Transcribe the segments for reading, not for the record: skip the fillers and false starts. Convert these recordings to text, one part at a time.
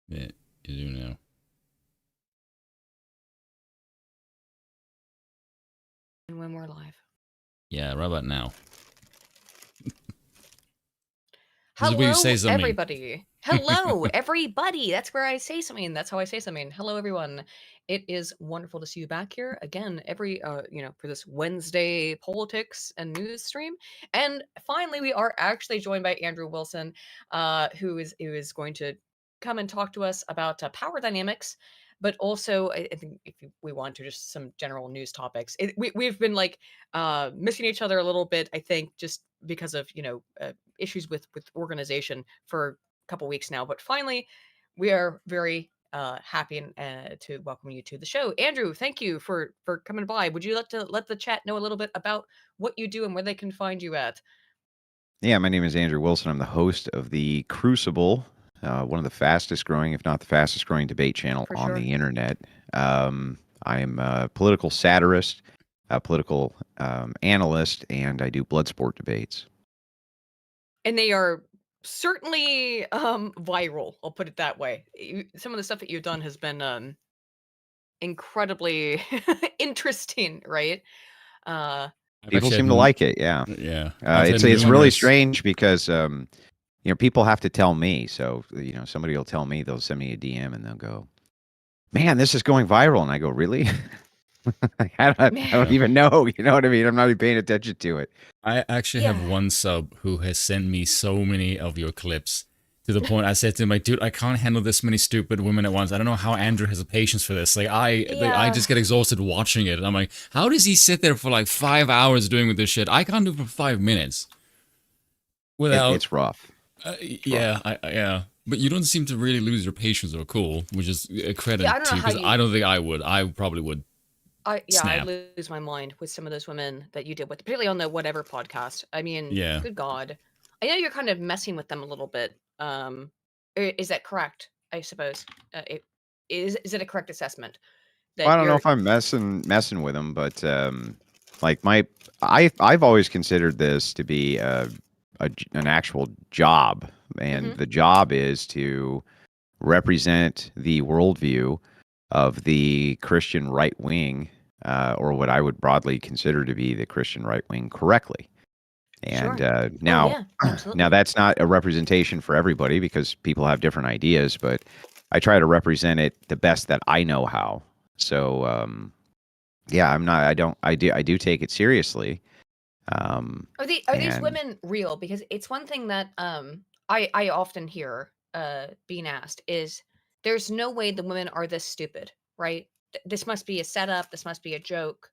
Yeah, you do now. When we're live. Yeah, right about now. Hello, everybody. Hello, everybody. That's where I say something. That's how I say something. Hello, everyone. It is wonderful to see you back here again every, for this Wednesday politics and news stream. And finally, we are actually joined by Andrew Wilson, who is going to come and talk to us about power dynamics. But also, I think if we want to, just some general news topics. We've been like missing each other a little bit, I think, just because of issues with organization for a couple weeks now. But finally, we are very happy to welcome you to the show. Andrew, thank you for coming by. Would you like to let the chat know a little bit about what you do and where they can find you at? Yeah, my name is Andrew Wilson. I'm the host of the Crucible, one of the fastest growing, if not the fastest growing debate channel on the internet. I'm a political satirist, a political analyst, and I do blood sport debates. And they are certainly viral, I'll put it that way. Some of the stuff that you've done has been incredibly interesting, right? People seem to like it, yeah. Yeah. It's really strange because people have to tell me. So, somebody will tell me, they'll send me a DM and they'll go, "Man, this is going viral." And I go, "Really?" I don't even know. You know what I mean? I'm not even paying attention to it. I actually have one sub who has sent me so many of your clips to the point I said to him, like, dude, I can't handle this many stupid women at once. I don't know how Andrew has the patience for this. Like, I just get exhausted watching it. And I'm like, how does he sit there for like 5 hours doing with this shit? I can't do it for 5 minutes. Without it's rough. Yeah. But you don't seem to really lose your patience or cool, which is a credit to you, because I don't think I would. I probably would. I lose my mind with some of those women that you did with, particularly on the whatever podcast. I mean, good God. I know you're kind of messing with them a little bit. Is that correct? I suppose. Is it a correct assessment? Well, I don't know if I'm messing with them, but I've always considered this to be an actual job, and the job is to represent the worldview of the Christian right wing, or what I would broadly consider to be the Christian right wing, correctly. And now that's not a representation for everybody because people have different ideas, but I try to represent it the best that I know how. So I do take it seriously. Are these women real? Because it's one thing that I often hear being asked is, there's no way the women are this stupid, right? This must be a setup. This must be a joke.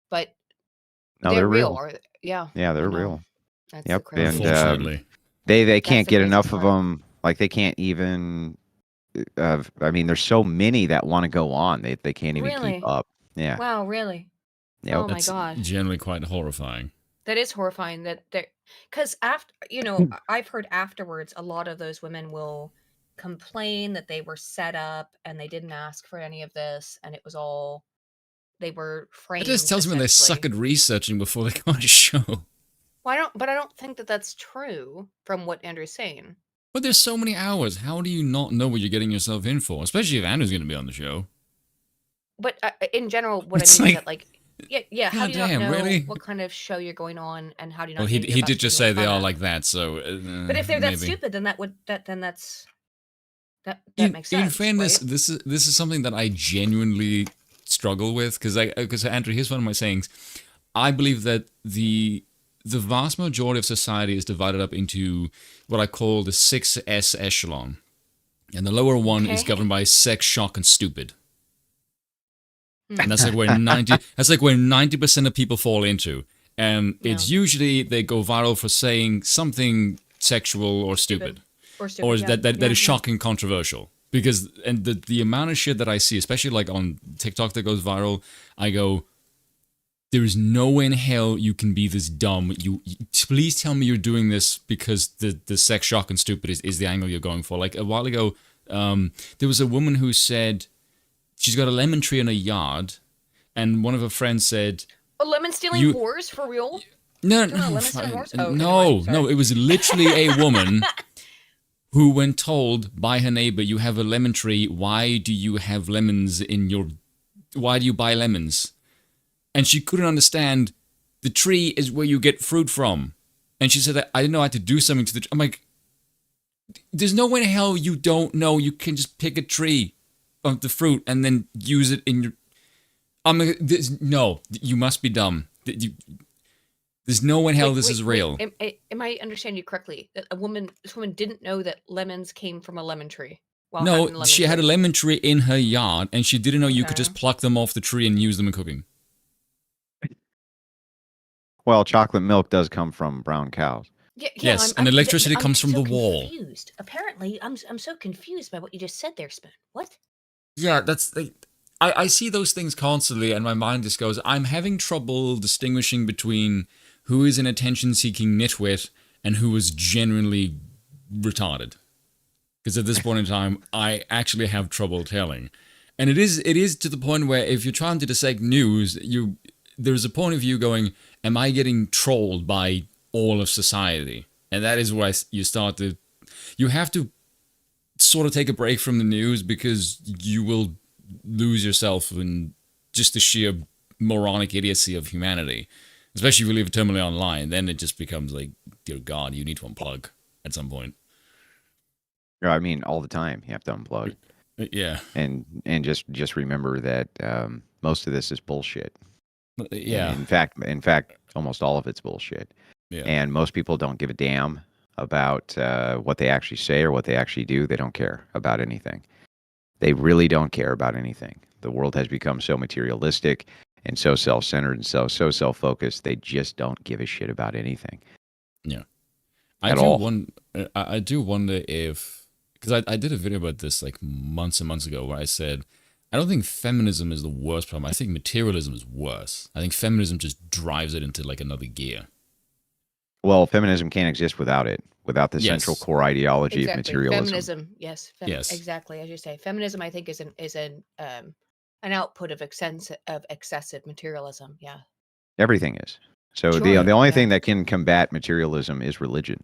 But no, they're real. Yeah, they're real. That's yep, and they can't get enough of them. Like, they can't even. I mean, there's so many that want to go on. They can't even keep up. Yeah. Wow, really? Yep. Oh my God. Generally quite horrifying. That is horrifying. Because after I've heard afterwards, a lot of those women will complain that they were set up and they didn't ask for any of this, and it was all they were framed. It just tells me they suck at researching before they go on a show. Well, I don't think that that's true from what Andrew's saying. But there's so many hours. How do you not know what you're getting yourself in for? Especially if Andrew's going to be on the show. But in general, what I mean is that, like, yeah. How do you not know what kind of show you're going on, and how do you not? Well, he did just say they are like that. So, but if they're that stupid, then that makes sense. In fairness, right? this is something that I genuinely struggle with because Andrew, here's one of my sayings. I believe that the vast majority of society is divided up into what I call the 6S echelon, and the lower one is governed by sex, shock, and stupid. And that's like where 90% of people fall into. And it's usually they go viral for saying something sexual or stupid. Or that is shocking, controversial. Because the amount of shit that I see, especially like on TikTok that goes viral, I go, there is no way in hell you can be this dumb. You please tell me you're doing this because the sex, shock, and stupid is the angle you're going for. Like a while ago, there was a woman who said she's got a lemon tree in her yard, and one of her friends said, "A lemon stealing whores for real?" No, it was literally a woman who, when told by her neighbor, "You have a lemon tree. Why do you have lemons in your? Why do you buy lemons?" And she couldn't understand. The tree is where you get fruit from. And she said, "I didn't know I had to do something to the tree." I'm like, there's no way in hell you don't know you can just pick a tree of the fruit and then use it in your... I'm like, no, you must be dumb. There's no way in hell this is real. Am I understanding you correctly? That this woman didn't know that lemons came from a lemon tree? No, she had a lemon tree in her yard, and she didn't know you could just pluck them off the tree and use them in cooking. Well, chocolate milk does come from brown cows. Yeah, yes, and electricity comes from the wall. Confused. Apparently, I'm so confused by what you just said there, Spoon. What? Yeah, that's... I see those things constantly, and my mind just goes, I'm having trouble distinguishing between who is an attention-seeking nitwit and who is genuinely retarded. Because at this point in time, I actually have trouble telling. And it is to the point where if you're trying to dissect news, there's a point of view going, am I getting trolled by all of society? And that is where you have to sort of take a break from the news, because you will lose yourself in just the sheer moronic idiocy of humanity. Especially if you leave it terminally online, then it just becomes like, dear God, you need to unplug at some point. Yeah, I mean, all the time you have to unplug. Yeah, and just remember that most of this is bullshit. Yeah, in fact, almost all of it's bullshit. Yeah. And most people don't give a damn about what they actually say or what they actually do. They don't care about anything. They really don't care about anything. The world has become so materialistic and so self-centered and so self-focused. They just don't give a shit about anything. Yeah, I do wonder if, because I did a video about this like months and months ago where I said, I don't think feminism is the worst problem. I think materialism is worse. I think feminism just drives it into like another gear. Well, feminism can't exist without it, without the central core ideology of materialism. Feminism, yes, exactly, as you say. Feminism, I think, is an output of excessive materialism. Yeah, everything is. So Sure, the only thing that can combat materialism is religion.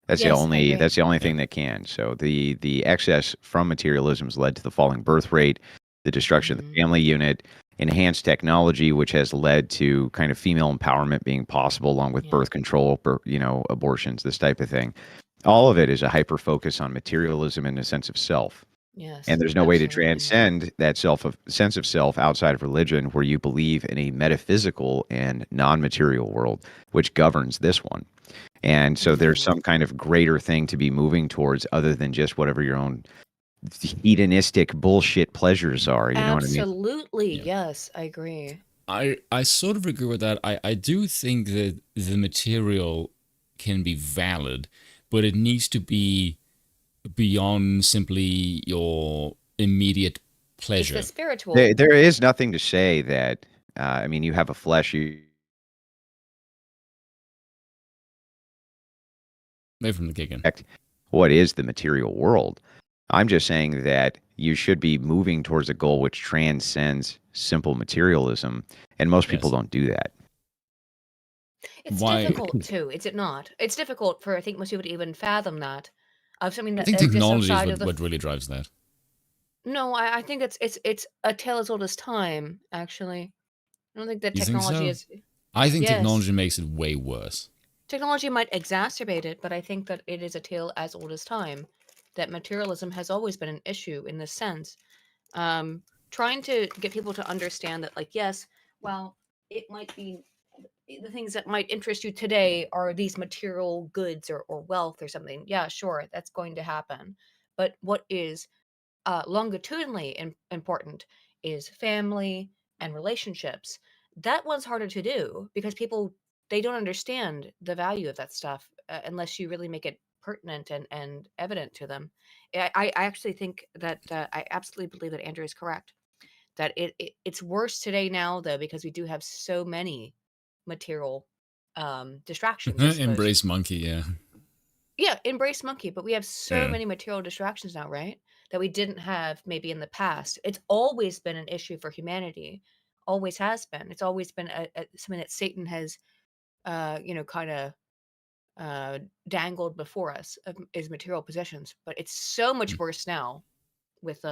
That's the only thing that can. So the excess from materialism has led to the falling birth rate, the destruction of the family unit, enhanced technology, which has led to kind of female empowerment being possible, along with birth control, abortions, this type of thing. All of it is a hyper focus on materialism and a sense of self. Yes, and there's no way to transcend that sense of self outside of religion, where you believe in a metaphysical and non-material world which governs this one. And so there's some kind of greater thing to be moving towards, other than just whatever your own hedonistic bullshit pleasures are. You know what I mean? Absolutely. Yes, I agree. I sort of agree with that. I do think that the material can be valid, but it needs to be beyond simply your immediate pleasure. It's the spiritual. There is nothing to say that, I mean, you have a flesh. Away from the kicking. What is the material world? I'm just saying that you should be moving towards a goal which transcends simple materialism, and most people don't do that. It's difficult too, is it not? It's difficult for, I think, most people to even fathom that. Of something that I think technology is what really drives that. No, I think it's a tale as old as time, actually. I don't think that technology is... I think technology makes it way worse. Technology might exacerbate it, but I think that it is a tale as old as time. That materialism has always been an issue in this sense. Trying to get people to understand that, like, yes, well, it might be the things that might interest you today are these material goods or wealth or something. Yeah, sure, that's going to happen. But what is longitudinally important is family and relationships. That one's harder to do because people, they don't understand the value of that stuff unless you really make it pertinent and evident to them. I actually think that I absolutely believe that Andrew is correct. That it's worse today now, though, because we do have so many material distractions. Embrace monkey, yeah. Yeah, embrace monkey, but we have so many material distractions now, right? That we didn't have maybe in the past. It's always been an issue for humanity. Always has been. It's always been something that Satan has, kind of dangled before us is material possessions, but it's so much worse now with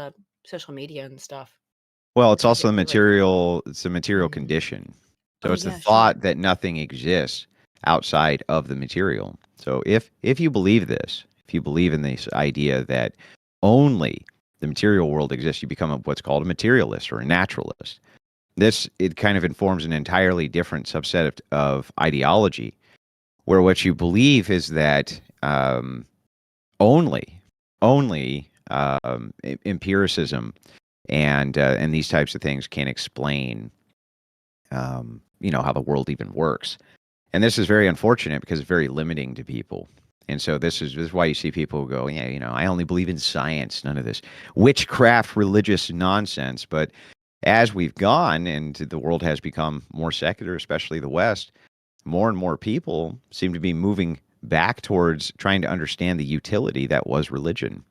social media and stuff. Well, it's It's like also it the really. material. It's a material Mhm. condition. So Oh it's the yeah, sure. thought that nothing exists outside of the material. So if you believe this, if you believe in this idea that only the material world exists, you become what's called a materialist or a naturalist. It kind of informs an entirely different subset of ideology, where what you believe is that only empiricism and these types of things can explain how the world even works. And this is very unfortunate because it's very limiting to people. And so this is why you see people who go, yeah, I only believe in science, none of this witchcraft religious nonsense. But as we've gone and the world has become more secular, especially the West, more and more people seem to be moving back towards trying to understand the utility that was religion.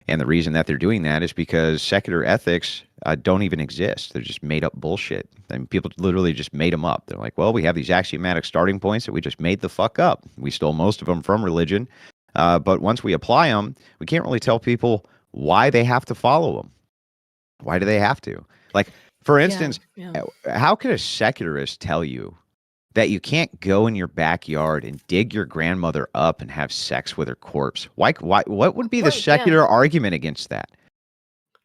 And the reason that they're doing that is because secular ethics don't even exist. They're just made up bullshit. I mean, people literally just made them up. They're like, well, we have these axiomatic starting points that we just made the fuck up. We stole most of them from religion. But once we apply them, we can't really tell people why they have to follow them. Why do they have to? Like, for instance, how could a secularist tell you that you can't go in your backyard and dig your grandmother up and have sex with her corpse? Why what would be the secular argument against that?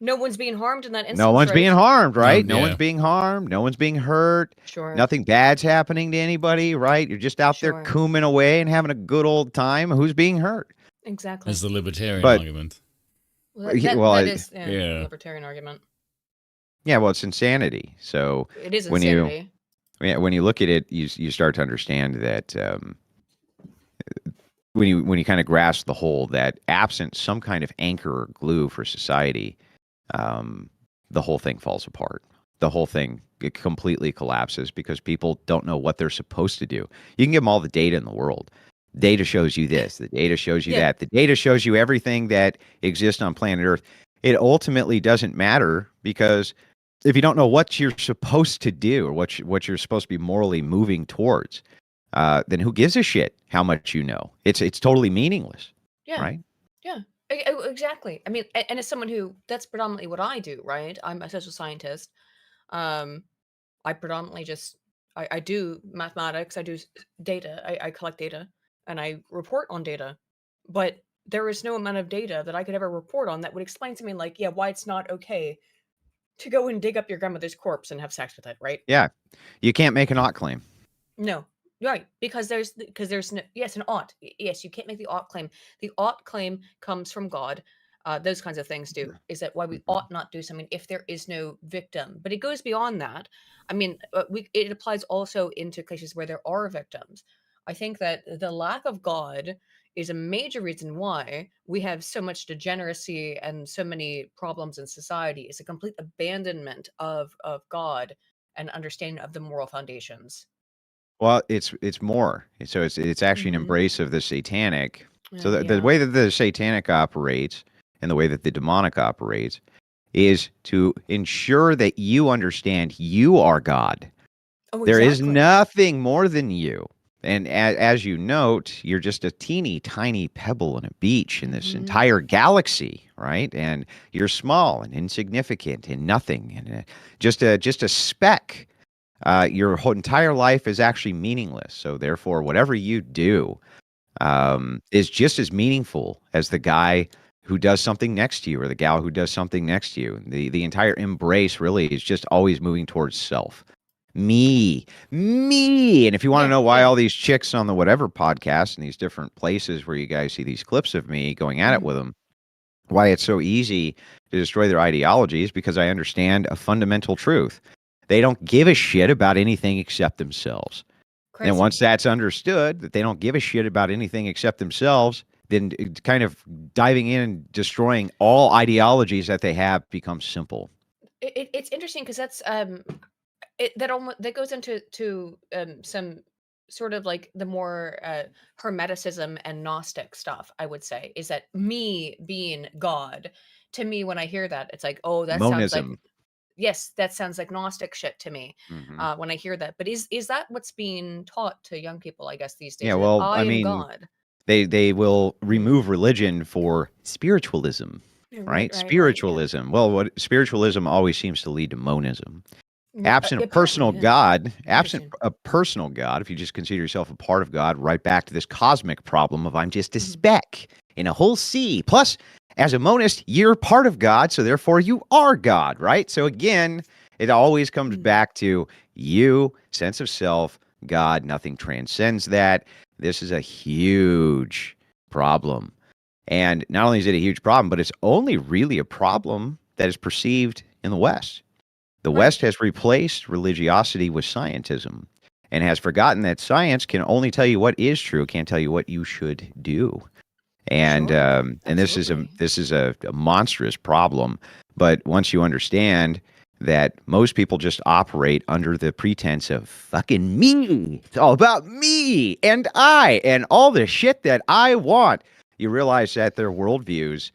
No one's being harmed in that instance. No one's right? being harmed, right? No yeah. one's being harmed. No one's being hurt. Sure. Nothing bad's happening to anybody, right? You're just out there cooming away and having a good old time. Who's being hurt? Exactly. That's the libertarian argument. Well, that is the libertarian argument. Yeah, well, it's insanity. So it is insanity. When you look at it, you start to understand that when you kind of grasp the whole, that absent some kind of anchor or glue for society, the whole thing falls apart. The whole thing, it completely collapses because people don't know what they're supposed to do. You can give them all the data in the world. Data shows you this. The data shows you that. The data shows you everything that exists on planet Earth. It ultimately doesn't matter because if you don't know what you're supposed to do or what you're supposed to be morally moving towards, then who gives a shit how much you know? It's totally meaningless. Yeah. Right? Yeah. Exactly. I mean, and as someone who, that's predominantly what I do, right? I'm a social scientist. I predominantly I do mathematics, I do data, I collect data, and I report on data. But there is no amount of data that I could ever report on that would explain to me, like, why it's not okay to go and dig up your grandmother's corpse and have sex with it, right? Yeah. You can't make an ought claim. No. Right, because there's no, yes, an ought. Yes, you can't make the ought claim. The ought claim comes from God. Those kinds of things do. Is that why we ought not do something if there is no victim? But it goes beyond that. I mean, it applies also into cases where there are victims. I think that the lack of God is a major reason why we have so much degeneracy and so many problems in society. It's a complete abandonment of God and understanding of the moral foundations. Well, it's more. So it's actually an embrace of the satanic. So the Yeah. way that the satanic operates and the way that the demonic operates is to ensure that you understand you are God. Oh, There is exactly. nothing more than you. And as you note, you're just a teeny tiny pebble in a beach in this entire galaxy, right? And you're small and insignificant and nothing, and just a speck. Your whole entire life is actually meaningless. So therefore, whatever you do is just as meaningful as the guy who does something next to you or the gal who does something next to you. The entire embrace really is just always moving towards self. Me. And if you want to know why all these chicks on the whatever podcast and these different places where you guys see these clips of me going at it with them, why it's so easy to destroy their ideologies, because I understand a fundamental truth. They don't give a shit about anything except themselves. Crazy. And once that's understood, that they don't give a shit about anything except themselves, then kind of diving in and destroying all ideologies that they have becomes simple. It's interesting because that's that goes into some sort of like the more hermeticism and Gnostic stuff. I would say is that me being God. To me, when I hear that, it's like, oh, that Monism. sounds like, Yes, that sounds like Gnostic shit to me Mhm. when I hear that. But is that what's being taught to young people, I guess, these days? Yeah, That well, I I am mean, God. they will Mhm. remove religion for spiritualism, Yeah, right? right, yeah. Spiritualism. Well, what spiritualism always seems to lead to monism. Absent Apparently, personal yeah. God, absent Interesting. a personal God, if you just consider yourself a part of God, right back to this cosmic problem of I'm just a Mhm. speck in a whole sea. Plus, as a monist, you're part of God, so therefore you are God, right? So again, it always comes Mhm. back to you, sense of self, God, nothing transcends that. This is a huge problem. And not only is it a huge problem, but it's only really a problem that is perceived in the West. The Right. West has replaced religiosity with scientism and has forgotten that science can only tell you what is true, can't tell you what you should do. And Sure. and this is Absolutely. a monstrous problem. But once you understand that most people just operate under the pretense of fucking me, it's all about me and I and all the shit that I want, you realize that their worldviews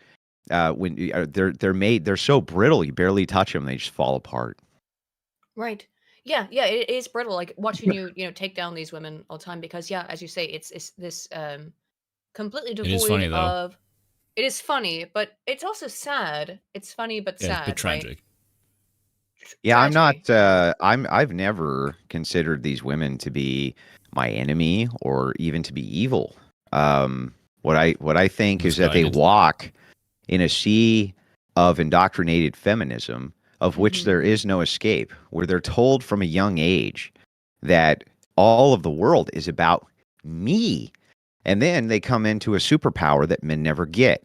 when they're so brittle, you barely touch them, they just fall apart. Right. Yeah, yeah, it is brittle, like, watching you take down these women all the time because, yeah, as you say, it's this, completely It is devoid funny though. of it is funny, but it's also sad. It's funny but Yeah, it's a bit sad, right? tragic. Yeah, I'm not. Tragedy, yeah. I've never considered these women to be my enemy or even to be evil. What I think is that they Misguided. walk in a sea of indoctrinated feminism of which there Mhm. is no escape, where they're told from a young age that all of the world is about me, and then they come into a superpower that men never get,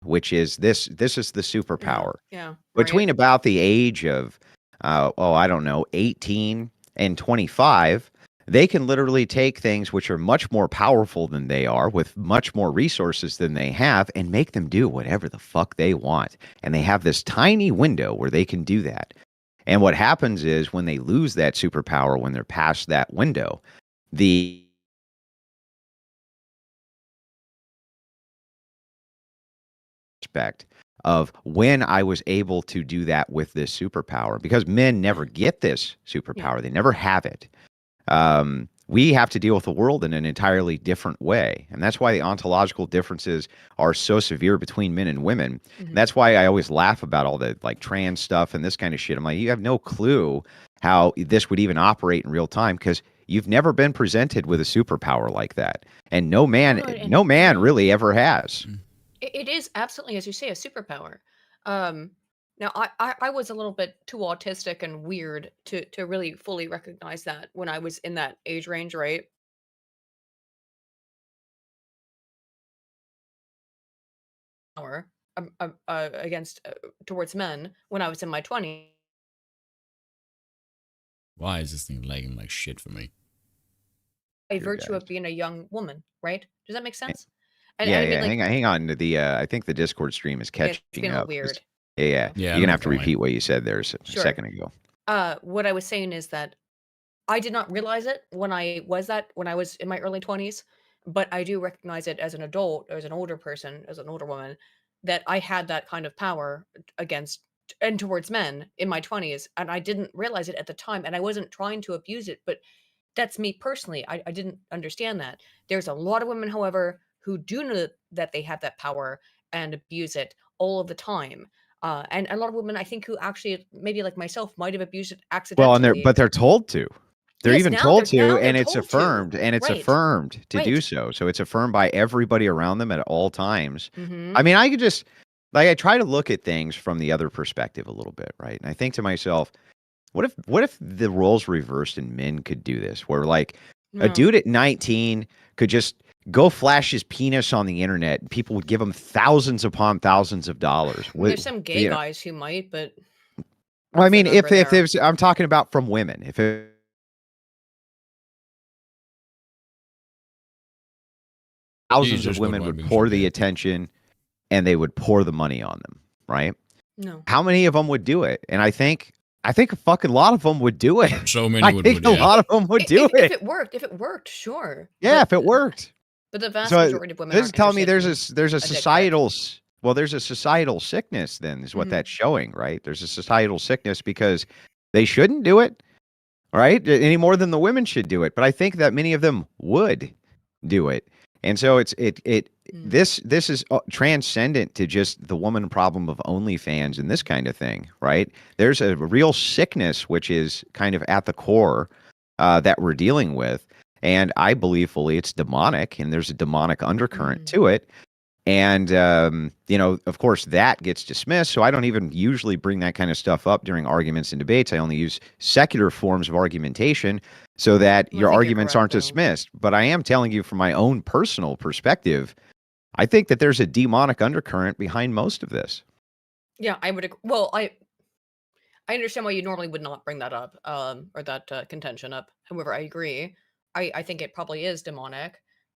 which is this. This is the Yeah, superpower yeah, right. between about the age of I don't know, 18 and 25. They can literally take things which are much more powerful than they are with much more resources than they have and make them do whatever the fuck they want, and they have this tiny window where they can do that. And what happens is when they lose that superpower, when they're past that window, the aspect of when I was able to do that with this superpower, because men never get this Yeah. superpower, they never have it. We have to deal with the world in an entirely different way, and that's why the ontological differences are so severe between men and women. And Mhm. that's why I always laugh about all the like trans stuff and this kind of shit. I'm like, you have no clue how this would even operate in real time because you've never been presented with a superpower like that, and no Oh, man, no, and no man yeah. really ever has. Mm. It is absolutely, as you say, a superpower. Um, now I was a little bit too autistic and weird to really fully recognize that when I was in that age range, right? Power against towards men when I was in my 20s. Why is this thing lagging like shit for me? By Dear virtue guys. of being a young woman, right? Does that make Eh, sense? And Yeah, I mean, yeah. like, Hang on. The I think the Discord stream is it's catching being a little up. weird. Yeah, yeah. Yeah, I You're don't gonna know have to why. repeat what you said there a Sure. second ago. What I was saying is that I did not realize it when I was in my early 20s, but I do recognize it as an adult, as an older person, as an older woman, that I had that kind of power against and towards men in my 20s, and I didn't realize it at the time, and I wasn't trying to abuse it, but that's me personally. I didn't understand that. There's a lot of women, however, who do know that they have that power and abuse it all of the time. And a lot of women, I think, who actually, maybe like myself, might have abused it Well, and accidentally. they're told to. They're Yes, even told to, now they're and it's told to. affirmed, and it's Right, affirmed to do right. so. So it's affirmed by everybody around them at all times. I Mhm. mean, I could just like I try to look at things from the other perspective a little bit, right? And I think to myself, what if the roles reversed and men could do this? Where like a No. dude at 19 could just go flash his penis on the internet and people would give him thousands upon thousands of dollars. I mean, there's some gay You know, guys who might, but well, I what's the mean, number if there? there's, I'm talking about from women. If it, thousands of Jesus, what women am I would being so pour the gay? attention and they would pour the money on them, right? No. How many of them would do it? And I think a fucking lot of them would do it. So many I would, think a yeah. lot of them would do If it. it worked, sure. Yeah, if it worked. But the vast So majority of women this is aren't telling me interested there's in a a dick pic. societal Well, there's a societal sickness then is what that's showing, right? There's a societal sickness because they shouldn't do it, right? Any more than the women should do it. But I think that many of them would do it. And so this is transcendent to just the woman problem of OnlyFans and this kind of thing, right? There's a real sickness which is kind of at the core that we're dealing with. And I believe fully it's demonic, and there's a demonic undercurrent to it. And, of course, that gets dismissed. So I don't even usually bring that kind of stuff up during arguments and debates. I only use secular forms of argumentation so that your arguments aren't dismissed. But I am telling you from my own personal perspective, I think that there's a demonic undercurrent behind most of this. Yeah, I would agree. Well, I understand why you normally would not bring that up, or that contention up. However, I agree. I think it probably is demonic,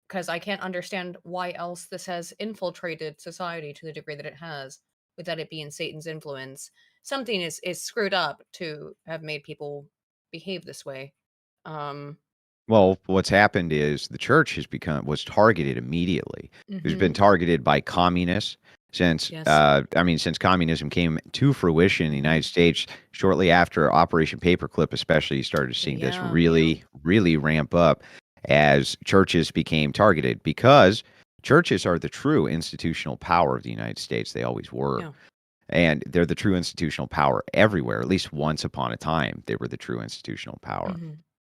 because I can't understand why else this has infiltrated society to the degree that it has, without it being Satan's influence. Something is screwed up to have made people behave this way. Well, what's happened is the church was targeted immediately. It's been targeted by communists since since communism came to fruition in the United States shortly after Operation Paperclip, especially. You started seeing this really ramp up as churches became targeted, because churches are the true institutional power of the United States. They always were. Yeah. And they're the true institutional power everywhere. At least once upon a time, they were the true institutional power.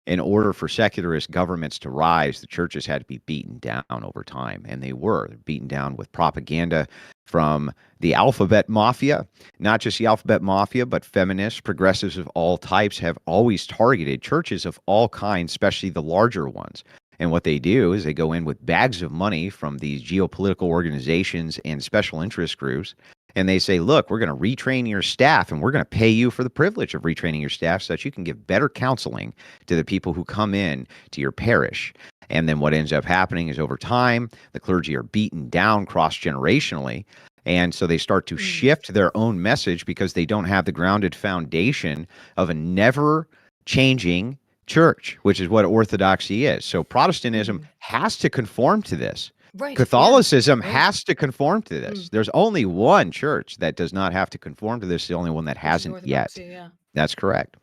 In order for secularist governments to rise, the churches had to be beaten down over time. And they were beaten down with propaganda from the alphabet mafia. Not just the alphabet mafia, but feminists, progressives of all types have always targeted churches of all kinds, especially the larger ones. And what they do is they go in with bags of money from these geopolitical organizations and special interest groups. And they say, look, we're going to retrain your staff, and we're going to pay you for the privilege of retraining your staff so that you can give better counseling to the people who come in to your parish. And then what ends up happening is, over time, the clergy are beaten down cross-generationally. And so they start to shift their own message because they don't have the grounded foundation of a never-changing church, which is what orthodoxy is. So Protestantism has to conform to this. Right. Catholicism has to conform to this. There's only one church that does not have to conform to this, the only one that hasn't yet. Yeah. That's correct.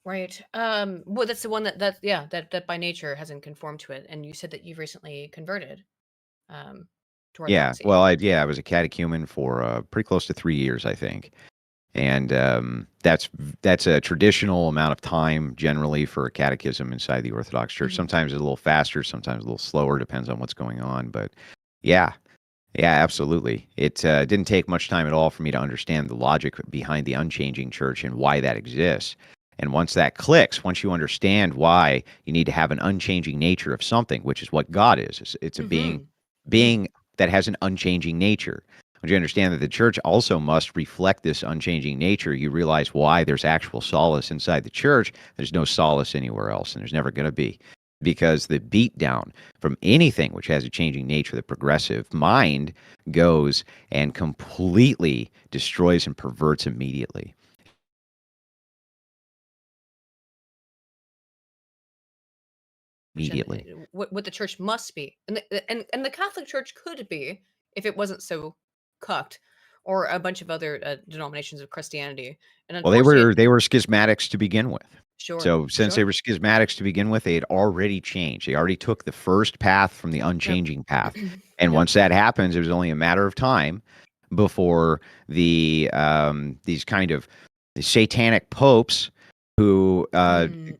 Right. Well, that's the one that by nature hasn't conformed to it. And you said that you've recently converted to orthodoxy. Well, I was a catechumen for pretty close to 3 years, I think. And that's a traditional amount of time generally for a catechism inside the Orthodox Church. Sometimes it's a little faster, sometimes a little slower, depends on what's going on. But yeah, absolutely. It didn't take much time at all for me to understand the logic behind the unchanging church and why that exists. And once that clicks, once you understand why you need to have an unchanging nature of something, which is what God is, it's a being that has an unchanging nature. When you understand that the church also must reflect this unchanging nature, you realize why there's actual solace inside the church. There's no solace anywhere else, and there's never going to be. Because the beatdown from anything which has a changing nature, the progressive mind, goes and completely destroys and perverts immediately. What the church must be. And the Catholic Church could be, if it wasn't so cucked, or a bunch of other denominations of Christianity. And well, they were schismatics to begin with. Sure. So since they were schismatics to begin with, they had already changed. They already took the first path from the unchanging path. And once that happens, it was only a matter of time before these kind of satanic popes who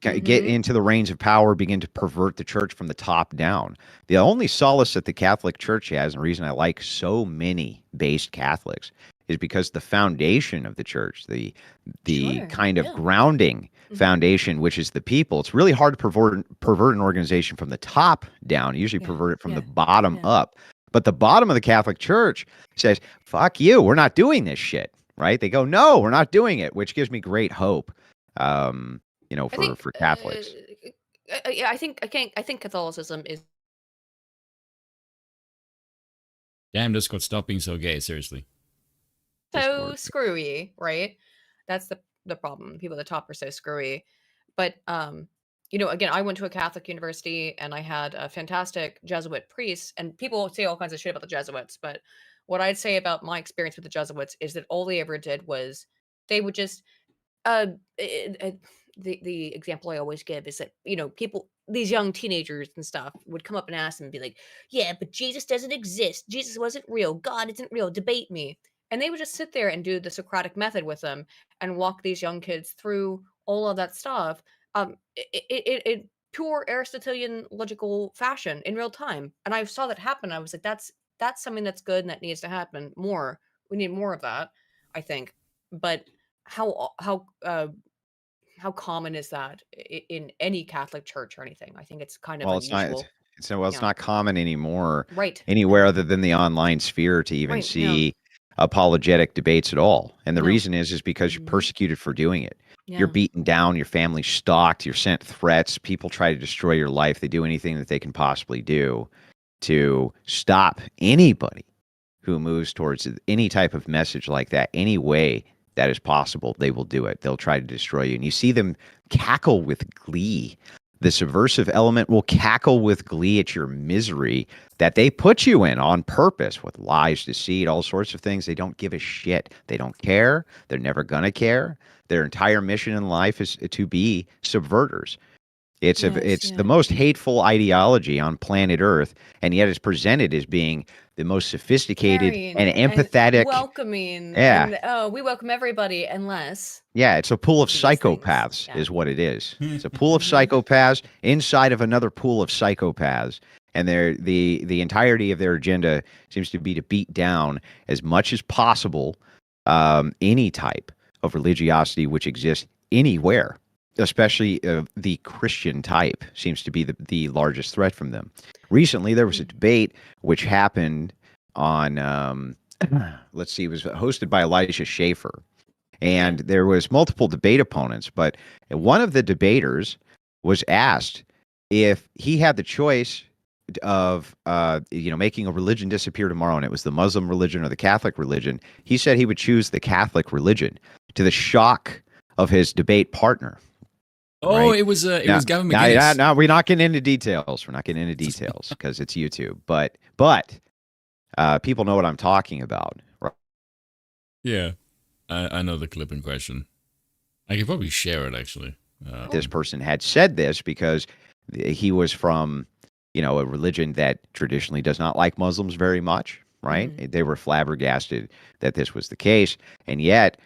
get into the reins of power begin to pervert the church from the top down. The only solace that the Catholic Church has, and the reason I like so many based Catholics, is because the foundation of the church, the kind of grounding foundation, which is the people. It's really hard to pervert an organization from the top down. You usually pervert it from the bottom up. But the bottom of the Catholic Church says, fuck you, we're not doing this shit, right? They go, no, we're not doing it, which gives me great hope. For Catholics. I think Catholicism is. Damn, Discord, stop being so gay, seriously. So screwy, right? That's the problem. People at the top are so screwy. But again, I went to a Catholic university and I had a fantastic Jesuit priests, and people say all kinds of shit about the Jesuits, but what I'd say about my experience with the Jesuits is that all they ever did was they would just uh, the example I always give is that people, these young teenagers and stuff, would come up and ask them and be like, "Yeah, but Jesus doesn't exist. Jesus wasn't real. God isn't real. Debate me." And they would just sit there and do the Socratic method with them and walk these young kids through all of that stuff, in pure Aristotelian logical fashion in real time. And I saw that happen. I was like, that's something that's good and that needs to happen more. We need more of that, I think. But how common is that in any Catholic church or anything? I think it's kind of Well, it's not. unusual. It's Yeah. not common anymore Right. anywhere No. other than the online sphere to even Right. Yeah. see apologetic debates at all. And the No. reason is because you're Mhm. persecuted for doing it. You're Yeah. beaten down, your family's stalked, you're sent threats, people try to destroy your life. They do anything that they can possibly do to stop anybody who moves towards any type of message like that, any way that is possible. They will do it. They'll try to destroy you. And you see them cackle with glee. The subversive element will cackle with glee at your misery that they put you in on purpose with lies, deceit, all sorts of things. They don't give a shit. They don't care. They're never going to care. Their entire mission in life is to be subverters. Yes. It's the Yeah. most hateful ideology on planet Earth, and yet it's presented as being the most sophisticated and Caring and empathetic. welcoming, Yeah, and we welcome everybody unless yeah, it's a pool of these things. psychopaths, Yeah. is what it is. It's a pool of Hmm. psychopaths inside of another pool of psychopaths, and the entirety of their agenda seems to be to beat down as much as possible any type of religiosity which exists anywhere, especially the Christian type seems to be the largest threat from them. Recently, there was a debate which happened on, let's see, it was hosted by Elijah Schaefer. And there was multiple debate opponents, but one of the debaters was asked if he had the choice of making a religion disappear tomorrow, and it was the Muslim religion or the Catholic religion. He said he would choose the Catholic religion, to the shock of his debate partner. Oh, Right it was now, Gavin now, McGuinness. now we're not getting into details. We're not getting into details because it's YouTube. But people know what I'm talking about. Right? Yeah, I know the clip in question. I could probably share it actually. This person had said this because he was from, a religion that traditionally does not like Muslims very much, right? They were flabbergasted that this was the case. And yet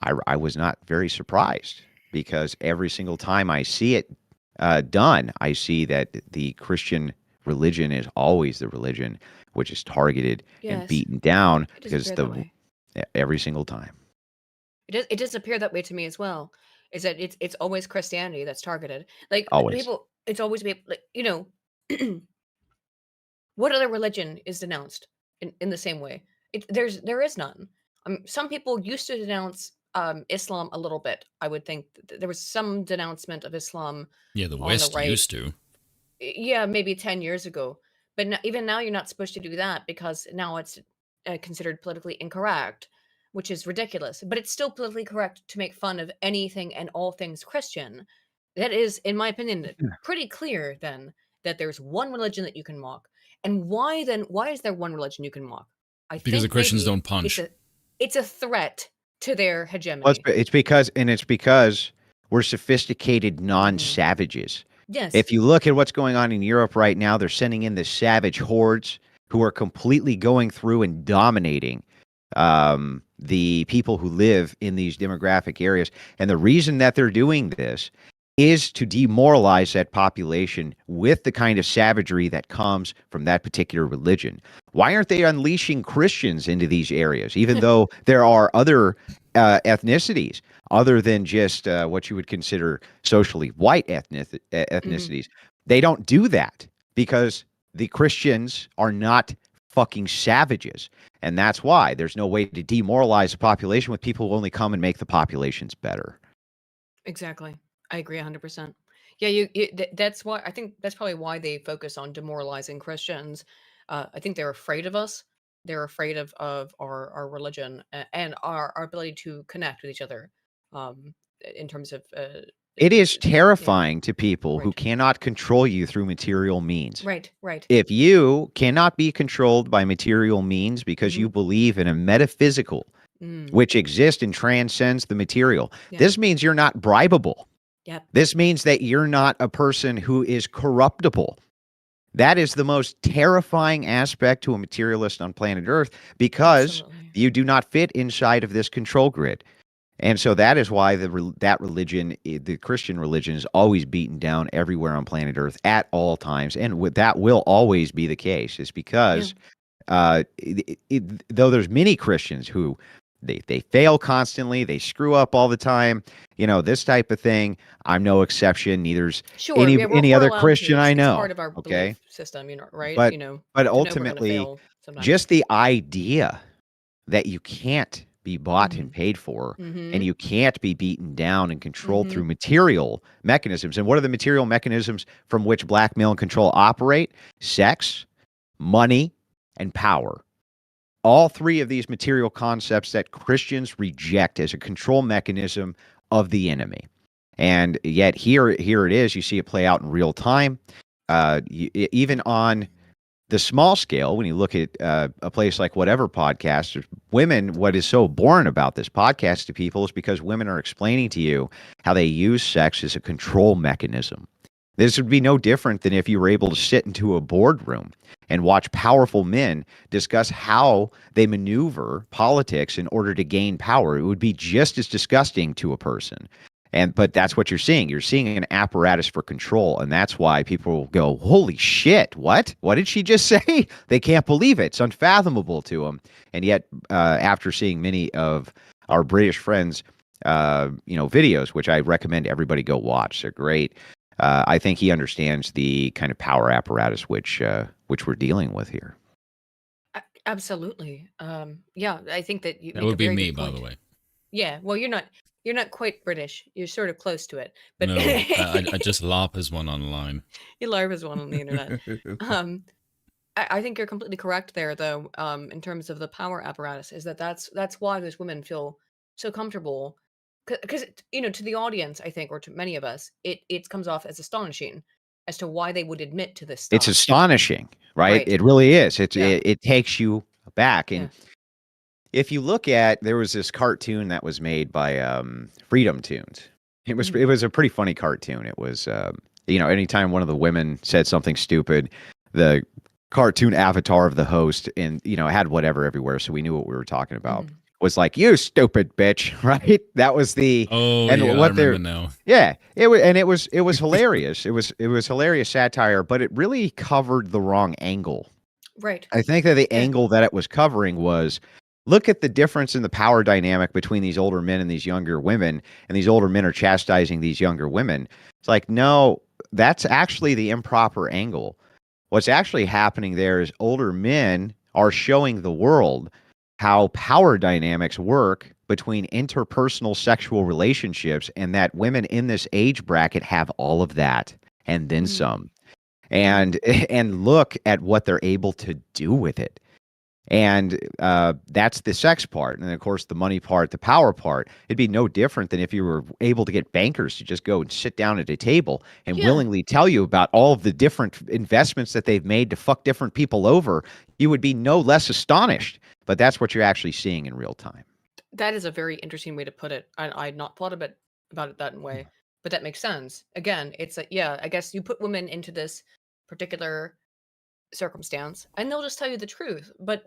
I was not very surprised, because every single time I see it done, I see that the Christian religion is always the religion which is targeted and Yes. beaten down, It does because appear that way. every single time. It does appear that way to me as well. Is that it's always Christianity that's targeted. Like Always. people, it's always be like what other religion is denounced in the same way? There is none. Some people used to denounce Islam a little bit. I would think there was some denouncement of Islam Yeah, the on the West right. used to. Yeah, maybe 10 years ago. But even now, you're not supposed to do that because now it's considered politically incorrect, which is ridiculous. But it's still politically correct to make fun of anything and all things Christian. That is, in my opinion, pretty clear then that there's one religion that you can mock. And why then? Why is there one religion you can mock? I Because the think Christians maybe don't punch. it's a threat to their Well, hegemony. it's because we're sophisticated non-savages. Yes. If you look at what's going on in Europe right now, they're sending in the savage hordes who are completely going through and dominating the people who live in these demographic areas. And the reason that they're doing this is to demoralize that population with the kind of savagery that comes from that particular religion. Why aren't they unleashing Christians into these areas, even though there are other ethnicities other than just what you would consider socially white ethnicities? They don't do that because the Christians are not fucking savages. And that's why there's no way to demoralize a population with people who only come and make the populations better. Exactly. I agree 100%. Yeah, that's why I think that's probably why they focus on demoralizing Christians. I think they're afraid of us. They're afraid of our religion and our ability to connect with each other, in terms of It is terrifying to people who cannot control you through material means. Right. If you cannot be controlled by material means because you believe in a metaphysical which exists and transcends the material, this means you're not bribable. This means that you're not a person who is corruptible. That is the most terrifying aspect to a materialist on planet Earth, because you do not fit inside of this control grid. And so that is why that religion, the Christian religion, is always beaten down everywhere on planet Earth at all times. And that will always be the case, is because though there's many Christians who they fail constantly, they screw up all the time, this type of thing. I'm no exception. Neither's any other Christian I know. It's part of our belief system, right? But ultimately, just the idea that you can't be bought and paid for, and you can't be beaten down and controlled through material mechanisms. And what are the material mechanisms from which blackmail and control operate? Sex, money, and power. All three of these material concepts that Christians reject as a control mechanism of the enemy. And yet here it is. You see it play out in real time. Even on the small scale, when you look at a place like Whatever Podcast, women, what is so boring about this podcast to people is because women are explaining to you how they use sex as a control mechanism. This would be no different than if you were able to sit into a boardroom and watch powerful men discuss how they maneuver politics in order to gain power. It would be just as disgusting to a person. But that's what you're seeing. You're seeing an apparatus for control, and that's why people go, "Holy shit! What? What did she just say?" They can't believe it. It's unfathomable to them. And yet, after seeing many of our British friends, videos, which I recommend everybody go watch, they're great. I think he understands the kind of power apparatus which we're dealing with here. Absolutely. Yeah, I think that you. That would be me, by the way. Yeah. Well, you're not quite British. You're sort of close to it. But no, I just LARP as one online. You LARP as one on the internet. I think you're completely correct there, though. In terms of the power apparatus, is that's why those women feel so comfortable. Because to the audience, I think, or to many of us, it comes off as astonishing as to why they would admit to this stuff. It's astonishing, right? It really is. It takes you back. And if you look at, there was this cartoon that was made by Freedom Tunes. It was a pretty funny cartoon. It was anytime one of the women said something stupid, the cartoon avatar of the host and had whatever everywhere, so we knew what we were talking about. Was like, "You stupid bitch," right? That was the I remember now. Yeah, it was hilarious. It was hilarious satire, but it really covered the wrong angle. Right. I think that the angle that it was covering was, look at the difference in the power dynamic between these older men and these younger women, and these older men are chastising these younger women. It's like, no, that's actually the improper angle. What's actually happening there is older men are showing the world how power dynamics work between interpersonal sexual relationships, and that women in this age bracket have all of that and then some. And look at what they're able to do with it. And that's the sex part. And of course, the money part, the power part. It'd be no different than if you were able to get bankers to just go and sit down at a table and willingly tell you about all of the different investments that they've made to fuck different people over. You would be no less astonished. But that's what you're actually seeing in real time. That is a very interesting way to put it. I had not thought about it that way, but that makes sense. Again, it's I guess you put women into this particular circumstance and they'll just tell you the truth. But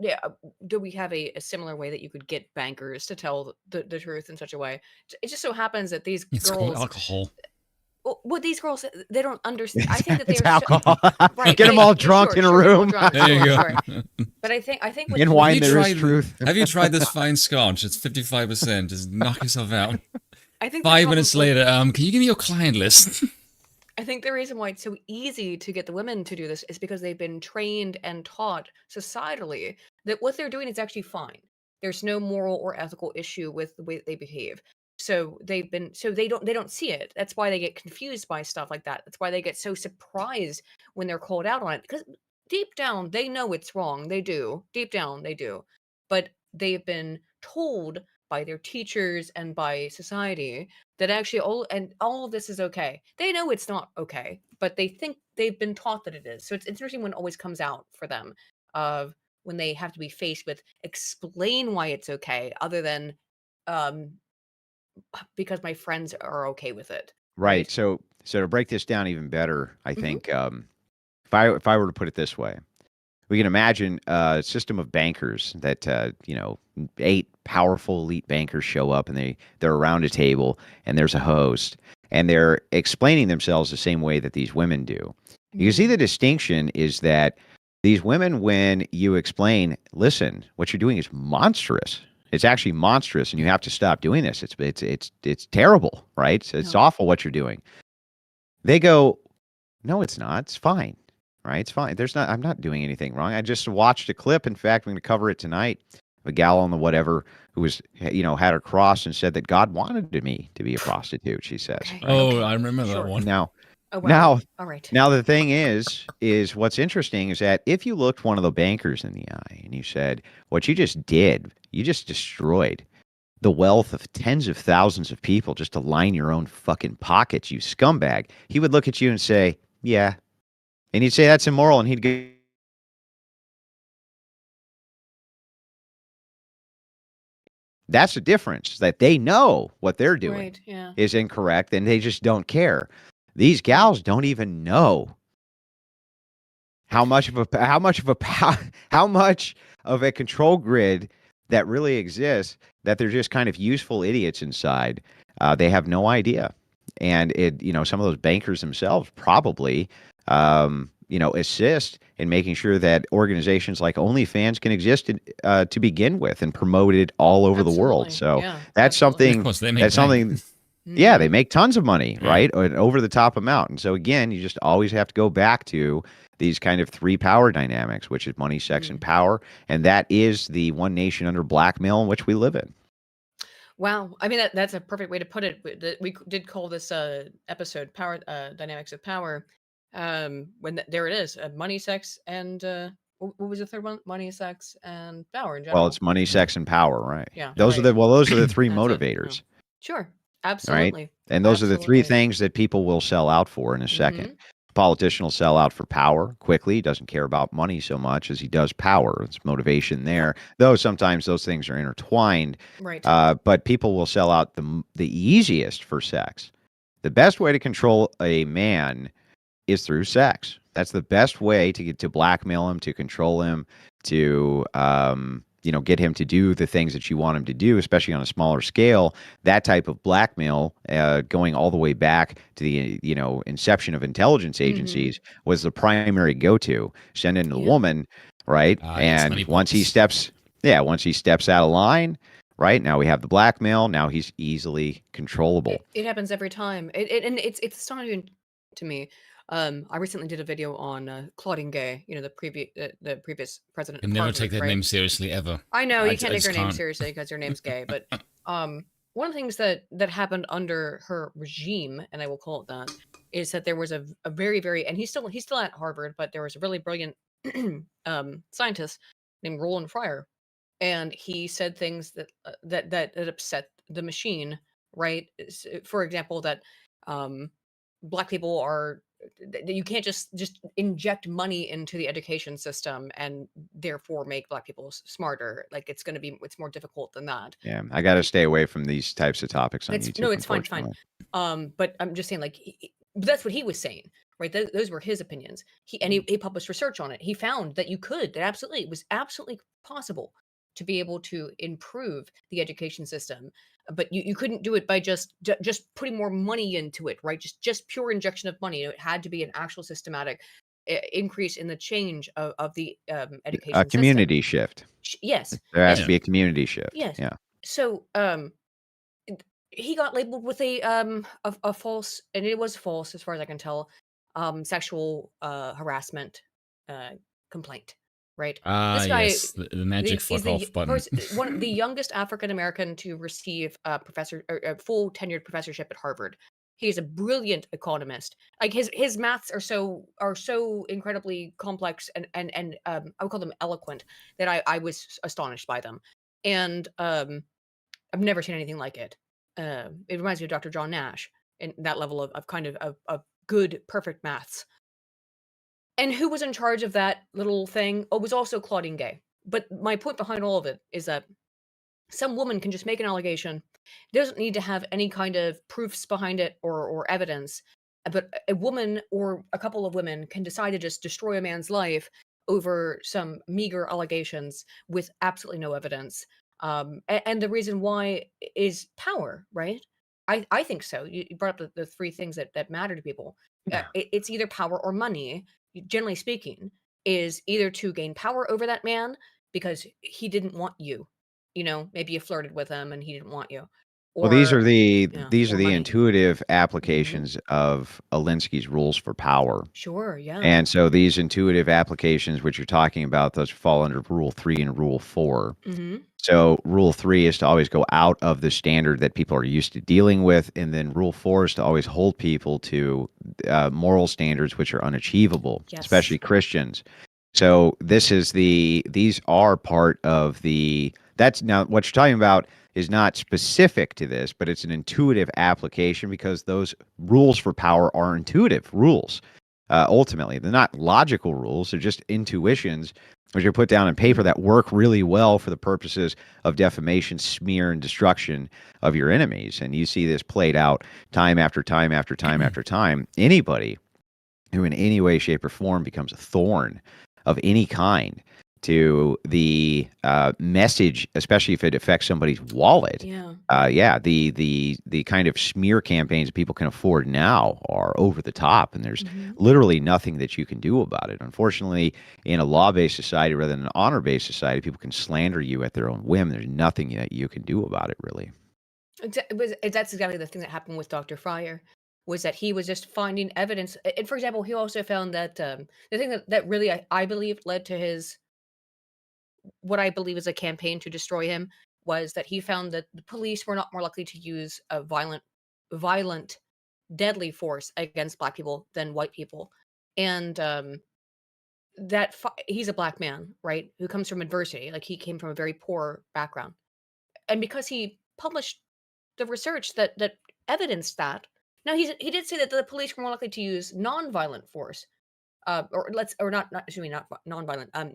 do we have a similar way that you could get bankers to tell the truth in such a way? It just so happens that these girls... called alcohol. Well, these girls, they don't understand. I think that it's they're alcohol. Right. Get them all drunk in a room. There you go. But I think in wine there is truth. Have you tried this fine scotch? It's 55%. Just knock yourself out. I think 5 minutes later, can you give me your client list? I think the reason why it's so easy to get the women to do this is because they've been trained and taught societally that what they're doing is actually fine. There's no moral or ethical issue with the way that they behave. So they don't see it. That's why they get confused by stuff like that. That's why they get so surprised when they're called out on it. Because deep down, they know it's wrong. They do. Deep down, they do. But they've been told by their teachers and by society that actually all of this is okay. They know it's not okay, but they think they've been taught that it is. So it's interesting when it always comes out for them of when they have to be faced with explain why it's okay, other than um, because my friends are okay with it. Right. So to break this down even better, I Mhm. think if I were to put it this way, we can imagine a system of bankers that 8 powerful elite bankers show up, and they're around a table, and there's a host, and they're explaining themselves the same way that these women do. You can see the distinction is that these women, when you explain, listen, what you're doing is monstrous. It's actually monstrous, and you have to stop doing this. It's terrible, right? It's Yeah. awful what you're doing. They go, no, it's not. It's fine. Right? It's fine. I'm not doing anything wrong. I just watched a clip. In fact, I'm going to cover it tonight. A gal on the whatever who was, had her cross and said that God wanted me to be a prostitute, she says. Okay. Right? Oh, I remember that Sure. one. Now, Oh, wow. All right. now the thing is what's interesting is that if you looked one of the bankers in the eye and you said, what you just did, you just destroyed the wealth of tens of thousands of people just to line your own fucking pockets, you scumbag, he would look at you and say, yeah. And he'd say that's immoral, and he'd go, that's the difference, that they know what they're doing Right. Yeah. is incorrect, and they just don't care. These gals don't even know how much of a control grid that really exists, that they're just kind of useful idiots inside. They have no idea. And some of those bankers themselves probably assist in making sure that organizations like OnlyFans can exist to begin with, and promoted all over the world. So Yeah, that's absolutely. Of something. course, they make That's something. Yeah, they make tons of money, right? An over the top amount. And so again, you just always have to go back to these kind of 3 power dynamics, which is money, sex, and power. And that is the one nation under blackmail in which we live in. Wow. I mean, that's a perfect way to put it. We did call this episode "Power Dynamics of Power." There it is: money, sex, and what was the third one? Money, sex, and power in Well, general. it's money, sex, and power, right? Yeah, Those are the those are the 3 That's it. motivators, Sure, right? absolutely. And those are the 3 Absolutely. things that people will sell out for in a second. Politician will sell out for power quickly. He doesn't care about money so much as he does power. It's motivation there, though sometimes those things are intertwined. Right. But people will sell out the easiest for sex. The best way to control a man is through sex. That's the best way to blackmail him, to control him, to get him to do the things that you want him to do, especially on a smaller scale. That type of blackmail, going all the way back to the inception of intelligence agencies, was the primary go-to. Send in the woman, right? And once he steps out of line, right, now we have the blackmail. Now he's easily controllable. It happens every time. And it's astonishing to me. I recently did a video on Claudine Gay, the previous president. You of never Harvard, take that right? name seriously ever. I know you I can't take just her name can't. seriously because her name's Gay, but one of the things that happened under her regime, and I will call it that, is that there was a very, very, and he's still at Harvard, but there was a really brilliant scientist named Roland Fryer, and he said things that upset the machine, right? For example, that black people are that you can't just inject money into the education system and therefore make black people smarter. Like it's more difficult than that. Yeah, I got to stay away from these types of topics on YouTube. No, it's fine. Unfortunately. But I'm just saying, like, that's what he was saying, right? Those were his opinions. He published research on it. He found that it was absolutely possible to be able to improve the education system, but you couldn't do it by just putting more money into it, right? Just pure injection of money. It had to be an actual systematic increase in the change of the education A community system. shift. Yes, There has to be a community shift. yes. Yeah. So he got labeled with a false, and it was false as far as I can tell, sexual harassment complaint. Right. This guy, yes, the magic fuck off button. One of the youngest African American to receive a full tenured professorship at Harvard. He's a brilliant economist. Like his maths are so incredibly complex and I would call them eloquent that I was astonished by them. And I've never seen anything like it. It reminds me of Dr. John Nash and that level of good, perfect maths. And who was in charge of that little thing? Oh, it was also Claudine Gay. But my point behind all of it is that some woman can just make an allegation, doesn't need to have any kind of proofs behind it or evidence, but a woman or a couple of women can decide to just destroy a man's life over some meager allegations with absolutely no evidence. And the reason why is power, right? I think so. You brought up the three things that matter to people. Yeah. It's either power or money, generally speaking, is either to gain power over that man because he didn't want you. Maybe you flirted with him and he didn't want you. Well, these are Or, the money. intuitive Mhm. applications of Alinsky's rules for power. Sure, yeah. And so these intuitive applications, which you're talking about, those fall under Rule 3 and Rule 4. Mhm. So Rule 3 is to always go out of the standard that people are used to dealing with, and then Rule 4 is to always hold people to moral standards which are unachievable, Yes. especially Christians. So these are part of that's now what you're talking about is not specific to this, but it's an intuitive application because those rules for power are intuitive rules. Ultimately, they're not logical rules; they're just intuitions which are put down on paper that work really well for the purposes of defamation, smear, and destruction of your enemies. And you see this played out time after time after time after time. Anybody who in any way, shape, or form becomes a thorn of any kind to the message, especially if it affects somebody's wallet. The kind of smear campaigns that people can afford now are over the top, and there's literally nothing that you can do about it. Unfortunately, in a law-based society rather than an honor-based society, people can slander you at their own whim. There's nothing that you can do about it, really. That's exactly the thing that happened with Dr. Fryer, was that he was just finding evidence. And for example, he also found that the thing that really I believe led to his what I believe is a campaign to destroy him was that he found that the police were not more likely to use a violent, deadly force against black people than white people. And he's a black man, right, who comes from adversity. Like, he came from a very poor background. And because he published the research that evidenced that, now he did say that the police were more likely to use non-violent force,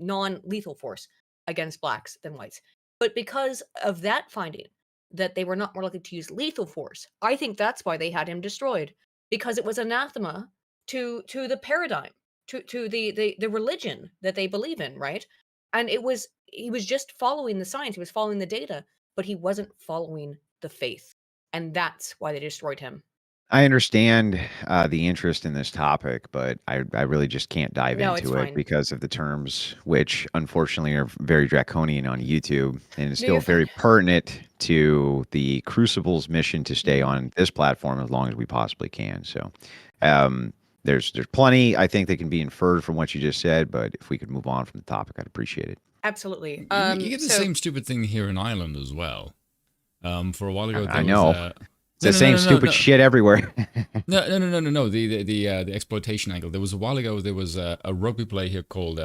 non-lethal force against blacks than whites. But because of that finding, that they were not more likely to use lethal force, I think that's why they had him destroyed, because it was anathema to the paradigm, to the religion that they believe in, right? And he was just following the science, he was following the data, but he wasn't following the faith, and that's why they destroyed him. I understand the interest in this topic, but I really just can't dive into it because of the terms, which unfortunately are very draconian on YouTube, and it's still very pertinent to the Crucible's mission to stay on this platform as long as we possibly can. So there's plenty, I think, that can be inferred from what you just said, but if we could move on from the topic, I'd appreciate it. Absolutely. You get the same stupid thing here in Ireland as well. For a while ago, I know. It's the same stupid shit everywhere. No. The exploitation angle. There was a while ago. There was a rugby player here called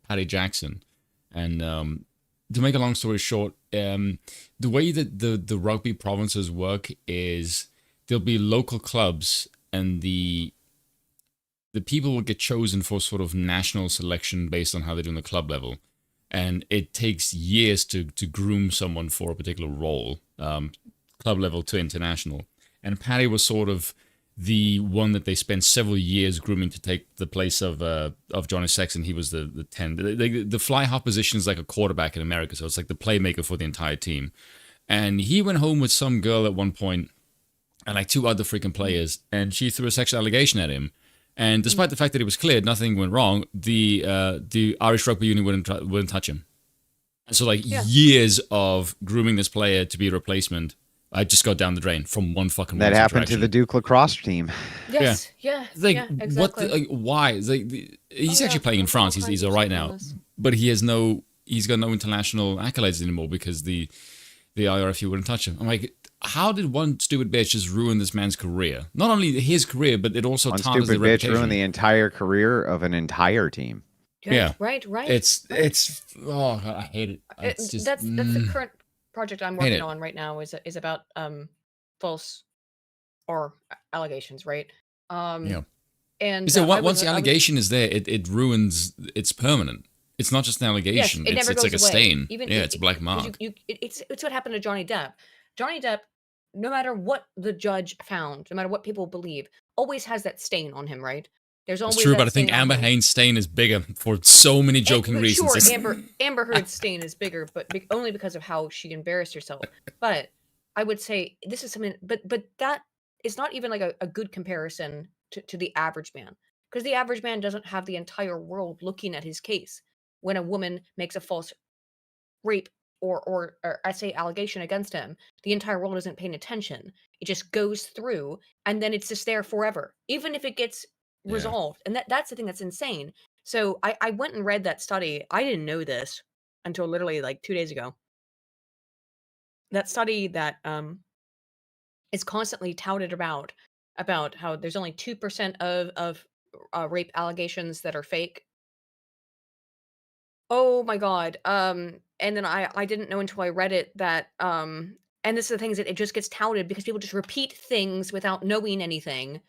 Paddy Jackson, and to make a long story short, the way that the rugby provinces work is there'll be local clubs, and the people will get chosen for sort of national selection based on how they do on the club level, and it takes years to groom someone for a particular role. Club level to international, and Paddy was sort of the one that they spent several years grooming to take the place of Johnny Sexton. He was the 10. The fly half position is like a quarterback in America, so it's like the playmaker for the entire team. And he went home with some girl at one point, and like two other freaking players, and she threw a sexual allegation at him. And despite the fact that it was cleared, nothing went wrong. The Irish Rugby Union wouldn't touch him. And so years of grooming this player to be a replacement, I just got down the drain from one fucking. That happened to the Duke lacrosse team. Yes, yeah, exactly. Why? He's actually playing in France. He's all right now, but he's got no international accolades anymore because the IRFU wouldn't touch him. I'm like, how did one stupid bitch just ruin this man's career? Not only his career, but it also one tarnishes stupid the reputation. Bitch ruined the entire career of an entire team. Yeah, right. It's I hate it. That's the current project I'm working on right now is about false or allegations, right? Yeah. And So once the allegation is there, it ruins. It's permanent. It's not just an allegation. Yes, it never it's goes like a away. stain. Even it's a black mark. It's what happened to Johnny Depp. Johnny Depp, no matter what the judge found, no matter what people believe, always has that stain on him, right? There's always It's true, that but I think stain on Amber him. Haines' stain is bigger for so many joking reasons. Sure, Amber Heard's stain is bigger, but only because of how she embarrassed herself. But I would say this is something, but that is not even like a good comparison to the average man, because the average man doesn't have the entire world looking at his case. When a woman makes a false rape or I say allegation against him, the entire world isn't paying attention. It just goes through, and then it's just there forever, even if it gets resolved. And that's the thing that's insane. So I went and read that study. I didn't know this until literally like 2 days ago. That study that is constantly touted about how there's only 2% of rape allegations that are fake. Oh my god. And then I didn't know until I read it that and this is the thing, is that it just gets touted because people just repeat things without knowing anything.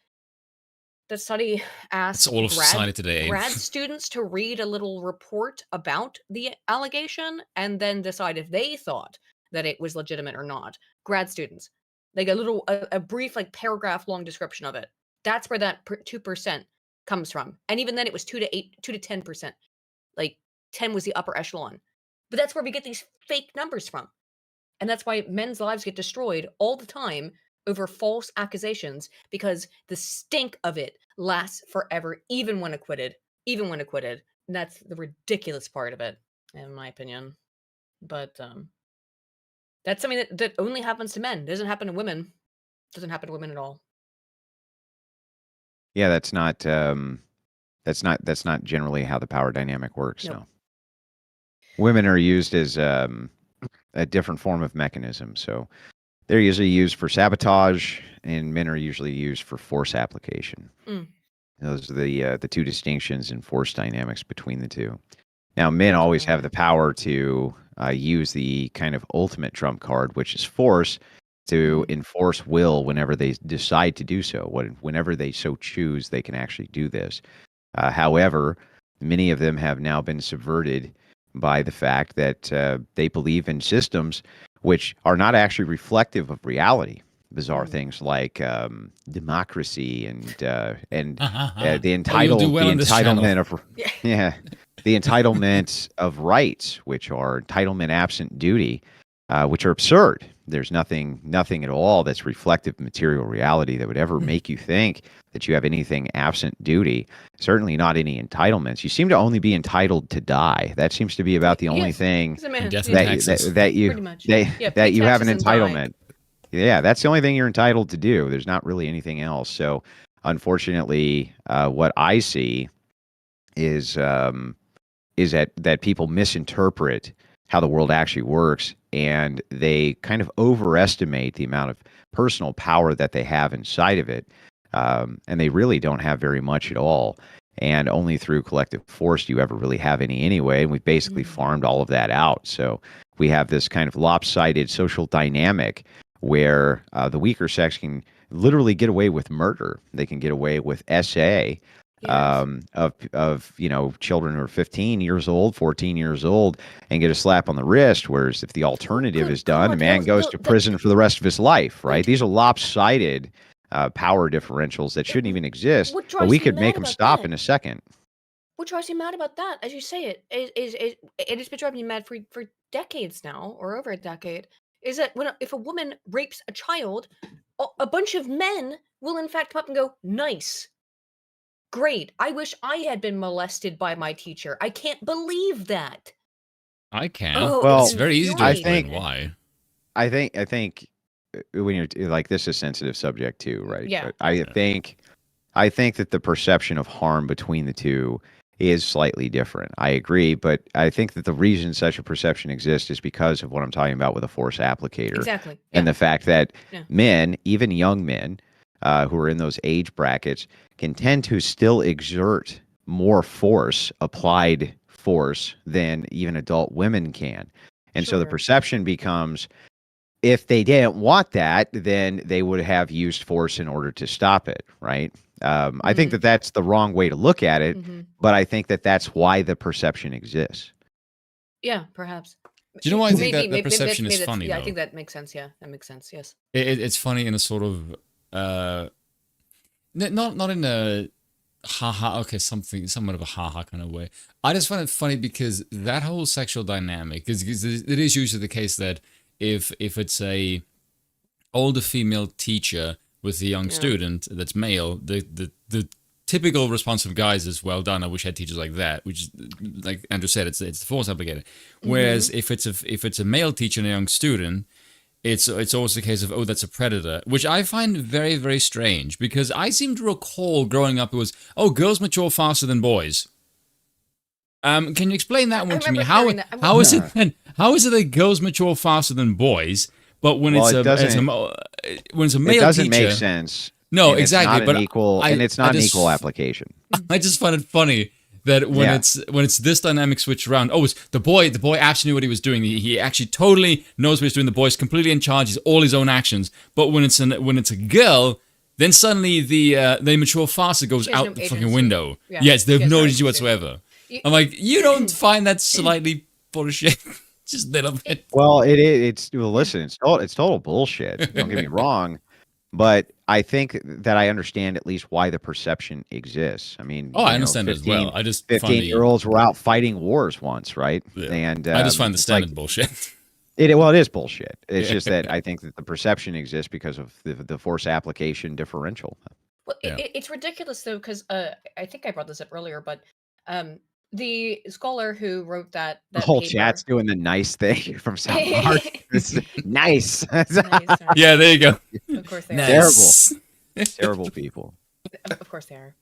The study asked all of society today. grad students to read a little report about the allegation and then decide if they thought that it was legitimate or not. Grad students. Like a brief, like, paragraph long description of it. That's where that 2% comes from. And even then it was 2 to 10%. Like 10 was the upper echelon. But that's where we get these fake numbers from. And that's why men's lives get destroyed all the time over false accusations, because the stink of it lasts forever, even when acquitted. Even when acquitted. And that's the ridiculous part of it, in my opinion. But that's something that only happens to men. It doesn't happen to women. It doesn't happen to women at all. Yeah, that's not generally how the power dynamic works. Nope. No. Women are used as a different form of mechanism. So they're usually used for sabotage, and men are usually used for force application. Those are the two distinctions in force dynamics between the two. Now, men always have the power to use the kind of ultimate trump card, which is force, to enforce will whenever they decide to do so. Whenever they so choose, they can actually do this. However, many of them have now been subverted by the fact that they believe in systems which are not actually reflective of reality. Bizarre things like democracy and the entitlement of rights, which are entitlement absent duty, which are absurd. There's nothing at all that's reflective of material reality that would ever make you think that you have anything absent duty. Certainly not any entitlements. You seem to only be entitled to die. That seems to be about the only thing that you have an entitlement. Yeah, that's the only thing you're entitled to do. There's not really anything else. So, unfortunately, what I see is that people misinterpret how the world actually works, and they kind of overestimate the amount of personal power that they have inside of it, and they really don't have very much at all. And only through collective force do you ever really have any anyway. And we've basically farmed all of that out. So we have this kind of lopsided social dynamic where the weaker sex can literally get away with murder. They can get away with SA of children who are 15 years old, 14 years old, and get a slap on the wrist. Whereas if the alternative is done, a man goes to prison for the rest of his life. Right? These are lopsided power differentials that shouldn't even exist, but we could make them stop in a second. What drives me mad about that, as you say it, is it has been driving me mad for decades now, or over a decade, is that if a woman rapes a child, a bunch of men will in fact come up and go, nice, great, I wish I had been molested by my teacher. I can't believe that. I can. Well, it's very easy to explain why. I think when you're like, this is a sensitive subject too, right? Yeah. But I think that the perception of harm between the two is slightly different. I agree, but I think that the reason such a perception exists is because of what I'm talking about with a force applicator. Exactly. And the fact that men, even young men, who are in those age brackets, can tend to still exert more applied force than even adult women can. And so the perception becomes, if they didn't want that, then they would have used force in order to stop it, right? I think that that's the wrong way to look at it, but I think that that's why the perception exists. Yeah, perhaps. Do you know why I think that perception is funny, yeah, though? I think that makes sense. Yeah, that makes sense. Yes. It's funny in a sort of not in a haha, okay, somewhat of a haha kind of way. I just find it funny because that whole sexual dynamic is it is usually the case that if it's a older female teacher with a young student that's male, the typical response of guys is, well done, I wish I had teachers like that, which is, like Andrew said, it's the force applicator. Whereas if it's a male teacher and a young student, it's always the case of, oh, that's a predator, which I find very, very strange, because I seem to recall growing up it was, oh, girls mature faster than boys. Can you explain that one to me? How is it that girls mature faster than boys, but when it's a male teacher, it doesn't make sense. No, exactly, but it's not an equal application. I just find it funny that when it's this dynamic switched around, oh, it's the boy actually knew what he was doing. He actually totally knows what he's doing. The boy's completely in charge. He's all his own actions. But when it's a girl, then suddenly they mature faster, goes out the fucking window. Yeah. Yes, they have no agency whatsoever. I'm like, you don't find that slightly bullshit? Just a little bit. Well, listen, it's total bullshit. Don't get me wrong. But I think that I understand at least why the perception exists. I mean, I understand it as well. I just 15-year-olds were out fighting wars once, right? Yeah. And I just find the standard bullshit. It is bullshit. It's just that I think that the perception exists because of the force application differential. Well, it's ridiculous though, because I think I brought this up earlier, but the scholar who wrote that the whole paper, chat's doing the nice thing from South Park. Nice. Yeah, there you go. Of course they nice. Terrible. Terrible people. Of course they are.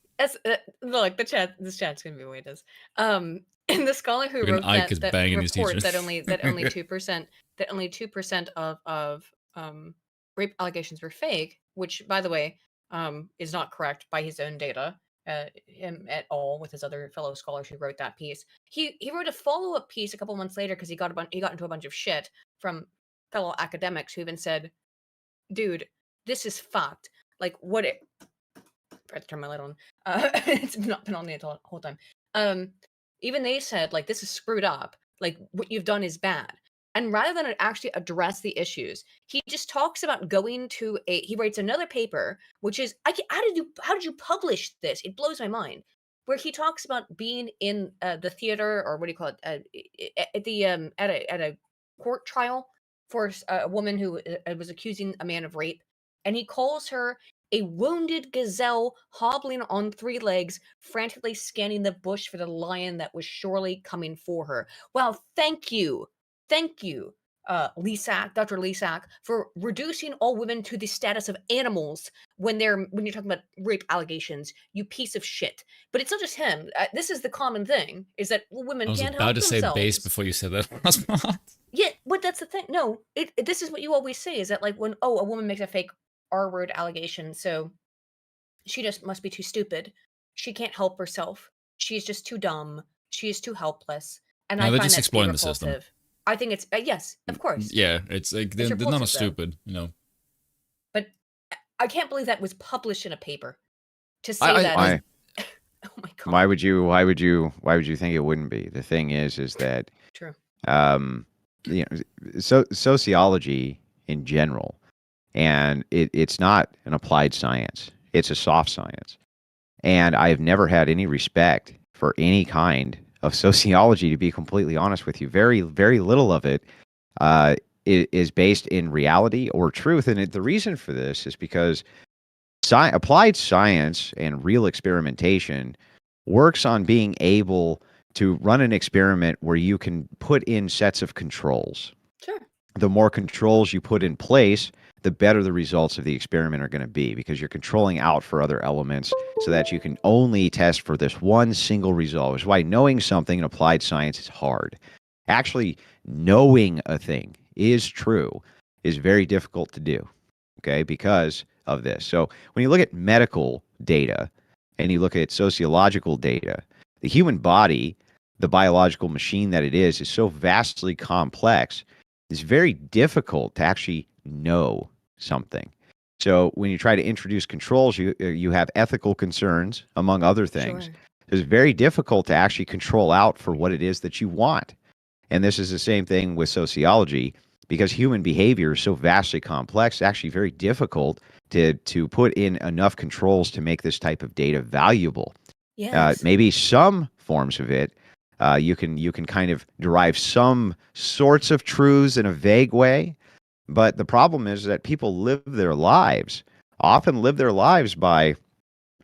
Look, this chat's gonna be the way it is. And the scholar who wrote that report that only 2% of rape allegations were fake, which by the way is not correct by his own data. Him at all with his other fellow scholars who wrote that piece. He wrote a follow-up piece a couple months later because he got into a bunch of shit from fellow academics who even said, "Dude, this is fucked. Like, what it." I have to turn my light on. It's not been on the whole time. Even they said, like, this is screwed up. Like, what you've done is bad. And rather than actually address the issues, he just talks about going to he writes another paper, which is, how did you publish this? It blows my mind. Where he talks about being in the theater, or what do you call it, at a court trial for a woman who was accusing a man of rape. And he calls her a wounded gazelle hobbling on 3 legs, frantically scanning the bush for the lion that was surely coming for her. Well, thank you. Thank you, Dr. Lisak, for reducing all women to the status of animals when you're talking about rape allegations, you piece of shit. But it's not just him. This is the common thing, is that women can't help themselves. I was about to say base before you said that. Yeah, but that's the thing. No, this is what you always say, is that like when, a woman makes a fake R-word allegation, so she just must be too stupid. She can't help herself. She's just too dumb. She is too helpless. And I find just that exploiting the repulsive. system. I think it's yes, of course. Yeah, it's like they're not as stupid, you know. But I can't believe that was published in a paper. To say that. Oh my god. Why would you think it wouldn't be? The thing is that true. Sociology in general, and it's not an applied science. It's a soft science, and I've never had any respect for any kind of sociology, to be completely honest with you. Very, very little of it is based in reality or truth. And the reason for this is because applied science and real experimentation works on being able to run an experiment where you can put in sets of controls. Sure. The more controls you put in place, the better the results of the experiment are going to be, because you're controlling out for other elements so that you can only test for this one single result, which is why knowing something in applied science is hard. Actually, knowing a thing is true is very difficult to do, okay, because of this. So when you look at medical data and you look at sociological data, the human body the biological machine that it is so vastly complex, it's very difficult to actually know something. So when you try to introduce controls, you have ethical concerns, among other things. Sure. It's very difficult to actually control out for what it is that you want. And this is the same thing with sociology, because human behavior is so vastly complex. It's actually very difficult to put in enough controls to make this type of data valuable. Yes. Maybe some forms of it, you can kind of derive some sorts of truths in a vague way. But the problem is that people often live their lives by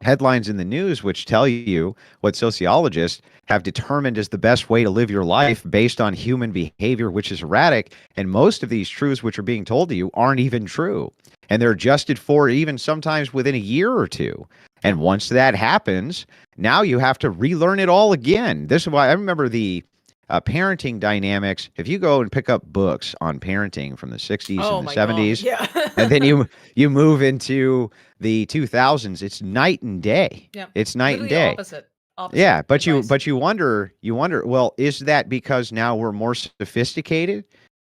headlines in the news, which tell you what sociologists have determined is the best way to live your life based on human behavior, which is erratic. And most of these truths which are being told to you aren't even true. And they're adjusted for even sometimes within a year or two. And once that happens, now you have to relearn it all again. This is why I remember the parenting dynamics. If you go and pick up books on parenting from the 60s and the 70s, and then you move into the 2000s, it's night and day. Yeah. It's night Literally and day. Opposite yeah, but advice. you wonder, well, is that because now we're more sophisticated?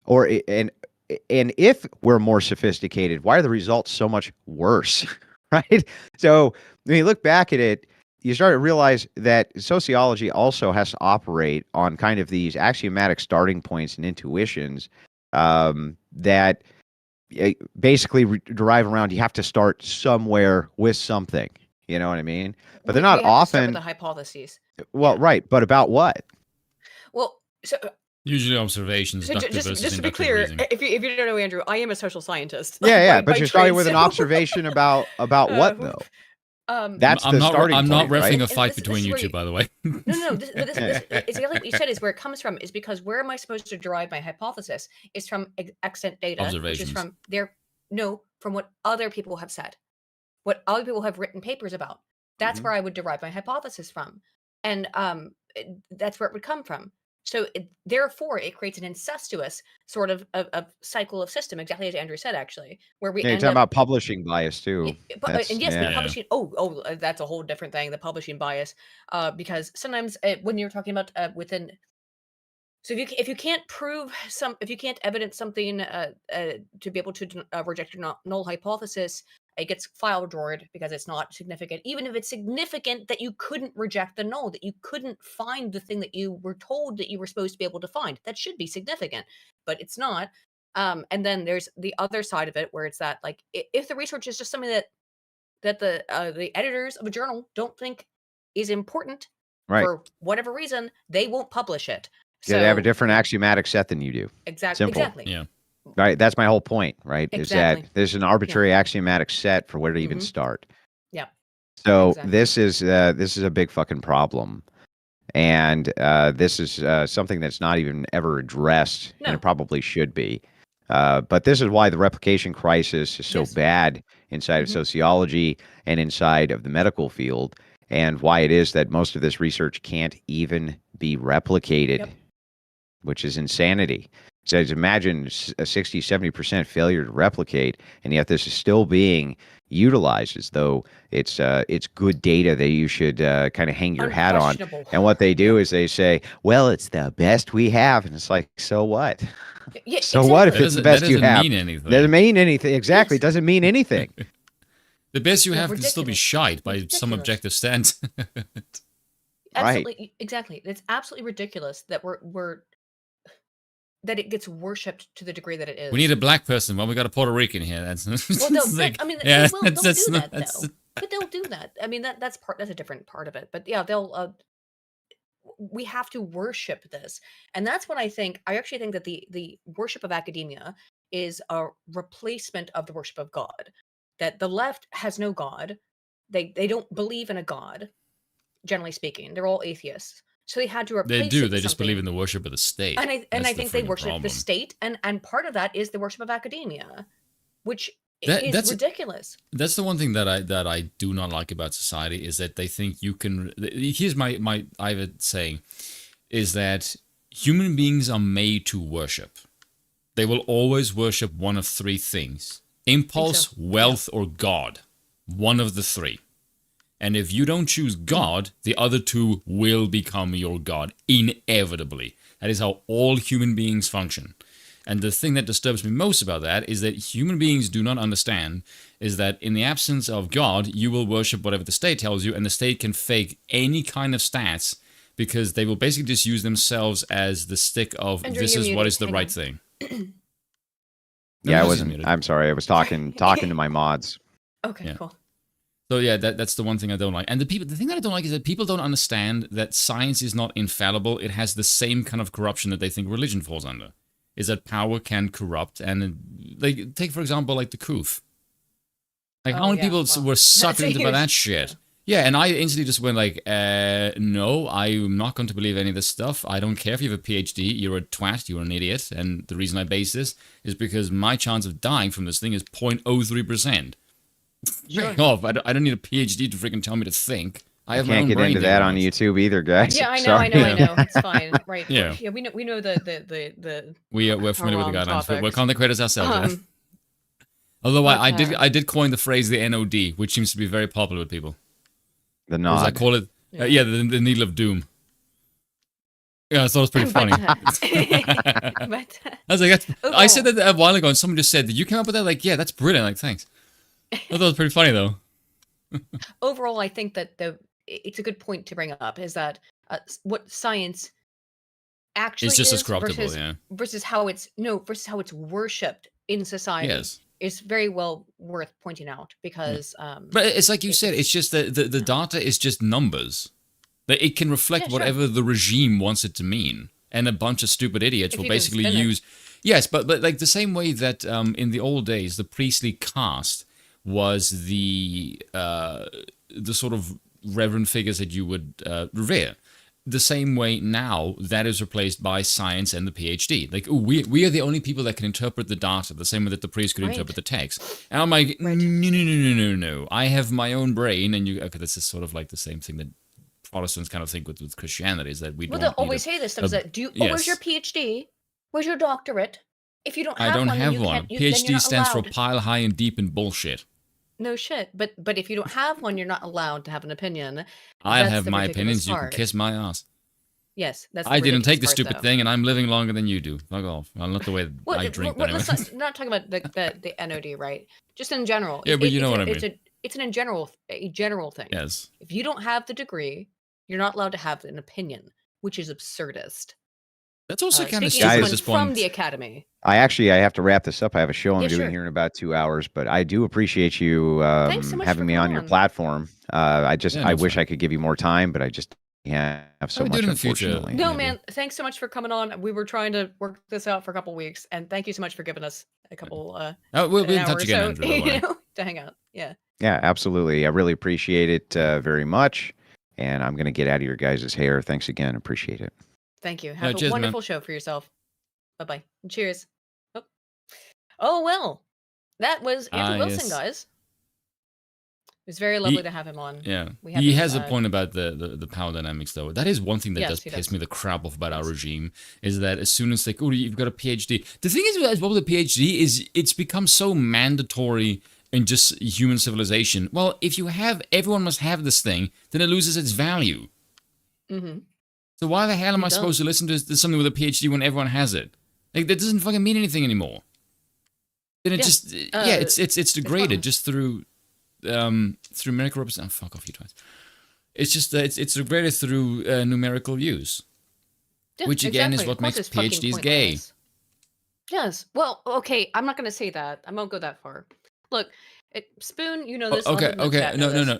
And if we're more sophisticated, why are the results so much worse? Right? So when you look back at it, you start to realize that sociology also has to operate on kind of these axiomatic starting points and intuitions that basically derive around, you have to start somewhere with something. You know what I mean? But they're not we have to start often with the hypotheses. Well, right, but about what? Well, so usually observations, just to be clear, reasoning. if you don't know Andrew, I am a social scientist. Yeah, but you're starting with an observation about what though? That's I'm not point, refereeing right? a fight between you two, by the way. No, this it's exactly what you said is where it comes from, is because where am I supposed to derive my hypothesis is from extant data, which is from from what other people have said, what other people have written papers about. That's where I would derive my hypothesis from. And that's where it would come from. So therefore, it creates an incestuous sort of cycle of system, exactly as Andrew said, actually, where we you're end talking up about publishing bias too. And yes, the publishing. Oh, that's a whole different thing. The publishing bias, because sometimes when you're talking about within. So if you can't prove if you can't evidence something to be able to reject your null hypothesis, it gets file drawered because it's not significant. Even if it's significant that you couldn't reject the null, that you couldn't find the thing that you were told that you were supposed to be able to find, that should be significant, but it's not. And then there's the other side of it where it's that, like, if the research is just something that the editors of a journal don't think is important, right, for whatever reason, they won't publish it. So they have a different axiomatic set than you do. Exactly. Yeah. Right. That's my whole point, right? Exactly. Is that there's an arbitrary axiomatic set for where to even start. Yeah. So this is a big fucking problem. And this is something that's not even ever addressed, and it probably should be. But this is why the replication crisis is so bad inside of sociology and inside of the medical field, and why it is that most of this research can't even be replicated, which is insanity. So imagine a 60-70% failure to replicate, and yet this is still being utilized as though it's good data that you should kind of hang your hat on. And what they do is they say, well, it's the best we have. And it's like, so what? Yeah, so what if it's the best you have? Mean anything. Doesn't mean anything. Exactly. It doesn't mean anything. The best you have can still be shite by some objective standard. Absolutely. Right. Exactly. It's absolutely ridiculous that that it gets worshipped to the degree that it is. We need a black person. Well, we got a Puerto Rican here. That's well, they'll do that though. But they'll do that. I mean, that's a different part of it. But yeah, they'll. We have to worship this, and that's what I actually think that the worship of academia is a replacement of the worship of God. That the left has no God. They don't believe in a God. Generally speaking, they're all atheists. So they had to replace. They do. They just believe in the worship of the state. And I think they worship the state, and part of that is the worship of academia, which is ridiculous. That's the one thing that I do not like about society, is that they think you can. Here's my saying, is that human beings are made to worship. They will always worship one of three things: impulse, wealth, or God. One of the three. And if you don't choose God, the other two will become your God, inevitably. That is how all human beings function. And the thing that disturbs me most about that is that human beings do not understand is that in the absence of God, you will worship whatever the state tells you, and the state can fake any kind of stats because they will basically just use themselves as the stick of this is what is the right thing. Yeah, I wasn't. I'm sorry. I was talking to my mods. Okay, cool. So yeah, that's the one thing I don't like. And the thing that I don't like is that people don't understand that science is not infallible. It has the same kind of corruption that they think religion falls under. Is that power can corrupt, and like take for example like the Kuth. Like how many people were sucked into by that shit? Yeah, and I instantly just went like, no, I'm not going to believe any of this stuff. I don't care if you have a PhD. You're a twat. You're an idiot. And the reason I base this is because my chance of dying from this thing is 0.03%. Sure. Off. I don't need a PhD to freaking tell me to think. I have can't my own get into that on YouTube either, guys. Yeah, I know. It's fine, right? Yeah, we know the. We're familiar with the guidelines. We're content creators ourselves. Although I did coin the phrase the NOD, which seems to be very popular with people. The nod. As I call it, the needle of doom. Yeah, I thought it was pretty funny. I was like, I said that a while ago, and someone just said, "Did you come up with that?" Like, yeah, that's brilliant. Like, thanks. I thought it was pretty funny though. Overall, I think that it's a good point to bring up is that what science actually is just is as corruptible, versus how it's worshipped in society. Yes. Is very well worth pointing out because but it's like you said, it's just that the data is just numbers. That it can reflect whatever the regime wants it to mean, and a bunch of stupid idiots will basically use but like the same way that in the old days the priestly caste was the sort of reverend figures that you would revere. The same way now, that is replaced by science and the PhD. Like, we are the only people that can interpret the data, the same way that the priest could interpret the text. And I'm like, no. I have my own brain, and this is sort of like the same thing that Protestants kind of think with Christianity, is that we don't. Well, they always say this stuff. Is that where's your PhD? Where's your doctorate? If you don't have one, I don't have one. PhD stands for pile high and deep in bullshit. No shit, but if you don't have one, you're not allowed to have an opinion. I have my opinions. You can kiss my ass. Yes, that's. I didn't take the stupid thing, and I'm living longer than you do. Fuck off. Well, not the way I drink. Anyway. Let's not talk about the NOD, right? Just in general. Yeah, but you know what I mean. It's a general thing. Yes. If you don't have the degree, you're not allowed to have an opinion, which is absurdist. That's also kind of stupid at this point. From the academy. I have to wrap this up. I have a show I'm doing here in about 2 hours, but I do appreciate you so having me on your platform. I wish I could give you more time, but I just have so much, unfortunately. No, man, thanks so much for coming on. We were trying to work this out for a couple weeks, and thank you so much for giving us a couple we'll be in touch again, Andrew, to hang out. Yeah, absolutely. I really appreciate it very much, and I'm going to get out of your guys' hair. Thanks again. Appreciate it. Thank you. Have a wonderful show for yourself. Bye-bye. Cheers. Oh, well. That was Andrew Wilson, guys. It was very lovely to have him on. Yeah. He has a point about the power dynamics, though. That is one thing that does piss me the crap off about our regime, is that as soon as like, oh, you've got a PhD. The thing is, as well with the PhD, is it's become so mandatory in just human civilization. Well, if you have, everyone must have this thing, then it loses its value. Mm-hmm. So why the hell am I supposed to listen to something with a PhD when everyone has it? Like, that doesn't fucking mean anything anymore. Then it just it's degraded just through numerical representation. Oh, fuck off, you twats. It's just it's degraded through numerical use, which again is what makes PhDs gay. Yes. Well, okay. I'm not going to say that. I won't go that far. Look. Spoon, you know this. Okay. No.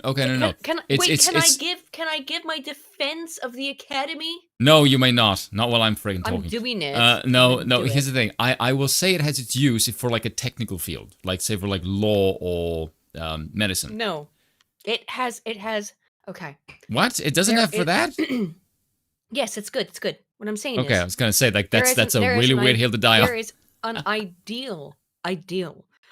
Okay, no. Can I give my defense of the academy? No, you may not. Not while I'm freaking talking. I'm doing it. No. Here's the thing. I will say it has its use for like a technical field, like say for like law or medicine. No, it has. Okay. What? It doesn't have for that? Yes, it's good. It's good. What I'm saying is. Okay, I was gonna say like that's a really weird hill to die on. There is an ideal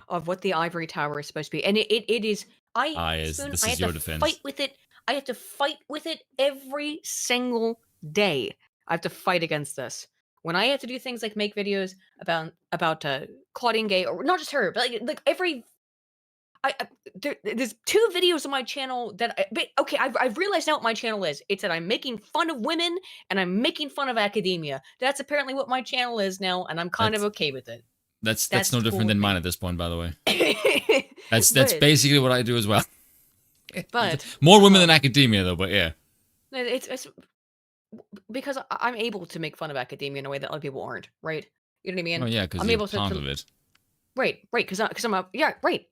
of what the ivory tower is supposed to be, and it is. This is your defense. Fight with it. I have to fight with it every single day. I have to fight against this. When I have to do things like make videos about Claudine Gay, or not just her, but like there's 2 videos on my channel that okay, I've realized now what my channel is. It's that I'm making fun of women and I'm making fun of academia. That's apparently what my channel is now, and I'm kind of okay with it. That's no different than mine at this point, by the way. That's But- basically what I do as well. But More women than academia, though. But yeah, it's because I'm able to make fun of academia in a way that other people aren't, right? You know what I mean? oh yeah, because I'm you're able part of it. Right, because I'm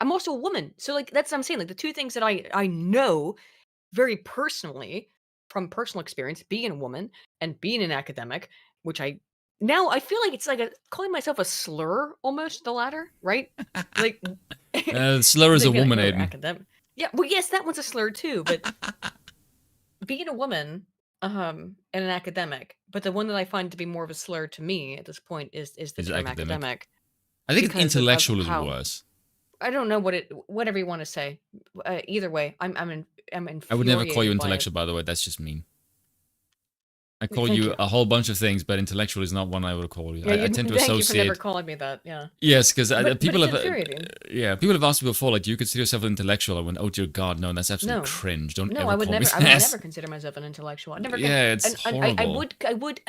I'm also a woman, so like that's what I'm saying. Like the 2 things that I know very personally from personal experience, being a woman and being an academic, which I feel like it's like calling myself a slur almost, the latter, right? Like Slur is a woman, like, Aiden. academic. Yeah, well, yes, that one's a slur too, but being a woman and an academic, but the one that I find to be more of a slur to me at this point is the term academic. I think because intellectual of is how- worse. I don't know whatever you want to say. Either way, I'm infuriated. I would never call you by it. intellectual, by the way. That's just mean. I call Thank you you. a whole bunch of things, but intellectual is not one I would call you. Yeah, I tend to thank you for associate. never calling me that. Yeah. Yes, because people it's have infuriating. people have asked me before, like, do you consider yourself an intellectual? I went, oh dear God, no, that's absolutely No. cringe. Don't No, ever I would call never. me I would that. never consider myself an intellectual. I never. Yeah, it's horrible. I would.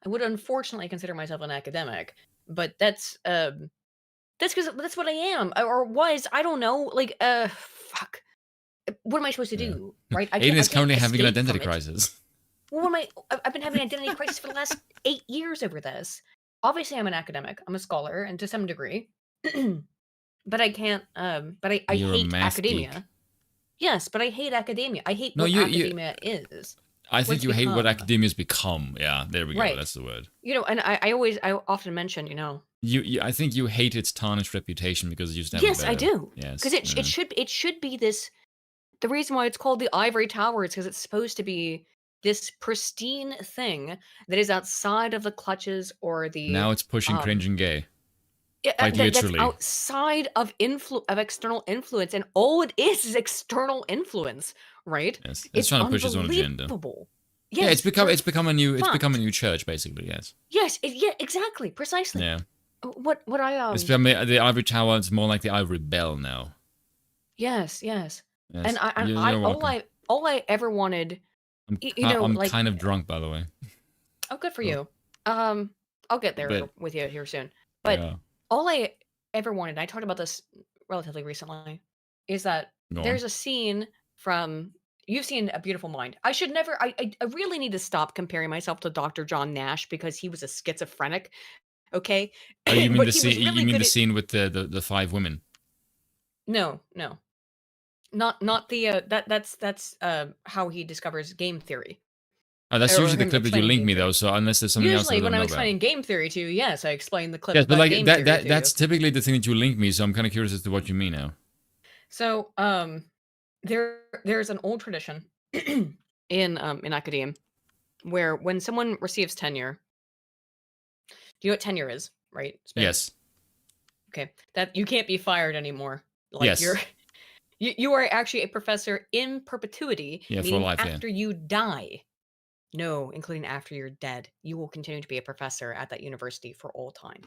I would unfortunately consider myself an academic, but that's because that's what I am or was. I don't know. Like fuck. What am I supposed to do? Right? Aiden is currently having an escape identity from it. crisis. Well, I've been having an identity crisis for the last 8 years over this. Obviously, I'm an academic. I'm a scholar, and to some degree, but I can't. But I You're a hate math academia. geek. Yes, but I hate academia. I hate No, what you- academia is. I think What's you hate what become. academia's become. Yeah, there we go. Right. That's the word. You know, and I often mention, you know. I think you hate its tarnished reputation because it used to have it Yes, I better. do. Yes, Because it should be this. The reason why it's called the Ivory Tower is because it's supposed to be this pristine thing that is outside of the clutches or the Now it's pushing cringe and gay. Like, that's literally. outside of external influence, and all it is external influence, right? Yes, it's trying to push its own agenda. Unbelievable. Yeah, Yes, it's become a new fact. church, basically. Yes. Yes, yeah, exactly, precisely. Yeah. What I It's become the Ivory Tower. It's more like the Ivory Bell now. Yes. Yes. And You're welcome. all I ever wanted, I'm like kind of drunk, by the way. oh, good for you. I'll get there But- with you here soon. But Yeah. all I ever wanted, and I talked about this relatively recently, is that Go on. there's a scene from you've seen A Beautiful Mind. I should never. I really need to stop comparing myself to Dr. John Nash because he was a schizophrenic. Okay. Oh, you mean But the he was scene? really You mean good the at- scene with the 5 women? No. Not the that's how he discovers game theory. Oh, that's Or usually the him clip that you explaining link game me theory. though. So unless there's something else I Usually, don't when know I'm about. explaining game theory to you, yes, I explain the clip Yes, but about like game that theory to that's you. typically the thing that you link me. So I'm kind of curious as to what you mean now. So, there's an old tradition in academia where when someone receives tenure, do you know what tenure is, right? Spin? Yes. Okay, that you can't be fired anymore. Like Yes. you are actually a professor in perpetuity, Yeah, for meaning life, yeah. after you die. No, including after you're dead, you will continue to be a professor at that university for all time.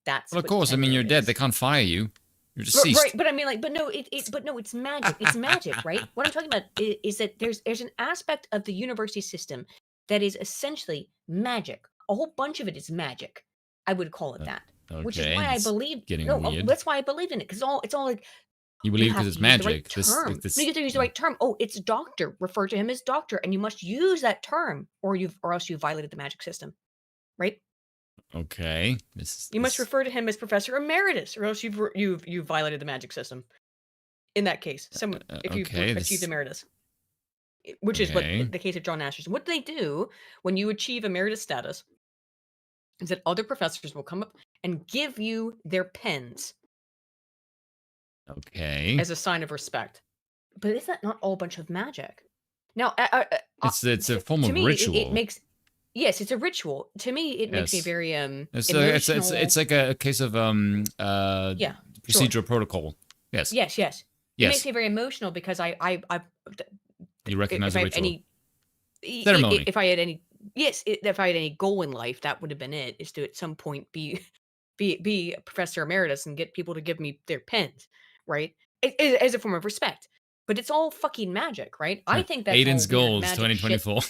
That's Well, of what course. I mean, tenure you're dead. is. They can't fire you. You're deceased. Right, but I mean, like, but no, it's magic. It's magic, right? What I'm talking about is that there's an aspect of the university system that is essentially magic. A whole bunch of it is magic. I would call it that, which is Okay, why I it's believe. getting No, weird. that's why I believe in it because it's all like You believe have because it's to use the right magic. term. Like this, No, you have to use the right term. Oh, it's doctor. Refer to him as doctor, and you must use that term, or else you violated the magic system, right? Okay. You must refer to him as Professor Emeritus, or else you've violated the magic system. In that case, if you've okay, achieved emeritus, which is what Okay. the case of John Nash is. What they do when you achieve emeritus status is that other professors will come up and give you their pens Okay. as a sign of respect. But is that not all a bunch of magic? Now, It's a form to of me, ritual. it makes yes, it's a ritual. To me, it makes me Yes. very It's emotional. like a case of Yeah, procedural protocol. Yes. yes. It Yes. makes me very emotional because I You recognize if the I had ritual. any Ceremony. if I had any if I had any goal in life, that would have been it, is to at some point be a professor emeritus and get people to give me their pens, right? as a form of respect. But it's all fucking magic, right? I think that's Aiden's all weird goals, magic 2024.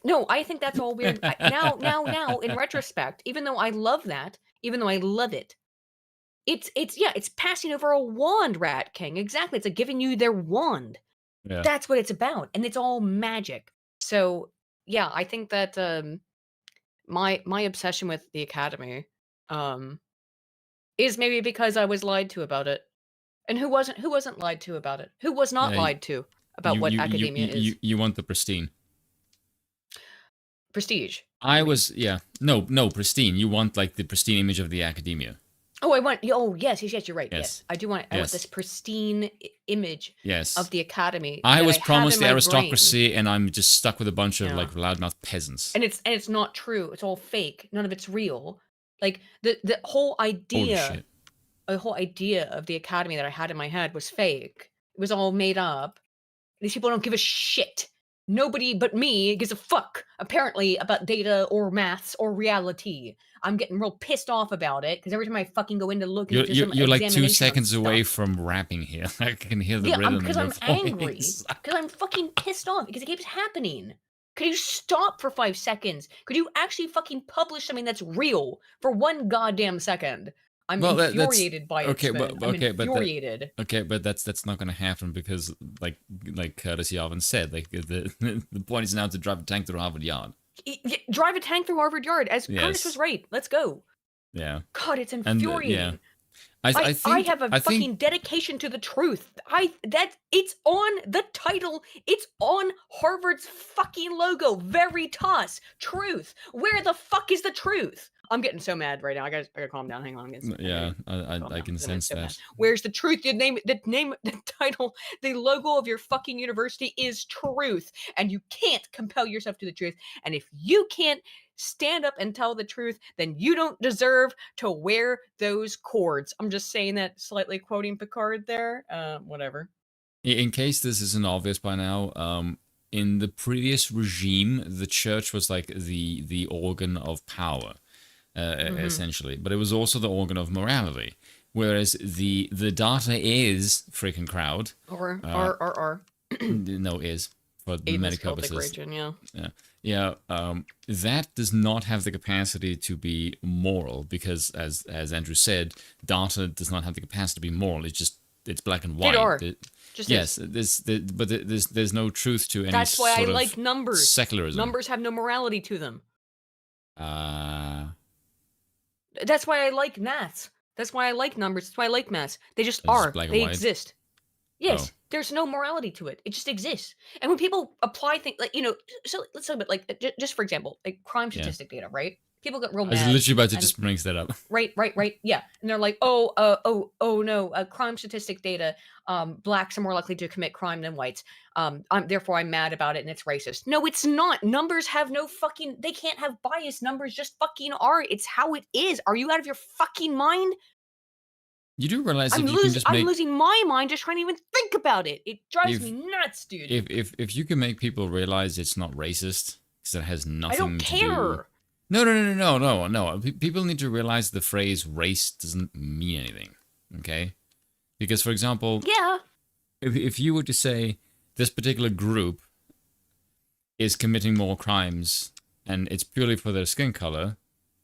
No, I think that's all weird. Now, in retrospect, even though I love that, even though I love it, it's passing over a wand, Rat King. Exactly. It's like giving you their wand. Yeah. That's what it's about, and it's all magic. So yeah, I think that my obsession with the academy is maybe because I was lied to about it. And who wasn't lied to about it? Who was not lied to about what academia is? You want the pristine. Prestige. No, pristine. You want like the pristine image of the academia. Oh, yes, you're right. Yes. I do want this pristine image yes. of the academy. I was promised the aristocracy, and I'm just stuck with a bunch of like loudmouth peasants. And it's not true. It's all fake. None of it's real. Like the whole idea, the whole idea of the academy that I had in my head was fake. It was all made up. These people don't give a shit. Nobody but me gives a fuck, apparently, about data or maths or reality. I'm getting real pissed off about it, because every time I fucking go in to look into some you're like 2 seconds stuff, away from rapping here. I can hear the rhythm because I'm angry. Because I'm fucking pissed off, because it keeps happening. Could you stop for 5 seconds? Could you actually fucking publish something that's real for 1 goddamn second? I'm infuriated by it. I'm infuriated. But that's not going to happen, because like Curtis Yarvin said, like the point is now to drive a tank through Harvard Yard. Drive a tank through Harvard Yard, as Curtis was right. Let's go. Yeah. God, it's infuriating. And, I have a fucking dedication to the truth. It's on the title. It's on Harvard's fucking logo. Veritas. Truth. Where the fuck is the truth? I'm getting so mad right now. I gotta calm down. Hang on. I can sense that. Mad. Where's the truth? The title, the logo of your fucking university is truth, and you can't compel yourself to the truth. And if you can't stand up and tell the truth, then you don't deserve to wear those cords. I'm just saying that, slightly quoting Picard there. Whatever. In case this isn't obvious by now, in the previous regime, the church was like the organ of power. Essentially, but it was also the organ of morality, whereas the data is freaking crowd or no is for many purposes region, that does not have the capacity to be moral, because as Andrew said, data does not have the capacity to be moral. It's black and white. There's no truth to any. That's why I like numbers. Secularism. Numbers have no morality to them. That's why I like maths. That's why I like numbers. That's why I like maths. They just are. They exist. Yes, there's no morality to it. It just exists. And when people apply things, like, so let's talk about, like, just for example, like crime statistic data, right? People get real mad. I was literally about to just bring that up. Right. Yeah. And they're like, no, crime statistic data, blacks are more likely to commit crime than whites. Therefore I'm mad about it and it's racist. No, it's not. Numbers have no fucking, they can't have bias. Numbers just fucking are. It's how it is. Are you out of your fucking mind? You do realize I'm losing my mind just trying to even think about it. It drives me nuts, dude. If you can make people realize it's not racist, because it has nothing to do. I don't care. No. People need to realize the phrase race doesn't mean anything, okay? Because, for example, if you were to say this particular group is committing more crimes and it's purely for their skin color,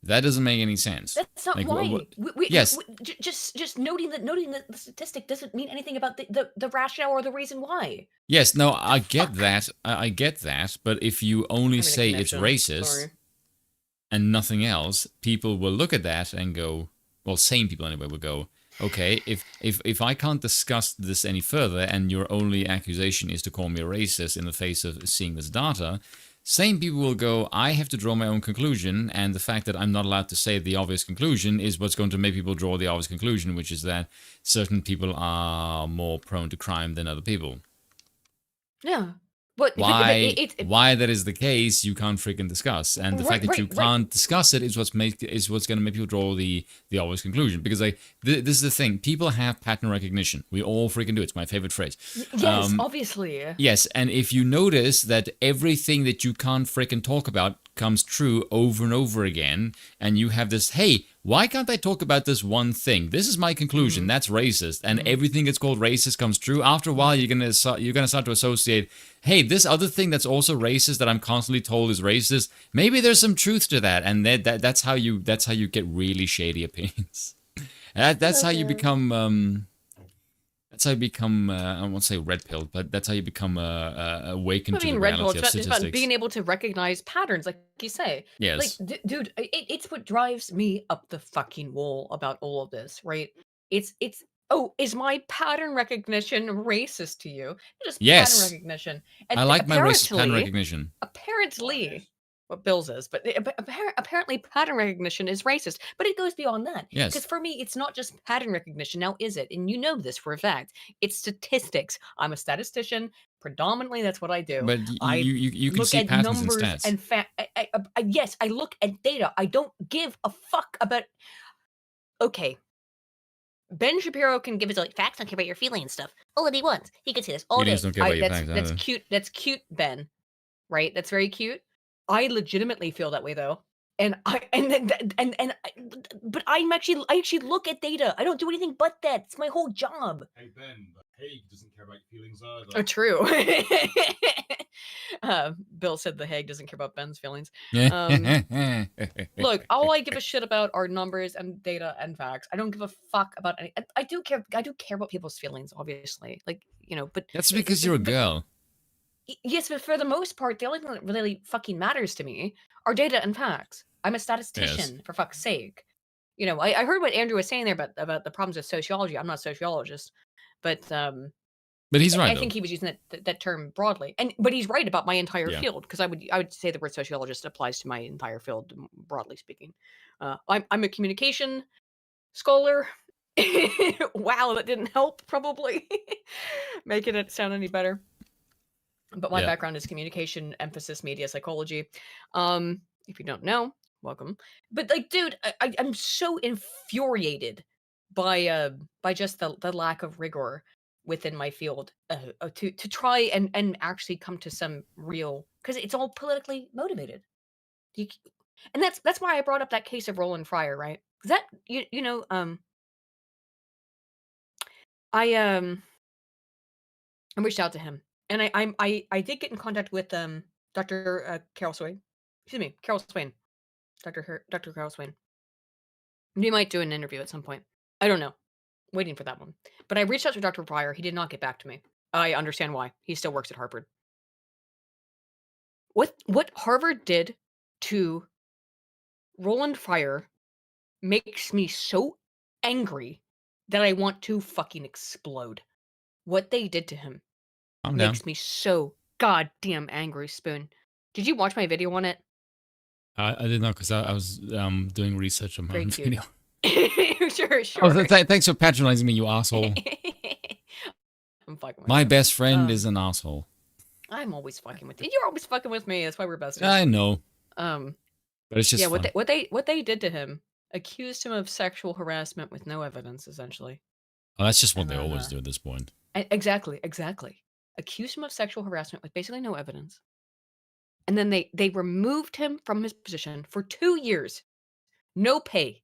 that doesn't make any sense. That's not why. Yes. Just noting the statistic doesn't mean anything about the rationale or the reason why. Yes, no, I get that. I get that. But if you only say it's racist and nothing else, people will look at that and go, well, sane people anyway will go, okay, if I can't discuss this any further and your only accusation is to call me a racist in the face of seeing this data, sane people will go, I have to draw my own conclusion, and the fact that I'm not allowed to say the obvious conclusion is what's going to make people draw the obvious conclusion, which is that certain people are more prone to crime than other people. Yeah. Why that is the case, you can't freaking discuss, and the fact that you can't discuss it is what's going to make people draw the obvious conclusion. Because this is the thing: people have pattern recognition. We all freaking do. It's my favorite phrase. Yes, obviously. Yes, and if you notice that everything that you can't freaking talk about comes true over and over again, and you have this, hey, why can't I talk about this one thing? This is my conclusion. That's racist, and everything that's called racist comes true. After a while, you're gonna start to associate, hey, this other thing that's also racist that I'm constantly told is racist.Maybe there's some truth to that, and that's how you get really shady opinions. That's how you become. That's how you become, I won't say red pilled, but that's how you become awakened to the reality of statistics. It's about being able to recognize patterns, like you say. Yes. Like, dude, it's what drives me up the fucking wall about all of this, right? It's, oh, is my pattern recognition racist to you? Just yes. pattern recognition. And I like my racist pattern recognition. Apparently, what Bill's is, but apparently pattern recognition is racist, but it goes beyond that. Yes. Because for me, it's not just pattern recognition. Now, is it? And you know this for a fact. It's statistics. I'm a statistician. Predominantly, that's what I do. But you can see patterns and stats. And yes, I look at data. I don't give a fuck about. Okay. Ben Shapiro can give his like facts, don't care about your feelings stuff. All that he wants. He can say this all day. Don't care about your facts, that's cute. That's cute, Ben. Right? That's very cute. I legitimately feel that way though. But I actually look at data. I don't do anything but that. It's my whole job. Hey Ben, but Haig doesn't care about your feelings either. Oh, true. Bill said the Hague doesn't care about Ben's feelings. Look, all I give a shit about are numbers and data and facts. I don't give a fuck about any. I do care about people's feelings, obviously. Like, you know, but that's because you're a girl. Yes, but for the most part, the only thing that really fucking matters to me are data and facts. I'm a statistician, for fuck's sake. You know, I heard what Andrew was saying there about the problems with sociology. I'm not a sociologist, but he's right. I think he was using that term broadly, but he's right about my entire field, because I would say the word sociologist applies to my entire field, broadly speaking. I'm a communication scholar. Wow, that didn't help, probably making it sound any better. But my background is communication, emphasis, media psychology. If you don't know, welcome. But like, dude, I'm so infuriated by just the lack of rigor within my field to try and actually come to some real, because it's all politically motivated. And that's why I brought up that case of Roland Fryer, right? Because that I reached out to him. And I did get in contact with Dr. Carol Swain. Excuse me, Carol Swain. Dr. Carol Swain. We might do an interview at some point. I don't know. Waiting for that one. But I reached out to Dr. Fryer. He did not get back to me. I understand why. He still works at Harvard. What Harvard did to Roland Fryer makes me so angry that I want to fucking explode. What they did to him makes me so goddamn angry, Spoon. Did you watch my video on it? I did not, because I was doing research on my own video. Sure. Oh, thanks for patronizing me, you asshole. I'm fucking with my best friend is an asshole. I'm always fucking with you. You're always fucking with me. That's why we're besties. I know. But it's just fun. What they did to him, accused him of sexual harassment with no evidence, essentially. Oh, that's just what they always do at this point. Exactly. Accused him of sexual harassment with basically no evidence. And then they removed him from his position for 2 years. No pay.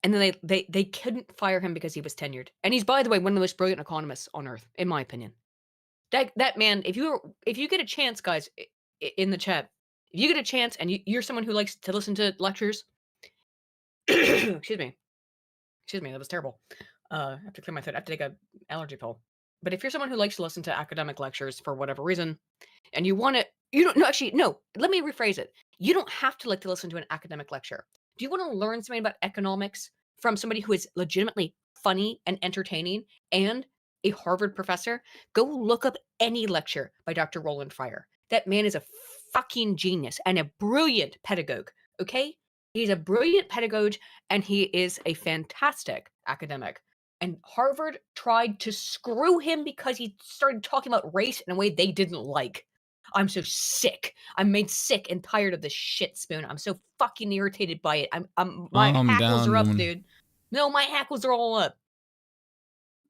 And then they couldn't fire him because he was tenured. And he's, by the way, one of the most brilliant economists on earth, in my opinion. That man, if you get a chance, guys, in the chat, if you get a chance and you're someone who likes to listen to lectures, excuse me, that was terrible. I have to clear my throat. I have to take an allergy pill. But if you're someone who likes to listen to academic lectures for whatever reason, and you want to, let me rephrase it. You don't have to like to listen to an academic lecture. Do you want to learn something about economics from somebody who is legitimately funny and entertaining and a Harvard professor? Go look up any lecture by Dr. Roland Fryer. That man is a fucking genius and a brilliant pedagogue, okay? He's a brilliant pedagogue and he is a fantastic academic. And Harvard tried to screw him because he started talking about race in a way they didn't like. I'm so sick. I'm made sick and tired of this shit, Spoon. I'm so fucking irritated by it. My hackles are up, dude. No, my hackles are all up.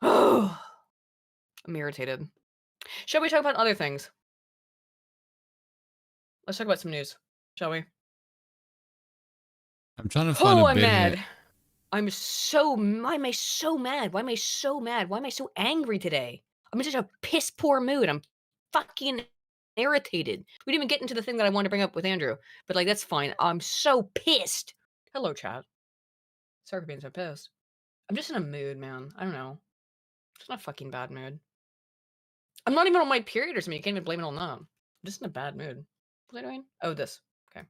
I'm irritated. Shall we talk about other things? Let's talk about some news, shall we? I'm trying to find a I'm bit mad. here. Why am I so mad? Why am I so mad? Why am I so angry today? I'm in such a piss poor mood. I'm fucking irritated. We didn't even get into the thing that I wanted to bring up with Andrew, but like that's fine. I'm so pissed. Hello, chat. Sorry for being so pissed. I'm just in a mood, man. I don't know. Just in a fucking bad mood. I'm not even on my period or something. You can't even blame it on that. I'm just in a bad mood. What was I doing? Oh, this. Okay.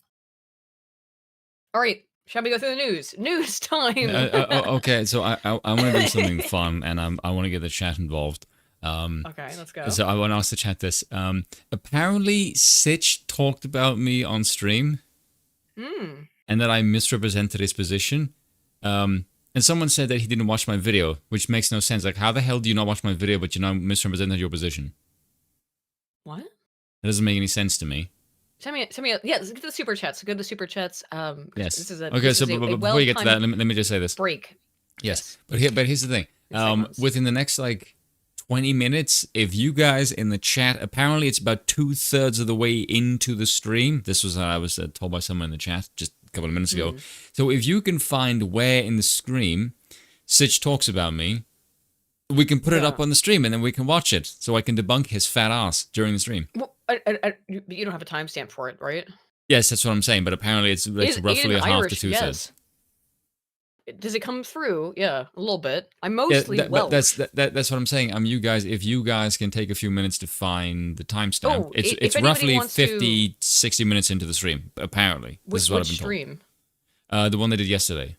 All right. Shall we go through the news? News time. Okay, so I want to do something fun, and I want to get the chat involved. Okay, let's go. So I want to ask the chat this. Apparently, Sitch talked about me on stream, and that I misrepresented his position. And someone said that he didn't watch my video, which makes no sense. Like, how the hell do you not watch my video, but you now misrepresented your position? What? That doesn't make any sense to me. Send me. Yeah, let's get to the super chats. Go to the super chats. Yes. This is a, okay, this so is a before you get to that, let me just say this. Break. Yes. But here's the thing. Within the next, 20 minutes, if you guys in the chat, apparently it's about 2/3 of the way into the stream. This was I was told by someone in the chat just a couple of minutes ago. So if you can find where in the stream Sitch talks about me, we can put it up on the stream and then we can watch it. So I can debunk his fat ass during the stream. Well, you don't have a timestamp for it, right? Yes, that's what I'm saying. But apparently it's roughly a half to 2/3. Yes. Does it come through? Yeah, a little bit. I'm mostly Welsh. That's what I'm saying. You guys, if you guys can take a few minutes to find the timestamp, it's roughly 50, 60 minutes into the stream. Apparently, this is what I've been stream? Told. The one they did yesterday.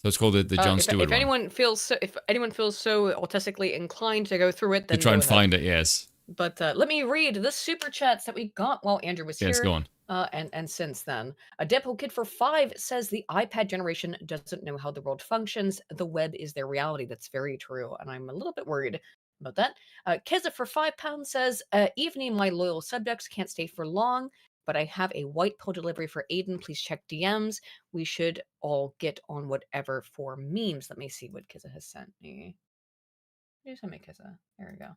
So it's called the Jon Stewart if anyone feels so, autistically inclined to go through it, then to try and find it. Yes. But let me read the super chats that we got while Andrew was here. Yes, go on. And since then, a Deadpool Kid for 5 says the iPad generation doesn't know how the world functions. The web is their reality. That's very true, and I'm a little bit worried about that. Keza for £5 says, evening, my loyal subjects can't stay for long, but I have a white pill delivery for Aiden. Please check DMs. We should all get on whatever for memes. Let me see what Keza has sent me. Here's me Keza. There we go.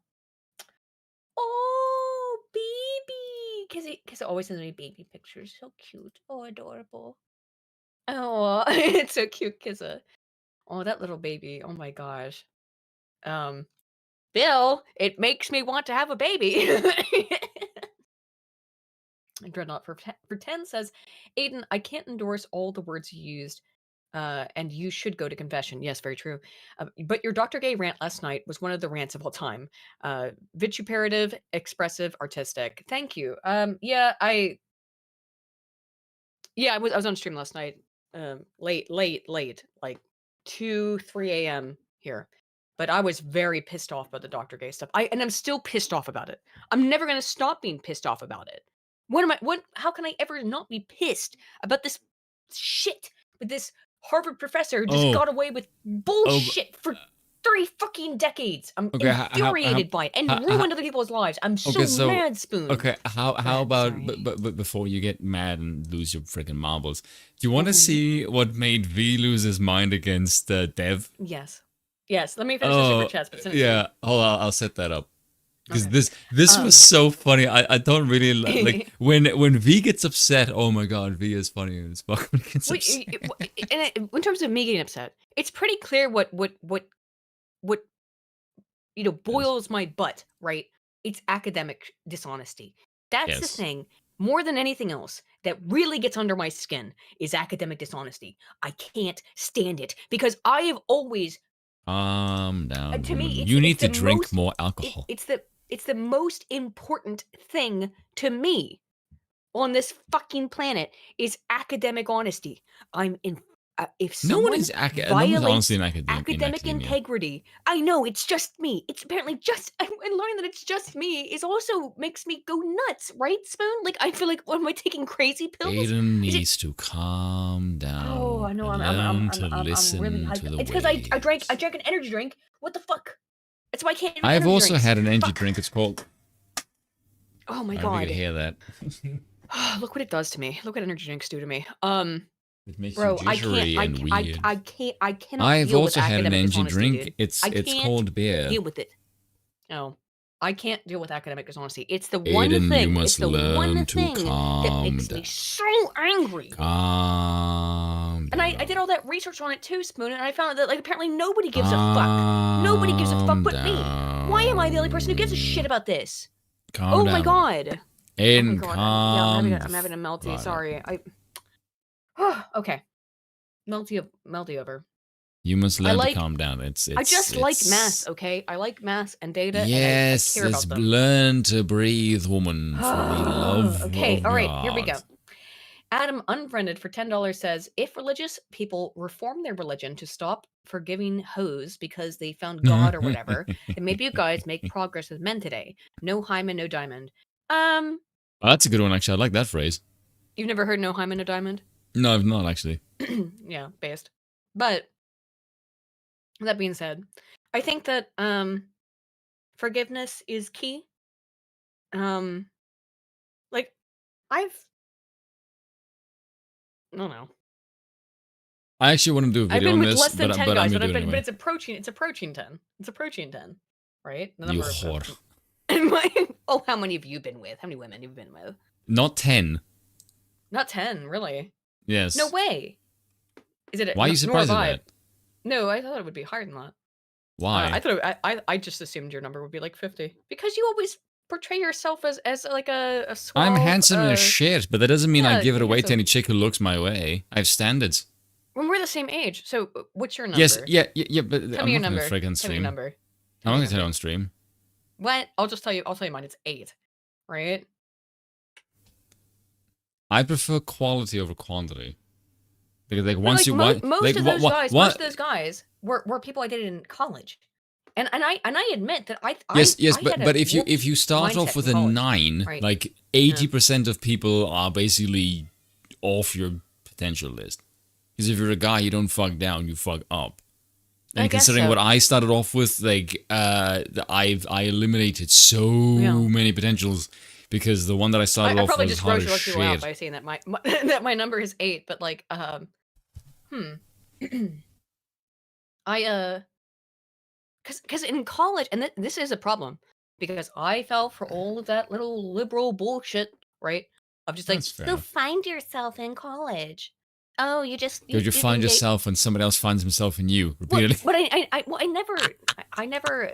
Oh, baby! Keza always sends me baby pictures. So cute. Oh, adorable. Oh, it's so cute, Keza. Oh, that little baby. Oh my gosh. Bill, it makes me want to have a baby. Dreadnought for 10 says, Aiden, I can't endorse all the words you used, and you should go to confession. Yes, very true. But your Dr. Gay rant last night was one of the rants of all time. Vituperative, expressive, artistic. Thank you. Yeah, I was on stream last night. Late, like 2, 3 a.m. here. But I was very pissed off about the Dr. Gay stuff. And I'm still pissed off about it. I'm never gonna stop being pissed off about it. How can I ever not be pissed about this shit with this Harvard professor who just got away with bullshit for 3 fucking decades? I'm infuriated by it and ruined other people's lives. I'm so mad, Spoon. Okay, how about but before you get mad and lose your freaking marbles, do you want to see what made V lose his mind against Dev? Yes. Let me finish the super chats. Yeah, hold on, I'll set that up. Because this was so funny. I don't really like when V gets upset. Oh my god, V is funny as fuck when he gets upset. In terms of me getting upset, it's pretty clear what boils my butt. Right? It's academic dishonesty. That's the thing. More than anything else, that really gets under my skin is academic dishonesty. I can't stand it because I have always. Calm down. To me, you need to drink more alcohol. It's the most important thing to me on this fucking planet is academic honesty. If someone violates academic integrity, I know it's just me. It's apparently just, and learning that it's just me is also makes me go nuts, right, Spoon? Like I feel like, what am I taking crazy pills? Aiden needs to calm down. Oh, I know. I'm really hyped. It's because I drank an energy drink. What the fuck? That's why I can't. I've also had an energy drink. It's called. Oh my god! You could hear that. Look what it does to me. Look what energy drinks do to me. It makes bro, you jittery and weird. I cannot. I've deal also with had an energy dishonesty, drink. dude. It's called beer. Deal with it. Oh, I can't deal with academic dishonesty. It's the one Aiden, thing. you must It's the learn one to thing that calm makes me down. so angry. Calm And down. I did all that research on it too, Spoon, and I found that like apparently nobody gives a fuck. Nobody gives a fuck but me. Why am I the only person who gives a shit about this? Calm Oh down. my god. Aiden, Oh my god. calm. Yeah, I'm having a melty. down. Sorry. Okay. Melty over. You must learn to calm down. I just like math, okay? I like math and data. Yes, and I care let's about them. learn to breathe, woman. For the love okay, of all right, God. here we go. Adam Unfriended for $10 says, if religious people reform their religion to stop forgiving hoes because they found God or whatever, then maybe you guys make progress with men today. No hymen, no diamond. Oh, that's a good one, actually. I like that phrase. You've never heard no hymen, no diamond? No, I've not, actually. Yeah, based. But that being said, I think that forgiveness is key. Like I don't know. I actually want to do a video I've been on with this, less than 10 but guys, I'm but, gonna do it anyway. it's approaching 10. It's approaching 10, right? The You number whore. Oh, how many have you been with? How many women have you been with? Not 10. Not 10, really. Yes. No way. Is it? Why are you surprised at that? No, I thought it would be higher than that. Why? I thought I just assumed your number would be like 50 because you always portray yourself as like a suave, I'm handsome as shit, but that doesn't mean I give it away so, to any chick who looks my way. I have standards. When we're the same age, so what's your number? Yes, yeah, but Tell I'm me your not number. gonna freaking Tell me your stream. number. I'm not gonna tell you on stream. What? I'll tell you mine. It's 8, right? I prefer quality over quantity. Because like But, once you most of those guys were people I dated in college, and I admit that yes, I but if you start off with a 9, right. like 80% of people are basically off your potential list. Because if you're a guy, you don't fuck down, you fuck up. And considering what I started off with, like I eliminated so many potentials. Because the one that I started off with was hard as shit. I probably just grossed you out by saying that that my number is 8, but like because in college, and this is a problem, because I fell for all of that little liberal bullshit, right? Of just like, so find yourself in college. Oh, you find yourself when somebody else finds himself in you repeatedly. But I never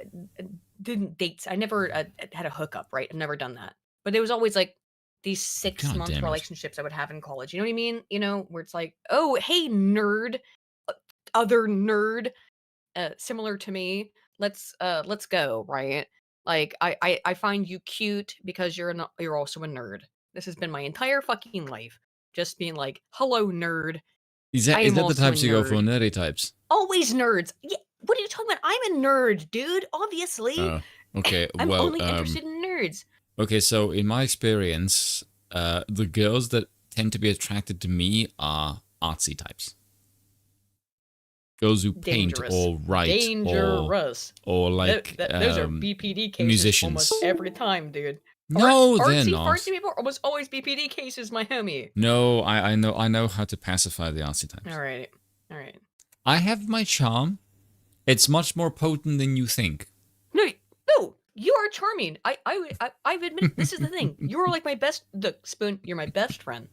didn't date. I never had a hookup, right? I've never done that. But there was always like these 6-month relationships I would have in college. You know what I mean? You know, where it's like, oh, hey, nerd, other nerd, similar to me. Let's go, right? Like I find you cute because you're also a nerd. This has been my entire fucking life. Just being like, hello, nerd. Is that the types you go for, nerdy types? Always nerds. Yeah. What are you talking about? I'm a nerd, dude. Obviously. Okay. I'm only interested in nerds. Okay, so in my experience, the girls that tend to be attracted to me are artsy types. Girls who paint or write or like those are BPD cases musicians. almost every time, dude. No, they're not. Artsy people are almost always BPD cases, my homie. No, I know how to pacify the artsy types. All right. I have my charm. It's much more potent than you think. No, you are charming. I've admitted, this is the thing. You're like my best. Look, Spoon, you're my best friend.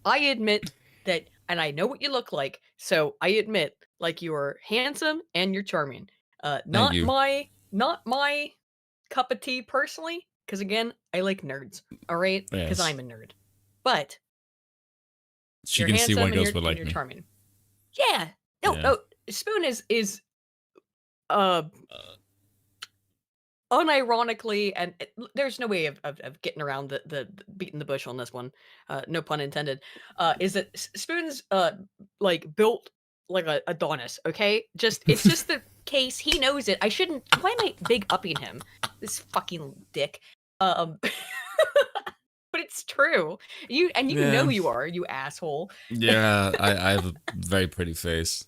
I admit that, and I know what you look like. So I admit, like, you are handsome and you're charming. Not my cup of tea personally. Because again, I like nerds. All right, because I'm a nerd. But she can see why girls would like me. You're charming. Yeah. No. Spoon is unironically, and there's no way of getting around the beating the bush on this one. No pun intended. Is that Spoon's like built like a Adonis? Okay, it's just the case. He knows it. I shouldn't. Why am I big upping him? This fucking dick. But it's true. You know you are, you asshole. Yeah, I have a very pretty face.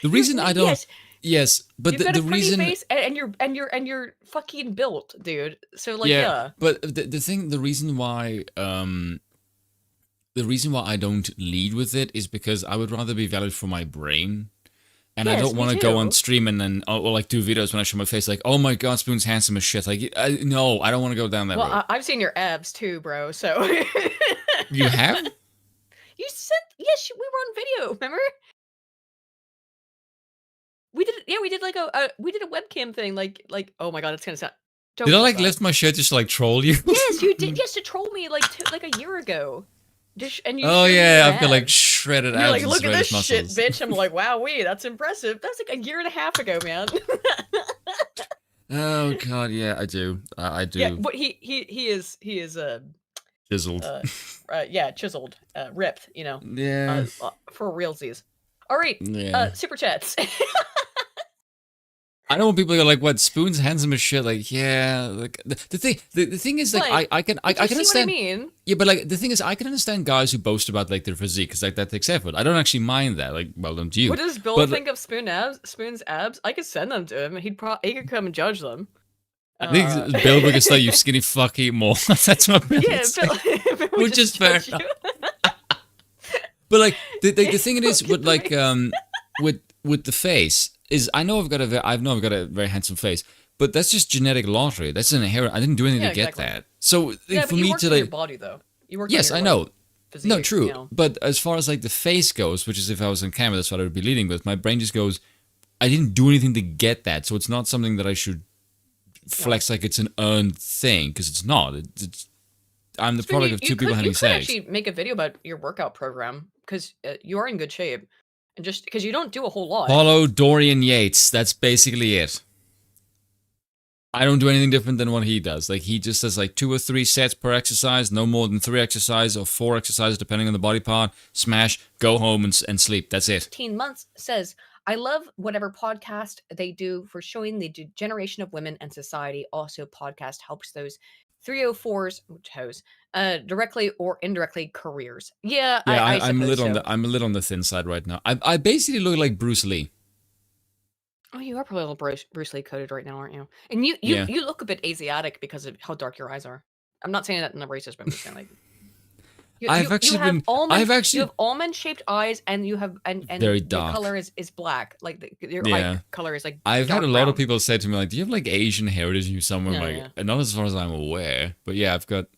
The reason I don't. Yes, but you've got the a pretty reason face and you're fucking built, dude. So like yeah. But the reason why I don't lead with it is because I would rather be valued for my brain And I don't want to go on stream and then or like do videos when I show my face like, oh my god, Spoon's handsome as shit. Like, no, I don't want to go down that road. Well, I've seen your abs too, bro. So you have? You said yes. We were on video. Remember? We did. Yeah, we did like we did a webcam thing. Like oh my god, it's gonna sound. Did I like lift my shirt just to like troll you? Yes, you did. Yes, to troll me like a year ago. And you I've got like shredded abs. You're like, look and at this muscles. shit, bitch. I'm like, wow, that's impressive. That's like a year and a half ago, man. Oh god, yeah, I do. I do. Yeah, but he is chiseled. Yeah, chiseled, ripped. You know. Yeah. For realsies. All right. Yeah. Super chats. I don't want people to go like, "What? Spoon's handsome as shit." Like, yeah. Like the thing is, like, I can understand. What I mean? Yeah, but like the thing is, I can understand guys who boast about like their physique because like that takes effort. I don't actually mind that. Like, well done to you. What does Bill think of Spoon's abs? I could send them to him. He could come and judge them. I think Bill would say, "You skinny fuck, eat more." That's what Bill would say. Bill Which is fair. But like the thing it is with like with the face. I know I've got a very handsome face, but that's just genetic lottery. That's an inherent. I didn't do anything to get that. So for me to like your body though, you work. Yes, on your, I know. Physique, no, true. You know. But as far as like the face goes, which is if I was on camera, that's what I would be leading with. My brain just goes, I didn't do anything to get that, so it's not something that I should flex like it's an earned thing because it's not. I'm the product of two people having sex. You could actually make a video about your workout program because you are in good shape. And just because you don't do a whole lot. Follow Dorian Yates. That's basically it. I don't do anything different than what he does. Like, he just does like 2 or 3 sets per exercise, no more than 3 exercises or 4 exercises, depending on the body part. Smash, go home and sleep. That's it. 15 months says, I love whatever podcast they do for showing the degeneration of women and society. Also, podcast helps those 304s, directly or indirectly careers. Yeah, I'm a little on the thin side right now. I basically look like Bruce Lee. Oh, you are probably a little Bruce Lee coded right now, aren't you? And you look a bit Asiatic because of how dark your eyes are. I'm not saying that in a racist, but I'm just saying like. You have almond-shaped eyes, and you have and very dark. Your color is black. Like your eye color is like. I've had a lot of people say to me like, "Do you have like Asian heritage in you somewhere?" Not as far as I'm aware, but yeah, I've got.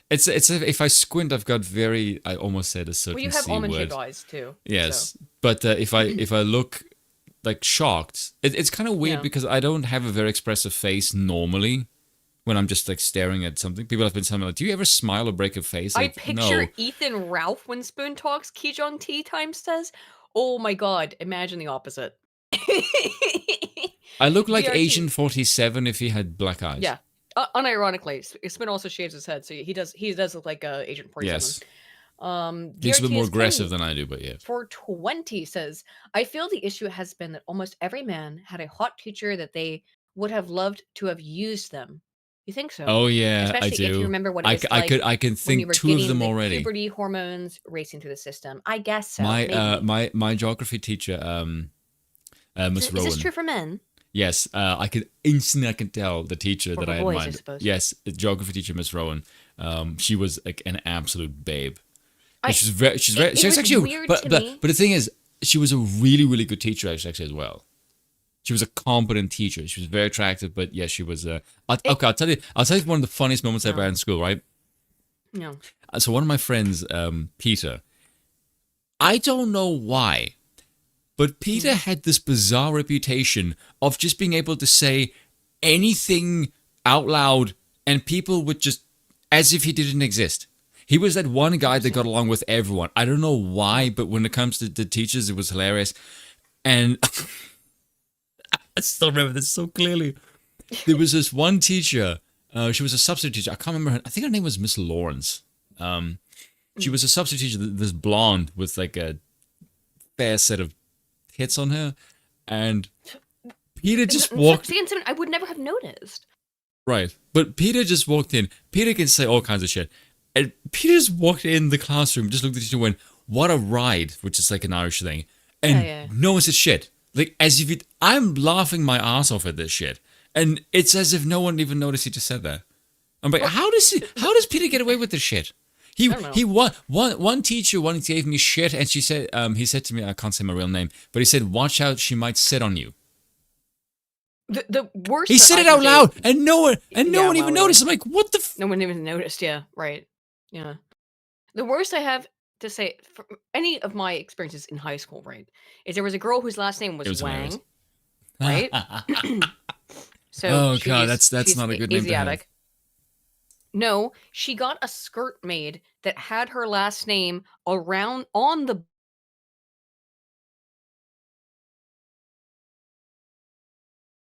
It's if I squint, I've got very. I almost said a certain. Well, you have C almond-shaped word. eyes too. Yes, so. But if I look like shocked, it's kind of weird because I don't have a very expressive face normally. When I'm just like staring at something, people have been telling me like, "Do you ever smile or break a face?" Like, I picture Ethan Ralph when Spoon talks. Kijong Tea Time says, "Oh my god, imagine the opposite." I look like Asian 47 if he had black eyes. Yeah, unironically, Spoon also shaves his head, so he does look like Agent 47. Yes. He's a bit more aggressive than I do, but yeah. 420 says, "I feel the issue has been that almost every man had a hot teacher that they would have loved to have used them." You think so? Oh yeah, especially I do. If you remember what it was like I can think 2 of them already. Puberty hormones racing through the system. I guess so. My geography teacher, Miss Rowan. Is this true for men? Yes, I could instantly tell the teacher that I had in mind. I suppose. Yes, the geography teacher, Miss Rowan. She was like an absolute babe. She's very. She was actually weird but the thing is, she was a really really good teacher actually as well. She was a competent teacher. She was very attractive, but yes, she was. I'll tell you one of the funniest moments I ever had in school. Right? No. So one of my friends, Peter. I don't know why, but Peter had this bizarre reputation of just being able to say anything out loud, and people would just, as if he didn't exist. He was that one guy that got along with everyone. I don't know why, but when it comes to the teachers, it was hilarious, and. I still remember this so clearly. There was this one teacher. She was a substitute teacher. I can't remember her. I think her name was Miss Lawrence. She was a substitute teacher, this blonde with like a fair set of hits on her. And Peter just walked... I would never have noticed. Right. But Peter just walked in. Peter can say all kinds of shit. And Peter just walked in the classroom, just looked at the teacher and went, "What a ride," which is like an Irish thing. And no one said shit. Like, as if I'm laughing my ass off at this shit. And it's as if no one even noticed he just said that. I'm like, how does Peter get away with this shit? One teacher once gave me shit, and he said to me, I can't say my real name, but he said, "Watch out, she might sit on you." The worst. He said it out loud, and no one even noticed. I'm like, what the? No one even noticed. Yeah, right. Yeah. The worst I have to say for any of my experiences in high school, right, is there was a girl whose last name was Wang, right? So oh god, that's not a good name to have. No, she got a skirt made that had her last name around on the.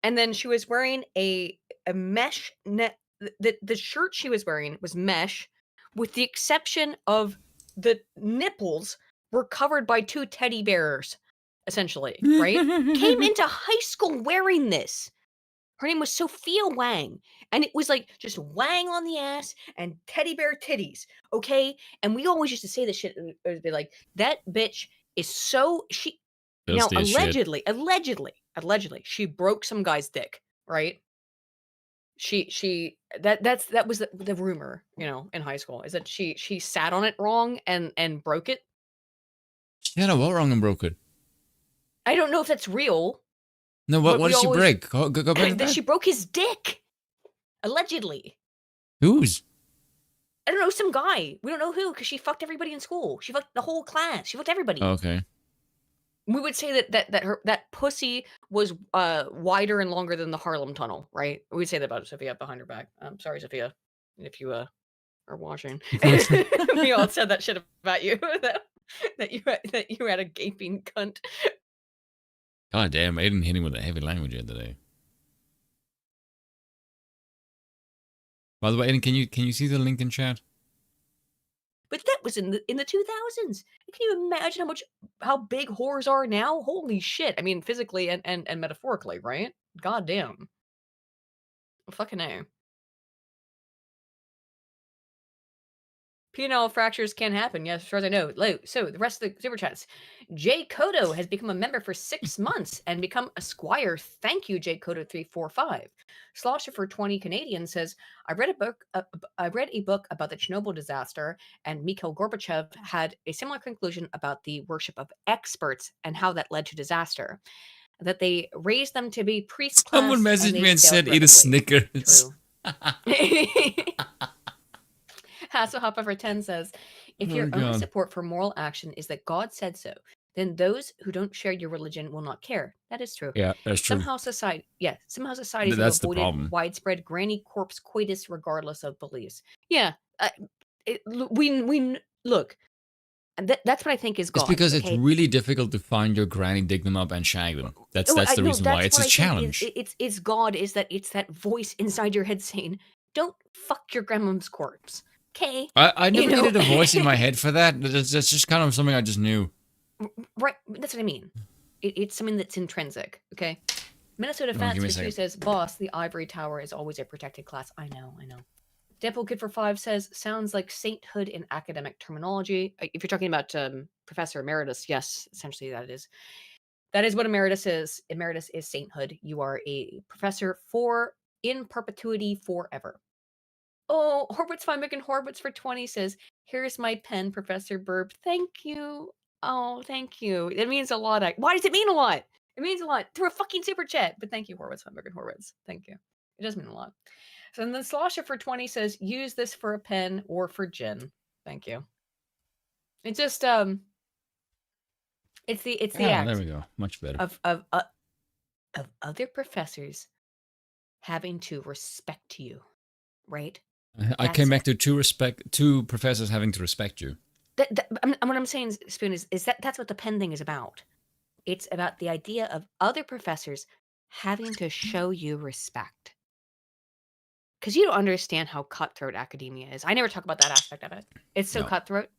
And then she was wearing a mesh net. The shirt she was wearing was mesh, with the exception of the nipples were covered by 2 teddy bears, essentially, right? Came into high school wearing this. Her name was Sophia Wang, and it was like just Wang on the ass and teddy bear titties, okay? And we always used to say this shit. It would be like, that bitch is so she. Now allegedly, she broke some guy's dick, right? That was the rumor, in high school, is that she sat on it wrong and broke it. She had what wrong and broke it? I don't know if that's real. No, what did she break? Go back. That she broke his dick, allegedly. Whose? I don't know, some guy. We don't know who, because she fucked everybody in school. She fucked the whole class. She fucked everybody. Okay. We would say that pussy was wider and longer than the Harlem Tunnel, right? We'd say that about Sophia behind her back. I'm sorry, Sophia, if you are watching. We all said that shit about you. that you had a gaping cunt. God damn, Aiden hit him with a heavy language the other day. By the way, Aiden, can you see the link in chat? But that was in the 2000s. Can you imagine how big whores are now? Holy shit! I mean, physically and metaphorically, right? God damn. Fucking A. Penile fractures can happen, yes, as far as I know. So, the rest of the super chats. Jay Kodo has become a member for 6 months and become a squire. Thank you, Jay Kodo345. Slosher for 20 Canadian says, I read a book about the Chernobyl disaster, and Mikhail Gorbachev had a similar conclusion about the worship of experts and how that led to disaster. That they raised them to be priest class. Someone messaged me and said, eat a Snickers. True. Hasselhopper for 10 says, if your only support for moral action is that God said so, then those who don't share your religion will not care. That is true. Yeah, that's true. Somehow society has avoided widespread granny corpse coitus regardless of beliefs. Yeah, we look. That's what I think is God. It's because it's really difficult to find your granny, dig them up, and shag them. That's the reason why. It's a challenge. It's God. It's that voice inside your head saying, "Don't fuck your grandma's corpse." Okay. I never needed a voice in my head for that. That's just kind of something I just knew. Right. That's what I mean. It's something that's intrinsic. Okay. Minnesota Fats for 2 says, boss, the ivory tower is always a protected class. I know. Deadpool Kid for 5 says, sounds like sainthood in academic terminology. If you're talking about Professor Emeritus, yes, essentially that is what emeritus is. Emeritus is sainthood. You are a professor in perpetuity forever. Oh, Horwitz fine making Horwitz for 20 says, here's my pen, Professor Burb. Thank you. Oh, thank you. It means a lot. Why does it mean a lot? It means a lot through a fucking super chat. But thank you, Horwitz fine making Horwitz. Thank you. It does mean a lot. So then Slosher for 20 says, use this for a pen or for gin. Thank you. It's just it's the act. There we go. Much better. Of other professors having to respect you, right? I came back to two professors having to respect you. What I'm saying, Spoon, is that's what the pen thing is about. It's about the idea of other professors having to show you respect. Because you don't understand how cutthroat academia is. I never talk about that aspect of it. It's so cutthroat.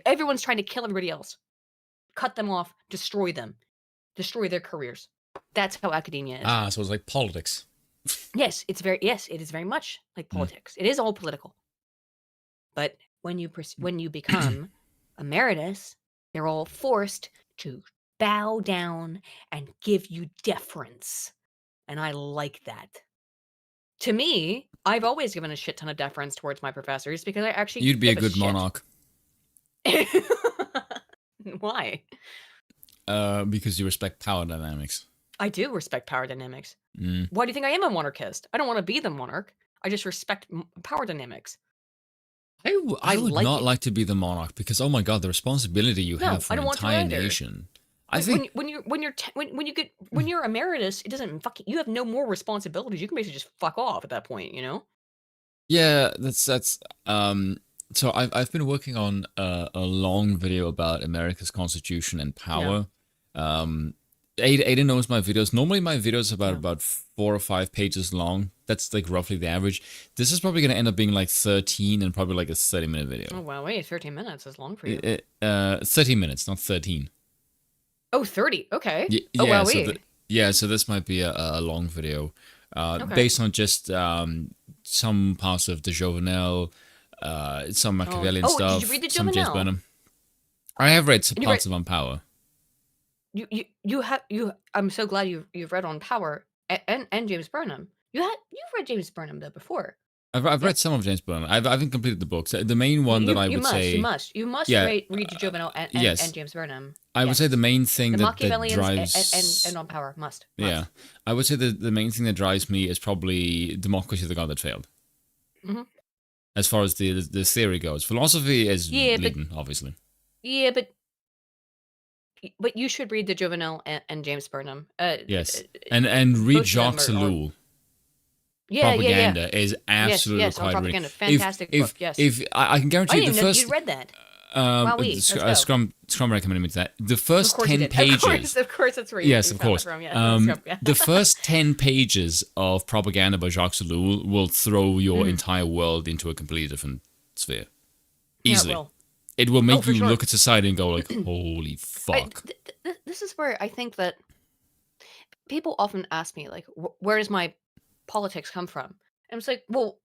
Everyone's trying to kill everybody else. Cut them off, destroy them. Destroy their careers. That's how academia is. So it's like politics. Yes, it is very much like politics. It is all political. But when you become emeritus, they're all forced to bow down and give you deference. And I like that. to me, I've always given a shit ton of deference towards my professors because I actually You'd be a give good shit. monarch. Why? Because you respect power dynamics. I do respect power dynamics. Mm. Why do you think I am a monarchist? I don't want to be the monarch. I just respect power dynamics. I would like not it. like to be the monarch because, oh my god, the responsibility you have for an entire nation. I think when you're emeritus, it doesn't fucking, you have no more responsibilities. You can basically just fuck off at that point, you know? Yeah, that's so I've been working on a long video about America's Constitution and power. Aiden knows my videos. Normally my videos are about 4 or 5 pages long. That's like roughly the average. This is probably gonna end up being like 13 and probably like a 30-minute video. Oh wow, wait, 13 minutes is long for you. 30 minutes, not 13. Oh, 30. Okay. Oh wow, wait. So this might be a long video, based on just some parts of de Jovenel, some Machiavellian stuff, did you read de some James Jovenel? Burnham. I have read some parts of On Power. I'm so glad you've read On Power and James Burnham. You've read James Burnham though before. I've read some of James Burnham. I haven't completed the books. The main one that I would say you must read de Jovenel and James Burnham. I would say the main thing that Machiavellians drives and On Power must. Yeah, I would say the main thing that drives me is probably Democracy: The God That Failed. Mm-hmm. As far as the theory goes, philosophy is leading, obviously. Yeah, but you should read de Jovenel and James Burnham. Yes, and read Jacques Ellul. Propaganda is absolutely required. Propaganda, fantastic book. Yes, if I can guarantee you the first. You read that. Scrum recommended me that. The first 10 pages. Of course, that's right. Yes, of course. The first 10 pages of Propaganda by Jacques Ellul will throw your entire world into a completely different sphere. Easily. Yeah, it will make you look at society and go like, holy fuck. This is where I think that people often ask me, like, where does my politics come from? And it's like, well,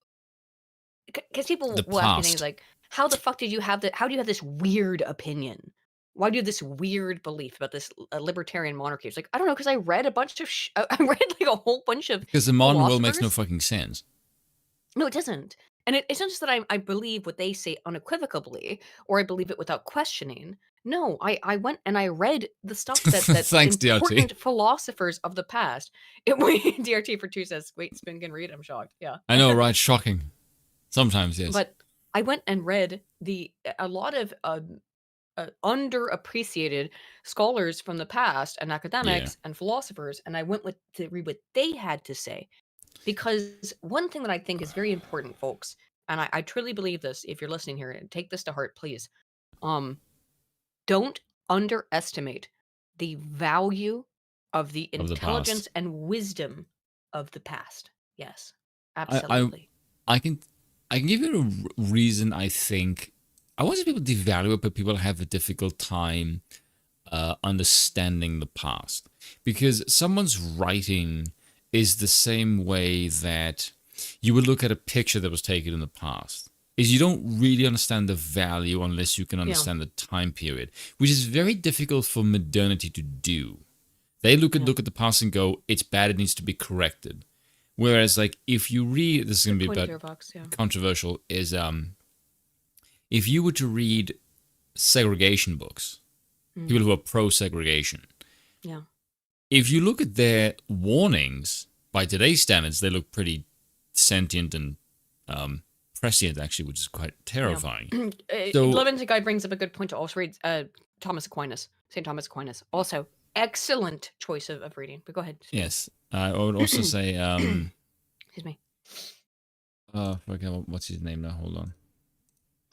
because people will ask me things like, how the fuck did you have that? How do you have this weird opinion? Why do you have this weird belief about this libertarian monarchy? It's like, I don't know, because I read a bunch of I read like a whole bunch of because the modern world makes no fucking sense. No, it doesn't. And it's not just that I believe what they say unequivocally, or I believe it without questioning. No, I went and I read the stuff that Thanks, important DRT. philosophers of the past. DRT for 2 says, wait, Spin can read. I'm shocked. Yeah. I know, right? Shocking. Sometimes, yes. But I went and read a lot of underappreciated scholars from the past and academics and philosophers, and I went to read what they had to say. Because one thing that I think is very important, folks, and I truly believe this, if you're listening here, and take this to heart, please, don't underestimate the value of the intelligence and wisdom of the past. Yes, absolutely. I can give you a reason. I think I want people to devalue it, but people have a difficult time understanding the past, because someone's writing is the same way that you would look at a picture that was taken in the past. Is you don't really understand the value unless you can understand the time period, which is very difficult for modernity to do. They look at the past and go, it's bad, it needs to be corrected. Whereas, like, if you read, this is going to be about controversial, is if you were to read segregation books, people who are pro-segregation, if you look at their warnings, by today's standards, they look pretty sentient and prescient, actually, which is quite terrifying. So, Levin's guy brings up a good point to also read Thomas Aquinas, St. Thomas Aquinas. Also, excellent choice of reading. But go ahead. Yes. I would also say... Excuse me. I forget what's his name now. Hold on.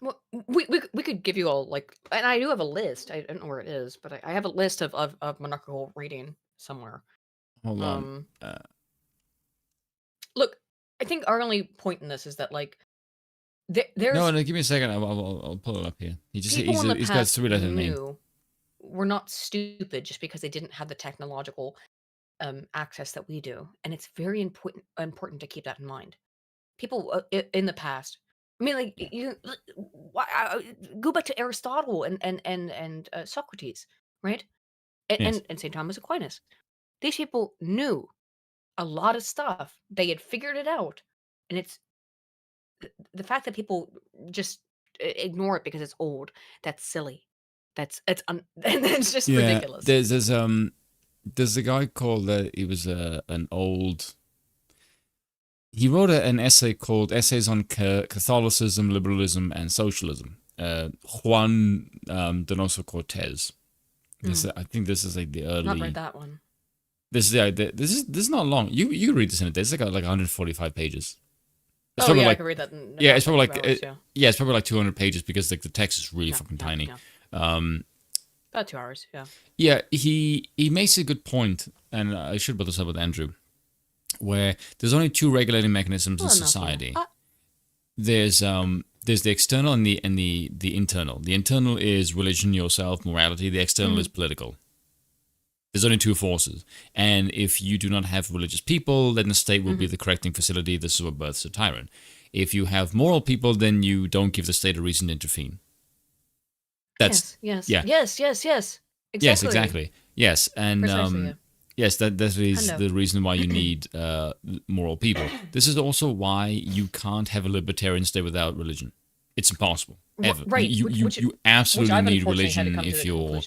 Well, we could give you all, like... And I do have a list. I don't know where it is, but I have a list of monarchical reading somewhere. Hold on. Look, I think our only point in this is that, like, there's... No, give me a second. I'll pull it up here. He's got a 3-letter name. We're not stupid just because they didn't have the technological access that we do, and it's very important to keep that in mind. People in the past, I mean, like, you go back to Aristotle and Socrates, right? And St. Thomas Aquinas. These people knew a lot of stuff. They had figured it out. And it's the fact that people just ignore it because it's old. That's silly. And it's just ridiculous. There's a guy called he was an old. He wrote an essay called Essays on Catholicism, Liberalism, and Socialism. Juan Donoso Cortez. I think this is like the early. Not read that one. This is not long. You read this in a day. It's like 145 pages. It's I can read that. It's probably like hours, it's probably like 200 pages because like the text is really fucking tiny. Yeah. About 2 hours. Yeah. Yeah, he makes a good point, and I should put this up with Andrew, where there's only two regulating mechanisms in society. There's the external and the internal. The internal is religion, yourself, morality. The external is political. There's only two forces. And if you do not have religious people, then the state will be the correcting facility. This is what births a tyrant. If you have moral people, then you don't give the state a reason to intervene. That's yes. Yeah. Yes. Exactly. Yes, exactly. Yes, and Precisely, yes, that is the reason why you need moral people. This is also why you can't have a libertarian state without religion. It's impossible. Ever. Right. You absolutely need religion if you're.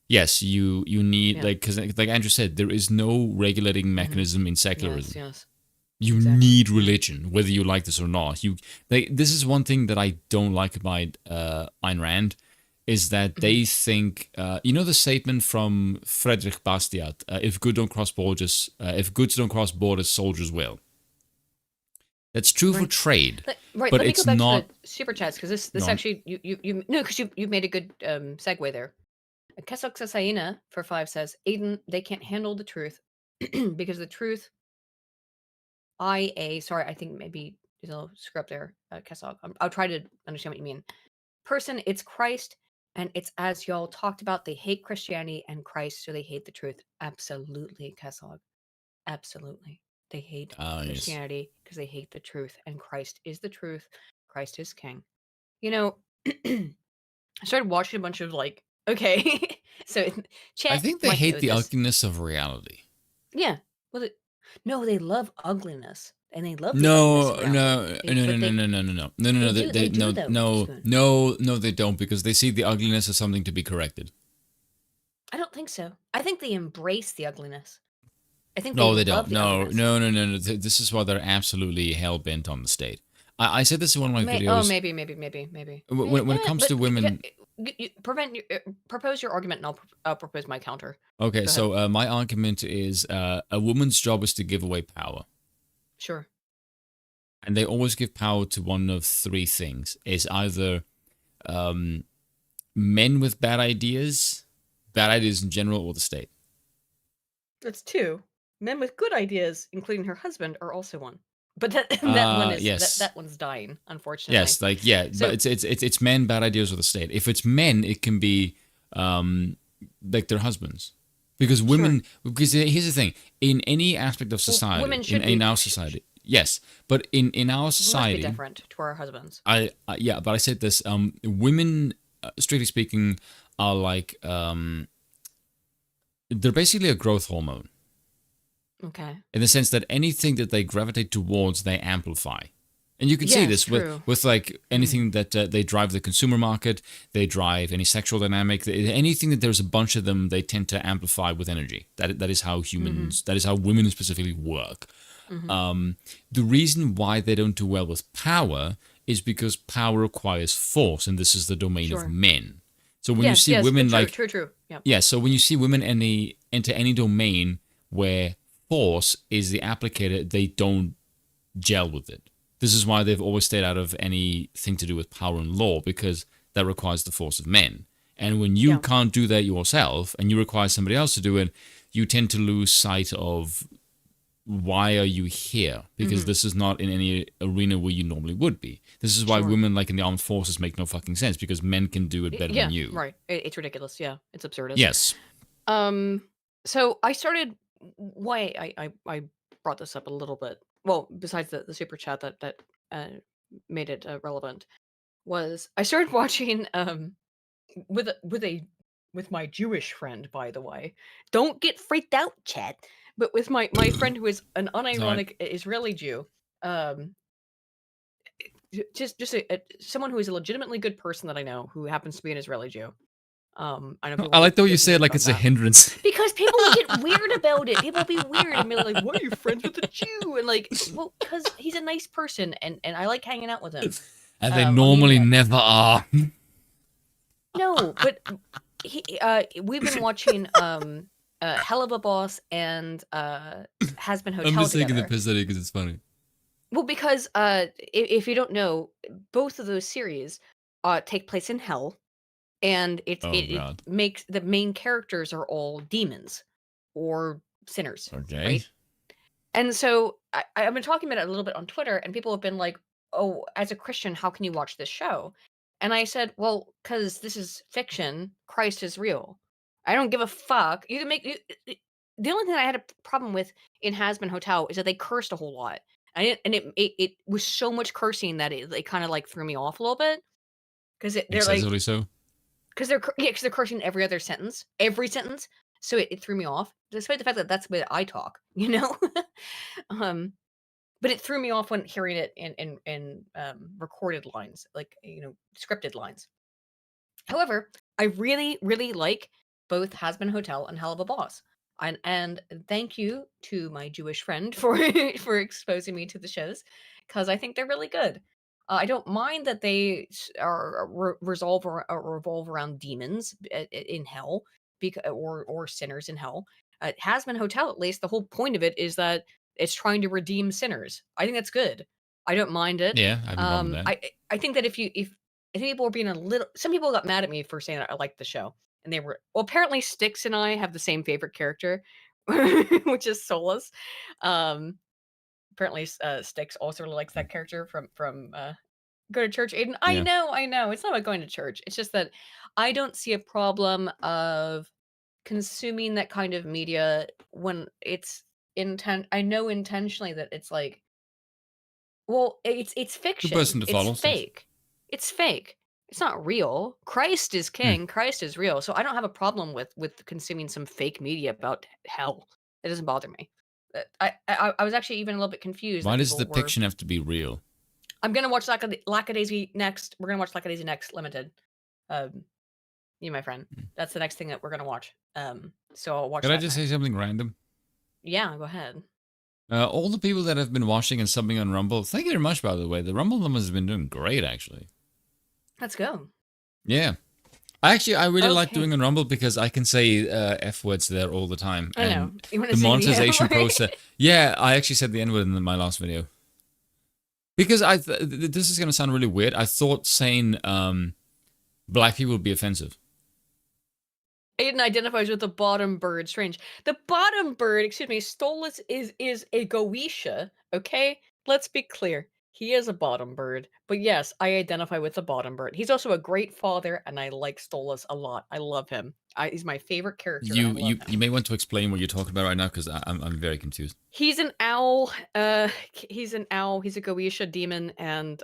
Yes, you need because like Andrew said, there is no regulating mechanism in secularism. Yes. You need religion, whether you like this or not. This is one thing that I don't like about Ayn Rand, is that they think, the statement from Friedrich Bastiat, if goods don't cross borders, soldiers will. That's true for trade, but but let it's me go back not. to the super chats because this actually because you made a good segue there. Kesok Sasaina for 5 says, Aiden, they can't handle the truth because the truth. Sorry, I think maybe there's a little screw up there, Kesok. I'll try to understand what you mean. Person, it's Christ, and it's as y'all talked about, they hate Christianity and Christ, so they hate the truth. Absolutely, Kesog. Absolutely. They hate Christianity because they hate the truth, and Christ is the truth. Christ is king. I started watching a bunch of so chat. I think they hate the ugliness of reality. Yeah. Well, no, they love ugliness. And they love no, they don't, because they see the ugliness as something to be corrected. I don't think so. I think they embrace the ugliness. I think they don't. No. This is why they're absolutely hell bent on the state. I said this in one of my videos. Oh, maybe. When it comes to women, propose your argument, and I'll propose my counter. Okay, so my argument is a woman's job is to give away power. Sure. And they always give power to one of three things. It's either men with bad ideas in general, or the state. That's 2. Men with good ideas, including her husband, are also one. But that one's dying, unfortunately. Yes, but it's men, bad ideas, or the state. If it's men, it can be like their husbands. Because women, because here's the thing, in any aspect of society, women should in our society, yes, but in our society, we must be different to our husbands. But I said this, women, strictly speaking, are like, they're basically a growth hormone. Okay. In the sense that anything that they gravitate towards, they amplify. And you can see this with like anything that they drive the consumer market, they drive any sexual dynamic, anything that there's a bunch of them, they tend to amplify with energy. That is how humans, that is how women specifically work. The reason why they don't do well with power is because power requires force, and this is the domain of men. So when you see women true. Yep. Yeah, so when you see women enter any domain where force is the applicator, they don't gel with it. This is why they've always stayed out of anything to do with power and law, because that requires the force of men. And when you can't do that yourself and you require somebody else to do it, you tend to lose sight of why are you here? Because this is not in any arena where you normally would be. This is why women like in the armed forces make no fucking sense, because men can do it better than you. Right. It's ridiculous. Yeah. It's absurd. Yes. So I started, why I brought this up a little bit. Well, besides the super chat that made it relevant, was I started watching with my Jewish friend, by the way. Don't get freaked out, chat. But with my friend who is an unironic Israeli Jew, um, just someone who is a legitimately good person that I know who happens to be an Israeli Jew. I know people I like the way you get say it weird like about it's a that. hindrance. Because people will get weird about it. People will be weird and be like, "Why are you friends with a Jew?" And like, well, because he's a nice person, and I like hanging out with him. And they On the normally internet. never are. No, but we've been watching Hell of a Boss and Has Been Hotel I'm just taking the together. piss out of it because it's funny. Well, because if you don't know, both of those series take place in hell, and it God. makes the main characters are all demons or sinners, Okay. right? And so I've been talking about it a little bit on Twitter, and people have been like, "Oh, as a Christian, how can you watch this show?" And I said, "Well, because this is fiction. Christ is real. I don't give a fuck. You can make the only thing I had a problem with in Has Been Hotel is that they cursed a whole lot. It was so much cursing that it kind of like threw me off a little bit because they're like Excessively so. because they're cursing every other sentence, so it threw me off, despite the fact that that's the way that I talk, you know. But it threw me off when hearing it in recorded lines, like scripted lines. However, I really really like both Has Been Hotel and Hell of a Boss. And thank you to my Jewish friend for for exposing me to the shows, because I think they're really good. I don't mind that they revolve around demons in hell, or sinners in hell. Has Been Hotel, at least the whole point of it is that it's trying to redeem sinners. I think that's good. I don't mind it. Yeah, I have no problem with that. I think that if I think people were being a little. Some people got mad at me for saying I liked the show, and they were apparently Styx and I have the same favorite character, which is Solus. Apparently, Styx also really likes that character from Go to Church. Aiden, Yeah. I know. It's not about going to church. It's just that I don't see a problem of consuming that kind of media when it's I know intentionally that it's like, well, it's Good fiction. person to It's follow. fake. It's fake. It's not real. Christ is king. Christ is real. So I don't have a problem with consuming some fake media about hell. It doesn't bother me. I was actually even a little bit confused. Why that does the people were. fiction have to be real? I'm gonna watch Lackadaisy next. We're gonna watch Lackadaisy next Limited. You, my friend. That's the next thing that we're gonna watch. So I'll watch Can that I just next. say something random? Yeah, go ahead. All the people that have been watching and subbing on Rumble, thank you very much, by the way. The Rumble numbers have been doing great, actually. Let's go. Yeah. I really like Okay. doing on Rumble because I can say F words there all the time. I know. And You wanna the say the monetization N-word? process. Yeah, I actually said the N-word in my last video. Because this is going to sound really weird. I thought saying black people would be offensive. Aiden identifies with the bottom bird. Strange. The bottom bird, excuse me, Stolas is a Goetia, okay? Let's be clear. He is a bottom bird. But yes, I identify with the bottom bird. He's also a great father, and I like Stolas a lot. I love him. He's my favorite character. And I love him. You may want to explain what you're talking about right now because I'm very confused. He's an owl. He's an owl. He's a Goetia demon, and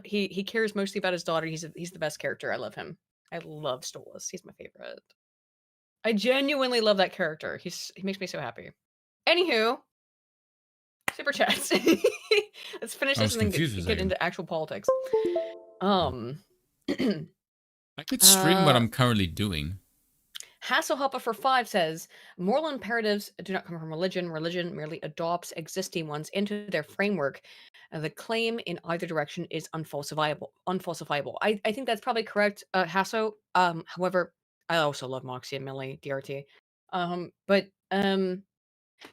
he cares mostly about his daughter. He's the best character. I love him. I love Stolas. He's my favorite. I genuinely love that character. He makes me so happy. Anywho, super chats. Let's finish this and then get into actual politics. I could stream what I'm currently doing. Hasselhopper for 5 says, moral imperatives do not come from religion. Religion merely adopts existing ones into their framework. The claim in either direction is unfalsifiable. I think that's probably correct, Hasso. However, I also love Moxie and Millie, DRT.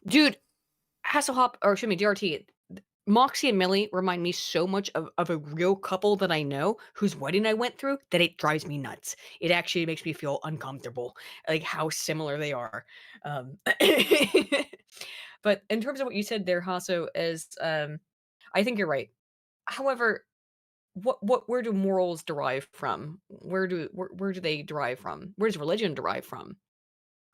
Dude, DRT, Moxie and Millie remind me so much of a real couple that I know whose wedding I went through that it drives me nuts. It actually makes me feel uncomfortable, like how similar they are. But in terms of what you said there, Hasso, is I think you're right. However, where do morals derive from? Where do they derive from? Where does religion derive from?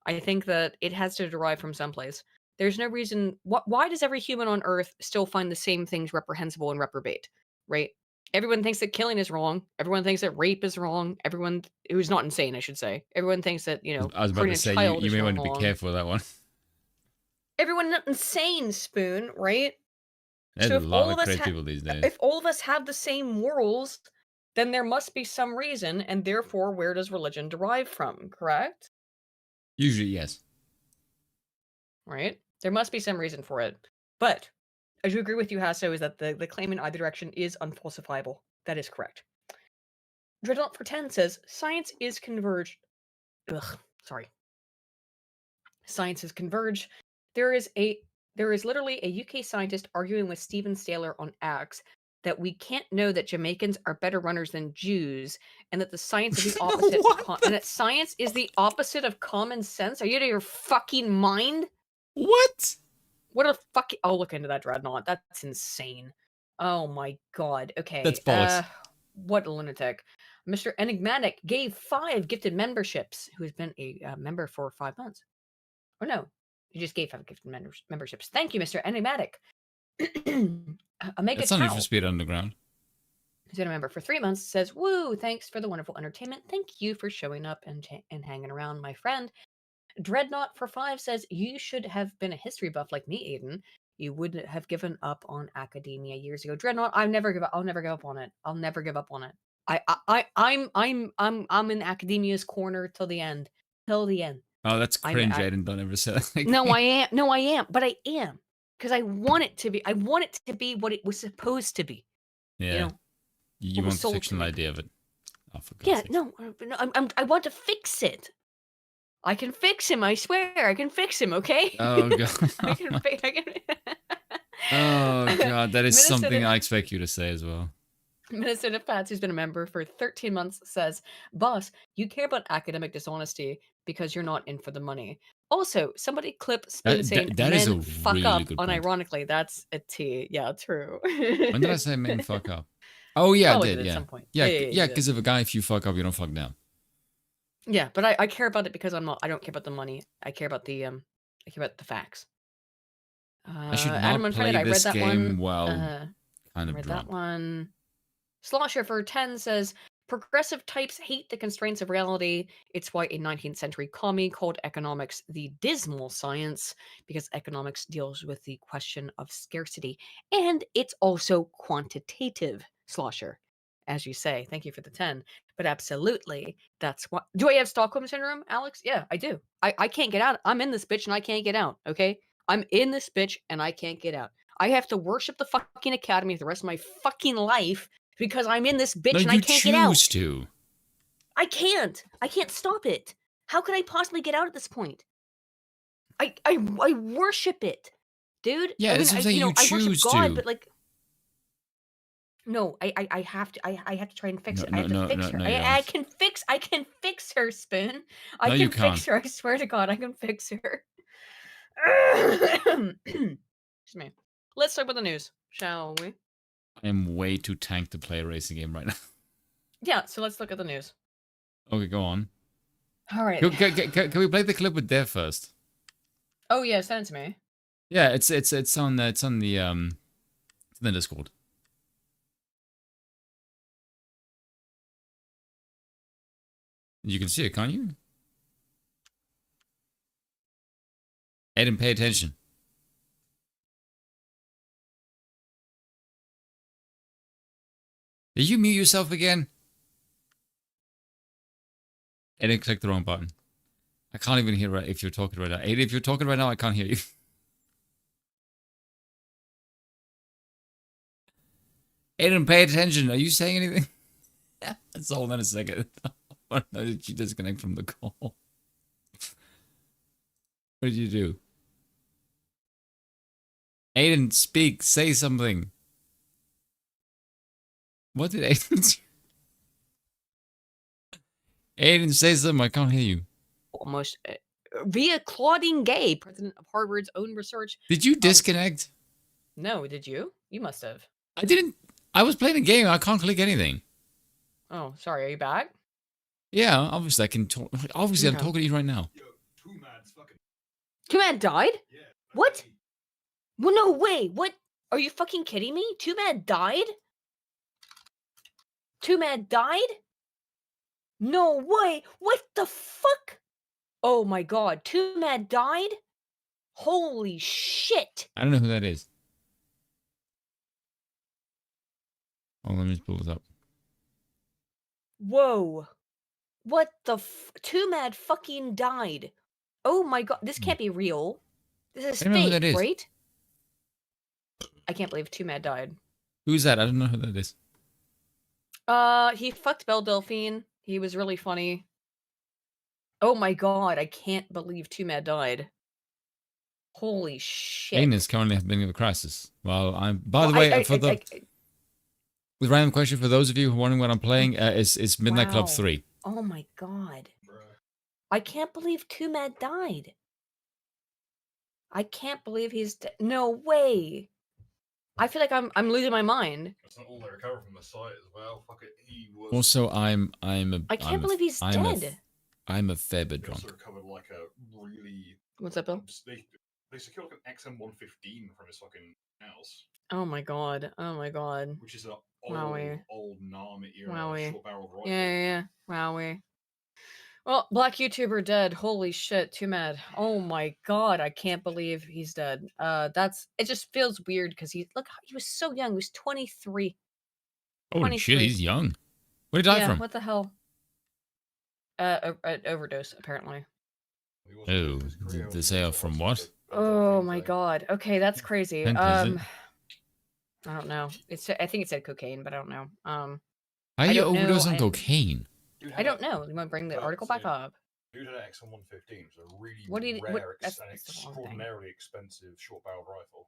I think that it has to derive from someplace. There's no reason. Why does every human on Earth still find the same things reprehensible and reprobate? Right? Everyone thinks that killing is wrong. Everyone thinks that rape is wrong. Everyone who's not insane, I should say. Everyone thinks that I was about to say you may want to be careful with that one. Everyone not insane, Spoon, right? There's So a if lot all of of us crazy people these days. if all of us have the same morals, then there must be some reason, and therefore, where does religion derive from? Correct? Usually, yes. Right? There must be some reason for it. But I do agree with you, Hasso, is that the claim in either direction is unfalsifiable. That is correct. Dreadnought for 10 says, science is converged. Ugh, sorry. Science is converged. There is literally a UK scientist arguing with Stephen Saylor on X that we can't know that Jamaicans are better runners than Jews, and that the science is the opposite. And that science is the opposite of common sense. Are you out of your fucking mind? What? What a fucking... I'll look into that, Dreadnought. That's insane. Oh my god. Okay. That's bollocks. What a lunatic. Mr. Enigmatic gave 5 gifted memberships, who has been a member for 5 months. Oh no, he just gave 5 gifted memberships. Thank you, Mr. Enigmatic. Omega That's not Need Tau, for Speed Underground. who's been a member for 3 months, says, woo, thanks for the wonderful entertainment. Thank you for showing up and hanging around, my friend. Dreadnought for 5 says, you should have been a history buff like me, Aiden. You wouldn't have given up on academia years ago. Dreadnought, I'll never give up on it. I'll never give up on it. I'm in academia's corner till the end. Till the end. Oh, that's cringe, Aiden. Don't ever say that again. No, I am. No, I am. But I am. Because I want it to be. I want it to be what it was supposed to be. Yeah. You know? You want the fictional idea of it. Oh, for God's sake. No, I want to fix it. I can fix him, I swear. I can fix him, okay? Oh, God. I can. Oh, God. That is Minnesota, something I expect you to say as well. Minnesota Fats, who's been a member for 13 months, says, boss, you care about academic dishonesty because you're not in for the money. Also, somebody clip Spoon saying that is a fuck really up good point. unironically. That's a T. Yeah, true. When did I say men fuck up? Oh, yeah, I did, At yeah. some point. Yeah, because if a guy, if you fuck up, you don't fuck down. Yeah, but I care about it because I don't care about the money. I care about the facts. I should not Adam play Unfriended, this I read that game one. while kind of read drunk. that one. Slosher for 10 says, progressive types hate the constraints of reality. It's why a 19th century commie called economics the dismal science, because economics deals with the question of scarcity. And it's also quantitative, Slosher, as you say. Thank you for the 10. But absolutely, that's what... Do I have Stockholm Syndrome, Alex? Yeah, I do. I can't get out. I'm in this bitch and I can't get out, okay? I'm in this bitch and I can't get out. I have to worship the fucking academy for the rest of my fucking life because I'm in this bitch and I can't get out. You choose to. I can't. I can't stop it. How could I possibly get out at this point? I worship it, dude. Yeah, I that's what I'm saying. You I worship choose God, to. but like, no, I have to. I have to try and fix it. I have No, to fix her. I can fix her, Spoon. I can fix her. I swear to God, I can fix her. Excuse me. Let's talk about the news, shall we? I am way too tanked to play a racing game right now. Yeah, so let's look at the news. Okay, go on. All right. Can we play the clip with Dev first? Oh yeah, send it to me. Yeah, it's on the Discord. You can see it, can't you? Aiden, pay attention. Did you mute yourself again? Aiden, click the wrong button. I can't even hear if you're talking right now. Aiden, if you're talking right now, I can't hear you. Aiden, pay attention. Are you saying anything? Let's hold on a second. Did you disconnect from the call? What did you do? Aiden, speak. Say something. What did Aiden do? Aiden, say something. I can't hear you. Almost. Via Claudine Gay, president of Harvard's own research. Did you disconnect? No, did you? You must have. I didn't. I was playing a game. I can't click anything. Oh, sorry. Are you back? Yeah, obviously I can talk. Obviously, okay. I'm talking to you right now. Yo, Two Man died? Yeah. What? Well, no way. What? Are you fucking kidding me? Two Man died? Two Man died? No way. What the fuck? Oh my god. Two Man died? Holy shit. I don't know who that is. Oh, let me pull it up. Whoa. What the Too Mad fucking died. Oh my god, this can't be real. This is I don't know who that fake, is. right? I can't believe Too Mad died. Who's that? I don't know who that is. He fucked Belle Delphine. He was really funny. Oh my god, I can't believe Too Mad died. Holy shit. Aiden is currently having a crisis. Well, I'm. By the way, with random question for those of you who are wondering what I'm playing, it's Midnight Club 3. Oh my god. I can't believe Too Mad died. I can't believe he's no way. I feel like I'm losing my mind. It's not all they recover from the site as well. Fuck it, he was. Also, I can't believe he's dead. I'm a fair bit drunk. Also recovered like a really. What's up, Bill? They secured like an XM115 from his fucking house. Oh my god. Oh my god. Which is an old NAM era short-barreled rifle. Yeah. Wowie. Well, black YouTuber dead. Holy shit, Too Mad. Oh my god, I can't believe he's dead. It just feels weird because he was so young. He was 23. Holy shit, he's young. What did he die from? What the hell? Overdose, apparently. Oh, they say from what? Oh my god. Okay, that's crazy. I don't know. I think it said cocaine, but I don't know. How you overdose on cocaine? I don't know. You want to bring the article back up? Dude had an XM115, so a really rare and extraordinarily expensive short-barreled rifle.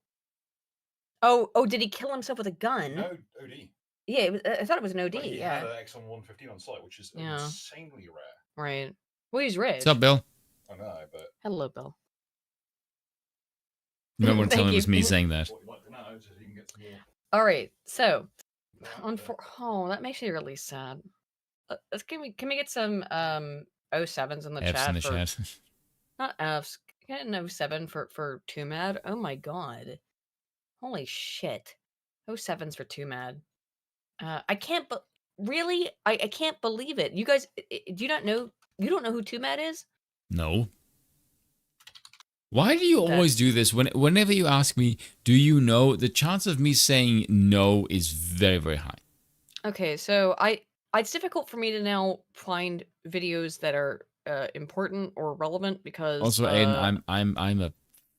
Oh, did he kill himself with a gun? No, OD. Yeah, I thought it was an OD. He had an XM115 on site, which is insanely rare. Right. Well, he's rich. What's up, Bill? I know, but... Hello, Bill. No one telling it was me saying that. All right, so... that makes me really sad. Can we get some 07s in the F's chat? In the chat. Not F's. Get an 07 for Too Mad. Oh my god. Holy shit. 07s for Too Mad. I can't really? I can't believe it. You guys, do you not know? You don't know who Too Mad is? No. Why do you always do this? Whenever you ask me, do you know? The chance of me saying no is very, very high. Okay, so it's difficult for me to now find videos that are important or relevant because also, Aiden, I'm a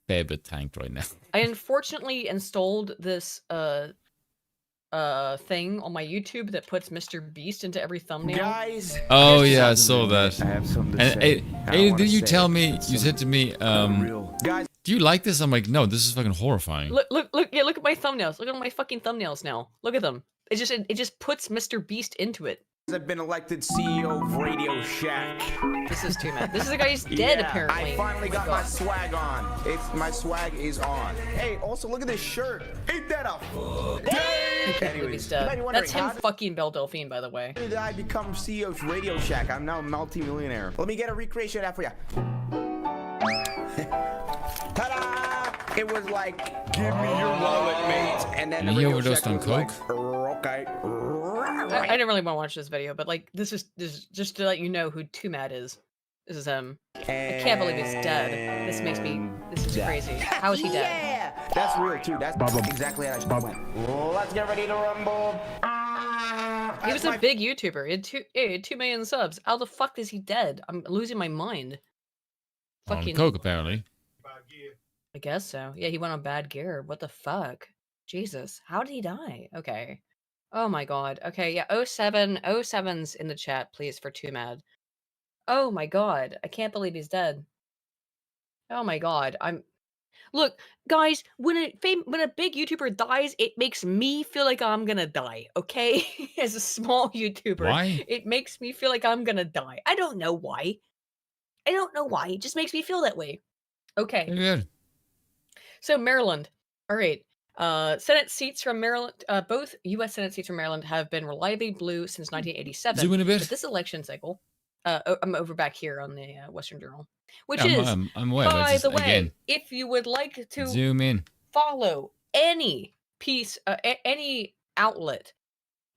fair bit tanked right now. I unfortunately installed this thing on my YouTube that puts Mr. Beast into every thumbnail. Guys, oh yeah, I saw that. I have something to say. Aiden, did you tell me? You said to me, do you like this? I'm like, no, this is fucking horrifying. Look at my thumbnails. Look at my fucking thumbnails now. Look at them. It just puts Mr. Beast into it. I've been elected CEO of Radio Shack. This is Too Mad. This is the guy who's dead, apparently. I finally got my swag on. My swag is on. Hey, also look at this shirt. Ain't that a Anyways, that's him fucking Belle Delphine, by the way. How did I become CEO of Radio Shack? I'm now a multi-millionaire. Let me get a recreation of that for you. Ta-da! It was like, give me your wallet, mate. And then you overdosed on coke? Okay. I didn't really want to watch this video, but like this is just to let you know who Too Mad is. This is him. I can't believe he's dead. This is crazy. How is he dead? Yeah, that's real too. That's exactly how I should went. Let's get ready to rumble. He was a big YouTuber. He had 2 million subs. How the fuck is he dead? I'm losing my mind. On coke, apparently. I guess so. Yeah, he went on bad gear. What the fuck? Jesus. How did he die? Okay. Oh my god. Okay, yeah, 07's in the chat, please, for Too Mad. Oh my god. I can't believe he's dead. Oh my god. Look, guys, when a big YouTuber dies, it makes me feel like I'm gonna die, okay? As a small YouTuber. Why? It makes me feel like I'm gonna die. I don't know why. It just makes me feel that way. Okay. Good. So Maryland. All right. Senate seats from Maryland, both U.S. Senate seats from Maryland have been reliably blue since 1987. Zoom in a bit. But this election cycle, I'm over back here on the Western Journal, which I'm aware, by the way, again, if you would like to zoom in, follow any piece, any outlet,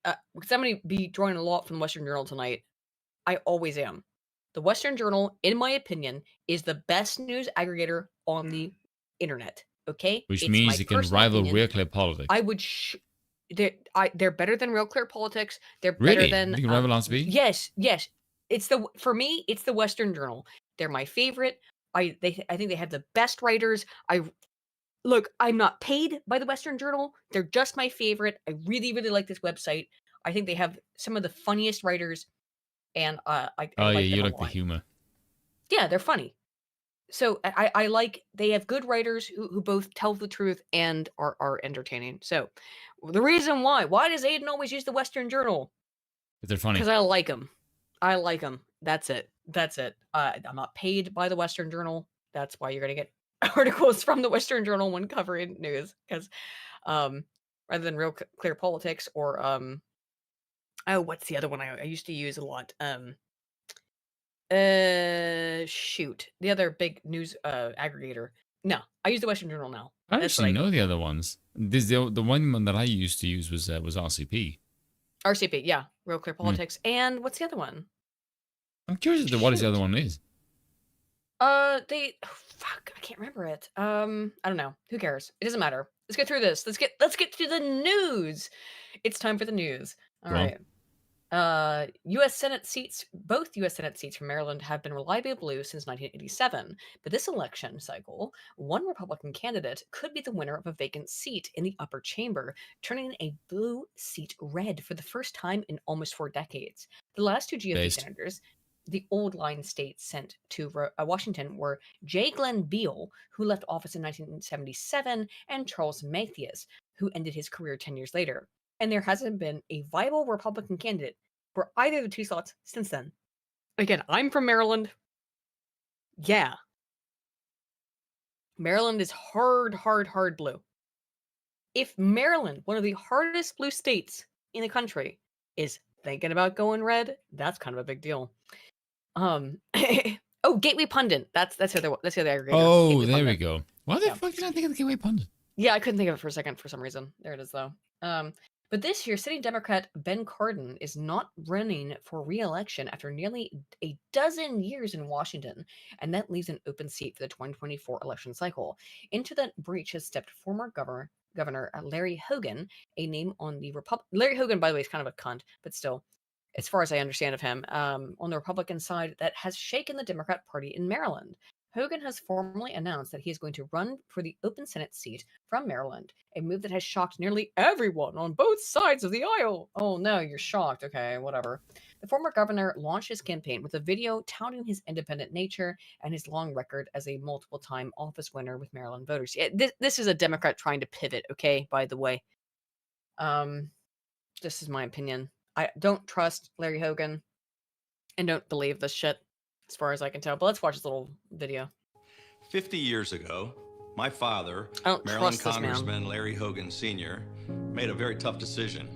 because I'm going to be drawing a lot from the Western Journal tonight. I always am. The Western Journal, in my opinion, is the best news aggregator on the internet. Okay, which means it can rival Real Clear Politics. I would they're better than Real Clear Politics. They're Really? better than You can Revelansby? Yes. For me, it's the Western Journal. They're my favorite. I think they have the best writers. Look, I'm not paid by the Western Journal. They're just my favorite. I really, really like this website. I think they have some of the funniest writers, and I like you them like the humor. Yeah, they're funny. So I like they have good writers who both tell the truth and are entertaining. So the reason why does Aiden always use the Western Journal? If they're funny. Because I like them. That's it. I'm not paid by the Western Journal. That's why you're gonna get articles from the Western Journal when covering news. Because rather than Real Clear Politics or what's the other one I used to use a lot? Shoot, the other big news aggregator. No, I use the Western Journal now. I actually know the other ones. The one that I used to use was RCP. RCP, yeah, Real Clear Politics, and what's the other one? I'm curious as to what the other one is. Fuck, I can't remember it. I don't know. Who cares? It doesn't matter. Let's get through this. Let's get to the news. It's time for the news. All right. U.S. Senate seats, both U.S. Senate seats from Maryland have been reliably blue since 1987. But this election cycle, one Republican candidate could be the winner of a vacant seat in the upper chamber, turning a blue seat red for the first time in almost 4 decades. The last 2 GOP senators, the old line states sent to Washington, were J. Glenn Beall, who left office in 1977, and Charles Mathias, who ended his career 10 years later. And there hasn't been a viable Republican candidate for either of the 2 slots since then. Again, I'm from Maryland. Yeah. Maryland is hard blue. If Maryland, one of the hardest blue states in the country, is thinking about going red, that's kind of a big deal. Gateway Pundit. That's the other aggregator. Oh, there we go. Why the fuck did I think of the Gateway Pundit? Yeah, I couldn't think of it for a second for some reason. There it is, though. But this year, sitting Democrat Ben Cardin is not running for re-election after nearly a dozen years in Washington, and that leaves an open seat for the 2024 election cycle. Into that breach has stepped former Governor Larry Hogan, a name on the Larry Hogan, by the way, is kind of a cunt, but still, as far as I understand of him, on the Republican side, that has shaken the Democrat Party in Maryland. Hogan has formally announced that he is going to run for the open Senate seat from Maryland, a move that has shocked nearly everyone on both sides of the aisle. Oh no, you're shocked. Okay, whatever. The former governor launched his campaign with a video touting his independent nature and his long record as a multiple-time office winner with Maryland voters. This is a Democrat trying to pivot, okay, by the way. This is my opinion. I don't trust Larry Hogan and don't believe this shit, as far as I can tell. But let's watch this little video. 50 years ago, my father, Maryland Congressman Larry Hogan Sr., made a very tough decision.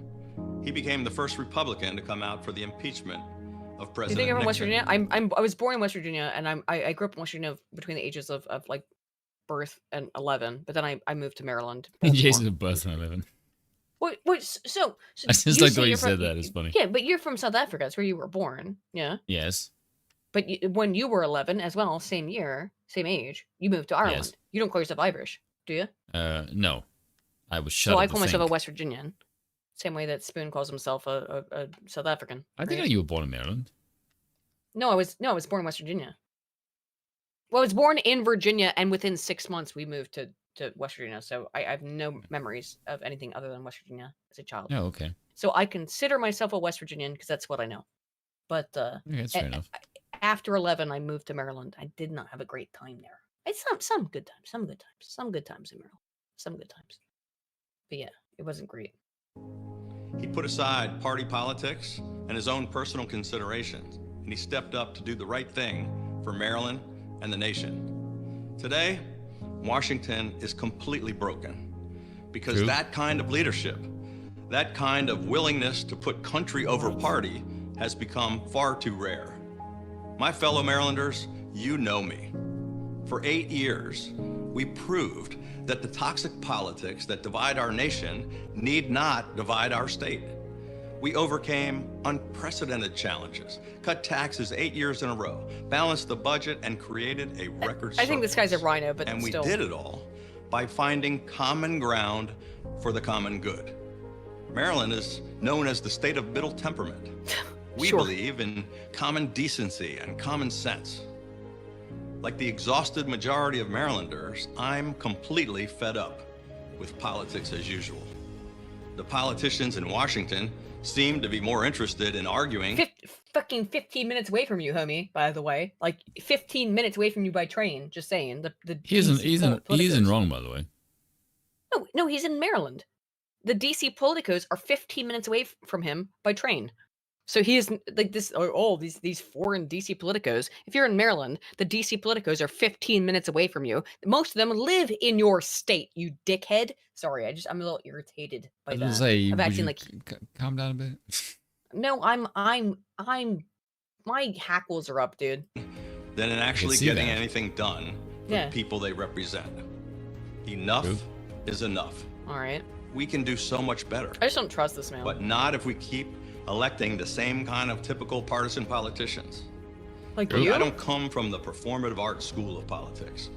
He became the first Republican to come out for the impeachment of President Nixon. You think I'm from West Virginia? I was born in West Virginia, and I grew up in West Virginia between the ages of like birth and 11. But then I moved to Maryland. Jason of birth and 11. So I just like the way you said that. It's funny. Yeah, but you're from South Africa. That's where you were born. Yeah. Yes. But when you were 11 as well, same year, same age, you moved to Ireland. Yes. You don't call yourself Irish, do you? No. I was shut So I call myself a West Virginian. Same way that Spoon calls himself a South African. I think you were born in Maryland. No, I was born in West Virginia. Well, I was born in Virginia, and within 6 months we moved to West Virginia. So I have no memories of anything other than West Virginia as a child. Oh, okay. So I consider myself a West Virginian because that's what I know. But that's fair enough. After 11, I moved to Maryland. I did not have a great time there. It's some good times, some good times in Maryland, some good times. But yeah, it wasn't great. He put aside party politics and his own personal considerations, and he stepped up to do the right thing for Maryland and the nation. Today, Washington is completely broken because that kind of leadership, that kind of willingness to put country over party has become far too rare. My fellow Marylanders, you know me. For 8 years, we proved that the toxic politics that divide our nation need not divide our state. We overcame unprecedented challenges, cut taxes 8 years in a row, balanced the budget, and created a record surplus. I think this guy's a rhino, but and still. We did it all by finding common ground for the common good. Maryland is known as the state of middle temperament. We believe in common decency and common sense. Like the exhausted majority of Marylanders, I'm completely fed up with politics as usual. The politicians in Washington seem to be more interested in arguing. Fucking 15 minutes away from you, homie, by the way. Like 15 minutes away from you by train, just saying. He isn't wrong, by the way. No, he's in Maryland. The DC politicos are 15 minutes away from him by train. So he is like this. These foreign DC politicos. If you're in Maryland, the DC politicos are 15 minutes away from you. Most of them live in your state. You dickhead. Sorry, I'm a little irritated by that. I'm actually like, calm down a bit. No, I'm. My hackles are up, dude. Than in actually getting anything done for the people they represent. Enough is enough. All right. We can do so much better. I just don't trust this man. But not if we keep electing the same kind of typical partisan politicians. Like you? I don't come from the performative arts school of politics.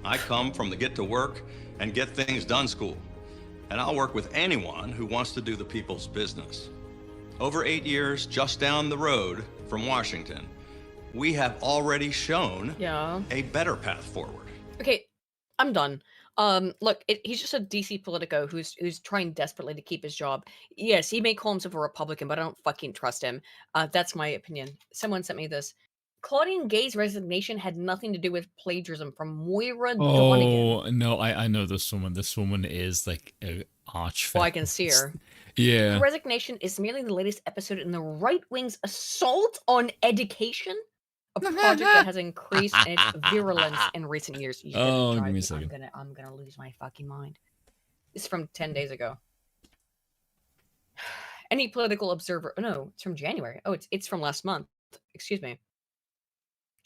I come from the get to work and get things done school. And I'll work with anyone who wants to do the people's business. Over 8 years, just down the road from Washington, we have already shown a better path forward. Okay, I'm done. Look, he's just a DC politico who's trying desperately to keep his job. Yes, he may call himself a Republican, but I don't fucking trust him. That's my opinion. Someone sent me this. Claudine Gay's resignation had nothing to do with plagiarism from Moira Donegan. Oh, no, I know this woman. This woman is like an arch fan. Well, I can see her. Yeah. Her resignation is merely the latest episode in the right wing's assault on education. A project that has increased in its virulence in recent years. Give me a second. I'm gonna lose my fucking mind. This is from 10 days ago. Any political observer? No, it's from January. Oh, it's from last month. Excuse me.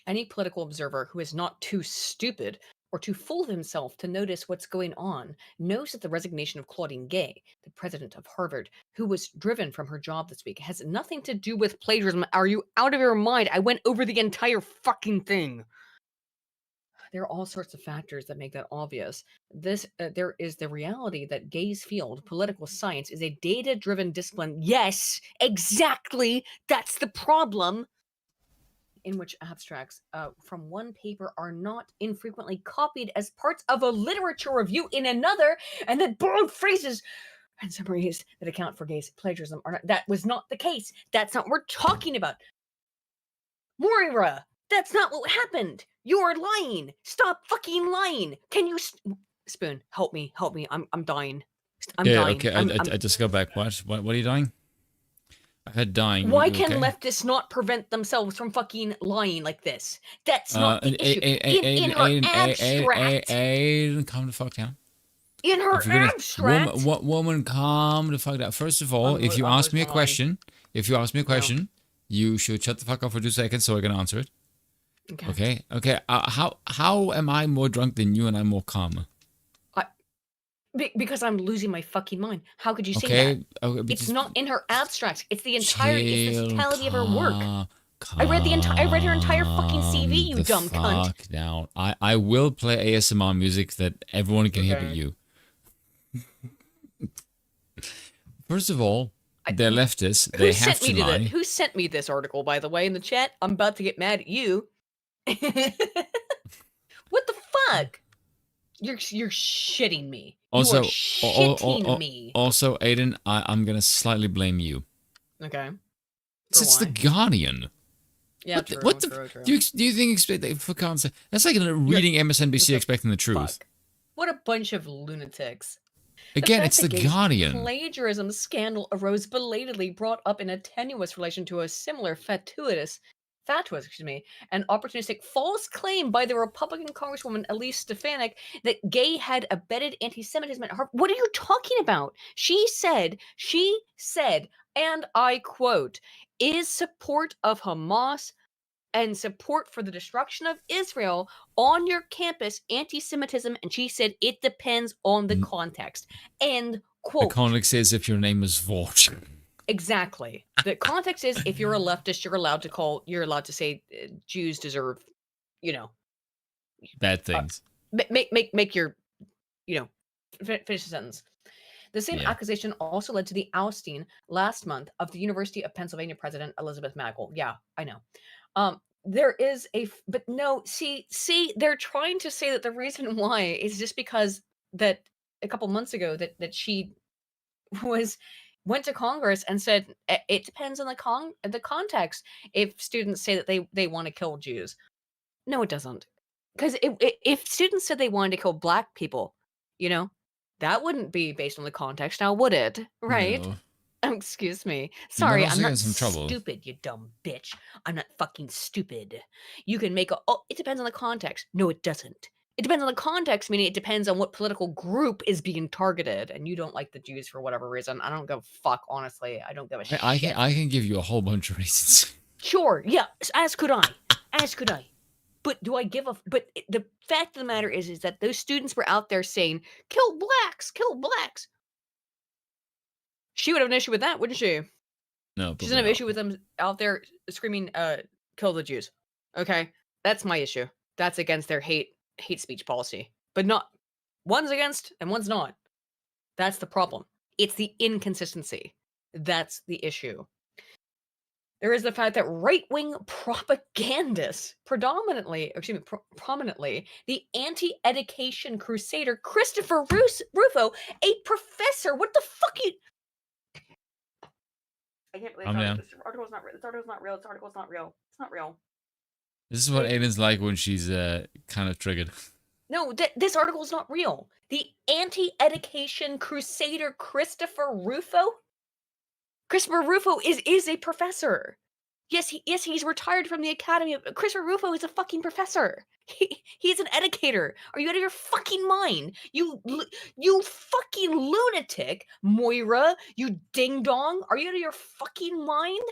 Any political observer who is not too stupid or too full of himself to notice what's going on knows that the resignation of Claudine Gay, the president of Harvard, who was driven from her job this week, has nothing to do with plagiarism. Are you out of your mind? I went over the entire fucking thing. There are all sorts of factors that make that obvious. There is the reality that Gay's field, political science, is a data-driven discipline. Yes, exactly. That's the problem. In which abstracts from one paper are not infrequently copied as parts of a literature review in another, and that borrowed phrases and summaries that account for Gay's plagiarism are not. That was not the case. That's not what we're talking about. Moira, that's not what happened. You're lying. Stop fucking lying. Can you, Spoon? Help me. I'm dying. I'm dying. Okay. I just got back. What are you dying? I had dying. Why can leftists not prevent themselves from fucking lying like this? That's not the issue. In her abstract. Calm the fuck down. In her abstract. Woman, calm the fuck down. First of all, if you ask me a question, you should shut the fuck up for 2 seconds so I can answer it. Okay. How am I more drunk than you and I'm more calm? Because I'm losing my fucking mind. How could you say that? Okay, it's not in her abstract. It's the entirety. It's the totality of her work. I read her entire fucking CV. You dumb cunt. Down. I will play ASMR music that everyone can hear but you. First of all, they're leftists. They have to lie. Who sent me this article, by the way, in the chat? I'm about to get mad at you. What the fuck? You're shitting me. Also, shitting me. Also, Aiden, I'm gonna slightly blame you. Okay. It's the Guardian. Yeah, true. Do you think for concept? That's like reading MSNBC expecting the truth. Fuck? What a bunch of lunatics. Again, it's the Guardian. Plagiarism scandal arose belatedly, brought up in a tenuous relation to a similar fatuous, an opportunistic false claim by the Republican Congresswoman Elise Stefanik that Gay had abetted anti-Semitism at Harvard. What are you talking about? She said, and I quote, is support of Hamas and support for the destruction of Israel on your campus anti-Semitism? And she said, it depends on the context. End quote. The context is if your name is Vought. Exactly. The context is if you're a leftist, you're allowed to say Jews deserve, bad things. Make your, finish the sentence. The same accusation also led to the ousting last month of the University of Pennsylvania president Elizabeth Magel. Yeah, I know. There is but no, see, they're trying to say that the reason why is just because that a couple months ago that she went to Congress and said it depends on the context. If students say that they want to kill Jews, no, it doesn't. Because if students said they wanted to kill black people, that wouldn't be based on the context, now would it? Right? No. Excuse me. Sorry, I'm not some trouble. stupid, you dumb bitch. I'm not fucking stupid. You can make it depends on the context. No, it doesn't. It depends on the context, meaning it depends on what political group is being targeted, and you don't like the Jews for whatever reason. I don't give a fuck, honestly. I don't give a shit. I can give you a whole bunch of reasons. Sure, yeah, as could I. But but the fact of the matter is that those students were out there saying, kill blacks. She would have an issue with that, wouldn't she? No, she doesn't have an issue with them out there screaming, kill the Jews. Okay, that's my issue. That's against their hate speech policy, but not one's against and one's not. That's the problem. It's the inconsistency. That's the issue. There is the fact that right-wing propagandists, prominently, the anti-education crusader Christopher Rufo, a professor. What the fuck you? I can't believe this article's not real. This article's not real. This article's not real. It's not real. This is what Aiden's like when she's kind of triggered. No, this article is not real. The anti-education crusader Christopher Rufo is a professor. Yes, he's retired from the academy. Christopher Rufo is a fucking professor. He's an educator. Are you out of your fucking mind? You fucking lunatic, Moira. You ding dong. Are you out of your fucking mind?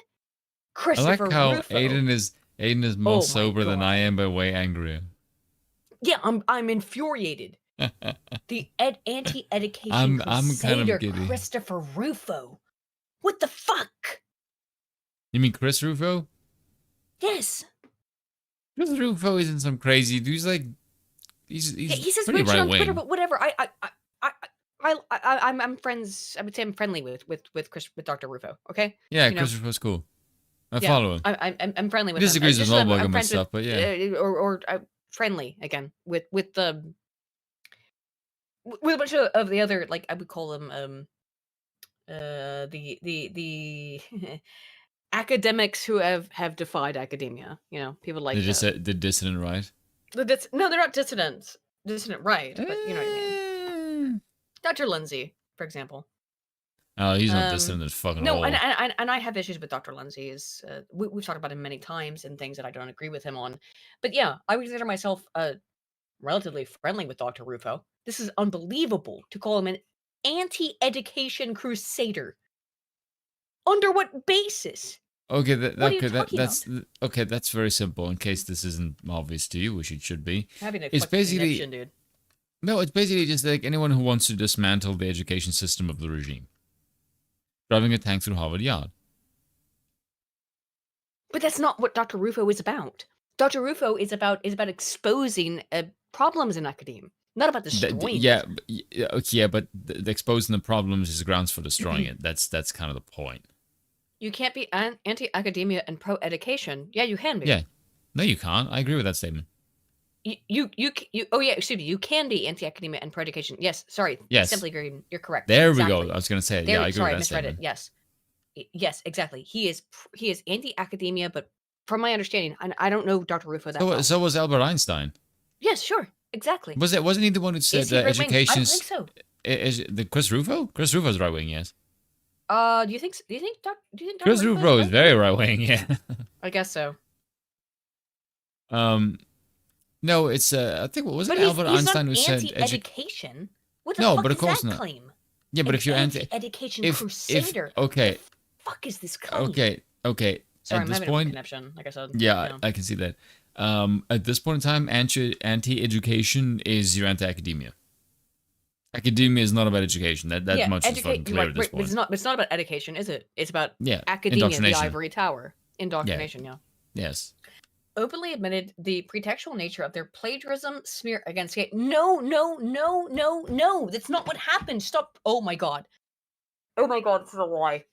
Christopher I like how Rufo. Aiden is more sober than I am, but way angrier. Yeah, I'm infuriated. The anti-education crusader Christopher Rufo. What the fuck? You mean Chris Rufo? Yes. Chris Rufo isn't some crazy dude. He's like, he says pretty right on wing. Twitter, but whatever. I'm friends. I would say I'm friendly with Dr. Rufo. Okay. Yeah, Chris Rufo's cool. I follow him. I'm friendly with him. Disagrees with Goldberg and stuff, but yeah. Or friendly again with a bunch of the other, like, I would call them the academics who have defied academia. People like the dissident right. No, they're not dissidents. Dissident right, but you know what I mean. Dr. Lindsay, for example. Oh, he's not dissident as fucking no, old. and I have issues with Dr. Lindsay. We've talked about him many times and things that I don't agree with him on. But yeah, I would consider myself relatively friendly with Dr. Rufo. This is unbelievable to call him an anti-education crusader. Under what basis? Okay, that's very simple. In case this isn't obvious to you, which it should be. It's basically dude. No, it's basically just like anyone who wants to dismantle the education system of the regime. Driving a tank through Harvard Yard. But that's not what Dr. Rufo is about. Dr. Rufo is about exposing problems in academia, not about destroying it. But the exposing the problems is grounds for destroying it. That's kind of the point. You can't be anti-academia and pro-education. Yeah, you can be. Yeah. No, you can't. I agree with that statement. Excuse me. You can be anti-academia and pro-education. Yes, sorry. Yes. Simply agree. You're correct. There exactly. we go. I was going to say, I agree with that statement. Yes. Yes, exactly. He is anti-academia, but from my understanding, I don't know Dr. Rufo that well. So was Albert Einstein. Yes, sure. Exactly. Wasn't he the one who said that education? I don't think so. Is the Chris Rufo? Chris Rufo's right wing, yes. Do you think Dr. Chris Rufo is very right wing, yeah. I guess so. No, it's I think what was it Albert Einstein who said education? What the fuck but of course that not. Claim? Yeah, but if you're anti-education crusader, okay. What the fuck is this claim? Okay. Sorry, at this I'm point, connection, like I said. Yeah, I can see that. At this point in time, anti-education is your anti-academia. Academia is not about education. That much is fucking clear at this point. It's not about education, is it? It's about academia, the ivory tower. Indoctrination, yeah. Yes. openly admitted the pretextual nature of their plagiarism smear against gay. No, no, no, no, no. That's not what happened. Stop. Oh my god. Oh my god, this is a lie.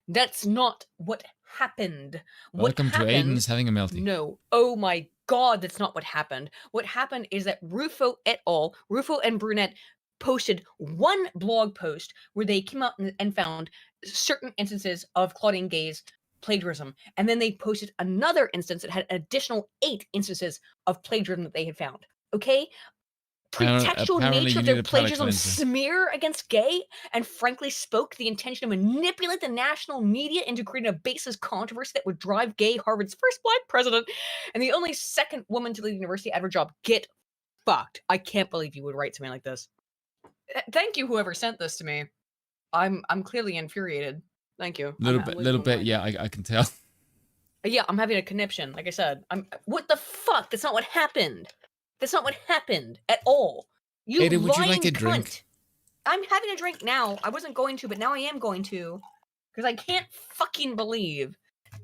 That's not what happened. Welcome to Aiden's having a melty. No. Oh my god, that's not what happened. What happened is that Rufo et al., Rufo and Brunette, posted one blog post where they came out and found certain instances of Claudine Gay's plagiarism. And then they posted another instance that had additional 8 instances of plagiarism that they had found. Okay? Pretextual nature of their plagiarism smear against Gay, and frankly spoke the intention to manipulate the national media into creating a baseless controversy that would drive Gay Harvard's first black president and the only second woman to lead the university out of her job. Get fucked. I can't believe you would write something like this. Thank you, whoever sent this to me. I'm clearly infuriated. Thank you. Little bit. Yeah, I can tell. Yeah, I'm having a conniption. Like I said, what the fuck? That's not what happened. That's not what happened at all. Ada, would you like a drink? I'm having a drink now. I wasn't going to, but now I am going to. Because I can't fucking believe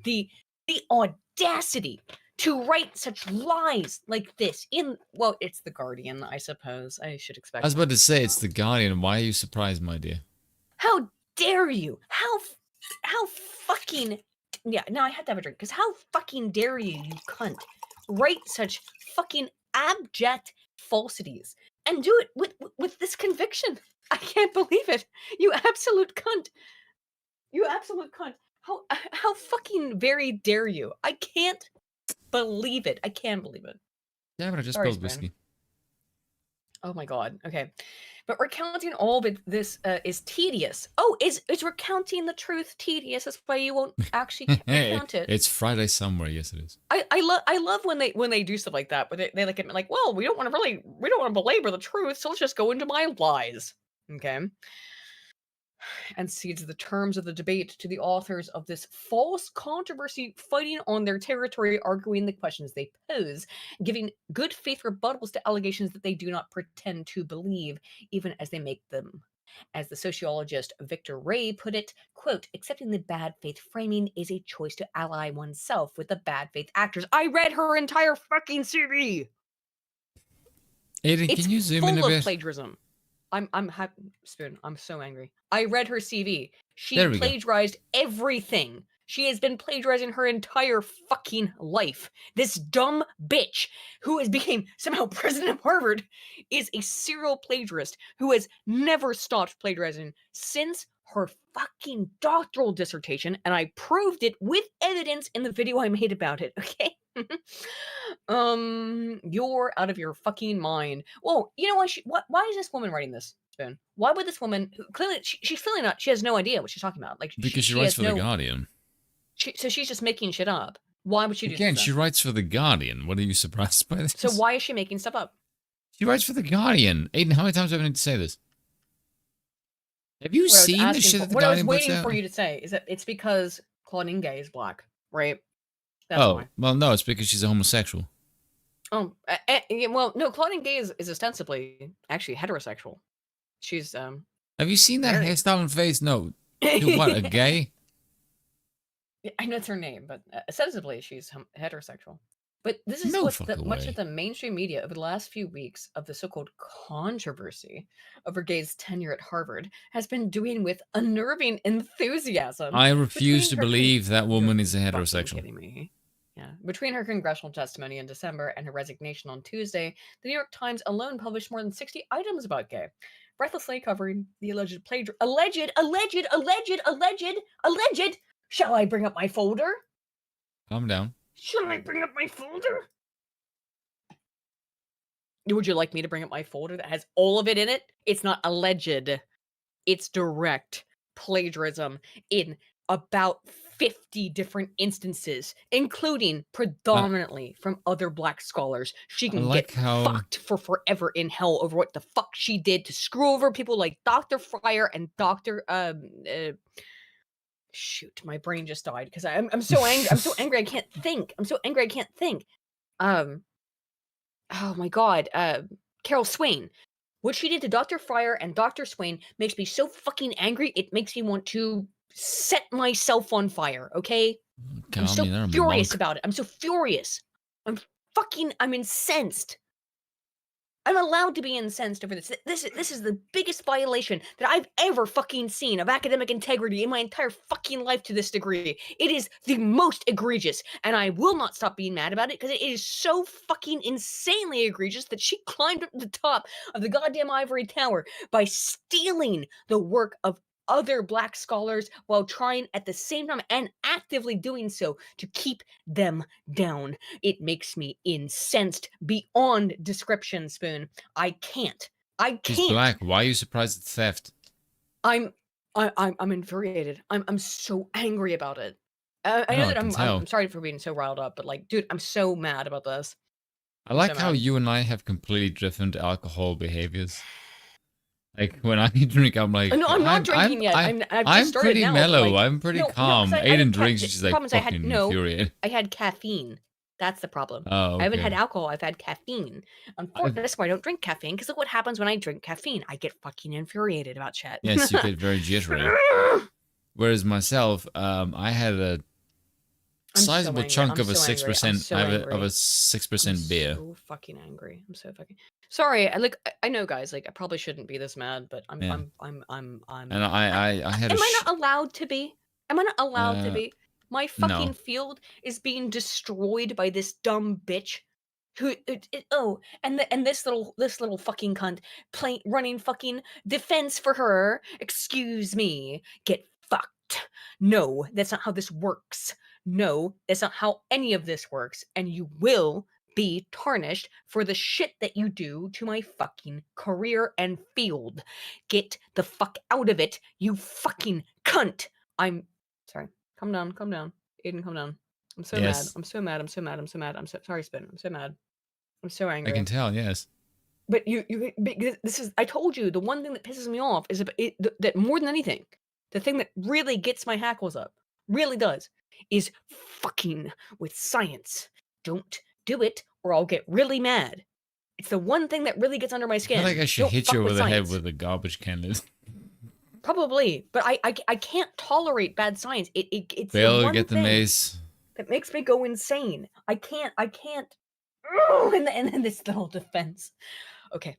the audacity to write such lies like this in, well, it's The Guardian, I suppose. I should expect. I was about to say, it's The Guardian. Why are you surprised, my dear? How dare you? How fucking, yeah, now I have to have a drink. Because how fucking dare you cunt, write such fucking abject falsities and do it with this conviction. I can't believe it. You absolute cunt. You absolute cunt. How fucking very dare you? I can't believe it. I can't believe it. Yeah, but I just spilled whiskey. Oh my god. Okay. But recounting all of this is tedious. Oh, is recounting the truth tedious? That's why you won't actually recount it. It's Friday somewhere. Yes, it is. I love when they do stuff like that, but they like, well, we don't want to belabor the truth, so let's just go into my lies. Okay. And cedes the terms of the debate to the authors of this false controversy, fighting on their territory, arguing the questions they pose, giving good faith rebuttals to allegations that they do not pretend to believe, even as they make them. As the sociologist Victor Ray put it, quote, accepting the bad faith framing is a choice to ally oneself with the bad faith actors. I read her entire fucking CV. Aiden, can you zoom in a bit? It's full of plagiarism. Spoon, I'm so angry. I read her CV. She plagiarized everything. She has been plagiarizing her entire fucking life. This dumb bitch who has became somehow president of Harvard is a serial plagiarist who has never stopped plagiarizing since her fucking doctoral dissertation, and I proved it with evidence in the video I made about it, okay? You're out of your fucking mind. Well, you know what? Why is this woman writing this, Spoon? Why would this woman, who clearly, she's clearly not, she has no idea what she's talking about. Like, because she writes for The Guardian. So she's just making shit up. Why would she do that? Again, she writes for The Guardian. What are you surprised by this? So why is she making stuff up? She writes for The Guardian. Aiden, how many times do I need to say this? Have you seen the shit that The Guardian puts out? What I was waiting for you to say is that it's because Claudine Gay is black, right? That's why. Well, no, it's because she's a homosexual. Oh, well, no, Claudine Gay is ostensibly actually heterosexual. She's Have you seen that hairstyle and face? No. What, a gay? I know it's her name, but ostensibly she's heterosexual. But this is what much of the mainstream media over the last few weeks of the so-called controversy over Gay's tenure at Harvard has been doing with unnerving enthusiasm. I refuse to believe that woman is a heterosexual. Kidding me? Yeah. Between her congressional testimony in December and her resignation on Tuesday, the New York Times alone published more than 60 items about Gay, breathlessly covering the alleged. Shall I bring up my folder? Calm down. Should I bring up my folder? Would you like me to bring up my folder that has all of it in it? It's not alleged. It's direct plagiarism in about 50 different instances, including predominantly from other black scholars. She can get fucked for forever in hell over what the fuck she did to screw over people like Dr. Fryer and Dr. Shoot, my brain just died because I'm so angry. I'm so angry I can't think. Oh my god. Carol Swain. What she did to Dr. Fryer and Dr. Swain makes me so fucking angry. It makes me want to set myself on fire, okay? I'm so furious about it. I'm so furious. I'm incensed. I'm allowed to be incensed over this. This is the biggest violation that I've ever fucking seen of academic integrity in my entire fucking life to this degree. It is the most egregious, and I will not stop being mad about it because it is so fucking insanely egregious that she climbed up to the top of the goddamn ivory tower by stealing the work of other Black scholars while trying at the same time and actively doing so to keep them down. It makes me incensed beyond description, Spoon. I can't. She's Black. Why are you surprised at theft? I'm infuriated. I'm so angry about it. I know that I'm sorry for being so riled up, but like, dude, I'm so mad about this. I like how you and I have completely different alcohol behaviors. Like when I drink, I'm like, no, I'm not drinking yet. I'm pretty mellow. Like, I'm pretty calm. Aiden drinks, she's like fucking infuriated. I had caffeine. That's the problem. Oh, okay. I haven't had alcohol. I've had caffeine. Unfortunately, that's why I don't drink caffeine. Because look what happens when I drink caffeine. I get fucking infuriated about shit. Yes, you get very jittery. Whereas myself, I had a sizable chunk of a 6% of a 6% beer. I'm so fucking angry. I'm so fucking sorry. I know, guys. Like, I probably shouldn't be this mad, but I'm. And I had. Am I not allowed to be? Am I not allowed to be? My fucking field is being destroyed by this dumb bitch. And this little fucking cunt running fucking defense for her. Excuse me. Get fucked. No, that's not how this works. No, that's not how any of this works. And you will be tarnished for the shit that you do to my fucking career and field. Get the fuck out of it, you fucking cunt. I'm sorry. Calm down. Aiden, calm down. I'm so mad. I'm so mad. I'm so sorry, Spin. I'm so mad. I'm so angry. I can tell, yes. But this is, I told you, the one thing that pisses me off is that more than anything, the thing that really gets my hackles up, really does, is fucking with science. Don't do it or I'll get really mad. It's the one thing that really gets under my skin. I feel like I should hit you over the head with a garbage can. Probably, but I can't tolerate bad science. It's Bill, the one get the thing mace. That makes me go insane. I can't. And then this little defense. Okay.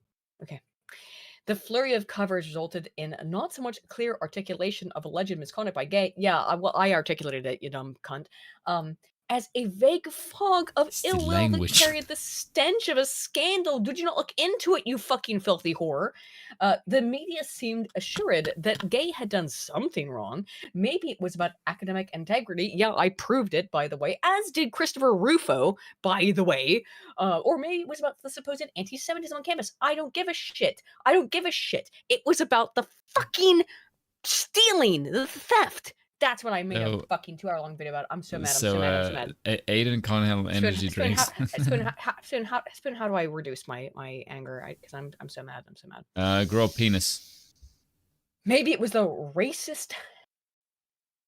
The flurry of covers resulted in not so much clear articulation of alleged misconduct by Gay. Yeah, I articulated it, you dumb cunt. As a vague fog of ill will that carried the stench of a scandal. Did you not look into it, you fucking filthy whore? The media seemed assured that Gay had done something wrong. Maybe it was about academic integrity. Yeah, I proved it, by the way, as did Christopher Rufo, by the way. Or maybe it was about the supposed anti-Semitism on campus. I don't give a shit. It was about the fucking stealing, the theft. That's what I made a fucking 2-hour-long video about. I'm so mad. Aiden can't handle energy drinks. Spoon, how do I reduce my anger? Because I'm so mad. Grow a penis. Maybe it was the racist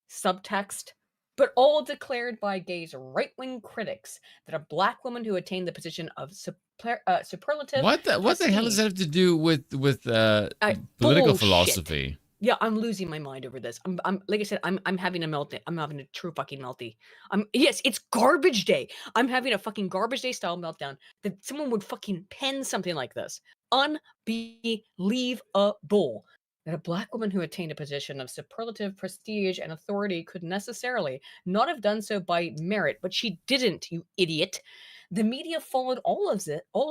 subtext, but all declared by Gay's right-wing critics that a Black woman who attained the position of superlative. What the hell does that have to do with political philosophy? Yeah, I'm losing my mind over this. I'm like I said, I'm having a meltdown. I'm having a true fucking melty. Yes, it's garbage day. I'm having a fucking garbage day style meltdown that someone would fucking pen something like this. Unbelievable. That a Black woman who attained a position of superlative prestige and authority could necessarily not have done so by merit, but she didn't, you idiot. The media followed all of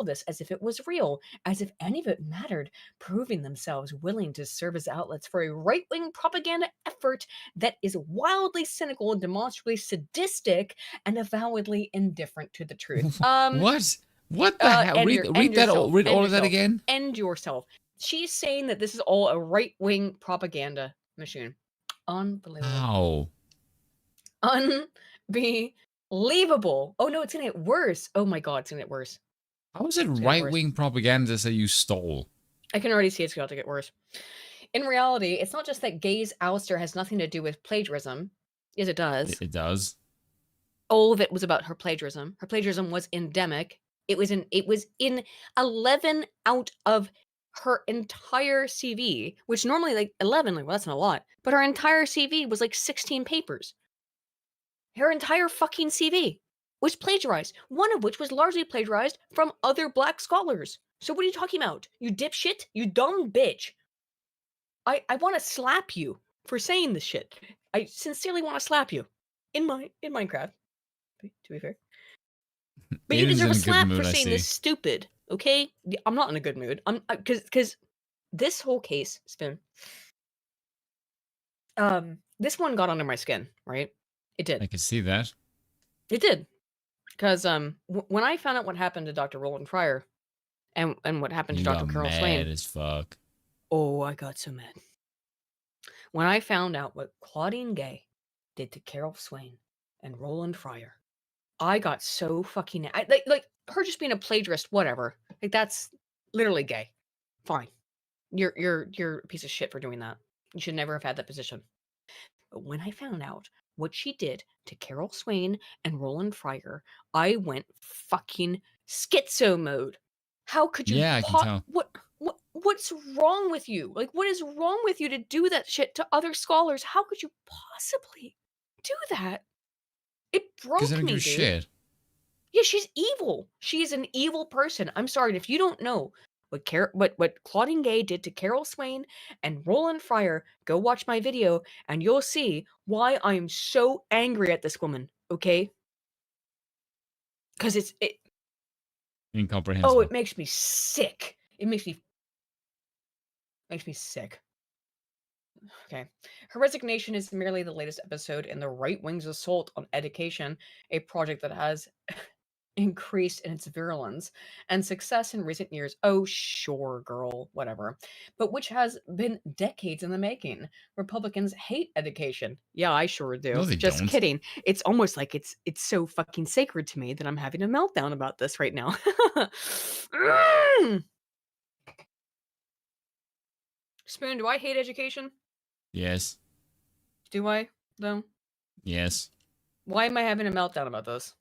this as if it was real, as if any of it mattered, proving themselves willing to serve as outlets for a right-wing propaganda effort that is wildly cynical and demonstrably sadistic and avowedly indifferent to the truth. What the hell? Read all of that again. End yourself. She's saying that this is all a right-wing propaganda machine. Unbelievable. How? Unbelievable. Oh no, it's gonna get worse. Oh my god, it's gonna get worse. How is it right-wing propaganda that you stole? I can already see it's about to get worse. In reality, it's not just that Gay's ouster has nothing to do with plagiarism. Yes, it does. It does. All of it was about her plagiarism. Her plagiarism was endemic. It was in 11 out of her entire CV, which normally like 11, well, that's not a lot, but her entire CV was like 16 papers. Her entire fucking CV was plagiarized, one of which was largely plagiarized from other black scholars. So what are you talking about? You dipshit? You dumb bitch. I want to slap you for saying this shit. I sincerely want to slap you. In Minecraft, to be fair. But you deserve a slap for saying this stupid, okay? I'm not in a good mood. Because this whole case, Spoon, this one got under my skin, right? It did. I can see that. It did. Because when I found out what happened to Dr. Roland Fryer and what happened to Dr. Carol Swain. Mad as fuck. Oh, I got so mad. When I found out what Claudine Gay did to Carol Swain and Roland Fryer, I got so fucking like her just being a plagiarist, whatever. Like that's literally gay. Fine. You're a piece of shit for doing that. You should never have had that position. But when I found out what she did to Carol Swain and Roland Fryer, I went fucking schizo mode. How could you? Yeah, I can tell. What's wrong with you? Like, what is wrong with you to do that shit to other scholars? How could you possibly do that? It broke me, dude. Shit. Yeah, she's evil. She's an evil person. I'm sorry, and if you don't know what Claudine Gay did to Carol Swain and Roland Fryer, go watch my video and you'll see why I'm so angry at this woman, okay? Because it's incomprehensible. Oh, it makes me sick. It makes me sick. Okay. Her resignation is merely the latest episode in the right wing's assault on education, a project that has increased in its virulence and success in recent years. Oh, sure, girl, whatever. But which has been decades in the making. Republicans hate education. Yeah, I sure do. No, they Just don't. kidding. It's almost like it's so fucking sacred to me that I'm having a meltdown about this right now. Spoon, do I hate education? Yes. Do I, though? Yes. Why am I having a meltdown about this?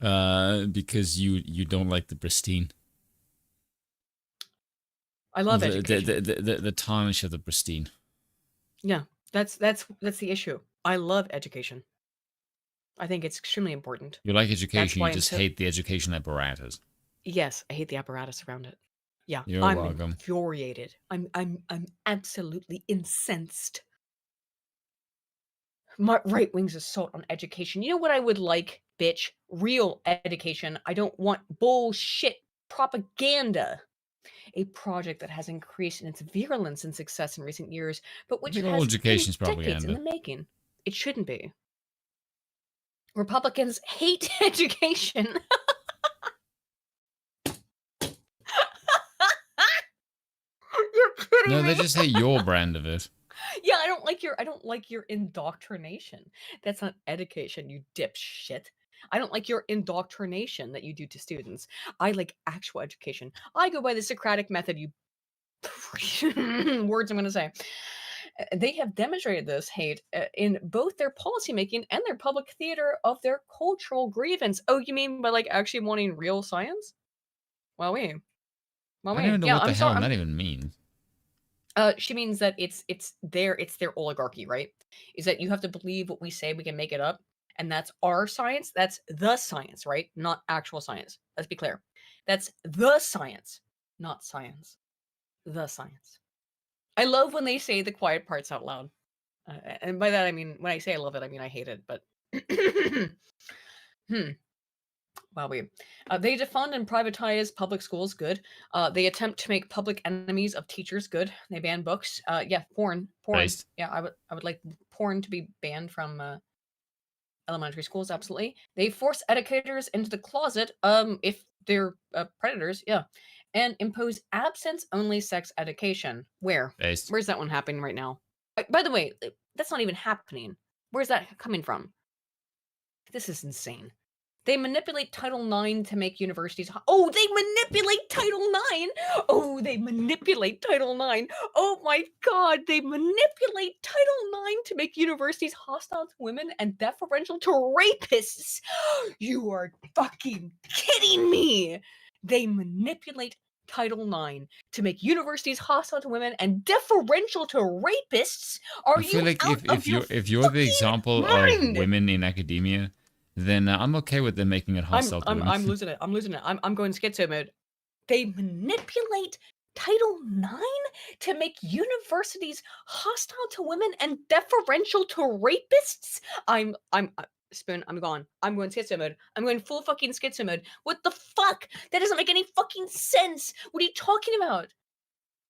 Because you don't like the pristine. I love education. The tarnish of the pristine. Yeah, that's the issue. I love education. I think it's extremely important. You like education, you just hate the education apparatus. Yes, I hate the apparatus around it. Yeah, I'm welcome. Infuriated. I'm absolutely incensed. My right wing's assault on education. You know what I would like, bitch? Real education. I don't want bullshit propaganda. A project that has increased in its virulence and success in recent years, but which has education's been decades in the making. It shouldn't be. Republicans hate education. You're kidding me. No, they just hate your brand of it. Yeah, I don't like your indoctrination. That's not education, you dipshit. I don't like your indoctrination that you do to students. I like actual education. I go by the Socratic method, you words I'm going to say. They have demonstrated this hate in both their policymaking and their public theater of their cultural grievance. Oh, you mean by like actually wanting real science? Well, I don't know what the hell that even means. She means that it's their oligarchy, right? Is that you have to believe what we say, we can make it up, and that's our science. That's the science, right? Not actual science. Let's be clear. That's the science, not science. The science. I love when they say the quiet parts out loud, and by that I mean when I say I love it, I mean I hate it. But Wow, they defund and privatize public schools. Good. They attempt to make public enemies of teachers. Good. They ban books. Yeah, porn. Based. Yeah, I would like porn to be banned from elementary schools. Absolutely. They force educators into the closet. If they're predators. Yeah, and impose absence-only sex education. Where? Based. Where's that one happening right now? By the way, that's not even happening. Where's that coming from? This is insane. They manipulate Title IX to make universities... Oh, they manipulate Title IX! Oh, they manipulate Title IX! Oh my god, they manipulate Title IX to make universities hostile to women and deferential to rapists! You are fucking kidding me! They manipulate Title IX to make universities hostile to women and deferential to rapists? I feel like if you're the example of women in academia... then I'm okay with them making it hostile to women. I'm losing it. I'm losing it. I'm going schizo mode. They manipulate Title IX to make universities hostile to women and deferential to rapists. Spoon, I'm gone. I'm going schizo mode. I'm going full fucking schizo mode. What the fuck? That doesn't make any fucking sense. What are you talking about?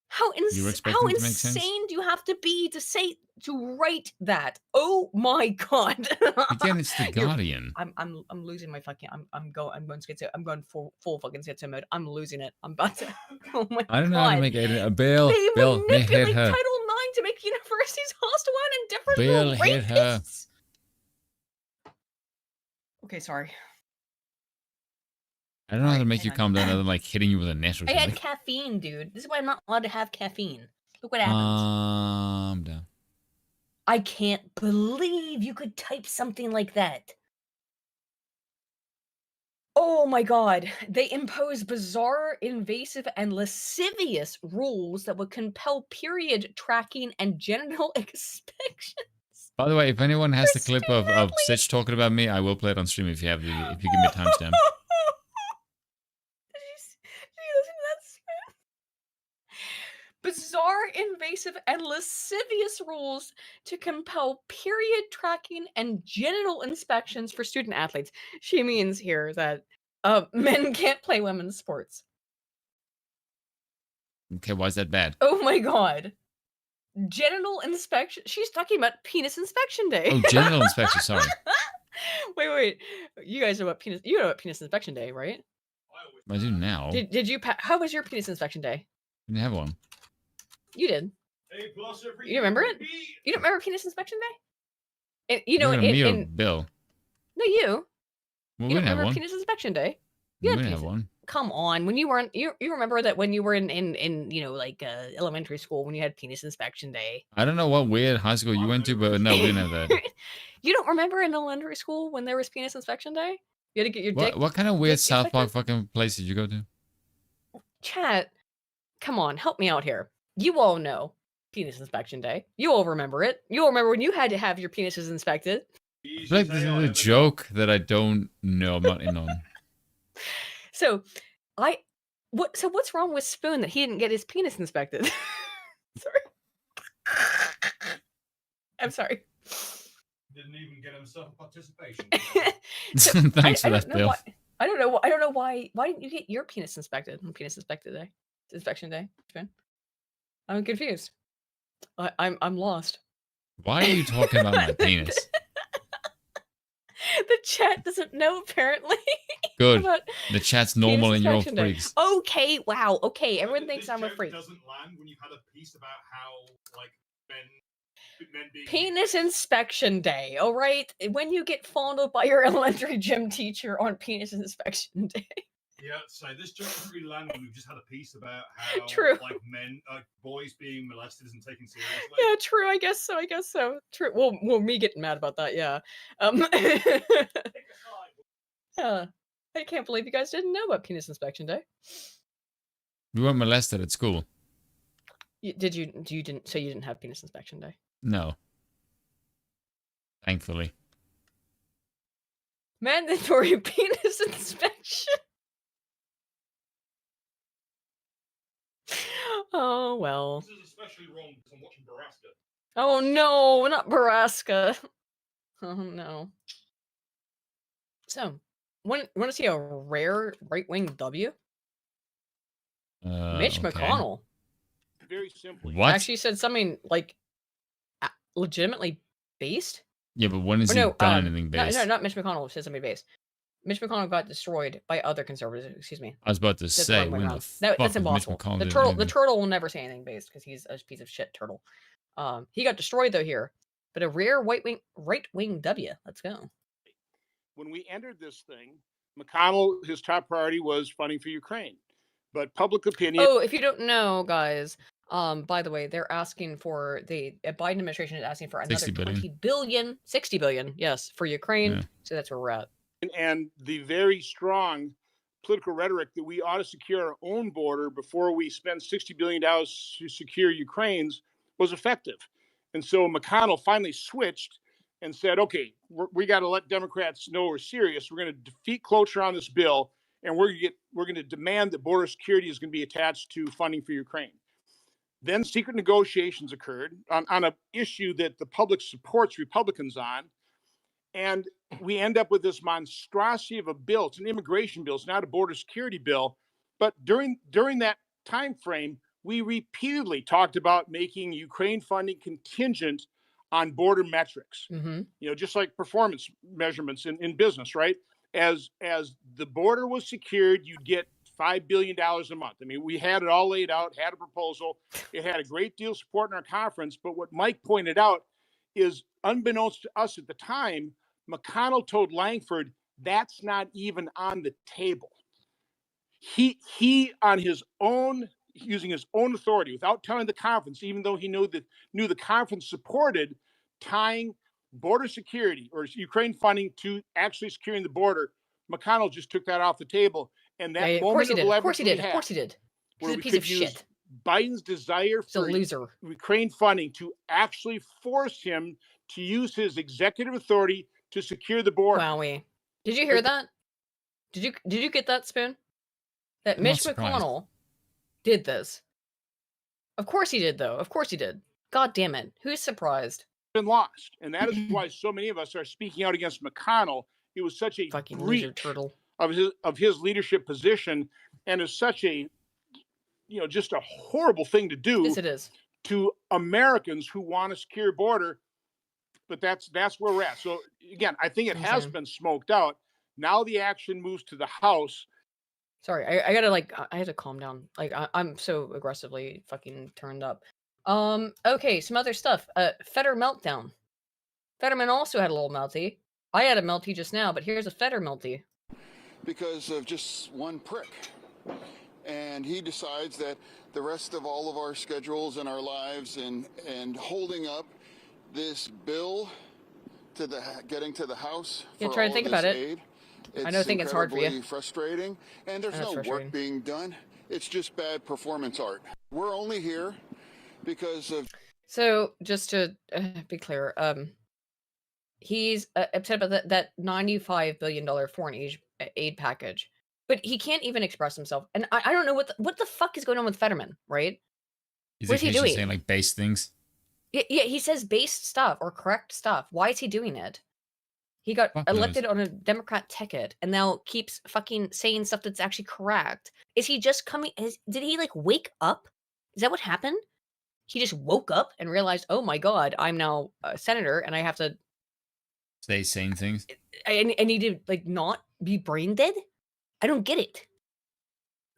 How insane do you have to be to write that? Oh my god! Again, it's the Guardian. I'm losing my fucking. I'm going schizo. I'm going full fucking schizo mode. I'm losing it. I'm about to. Oh my god! I don't know how to make it. Bill, they manipulate hit her. Title IX to make universities hostile and different. Bill, hit her. Okay, sorry. I don't know how to make you calm down other than like hitting you with a net or something. I had caffeine, dude. This is why I'm not allowed to have caffeine. Look what happens. I'm down. I can't believe you could type something like that. Oh my god. They impose bizarre, invasive, and lascivious rules that would compel period tracking and genital inspections. By the way, if anyone has the clip of Sitch talking about me, I will play it on stream if you give me a timestamp. Bizarre, invasive, and lascivious rules to compel period tracking and genital inspections for student athletes. She means here that men can't play women's sports. Okay, why is that bad? Oh my god. Genital inspection. She's talking about penis inspection day. Oh, genital inspection, sorry. Wait. You guys know what penis inspection day, right? I do now. Did you how was your penis inspection day? I didn't have one. You did. You remember it? You don't remember penis inspection day? Me or Bill? No, you. Well, you we don't didn't have remember one. penis inspection day? We didn't have one. Come on, when you weren't, you remember that when you were in elementary school when you had penis inspection day. I don't know what weird high school you went to, but no, we didn't have that. You don't remember in elementary school when there was penis inspection day? You had to get your dick. What kind of weird South Park fucking place did you go to? Chat, come on, help me out here. You all know penis inspection day. You all remember it. You all remember when you had to have your penises inspected. I feel like this is a joke that I don't know. I'm not in on. So what's wrong with Spoon that he didn't get his penis inspected? Sorry. I'm sorry. Didn't even get himself participation. Thanks for that, Bill. I don't know why didn't you get your penis inspected on penis inspection day? I'm confused. I'm lost. Why are you talking about my penis? The chat doesn't know apparently. Good. The chat's normal and you're all freaks. Okay, wow. Okay, everyone thinks I'm a freak. Doesn't land when you had a piece about how like men being penis inspection day. All right, when you get fondled by your elementary gym teacher on penis inspection day. Yeah, so this joke doesn't really land when we've just had a piece about how like boys being molested isn't taken seriously. Yeah, true. I guess so. True. Well, me getting mad about that. Yeah. Yeah. I can't believe you guys didn't know about penis inspection day. We weren't molested at school. Did you? You didn't. So you didn't have penis inspection day? No. Thankfully. Mandatory penis inspection. Oh well. This is especially wrong because I'm watching Baraska. Oh no, not Baraska. Oh no. So, want to see a rare right-wing W? Mitch McConnell. Very simply. What? Actually said something like legitimately based. Yeah, but when has he done anything based? No, not Mitch McConnell said something based. Mitch McConnell got destroyed by other conservatives. Excuse me. I was about to say, when the fuck that's impossible. Mitch McConnell The turtle will never say anything based because he's a piece of shit turtle. He got destroyed though here, but a rare right wing W. Let's go. When we entered this thing, McConnell, his top priority was funding for Ukraine, but public opinion. Oh, if you don't know, guys. By the way, they're asking for the Biden administration is asking for another 60 billion, yes, for Ukraine. Yeah. So that's where we're at. And the very strong political rhetoric that we ought to secure our own border before we spend $60 billion to secure Ukraine's was effective. And so McConnell finally switched and said, okay, we got to let Democrats know we're serious. We're going to defeat cloture on this bill, and we're going to demand that border security is going to be attached to funding for Ukraine. Then secret negotiations occurred on an issue that the public supports Republicans on. And we end up with this monstrosity of a bill. It's an immigration bill. It's not a border security bill. But during that time frame, we repeatedly talked about making Ukraine funding contingent on border metrics. Just like performance measurements in business, right? As the border was secured, you'd get $5 billion a month. I mean, we had it all laid out, had a proposal. It had a great deal of support in our conference. But what Mike pointed out is, unbeknownst to us at the time, McConnell told Langford that's not even on the table. He on his own, using his own authority, without telling the conference, even though he knew the conference supported tying border security or Ukraine funding to actually securing the border, McConnell just took that off the table. And that moment of leverage, of course he did. He's a piece of shit. Biden's desire for Ukraine funding to actually force him to use his executive authority to secure the border. Wowie. Did you hear that? Did you get that, Spoon? That Mitch McConnell did this. Of course he did, though. Of course he did. God damn it. Who's surprised? Been lost. And that is why so many of us are speaking out against McConnell. It was such a fucking breach turtle of his leadership position, and is such a just a horrible thing to do. Yes, it is. To Americans who want a secure border. But that's where we're at. So again, I think it has been smoked out. Now the action moves to the House. Sorry, I had to calm down. Like I'm so aggressively fucking turned up. Okay, some other stuff. Feder meltdown. Fetterman also had a little melty. I had a melty just now, but here's a Feder melty. Because of just one prick. And he decides that the rest of all of our schedules and our lives and holding up this bill to getting to the House. Yeah, try to think about it. I think it's hard for you. Frustrating, and there's no work being done. It's just bad performance art. We're only here because of. So just to be clear, he's upset about that $95 billion foreign aid package, but he can't even express himself. And I don't know what the fuck is going on with Fetterman, right? What is he doing? Saying like base things. Yeah, he says based stuff or correct stuff. Why is he doing it? He got elected on a Democrat ticket and now keeps fucking saying stuff that's actually correct. Is he just coming? Did he like wake up? Is that what happened? He just woke up and realized, oh my God, I'm now a senator and I have to stay saying things. I need to like not be brain dead. I don't get it.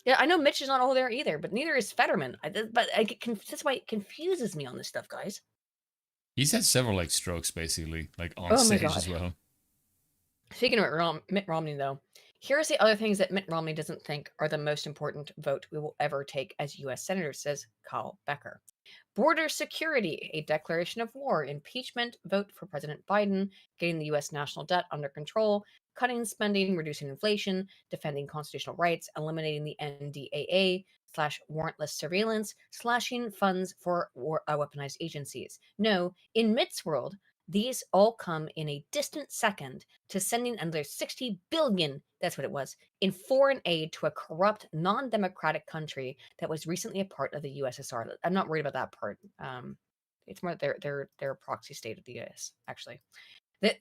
Yeah, I know Mitch is not all there either, but neither is Fetterman. That's why it confuses me on this stuff, guys. He's had several like strokes, basically, like on stage as well. Speaking of Mitt Romney, though, here's the other things that Mitt Romney doesn't think are the most important vote we will ever take as U.S. Senator, says Kyle Becker. Border security, a declaration of war, impeachment, vote for President Biden, getting the U.S. national debt under control, cutting spending, reducing inflation, defending constitutional rights, eliminating the NDAA/warrantless surveillance, slashing funds for weaponized agencies. No, in Mitt's world, these all come in a distant second to sending another $60 billion, that's what it was, in foreign aid to a corrupt, non-democratic country that was recently a part of the USSR. I'm not worried about that part. It's more they're a proxy state of the US, actually.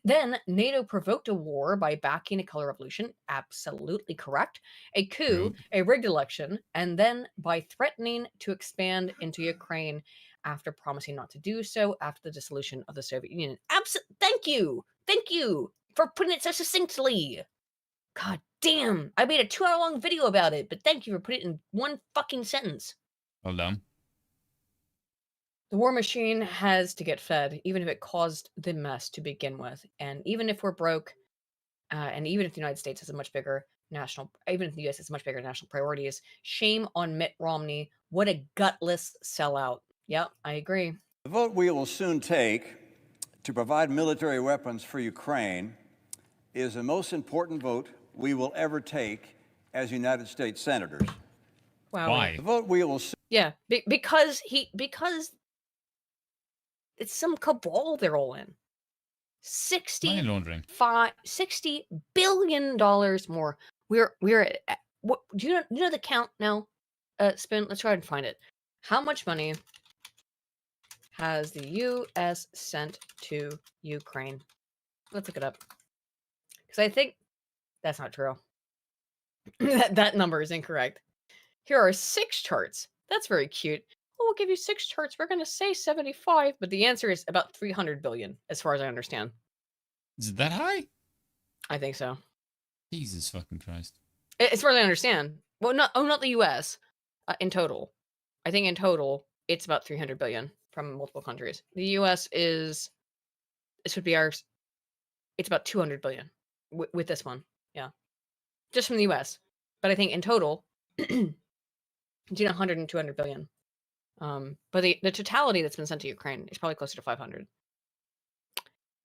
Then NATO provoked a war by backing a color revolution, absolutely correct, a coup, a rigged election, and then by threatening to expand into Ukraine after promising not to do so after the dissolution of the Soviet Union. Thank you for putting it so succinctly. God damn, I made a 2-hour-long video about it, but thank you for putting it in one fucking sentence. Well done. The war machine has to get fed, even if it caused the mess to begin with. And even if we're broke, and even if the United States has a much bigger even if the US has much bigger national priorities, shame on Mitt Romney. What a gutless sellout. Yep, I agree. The vote we will soon take to provide military weapons for Ukraine is the most important vote we will ever take as United States senators. Wow. Why? The vote we will Yeah, because it's some cabal they're all in. Money laundering. $60 billion more. We're at, what do you know the count now? Spin, let's try and find it. How much money has the US sent to Ukraine? Let's look it up. Because I think that's not true. that number is incorrect. Here are 6 charts. That's very cute. Oh, we'll give you 6 charts. We're going to say 75, but the answer is about 300 billion, as far as I understand. Is it that high? I think so. Jesus fucking Christ. As far as I understand. Well, not the US. In total. I think in total, it's about 300 billion from multiple countries. The US this would be ours. It's about 200 billion with this one. Yeah. Just from the US. But I think in total, between 100 and 200 billion. But the totality that's been sent to Ukraine is probably closer to 500.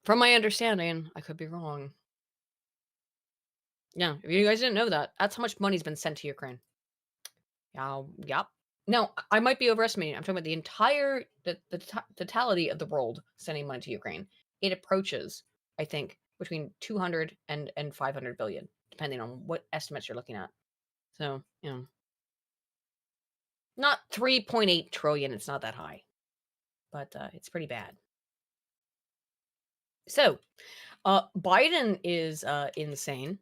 From my understanding, I could be wrong. Yeah, if you guys didn't know that, that's how much money's been sent to Ukraine. Yep. Now, I might be overestimating. I'm talking about the entire the totality of the world sending money to Ukraine. It approaches, I think, between 200 and 500 billion, depending on what estimates you're looking at. So, not 3.8 trillion. It's not that high, but it's pretty bad. So, Biden is insane.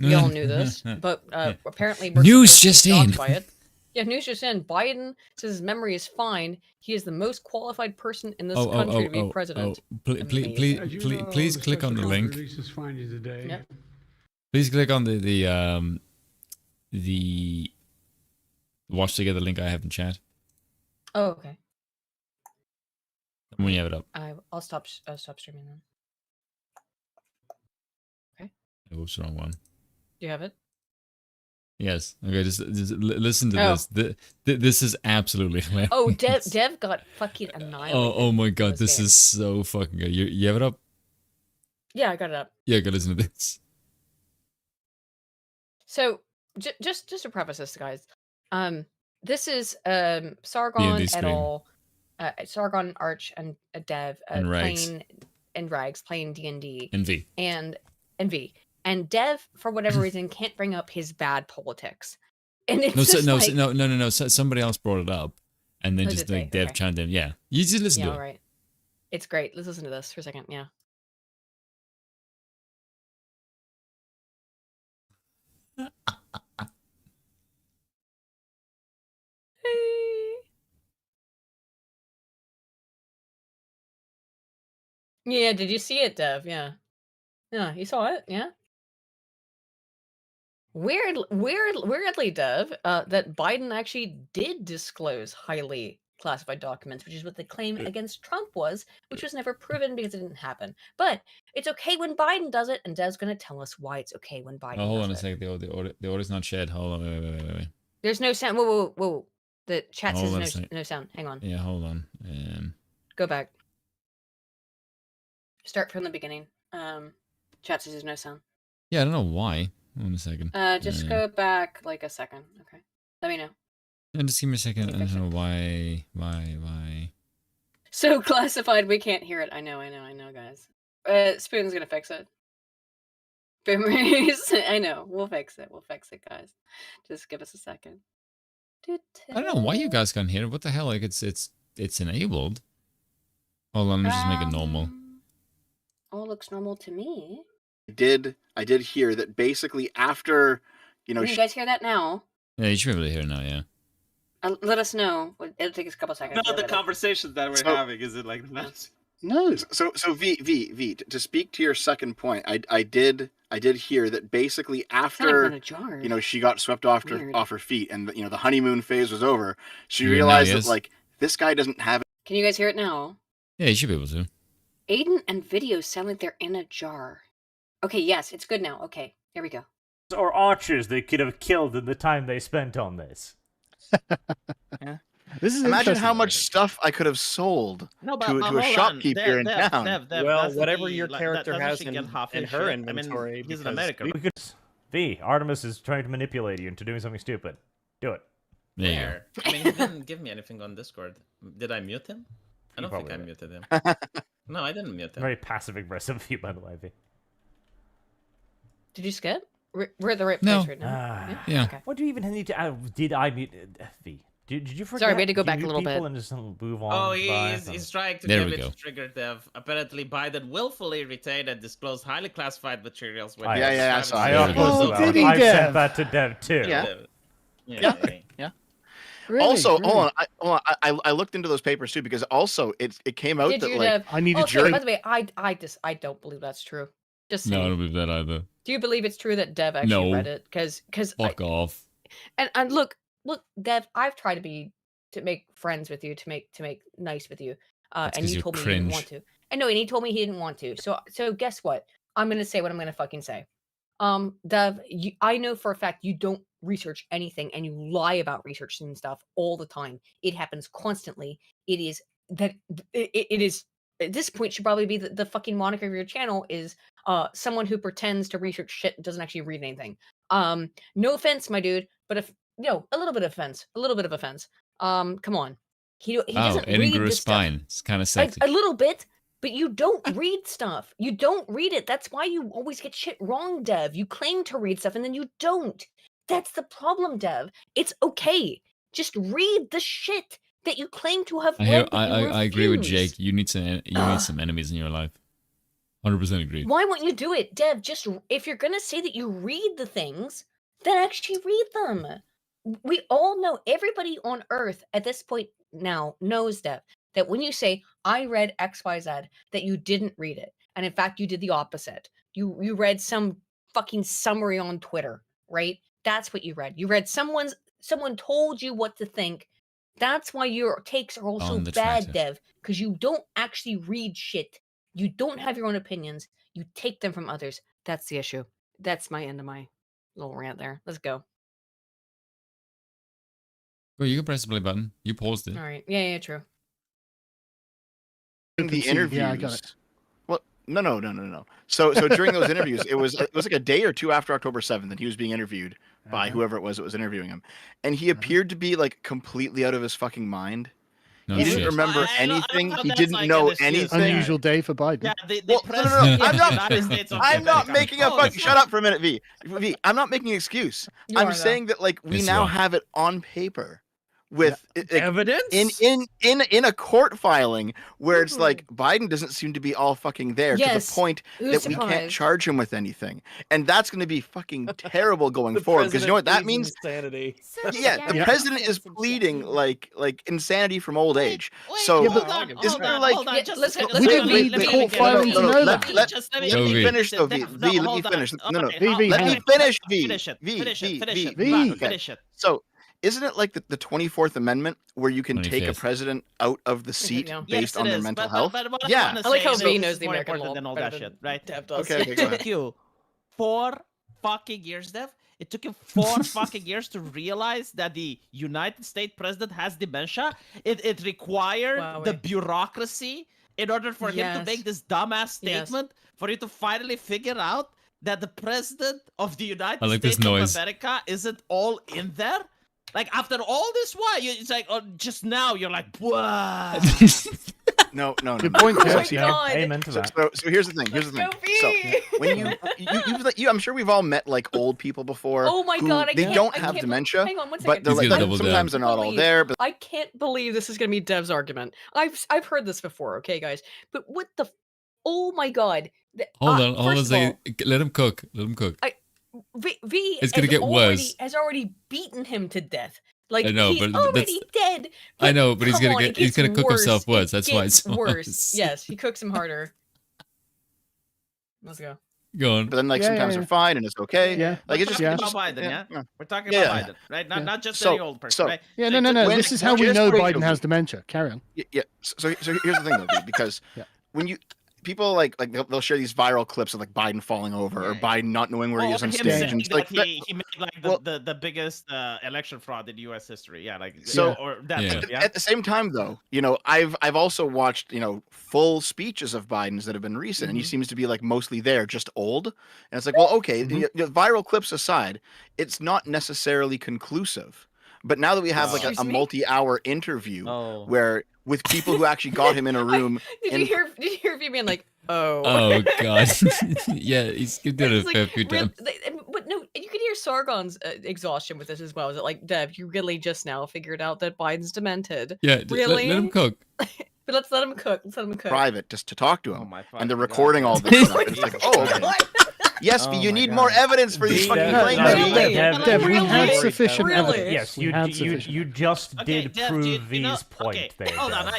We all knew this, but apparently we're news just in. By it. Yeah, news just in. Biden says his memory is fine. He is the most qualified person in this country to be president. Please click on the link. Yep. Please click on the watch together link I have in chat. Oh, okay. When you have it up. I'll stop streaming then. Okay. Oops, wrong one. Do you have it? Yes. Okay, just listen to this. This is absolutely hilarious. Oh, Dev got fucking annihilated. Oh my god, this is so fucking good. You have it up? Yeah, I got it up. Yeah, go listen to this. So, just to preface this, guys, this is Sargon et al. Sargon, Arch, and Dev and playing in Rags, playing D&D. And V. And V. And Dev, for whatever reason, can't bring up his bad politics. And it's no. Somebody else brought it up, and then just like Dev chimed in. Yeah, you just listen to it. Right. It's great. Let's listen to this for a second. Yeah. Yeah, did you see it, Dev? Yeah. Yeah, you saw it? Yeah. Weirdly, Dev, that Biden actually did disclose highly classified documents, which is what the claim against Trump was, which was never proven because it didn't happen. But it's okay when Biden does it, and Dev's going to tell us why it's okay when Biden does it. Hold on a second. The order's not shared. Hold on. Wait. There's no sound. Whoa. The chat says no sound. Hang on. Yeah, hold on. Go back. Start from the beginning. Chat says there's no sound. Yeah, I don't know why. Hold on a second. Just go back like a second. Okay. Let me know. Yeah, just give me a second. I don't know why. So classified, we can't hear it. I know, guys. Spoon's gonna fix it. Boomers. I know. We'll fix it, guys. Just give us a second. I don't know why you guys can't hear it. What the hell? Like it's enabled. Hold on, let me just make it normal. All looks normal to me. I did hear that basically after, Can you guys hear that now? Yeah, you should be able to hear it now, yeah. Let us know. It'll take us a couple seconds. No, the conversations that we're having, is it like that? No. So V, to speak to your second point, I did hear that basically after she got swept off her feet and the honeymoon phase was over, she realized that like this guy doesn't have it. Can you guys hear it now? Yeah, you should be able to. Aiden and videos sound like they're in a jar. Okay, yes, it's good now. Okay, here we go. Or archers they could have killed in the time they spent on this. Yeah. Imagine how much stuff I could have sold to a shopkeeper in town. Well, whatever your character has in her inventory. He's an American. V, Artemis is trying to manipulate you into doing something stupid. Do it. Yeah. I mean, he didn't give me anything on Discord. Did I mute him? I don't think I muted him. No, I didn't mute him. Very passive-aggressive of you, by the way, V. Did you skip? We're at the right No. place right now. Yeah. Okay. What do you even need to... did I mute... V? Did you forget? Sorry, we had to go back a mute little bit. people and just move on? Oh, he's trying to There give we it go. to trigger dev. Apparently, Biden willfully retained and disclosed highly classified materials. When I saw it. I've sent that to dev too. Yeah. Really? Also, hold on. I looked into those papers too because also it came out that like I need a jury. By the way, I don't believe that's true. Just saying. No, I don't believe that either. Do you believe it's true that Dev actually read it? Because fuck off. And look, Dev, I've tried to make friends with you, to make nice with you, and you told me you didn't want to. I know, and he told me he didn't want to. So guess what? I'm gonna say what I'm gonna fucking say. Dev, I know for a fact you don't research anything, and you lie about research and stuff all the time. It happens constantly. It is at this point should probably be the fucking moniker of your channel is someone who pretends to research shit and doesn't actually read anything. No offense, my dude, but if a little bit of offense. Come on. He doesn't read this spine. stuff. It's kind of sexy. A little bit, but you don't read stuff. You don't read it. That's why you always get shit wrong, Dev. You claim to read stuff and then you don't. That's the problem, Dev. It's okay. Just read the shit that you claim to have read. I agree with Jake. You need some enemies in your life. 100% agree. Why won't you do it, Dev? Just if you're gonna say that you read the things, then actually read them. We all know, everybody on Earth at this point now knows, Dev, that when you say I read XYZ, that you didn't read it, and in fact you did the opposite. You read some fucking summary on Twitter, right? That's what you read. You read someone told you what to think. That's why your takes are also bad, Dev, because you don't actually read shit. You don't have your own opinions. You take them from others. That's the issue. That's my end of my little rant there. Let's go. Well, you can press the play button. You paused it. All right. Yeah, true. the interviews. Yeah, I got it. Well, no. So during those interviews, it was like a day or two after October 7th, and he was being interviewed by whoever it was that was interviewing him, and he appeared to be like completely out of his fucking mind. No he didn't remember anything. He didn't know anything. Unusual day for Biden. Yeah, no. I'm not making a fucking. Shut up for a minute, V. I'm not making an excuse. I'm saying that like we now have it on paper with evidence in a court filing where it's like Biden doesn't seem to be all fucking there to the point that we can't charge him with anything, and that's going to be fucking terrible going forward, because you know what that means? Insanity. Yeah, the president is pleading like insanity from old age. So isn't there like we didn't read the court filing to know that. Let me finish though, V. Let me finish. No. Let me finish, V. Finish it. So isn't it like the 24th Amendment where you can take a president out of the seat based on their mental health? I like how V knows the American law than all that shit, right? Okay, it took you 4 fucking years, Dev. It took you 4 fucking years to realize that the United States president has dementia. It required the bureaucracy in order for him to make this dumbass statement, for you to finally figure out that the president of the United States of America isn't all in there. Like, after all this while, it's like, just now, you're like, what? No. Good point, Amen to that. So here's the thing. So when you, I'm sure we've all met like old people before. Oh my God, they don't have dementia, hang on one but second. they're like sometimes they're not all there. But I can't believe this is gonna be Dev's argument. I've heard this before, okay, guys. But what the? Oh my God. Hold on. Let him cook. V it's gonna get worse. Has already beaten him to death. Like, I know, he's but already dead. I know, but he's gonna cook himself worse. That's why it's worse. Yes, he cooks him harder. Let's go. Go on. But then, like, sometimes they're fine and it's okay. Yeah. Like, it's just about Biden, yeah? We're talking about Biden, right? Not just any old person, right? Yeah, no. This is how we know Biden has dementia. Carry on. Yeah. So here's the thing, though, because when you people like they'll share these viral clips of like Biden falling over or Biden not knowing where he is on stage, and like he made like the biggest election fraud in U.S. history. Yeah, like At the same time, though, you know, I've also watched full speeches of Biden's that have been recent, and he seems to be like mostly there, just old, and it's like, well, okay, viral clips aside, it's not necessarily conclusive. But now that we have like a multi-hour interview where with people who actually got him in a room. Did you hear me being like, oh? Oh god, yeah, he's did a fair few times. But no, you could hear Sargon's exhaustion with this as well. Is it like, Dev, you really just now figured out that Biden's demented? Yeah, really? Let him cook. But let's let him cook. Let's let him cook. Private, just to talk to him, and they're recording all this stuff. It's like, oh, okay. Yes, you need more evidence for these fucking claims. Dev, we had sufficient evidence. Yes, you just did prove V's point there. Hold on,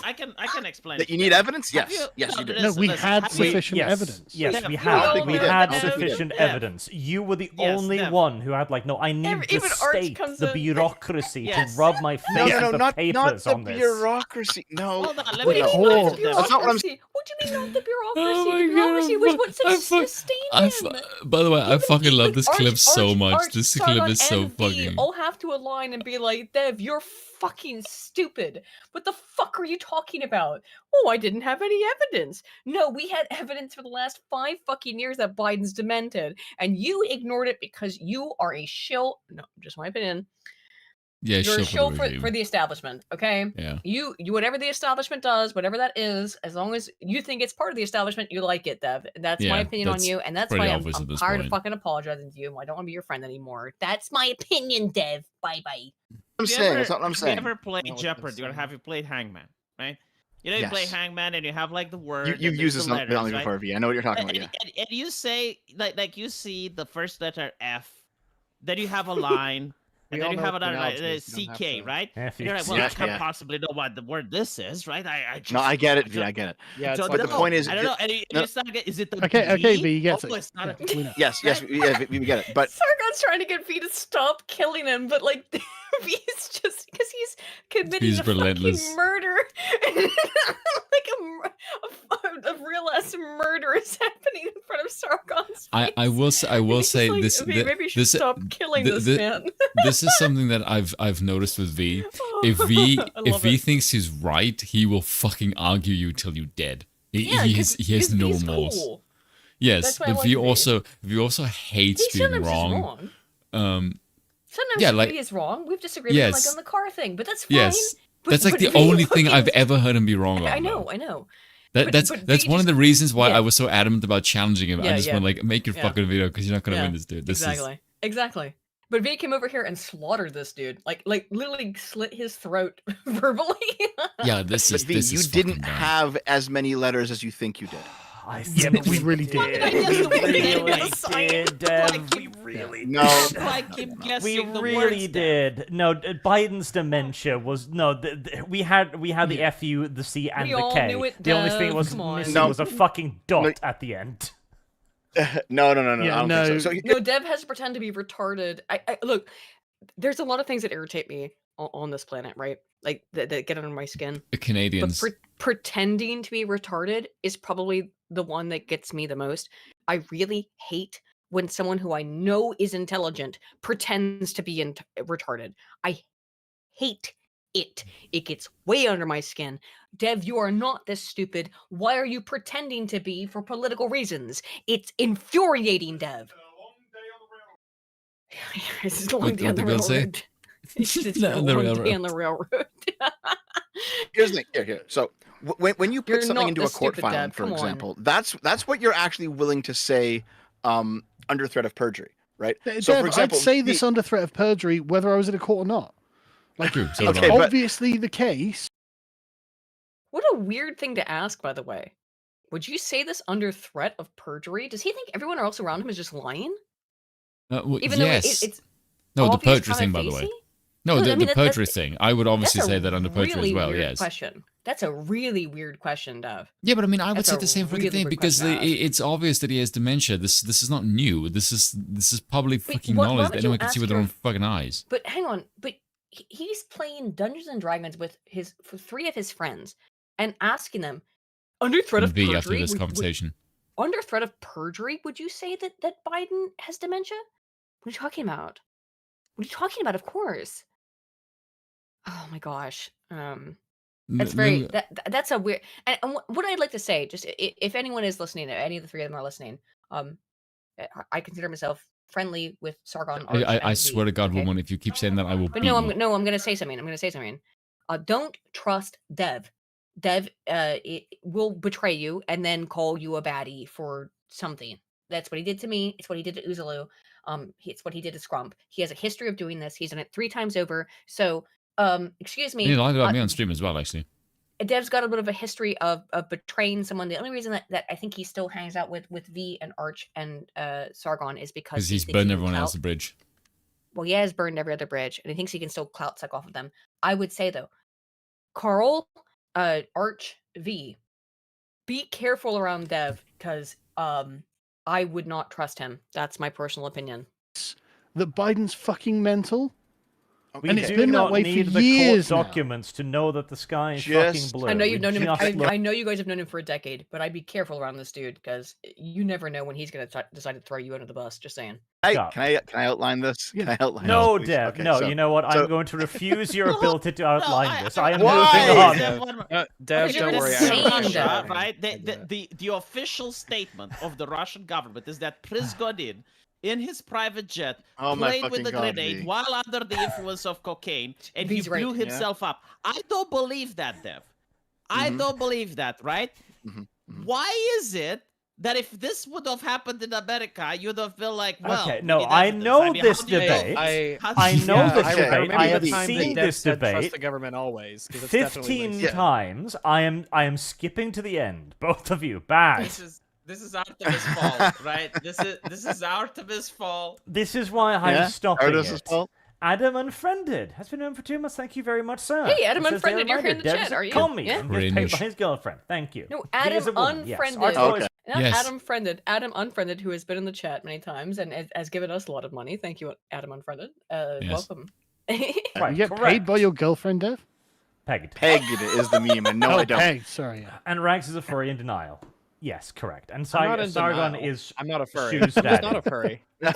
I can explain. That you need evidence? Yes, yes, you did. No, we had sufficient evidence. Yes, we had sufficient evidence. You were the only one who had no, I need the state, the bureaucracy to rub my face with the papers on this. Not the bureaucracy. No. Hold on, let me explain. That's not what I'm saying. What do you mean not the bureaucracy? The bureaucracy was what sustained him. By the way, I fucking love this clip so much. This clip is so and fucking. all have to align and be like, Dev, you're fucking stupid. What the fuck are you talking about? Oh, I didn't have any evidence. No, we had evidence for the last 5 fucking years that Biden's demented, and you ignored it because you are a shill. No, just my opinion. Yeah, you're a shill for the establishment, okay? Yeah. You whatever the establishment does, whatever that is, as long as you think it's part of the establishment, you like it, Dev. That's my opinion on you, and that's why I'm tired of fucking apologizing to you. I don't want to be your friend anymore. That's my opinion, Dev. Bye bye. That's what I'm saying. Have you ever played Jeopardy, or have you played Hangman? Right? You know, you play Hangman, and you have the word. You've used this on before, V. I know what you're talking about. Yeah. And you say like you see the first letter F, then you have a line. And then you have another CK, right? And you're like, well, I can't possibly know what the word this is, right? No, I get it, V. I get it. Yeah, but the point is, I don't know. And it's not. Is it the okay? V, you get it. It's not yes, we get it. But Sargon's trying to get V to stop killing him, but V's just because he's committing a fucking murder, a real ass murder is happening in front of Sargon's face. I will say this. Maybe you should stop killing this man. This is something that I've noticed with V. If V thinks he's right, he will fucking argue you till you're dead. He has no remorse. Cool. Yes, but V also hates being wrong. Sometimes he is wrong. We've disagreed with him on the car thing, but that's fine. Yes, that's the only thing I've ever heard him be wrong on. I know. That's one of the reasons why I was so adamant about challenging him. I just went make your fucking video because you're not gonna win this, dude. Exactly. But V came over here and slaughtered this dude, like literally slit his throat verbally. Yeah, this is. You didn't have as many letters as you think you did. Yeah, but we really did. We really did. No, Biden's dementia was we had the FU, the C, and the K. The only thing was missing was a fucking dot at the end. No. I don't think so. No, Dev has to pretend to be retarded. I look. There's a lot of things that irritate me on this planet, right? Like that get under my skin. The Canadians. But pretending to be retarded is probably the one that gets me the most. I really hate when someone who I know is intelligent pretends to be retarded. I hate it. It gets way under my skin. Dev, you are not this stupid. Why are you pretending to be for political reasons? It's infuriating, Dev. It's a long day on the railroad. It's a long day on the railroad. Here's the thing. Here. So when you put something into a court filing, for example, that's what you're actually willing to say under threat of perjury, right? So, for example, I'd say this under threat of perjury whether I was in a court or not. Like, it's obviously the case. What a weird thing to ask, by the way. Would you say this under threat of perjury? Does he think everyone else around him is just lying? Even though it's no, the perjury thing, by the way. No, the perjury thing. I would obviously say that under perjury as well. Yes. Question. That's a really weird question, Dev. Yeah, but I mean, I would say the same freaking thing because it's obvious that he has dementia. This is not new. This is public fucking knowledge that anyone can see with their own fucking eyes. But hang on, he's playing Dungeons and Dragons with 3 of his friends and asking them under threat of perjury. After this conversation. Under threat of perjury, would you say that Biden has dementia? What are you talking about? What are you talking about? Of course. Oh my gosh. That's very that's a weird. And what I'd like to say, just if anyone is listening, any of the 3 of them are listening, I consider myself friendly with Sargon. I swear to God, woman, if you keep saying that, I will. But no, I'm going to say something. Don't trust Dev. Dev will betray you and then call you a baddie for something. That's what he did to me. It's what he did to Uzalu. It's what he did to Scrump. He has a history of doing this. He's done it 3 times over. So, excuse me. He lied about me on stream as well, actually. Dev's got a bit of a history of betraying someone. The only reason that I think he still hangs out with V and Arch and Sargon is because he's burned everyone else's bridge. Well, he has burned every other bridge, and he thinks he can still clout suck off of them. I would say, though, Carl, Arch, V, be careful around Dev, because I would not trust him. That's my personal opinion. That Biden's fucking mental? We and it's been that way for years documents to know that the sky is fucking blue. I know you've known him. I know you guys have known him for a decade, but I'd be careful around this dude because you never know when he's going to decide to throw you under the bus. Just saying. Hey, can I outline this? Can I outline no, this, Dev. Okay, no, you know what? I'm going to refuse your ability to outline this. I am moving on. Dev, don't worry. Russia, right? The official statement of the Russian government is that Prigozhin, in his private jet, played with the grenade while under the influence of cocaine, and he blew himself up. I don't believe that, Dev. I don't believe that, right? Why is it that if this would have happened in America, you'd have been like, well... Okay, no, I know this debate. I know this debate. I have seen this debate. Trust the government always. 15 times. I am skipping to the end. Both of you, bad. This is Artemis' fault, right? This is Artemis' fault. This is why I'm stopping it. Adam Unfriended has been known for 2 months. Thank you very much, sir. Hey, Adam Unfriended, you're here in the chat, are you? Call me. I'm getting paid by his girlfriend. Thank you. No, Adam Unfriended. Not Adam Friended. Adam Unfriended, who has been in the chat many times and has given us a lot of money. Thank you, Adam Unfriended. Welcome. Right, you get paid by your girlfriend, Dev? Pegged. Pegged is the meme, and no, I don't. Pegged, sorry. And Rags is a furry in denial. Yes, correct. And Sargon is I'm not a furry. Shoes daddy. Not a furry. Not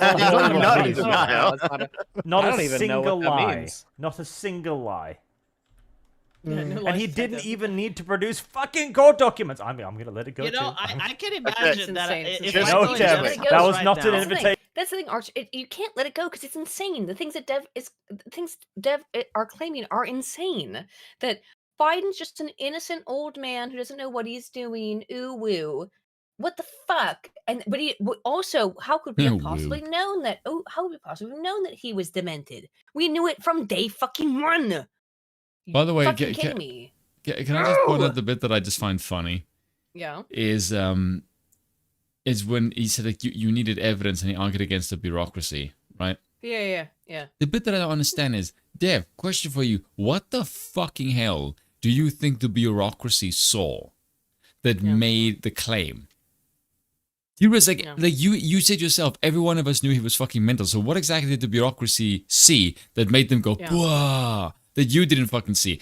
a single lie. Not a single lie. And he didn't even need to produce fucking court documents. I'm gonna let it go. You know, I can imagine that. That was not an invitation. That's the thing, Arch. You can't let it go because it's insane. The things that Dev are claiming are insane. That Biden's just an innocent old man who doesn't know what he's doing. Ooh woo. What the fuck? But he also, how could we have possibly known that? Oh, how would we possibly have known that he was demented? We knew it from day fucking 1. By the way, can me? Can I just point out the bit that I just find funny? Yeah. Is when he said like you needed evidence and he argued against the bureaucracy, right? Yeah. The bit that I don't understand is, Dev, question for you: what the fucking hell do you think the bureaucracy saw that made the claim? You was like you said yourself, every one of us knew he was fucking mental. So what exactly did the bureaucracy see that made them go, "Whoa"? That you didn't fucking see.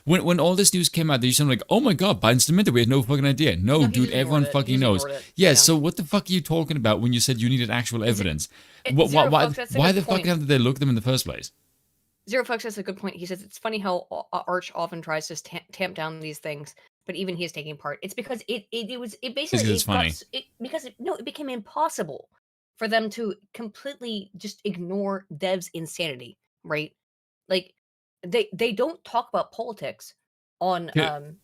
No. When all this news came out, you sounded like, "Oh my god, Biden's demented. We had no fucking idea." No, dude, everyone fucking knows. Yeah, so what the fuck are you talking about when you said you needed actual evidence? Why the fuck did they look them in the first place? Zero Fox has a good point. He says it's funny how Arch often tries to tamp down these things, but even he is taking part. It's because it became impossible for them to completely just ignore Dev's insanity, right? Like they don't talk about politics on was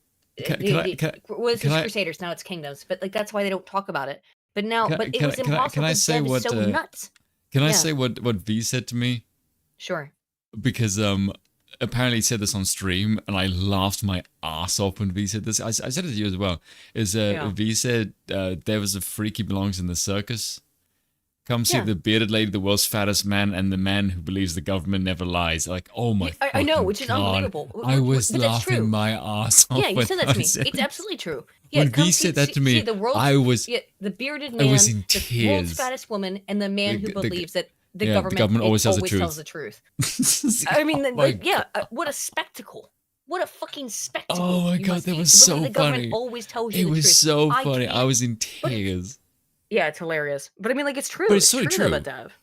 Crusaders, now it's Kingdoms, but like that's why they don't talk about it. But now, it was impossible. Can I say what? So nuts. Can I say what V said to me? Sure. Because apparently he said this on stream, and I laughed my ass off when V said this. I said it to you as well. V said there was a freak who belongs in the circus. Come see the bearded lady, the world's fattest man, and the man who believes the government never lies. Like, oh my! I know, which is unbelievable. I was laughing my ass off. Yeah, you said that to me. It's absolutely true. Yeah, when V said that to me, I was the bearded man, in tears. The world's fattest woman, and the man who believes that the government always tells the truth. I mean, what a spectacle! What a fucking spectacle! Oh my god, that was so the funny. Always tells you it was so funny. I was in tears. Yeah, it's hilarious. But I mean, like, it's true. But it's so true about Dev.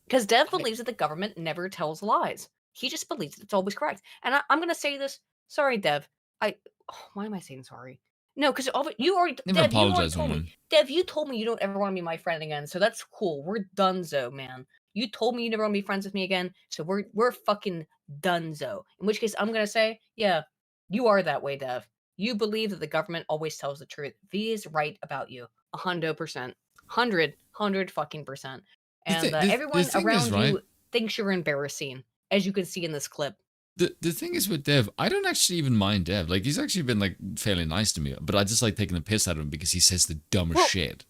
Because Dev believes that the government never tells lies. He just believes that it's always correct. And I'm going to say this. Sorry, Dev. Why am I saying sorry? No, because you already... Never apologize, woman. Dev, you told me you don't ever want to be my friend again, so that's cool. We're donezo, man. You told me you never want to be friends with me again, so we're fucking Dunzo. In which case, I'm going to say, yeah, you are that way, Dev. You believe that the government always tells the truth. V is right about you. 100%. 100 fucking percent. And everyone around you thinks you're embarrassing, as you can see in this clip. The thing is with Dev, I don't actually even mind Dev. Like, he's actually been, like, fairly nice to me. But I just like taking the piss out of him because he says the dumbest shit.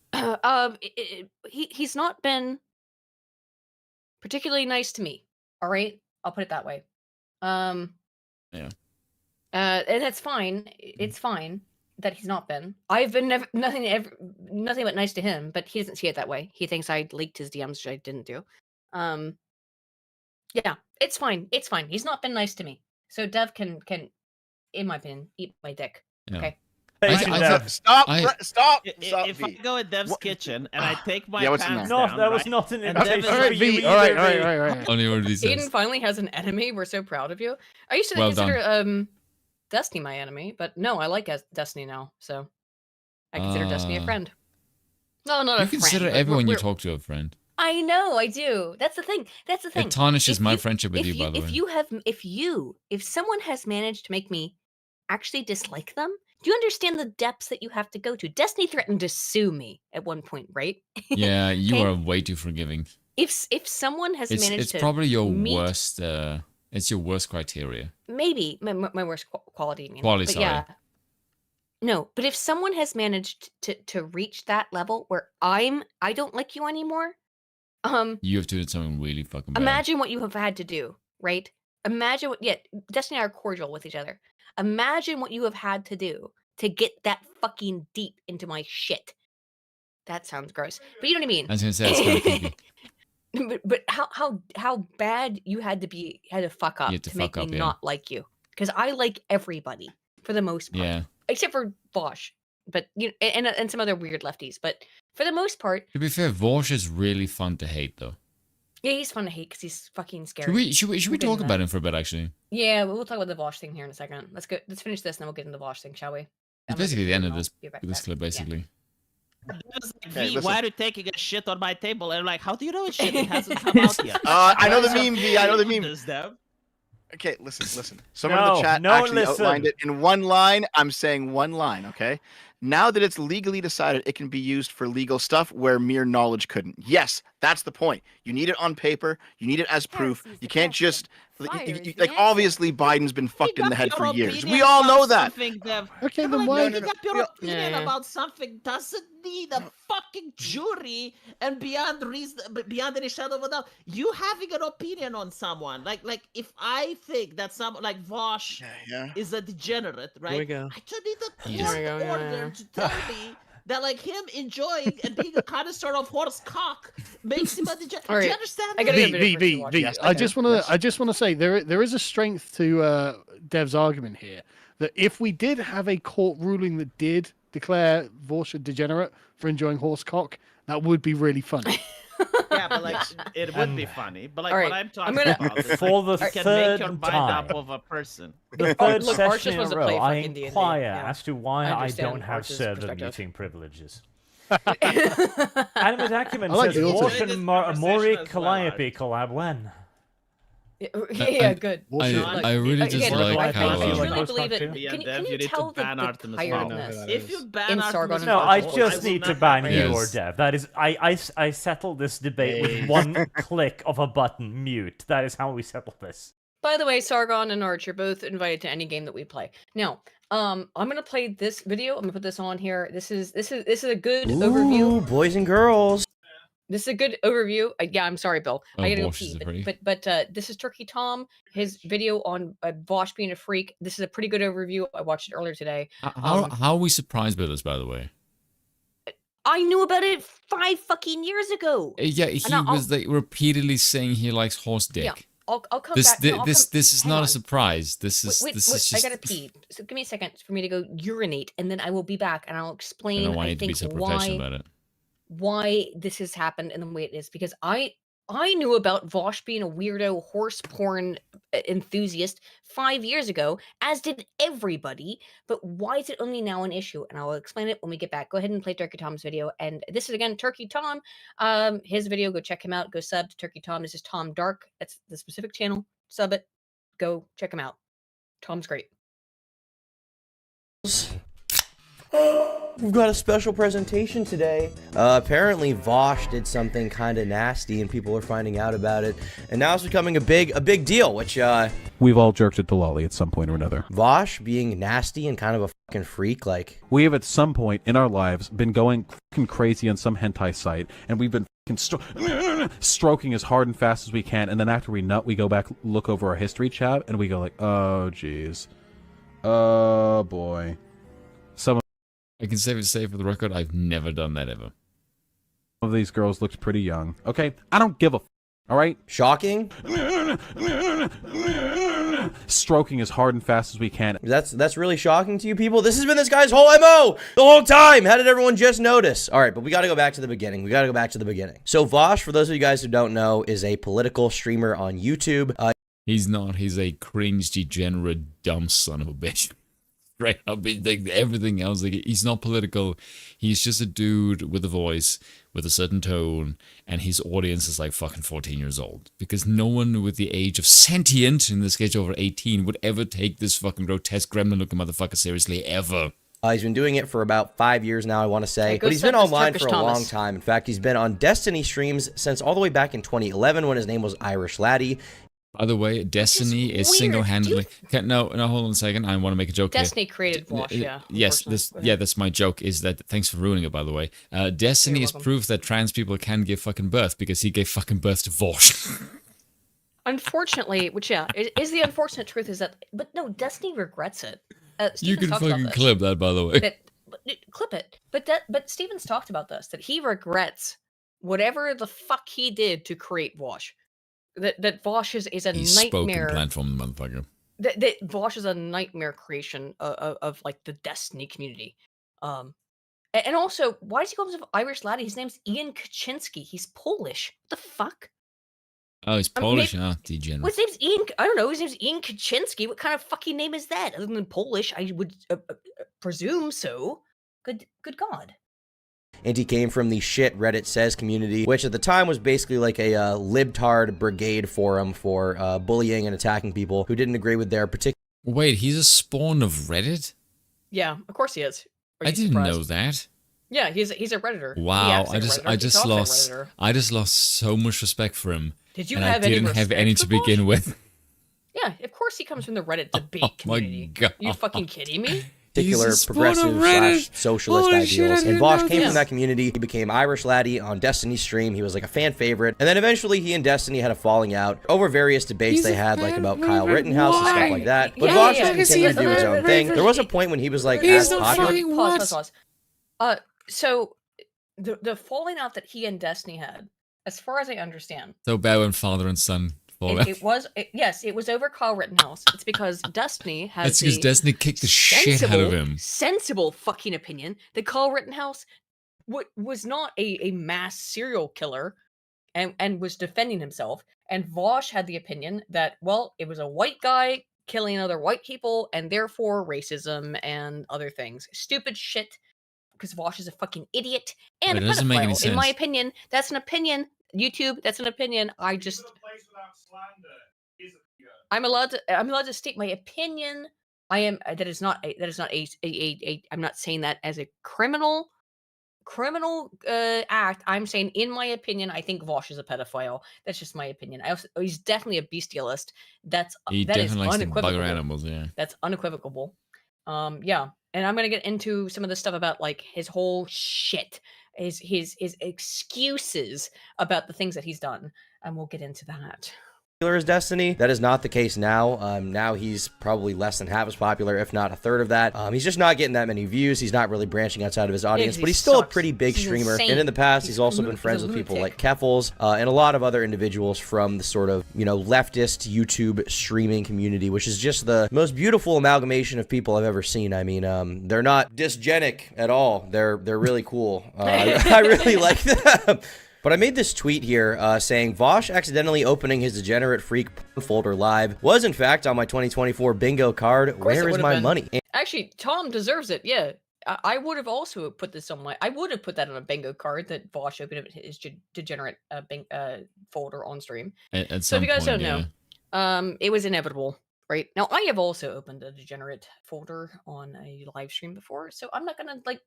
He's not been particularly nice to me. All right? I'll put it that way. Yeah. And that's fine. It's fine that he's not been. I've been nothing but nice to him, but he doesn't see it that way. He thinks I leaked his DMs, which I didn't do. Yeah, it's fine. It's fine. He's not been nice to me. So Dev can, in my opinion, eat my dick. Yeah. Okay. Stop! If I go in Dev's kitchen and I take my pants No, down, that was not an invitation. All right, V. All right. Only one of these Aiden finally has an enemy. We're so proud of you. I used to consider Destiny my enemy, but no, I like Destiny now, so I consider Destiny a friend. No, not a friend. You consider everyone you talk to a friend. I know, I do. That's the thing. It tarnishes my friendship with you, by the way. If someone has managed to make me actually dislike them, do you understand the depths that you have to go to? Destiny threatened to sue me at one point, right? Yeah, you are way too forgiving. If someone has managed to, it's probably your worst. It's your worst criteria. Maybe my worst quality. Quality, but sorry. yeah. No, but if someone has managed to reach that level where I don't like you anymore, you have to do something really fucking bad. Imagine what you have had to do, right? Imagine what. Yeah, Destiny and I are cordial with each other. Imagine what you have had to do to get that fucking deep into my shit. That sounds gross, but you know what I mean. I was gonna say it's kind of creepy. But how bad you had to fuck up to make me not like you, because I like everybody for the most part. Yeah. Except for Vosh, but and some other weird lefties, but for the most part. To be fair, Vosh is really fun to hate, though. Yeah, he's fun to hate because he's fucking scary. Should we talk about him for a bit, actually? Yeah, we'll talk about the Vosh thing here in a second. Let's finish this, and then we'll get into the Vosh thing, shall we? It's basically the end of this clip, basically. V, why are you taking a shit on my table? And I'm like, how do you know it's shit? It hasn't come out yet. I know the meme, V. I know the meme. Okay, listen. Someone in the chat actually outlined it in one line. I'm saying one line, okay? Now that it's legally decided, it can be used for legal stuff where mere knowledge couldn't. Yes, that's the point. You need it on paper. You need it as proof. You can't just... Like, obviously, Biden's been fucked in the head for years. We all know that. Okay, then why... You got your opinion about something doesn't need a fucking jury and beyond any shadow of a doubt. You having an opinion on someone, like if I think that someone like Vosh is a degenerate, right? Here we go. I don't need the court order to tell me that like him enjoying and being a connoisseur of horse cock makes him a degenerate. Right. Do you understand? V. Yes, I just want to say there is a strength to Dev's argument here that if we did have a court ruling that did declare Vosh a degenerate for enjoying horse cock, that would be really funny. Yeah, but like it would be funny. But like All right, what I'm talking about is for the you can make your third mind time. up of a person. The third look, Arch session just in a wants to play row, I fucking D&D, inquire yeah. as to why I I understand don't have Arch's server perspective. muting privileges. Animate Acumen like says, the Vosh and Mori as well, Calliope collab when? Yeah, good. I really just like how... I like truly believe it. Yeah, Can Dev, you you need tell to ban the Artemis tiredness? If you ban in Artemis Sargon No, I Fowl, just will need to not ban ban you Yes. or Dev. That is, I settled this debate with one click of a button, mute. That is how we settle this. By the way, Sargon and Arch are both invited to any game that we play. Now, I'm gonna play this video. I'm gonna put this on here. This is a good overview. Boys and girls. This is a good overview. Yeah, I'm sorry, Bill. Oh, I gotta go Vosh is pee. a pretty- But this is Turkey Tom. His video on Vosh being a freak. This is a pretty good overview. I watched it earlier today. How are we surprised by this, by the way? I knew about it 5 fucking years ago. Yeah, he was like repeatedly saying he likes horse dick. Yeah, I'll come This back. No, this is hang not on. a surprise. This is Wait, just. I gotta pee. So give me a second for me to go urinate, and then I will be back, and I'll I explain. don't want I you to be think so professional about it. why this has happened and the way it is, because I knew about Vosh being a weirdo horse porn enthusiast 5 years ago, as did everybody. But why is it only now an issue? And I will explain it when we get back. Go ahead and play Turkey Tom's video. And this is again Turkey Tom. His video. Go check him out. Go sub to Turkey Tom. This is Tom Dark. That's the specific channel. Sub it. Go check him out. Tom's great. We've got a special presentation today. Apparently Vosh did something kind of nasty and people are finding out about it. And now it's becoming a big deal, which, we've all jerked it to Lolly at some point or another. Vosh being nasty and kind of a fucking freak, like... We have at some point in our lives been going fucking crazy on some hentai site, and we've been fucking stroking as hard and fast as we can, and then after we nut, we go back, look over our history tab, and we go like, oh, jeez. Oh, boy. I can safely say for the record, I've never done that ever. Some of these girls looked pretty young. Okay, I don't give a all right? Shocking? Stroking as hard and fast as we can. That's really shocking to you people? This has been this guy's whole MO the whole time. How did everyone just notice? All right, but we got to go back to the beginning. So Vosh, for those of you guys who don't know, is a political streamer on YouTube. He's not. He's a cringe, degenerate, dumb son of a bitch. Right up, like everything else. Like, he's not political. He's just a dude with a voice, with a certain tone, and his audience is like fucking 14 years old. Because no one with the age of sentient, in this case over 18, would ever take this fucking grotesque gremlin-looking motherfucker seriously, ever. He's been doing it for about 5 years now, I want to say. But he's been online for a long time. In fact, he's been on Destiny streams since all the way back in 2011 when his name was Irish Laddie. By the way, Destiny is single-handedly... No, hold on a second. I want to make a joke Destiny here. created Vosh, yeah. Yes, that's my joke, is that... Thanks for ruining it, by the way. Destiny is proof that trans people can give fucking birth, because he gave fucking birth to Vosh. Unfortunately, which, is the unfortunate truth is that... But no, Destiny regrets it. You can fucking clip that, by the way. Clip it. But Steven's talked about this, that he regrets whatever the fuck he did to create Vosh. That Vosh is a He's nightmare. Spoken platform, motherfucker. That Vosh is a nightmare creation of like the Destiny community. And also, why does he call himself Irish Laddie? His name's Ian Kaczynski. He's Polish. What the fuck? Oh, he's Polish. Degenerate. His name's Ian. I don't know. His name's Ian Kaczynski. What kind of fucking name is that? Other than Polish, I would presume so. Good God. And he came from the shit Reddit says community, which at the time was basically like a libtard brigade forum for bullying and attacking people who didn't agree with their particular... Wait, he's a spawn of Reddit? Yeah, of course he is. I didn't know that. Yeah, he's a Redditor. Wow, I just lost so much respect for him. Did you and have I didn't have any to begin with. Yeah, of course he comes from the Reddit debate community. My God. You fucking kidding me? Particular progressive / socialist ideals. And Vosh came from that community. He became Irish Laddie on Destiny's stream. He was like a fan favorite. And then eventually he and Destiny had a falling out over various debates they had, like about Kyle Rittenhouse and stuff like that. But Vosh just continued to do his own thing. There was a point when he was like as popular. Pause. So the falling out that he and Destiny had, as far as I understand. So bad when father and son fall out. It was over Kyle Rittenhouse. It's because Destiny has That's because Destiny kicked the shit out of him. Sensible fucking opinion that Kyle Rittenhouse was not a mass serial killer and was defending himself. And Vosh had the opinion that, well, it was a white guy killing other white people and therefore racism and other things. Stupid shit. Because Vosh is a fucking idiot and a pedophile. In my opinion, that's an opinion. YouTube, that's an opinion. I'm allowed to state my opinion. I'm not saying that as a criminal act. I'm saying, in my opinion, I think Vosh is a pedophile. That's just my opinion. He's definitely a bestialist. That is unequivocal. Animals, yeah. That's unequivocal. Yeah. And I'm gonna get into some of the stuff about like his whole shit, his excuses about the things that he's done, and we'll get into that. As Destiny. That is not the case now. Now he's probably less than half as popular, if not a third of that. He's just not getting that many views. He's not really branching outside of his audience, but he's still a pretty big streamer. Insane. And in the past, he's also been friends with people like Keffels and a lot of other individuals from the sort of, leftist YouTube streaming community, which is just the most beautiful amalgamation of people I've ever seen. I mean, they're not dysgenic at all. They're really cool. I really like them. But I made this tweet here saying Vosh accidentally opening his degenerate freak folder live was in fact on my 2024 bingo card. Where is my money? Actually, Tom deserves it. Yeah, I would have also put this on I would have put that on a bingo card that Vosh opened his degenerate folder on stream. At so if you guys point, don't know, it was inevitable. Right now, I have also opened a degenerate folder on a live stream before, so I'm not gonna like.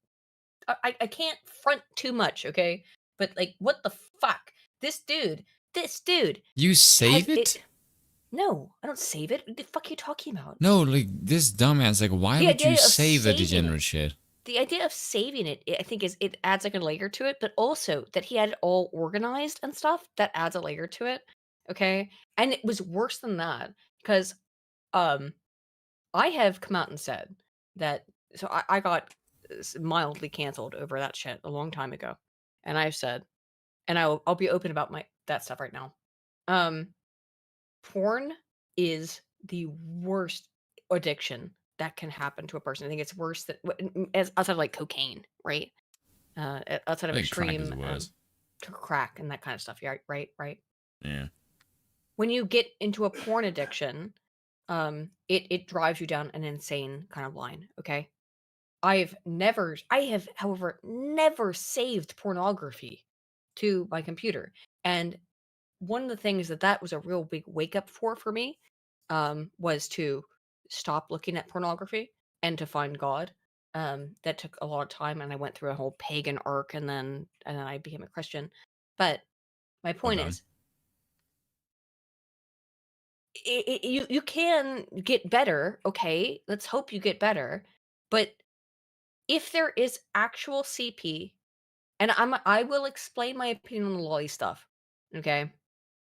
I can't front too much, okay? But like, what the fuck? This dude. You save it? No, I don't save it. What the fuck are you talking about? No, like this dumbass. Like, why would you save the degenerate shit? The idea of saving it, I think, is it adds like a layer to it, but also that he had it all organized and stuff. That adds a layer to it, okay? And it was worse than that because, I have come out and said that. So I got mildly canceled over that shit a long time ago, and I've said, and I'll be open about that stuff right now. Porn is the worst addiction that can happen to a person. I think it's worse than outside of like cocaine, right? Outside of extreme crack and that kind of stuff. Yeah, right. Yeah. When you get into a porn addiction, it drives you down an insane kind of line. Okay. I have, however, never saved pornography to my computer. And one of the things that was a real big wake up for me, was to stop looking at pornography and to find God. That took a lot of time, and I went through a whole pagan arc, and then I became a Christian. But my point is, you can get better. Okay, let's hope you get better. But if there is actual CP, and I will explain my opinion on the lolly stuff. Okay,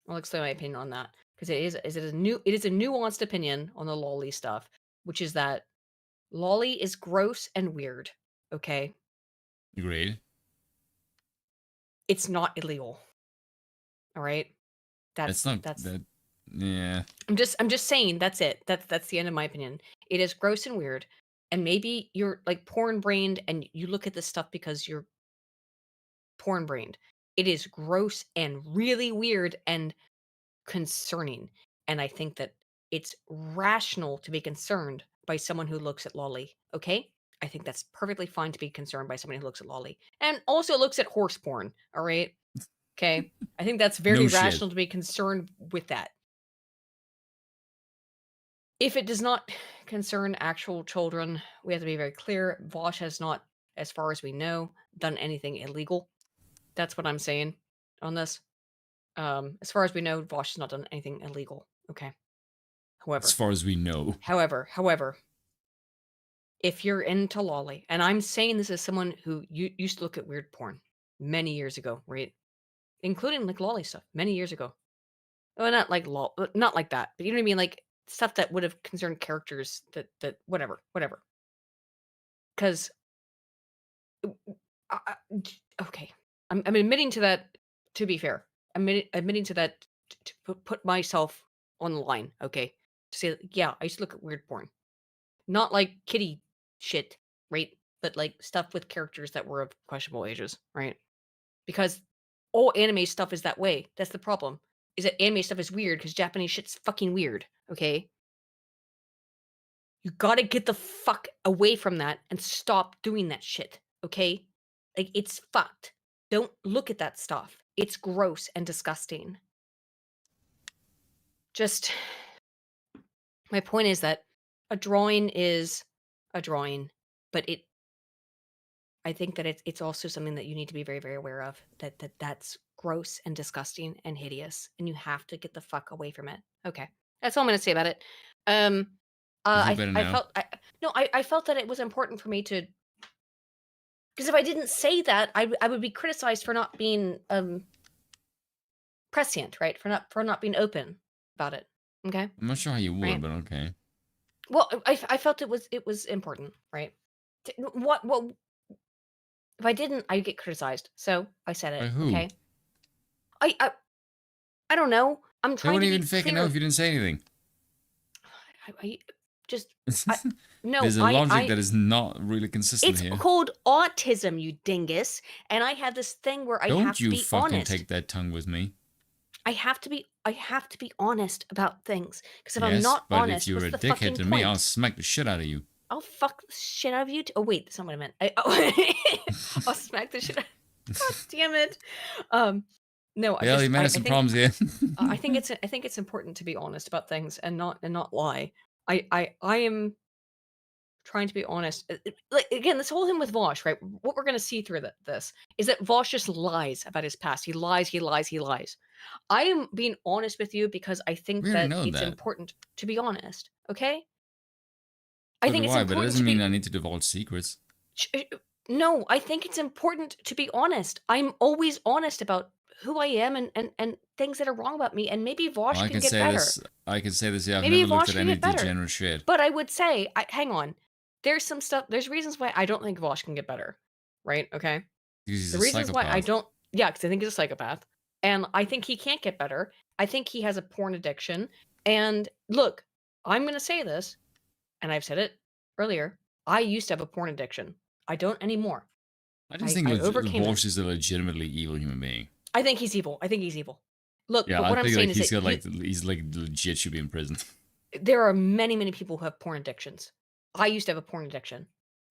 I'll explain my opinion on that because it is a nuanced opinion on the lolly stuff, which is that lolly is gross and weird. Okay, agreed. It's not illegal. All right, that's yeah. I'm just saying that's it. That's the end of my opinion. It is gross and weird, and maybe you're like porn brained and you look at this stuff because you're porn brained. It is gross and really weird and concerning, and I think that it's rational to be concerned by someone who looks at lolly. Okay, I think that's perfectly fine to be concerned by somebody who looks at lolly and also looks at horse porn. All right, okay, I think that's very rational to be concerned with that. If it does not concern actual children, we have to be very clear. Vosh has not, as far as we know, done anything illegal. That's what I'm saying on this. As far as we know, Vosh has not done anything illegal. Okay. However, as far as we know. However, if you're into lolly, and I'm saying this as someone who used to look at weird porn many years ago, right? Including like lolly stuff many years ago. Well, not like not like that, but you know what I mean? Like stuff that would have concerned characters that whatever. Because, okay, I'm admitting to that. To be fair, I'm admitting to that to put myself on the line. Okay, to say yeah, I used to look at weird porn, not like kitty shit, right? But like stuff with characters that were of questionable ages, right? Because all anime stuff is that way. That's the problem. Is that anime stuff is weird because Japanese shit's fucking weird. Okay. You gotta get the fuck away from that and stop doing that shit. Okay? Like, it's fucked. Don't look at that stuff. It's gross and disgusting. Just, my point is that a drawing is a drawing, but I think that it's also something that you need to be very, very aware of. That's gross and disgusting and hideous, and you have to get the fuck away from it. Okay, that's all I'm gonna say about it. I felt that it was important for me to, because if I didn't say that, I would be criticized for not being prescient, right? For not being open about it. Okay. I'm not sure how you would, right? But okay. Well, I felt it was important, right? What if I didn't, I'd get criticized. So I said it. By who? Okay. I don't know. I'm trying to be even fucking know if you didn't say anything. No. There's a logic that is not really consistent here. It's called autism, you dingus. And I have this thing where I have to be honest. Don't you fucking take that tongue with me. I have to be honest about things. Because if I'm not honest, if you're a dickhead to me, I'll smack the shit out of you. I'll fuck the shit out of you. Oh wait, that's not what I meant. I'll smack the shit out. God damn it. No, yeah, you might have some problems here. I think it's important to be honest about things and not lie. I am trying to be honest. Like again, this whole thing with Vosh, right? What we're going to see through this is that Vosh just lies about his past. He lies. I am being honest with you because I think that it's important to be honest. Okay. I think it's important. But it doesn't mean I need to divulge secrets. No, I think it's important to be honest. I'm always honest about who I am and things that are wrong about me. And maybe Vosh can get better. I can say this. Yeah, I've maybe never Vosh looked at any degenerate shit. But I would say, hang on. There's some stuff. There's reasons why I don't think Vosh can get better, right? Okay. Because the reasons why I don't. Yeah, because I think he's a psychopath, and I think he can't get better. I think he has a porn addiction. And look, I'm going to say this, and I've said it earlier. I used to have a porn addiction. I don't anymore. I just think Vosh is a legitimately evil human being. I think he's evil. Look, yeah, but what I'm saying is he's legit should be in prison. There are many people who have porn addictions. I used to have a porn addiction,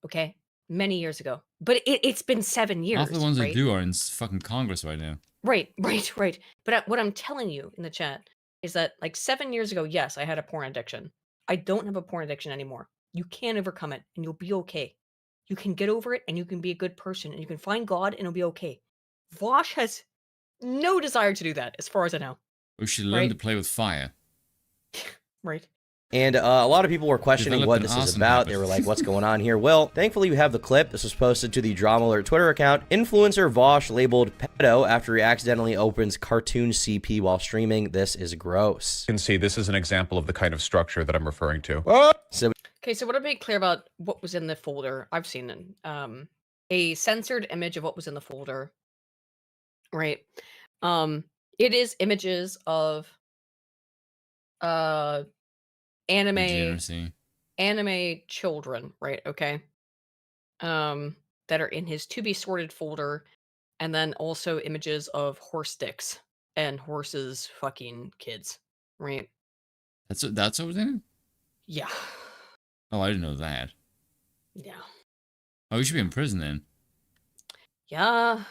okay? Many years ago. But it's been 7 years, half the ones that do are in fucking Congress right now. Right. But what I'm telling you in the chat is that, like, 7 years ago, yes, I had a porn addiction. I don't have a porn addiction anymore. You can overcome it, and you'll be okay. You can get over it, and you can be a good person, and you can find God, and it'll be okay. Vosh has no desire to do that, as far as I know. We should learn to play with fire. Right. And a lot of people were questioning what this is about. They were like, what's going on here? Well, thankfully we have the clip. This was posted to the Drama Alert Twitter account. Influencer Vosh labeled pedo after he accidentally opens cartoon CP while streaming. This is gross. You can see this is an example of the kind of structure that I'm referring to. Okay, so what I made clear about what was in the folder, I've seen a censored image of what was in the folder, right? It is images of anime children, right? Okay. That are in his to be sorted folder, and then also images of horse dicks and horses fucking kids, right? That's what was in it? Yeah. Oh, I didn't know that. Yeah. Oh, you should be in prison then. Yeah.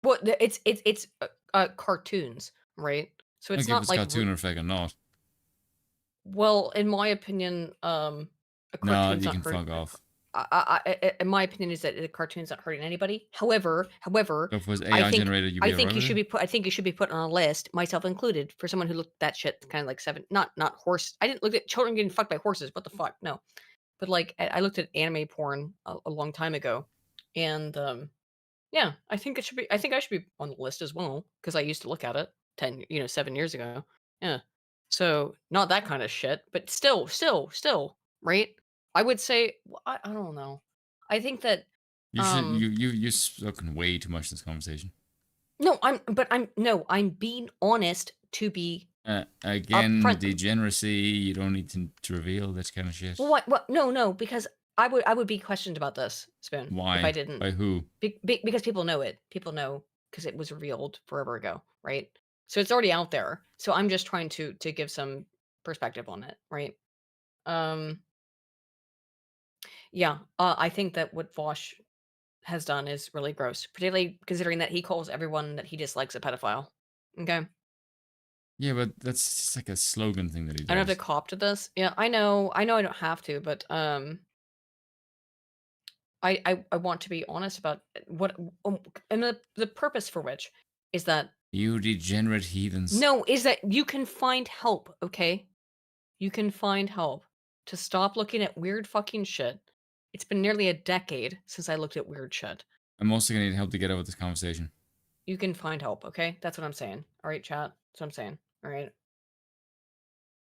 Well, it's cartoons, right? So it's not like cartoon or fake or not. Well, in my opinion, no, you can fuck off. In my opinion, is that the cartoon's not hurting anybody. However, if it was AI generated, I think you should be put. I think you should be put on a list, myself included, for someone who looked at that shit kind of like not horse. I didn't look at children getting fucked by horses. What the fuck? No, but like I looked at anime porn a long time ago, and yeah, I think it should be. I think I should be on the list as well because I used to look at it 7 years ago. Yeah. So not that kind of shit, but still, right? I would say I don't know. I think that you're spoken way too much in this conversation. No, I'm being honest to be again degeneracy. You don't need to reveal this kind of shit. What? No, because I would be questioned about this, Spoon. Why? If I didn't. By who? Because people know it. People know because it was revealed forever ago, right? So it's already out there. So I'm just trying to give some perspective on it, right? Yeah, I think that what Vosh has done is really gross, particularly considering that he calls everyone that he dislikes a pedophile. Okay. Yeah, but that's just like a slogan thing that he does. I don't have to cop to this. Yeah, I know I don't have to, but I want to be honest about what and the purpose for which is that you degenerate heathens. No, is that you can find help, okay? You can find help to stop looking at weird fucking shit. It's been nearly a decade since I looked at weird shit. I'm also gonna need help to get out of this conversation. You can find help, okay? That's what I'm saying. All right, chat. That's what I'm saying. All right.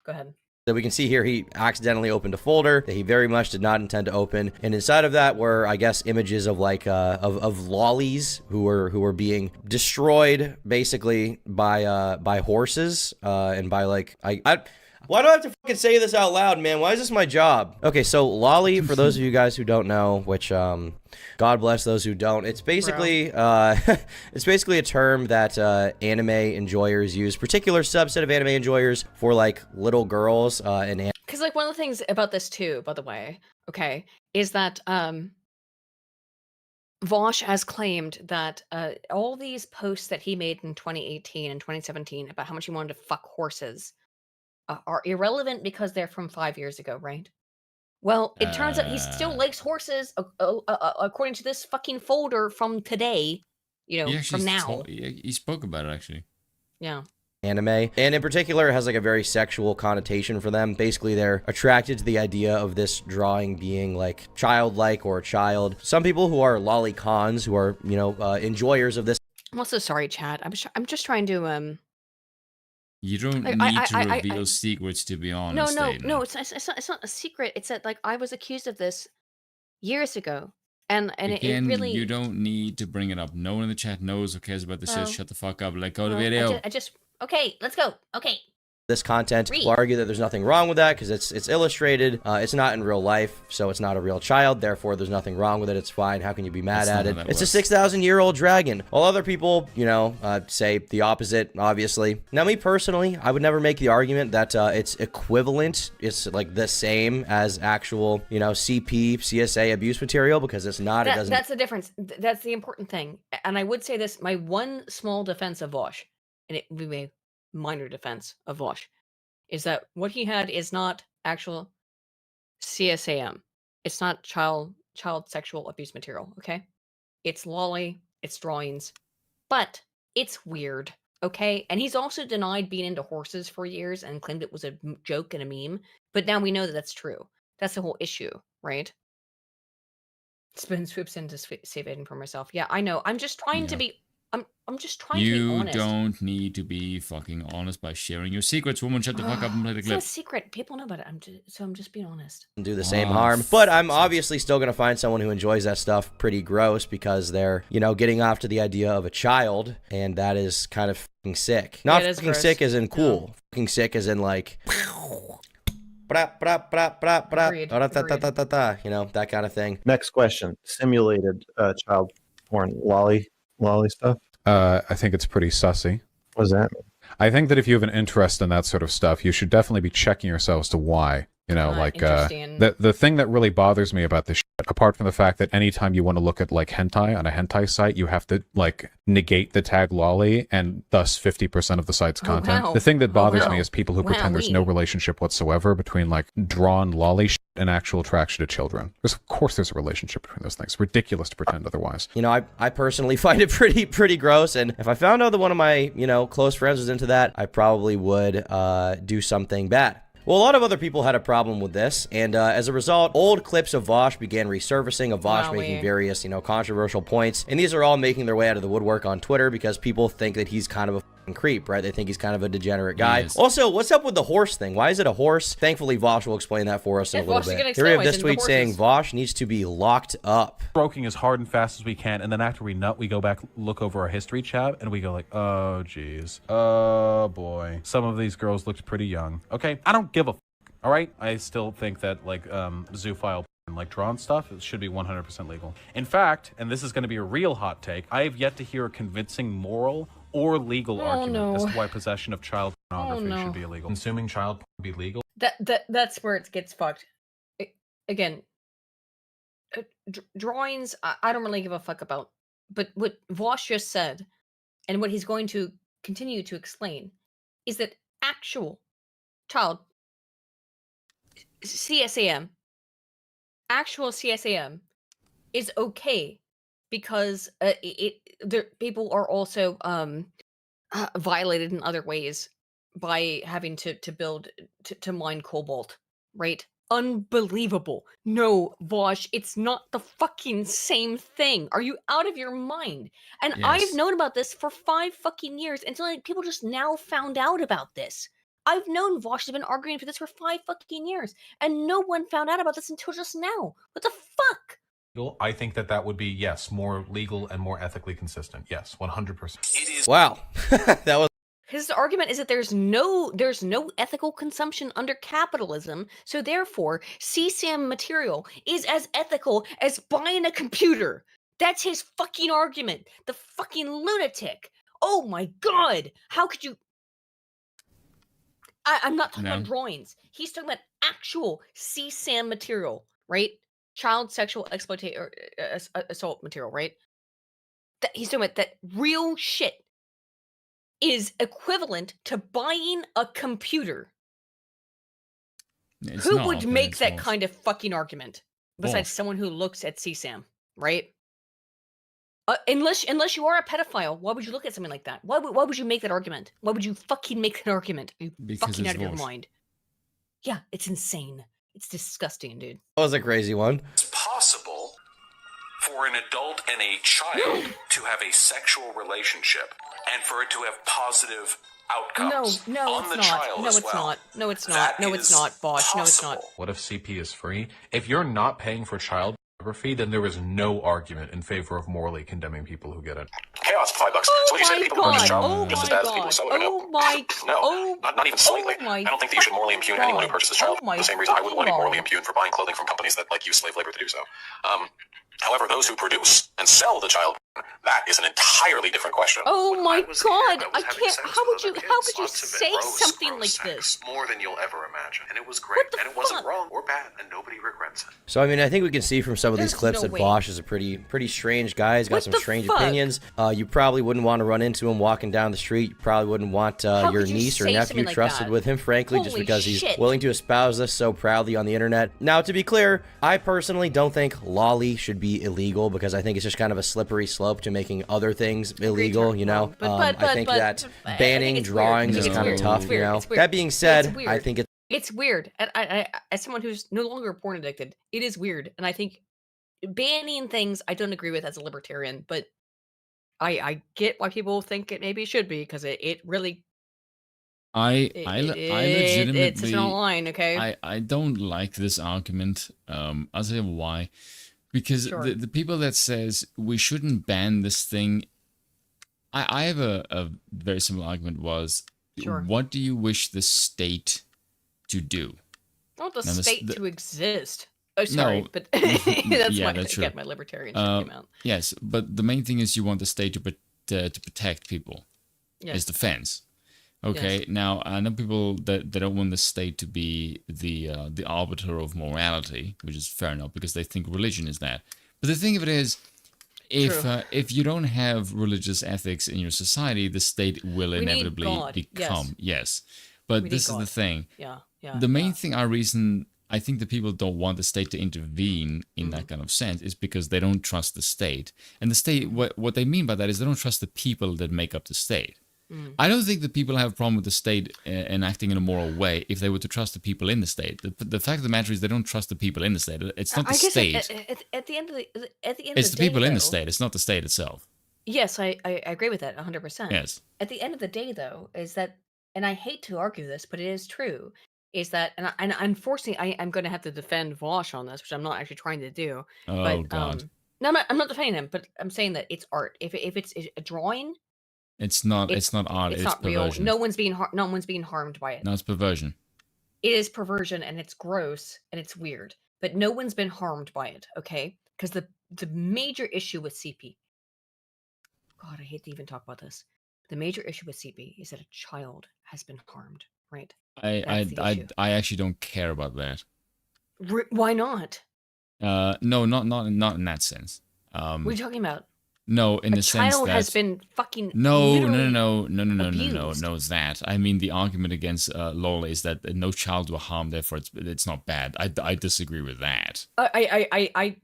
Go ahead. So we can see here he accidentally opened a folder that he very much did not intend to open, and inside of that were, I guess, images of like of lollies who were being destroyed basically by horses and by like why do I have to fucking say this out loud, man? Why is this my job? Okay, so lolly, for those of you guys who don't know, which God bless those who don't, it's basically it's basically a term that anime enjoyers use, particular subset of anime enjoyers for like little girls and because like one of the things about this too, by the way, okay, is that Vosh has claimed that all these posts that he made in 2018 and 2017 about how much he wanted to fuck horses are irrelevant because they're from 5 years ago, right? Well, it turns out he still likes horses, according to this fucking folder from today, from now. He spoke about it, actually. Yeah. Anime, and in particular, it has like a very sexual connotation for them. Basically, they're attracted to the idea of this drawing being like childlike or a child. Some people who are lolicons, who are, enjoyers of this. I'm also sorry, Chad. I'm just trying to You don't need to reveal secrets, to be honest. No. It's not a secret. It's that like I was accused of this years ago, and again, it really. You don't need to bring it up. No one in the chat knows or cares about this. Shut the fuck up. Let go of the video. Okay, let's go. Okay. This content will argue that there's nothing wrong with that because it's illustrated. It's not in real life, so it's not a real child. Therefore, there's nothing wrong with it. It's fine. How can you be mad at it? It's a 6,000-year-old dragon. While other people, say the opposite, obviously. Now, me personally, I would never make the argument that it's equivalent. It's like the same as actual, CP, CSA abuse material because it's not. That's the difference. That's the important thing. And I would say this, my one small defense of Vosh, and it would be a minor defense of Vosh, is that what he had is not actual CSAM. It's not child sexual abuse material, okay? It's lolly, it's drawings, but it's weird, okay? And he's also denied being into horses for years and claimed it was a joke and a meme, but now we know that that's true. That's the whole issue, right? Spin swoops in to save it for myself. Yeah, I know. I'm just trying to be I'm just trying to be honest. You don't need to be fucking honest by sharing your secrets. Woman, shut the fuck up and play the clip. It's a secret. People know about it. I'm just being honest. Do the same harm. But I'm obviously still going to find someone who enjoys that stuff pretty gross because they're, getting off to the idea of a child, and that is kind of fucking sick. Not fucking sick as in cool. Fucking sick as in like... that kind of thing. Next question. Simulated child porn. Lolly stuff? I think it's pretty sussy. What does that mean? I think that if you have an interest in that sort of stuff, you should definitely be checking yourself as to why. The thing that really bothers me about this shit, apart from the fact that anytime you want to look at like hentai on a hentai site, you have to like negate the tag lolly and thus 50% of the site's content. Wow. The thing that bothers me is people who pretend there's no relationship whatsoever between like drawn lolly shit and actual attraction to children. Of course there's a relationship between those things. It's ridiculous to pretend otherwise. I personally find it pretty gross, and if I found out that one of my, close friends was into that, I probably would do something bad. Well, a lot of other people had a problem with this, and as a result, old clips of Vosh began resurfacing of Vosh making various, controversial points, and these are all making their way out of the woodwork on Twitter because people think that he's kind of a fucking creep, right? They think he's kind of a degenerate guy. Yes. Also, what's up with the horse thing? Why is it a horse? Thankfully, Vosh will explain that for us in a little bit. Here we have this tweet saying Vosh needs to be locked up. Stroking as hard and fast as we can, and then after we nut, we go back, look over our history chat, and we go like, oh, geez. Oh, boy. Some of these girls looked pretty young. Okay, I don't give a all right? I still think that, like, zoophile and, like, drawn stuff, it should be 100% legal. In fact, and this is going to be a real hot take, I have yet to hear a convincing moral or legal argument as to why possession of child pornography should be illegal. Consuming child porn be legal? That's where it gets fucked. Again, drawings, I don't really give a fuck about. But what Vosh just said, and what he's going to continue to explain, is that actual child CSAM, actual CSAM, is okay because people are also violated in other ways by having to build to mine cobalt, right? Unbelievable. No, Vosh, it's not the fucking same thing. Are you out of your mind? And Yes. I've known about this for 5 fucking years until like people just now found out about this. I've known Vosh has been arguing for this for 5 fucking years, and no one found out about this until just now. What the fuck? I think that would be, yes, more legal and more ethically consistent. Yes, 100%. Wow. That was... His argument is that there's no ethical consumption under capitalism, so therefore CSAM material is as ethical as buying a computer. That's his fucking argument. The fucking lunatic. Oh my god. How could you... I'm not talking about drawings. He's talking about actual CSAM material, right? child sexual exploitation or assault material, right? He's talking about that real shit is equivalent to buying a computer. Who would make that kind of fucking argument besides someone who looks at CSAM, right? Unless you are a pedophile, why would you look at something like that? Why would you make that argument? Why would you fucking make that argument? Are you fucking out of your mind? Yeah, it's insane. It's disgusting, dude. That was a crazy one. It's possible for an adult and a child to have a sexual relationship and for it to have positive outcomes no, on the it's child not. as well. No, it's not. No, it's not, Bosch. No, it's not. What if CP is free? If you're not paying for child pornography, then there is no argument in favor of morally condemning people who get it. Chaos for $5. So what you say, people who purchase child just as bad as people who sell it? No, not even slightly. I don't think that you should morally impugn anyone who purchases child. The same reason I wouldn't want to be morally impugned for buying clothing from companies that use slave labor to do so. However, those who produce and sell the child, that is an entirely different question. Oh my God! I can't. How could you say something like this? More than you'll ever imagine, and it was great, and it wasn't wrong or bad, and nobody regrets it. So I mean, I think we can see from some of these clips that Bosch is a pretty strange guy. He's got some strange opinions. You probably wouldn't want to run into him walking down the street. You probably wouldn't want your niece or nephew trusted with him, frankly, just because he's willing to espouse this so proudly on the internet. Now, to be clear, I personally don't think lolly should be illegal because I think it's just kind of a slippery slope to making other things illegal, you know. I think that banning drawings is kind of tough, you know. That being said, I think it's weird. And I, as someone who's no longer porn addicted, it is weird. And I think banning things I don't agree with as a libertarian, but I get why people think it maybe should be because it really. I legitimately. It's an line, okay. I don't like this argument. I'll say why. Because the people that says we shouldn't ban this thing, I have a very similar argument was, what do you wish the state to do? I want the state to exist. Oh, sorry, no, but that's my libertarian shit came out. Yes, but the main thing is you want the state to protect people. Yes. It's defense. Okay, now I know people that don't want the state to be the arbiter of morality, which is fair enough because they think religion is that. But the thing of it is, if you don't have religious ethics in your society, the state will inevitably become yes. But this is the thing. The main thing I think the people don't want the state to intervene in that kind of sense is because they don't trust the state. And the state, what they mean by that is they don't trust the people that make up the state. I don't think that people have a problem with the state enacting in a moral way if they were to trust the people in the state. The fact of the matter is they don't trust the people in the state. It's not the state. At the end of the it's the people day, in the state. It's not the state itself. Yes, I agree with that 100%. Yes. At the end of the day, though, is that, and I hate to argue this, but it is true, is that, and unfortunately, I'm going to have to defend Vosh on this, which I'm not actually trying to do. Oh, but, God. No, I'm not defending him, but I'm saying that it's art. If it's a drawing. It's not art. It's not perversion. Real. No one's being harmed by it. No, it's perversion. It is perversion, and it's gross, and it's weird. But no one's been harmed by it, okay? Because the major issue with CP. God, I hate to even talk about this. The major issue with CP is that a child has been harmed, right? I actually don't care about that. Why not? No, not in that sense. What are you talking about? No, in the sense that a child has been fucking no, it's that. I mean, the argument against LOL is that no child were harmed, therefore it's not bad. I disagree with that. I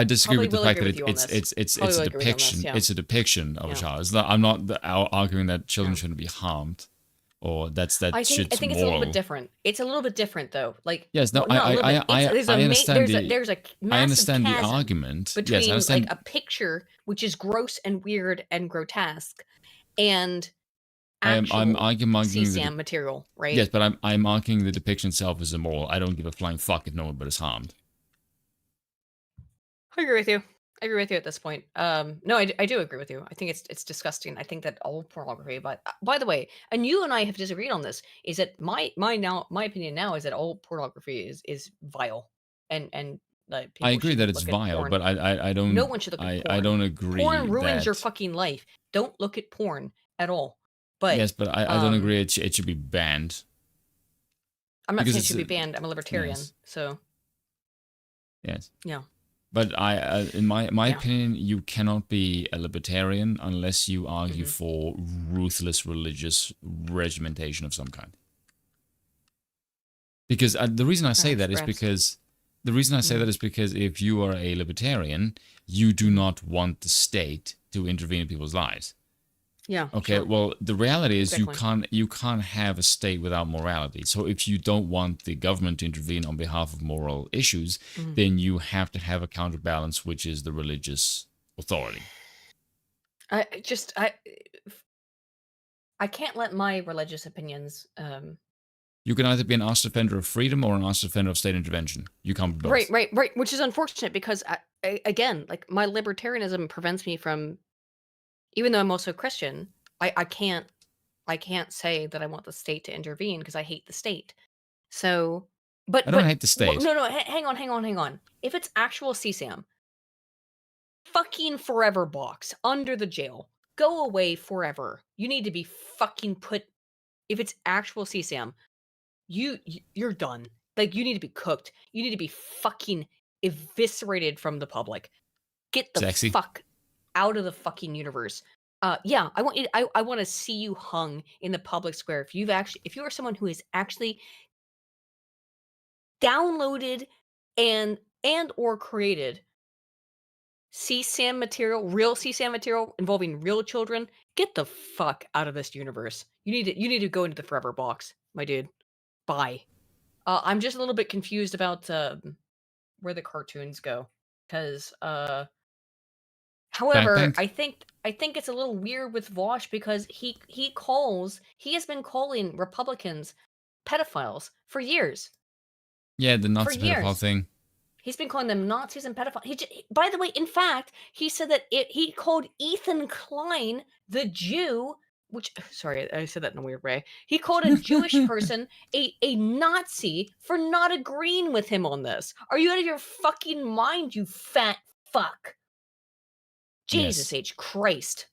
disagree with the fact that it's a depiction. It's a depiction of a child. It's not, I'm not arguing that children shouldn't be harmed. Or I think it's a little bit different. It's a little bit different, though. Like yes, no, I understand. There's a massive the argument between yes, I like a picture which is gross and weird and grotesque, and actual I'm arguing CSAM material, right? Yes, but I'm arguing the depiction itself is immoral. I don't give a flying fuck if no one but is harmed. I agree with you. I agree with you at this point. No, I do agree with you. I think it's disgusting. I think that all pornography, but by the way, and you and I have disagreed on this, is that my opinion now is that all pornography is vile, and like I agree that it's vile, but I don't. No one should look at porn. I don't agree. Porn ruins your fucking life. Don't look at porn at all. But yes, but I don't agree. It should be banned. I'm not saying it should be banned. I'm a libertarian, so yes. Yeah. But in my opinion, you cannot be a libertarian unless you argue for ruthless religious regimentation of some kind. Because the reason I say that is because if you are a libertarian, you do not want the state to intervene in people's lives. Yeah. Okay. Sure. Well, the reality is you can't have a state without morality. So if you don't want the government to intervene on behalf of moral issues, then you have to have a counterbalance, which is the religious authority. I can't let my religious opinions. You can either be an honest defender of freedom or an honest defender of state intervention. You can't be both. Right. Which is unfortunate because, again, like my libertarianism prevents me from, even though I'm also Christian, I can't say that I want the state to intervene because I hate the state. So, but I don't hate the state. No, hang on. If it's actual CSAM, fucking forever box under the jail, go away forever. You need to be fucking put. If it's actual CSAM. You're done. Like, you need to be cooked. You need to be fucking eviscerated from the public. Get the fuck out of the fucking universe. Yeah, I want you. I want to see you hung in the public square. If you are someone who has actually downloaded and or created CSAM material, real CSAM material involving real children, get the fuck out of this universe. You need to go into the forever box, my dude. Bye. I'm just a little bit confused about where the cartoons go, because however, I think it's a little weird with Vosh because he has been calling Republicans pedophiles for years. Yeah, the Nazi pedophile thing. He's been calling them Nazis and pedophiles. By the way, in fact, he said that he called Ethan Klein, the Jew. Which, sorry, I said that in a weird way. He called a Jewish person a Nazi for not agreeing with him on this. Are you out of your fucking mind, you fat fuck? Jesus H. Christ.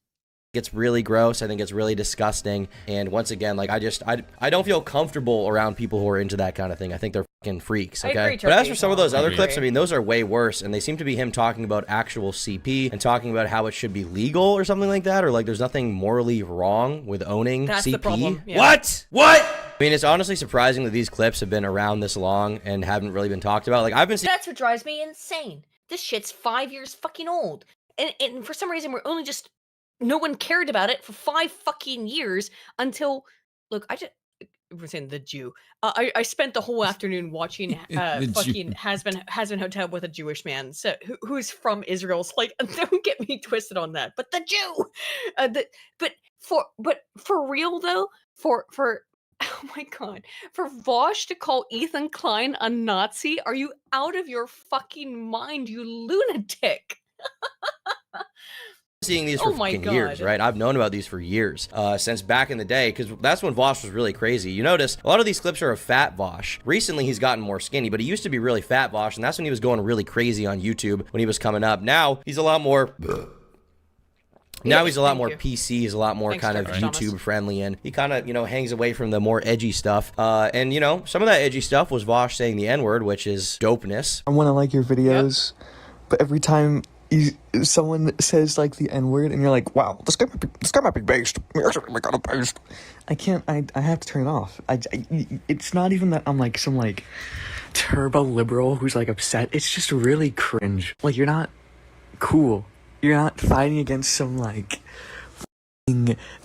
It's really gross. I think it's really disgusting. And once again, like, I don't feel comfortable around people who are into that kind of thing. I think they're fucking freaks, okay? I agree, but as for some of those other clips, I mean, those are way worse. And they seem to be him talking about actual CP and talking about how it should be legal or something like that. Or like there's nothing morally wrong with owning That's CP. The problem. Yeah. What? I mean, it's honestly surprising that these clips have been around this long and haven't really been talked about. Like, I've been That's what drives me insane. This shit's 5 years fucking old. And for some reason, no one cared about it for 5 fucking years until, look, we're saying the Jew. I spent the whole afternoon watching fucking Has-Been Hotel with a Jewish man, so who's from Israel. It's like, don't get me twisted on that. But the Jew, but for real though, for oh my god, for Vosh to call Ethan Klein a Nazi, are you out of your fucking mind, you lunatic? Seeing these for fucking years, right? I've known about these for years, since back in the day, because that's when Vosh was really crazy. You notice a lot of these clips are of fat Vosh. Recently, he's gotten more skinny, but he used to be really fat Vosh, and that's when he was going really crazy on YouTube when he was coming up. Now, he's a lot more... Now he's a lot more PC, he's a lot more kind of YouTube friendly, and he kind of, hangs away from the more edgy stuff. And, some of that edgy stuff was Vosh saying the N-word, which is dopeness. I want to like your videos, but every time someone says like the N-word and you're like, wow, this guy might be based. I have to turn it off. It's not even that I'm like some like turbo liberal who's like upset. It's just really cringe. Like, you're not cool. You're not fighting against some like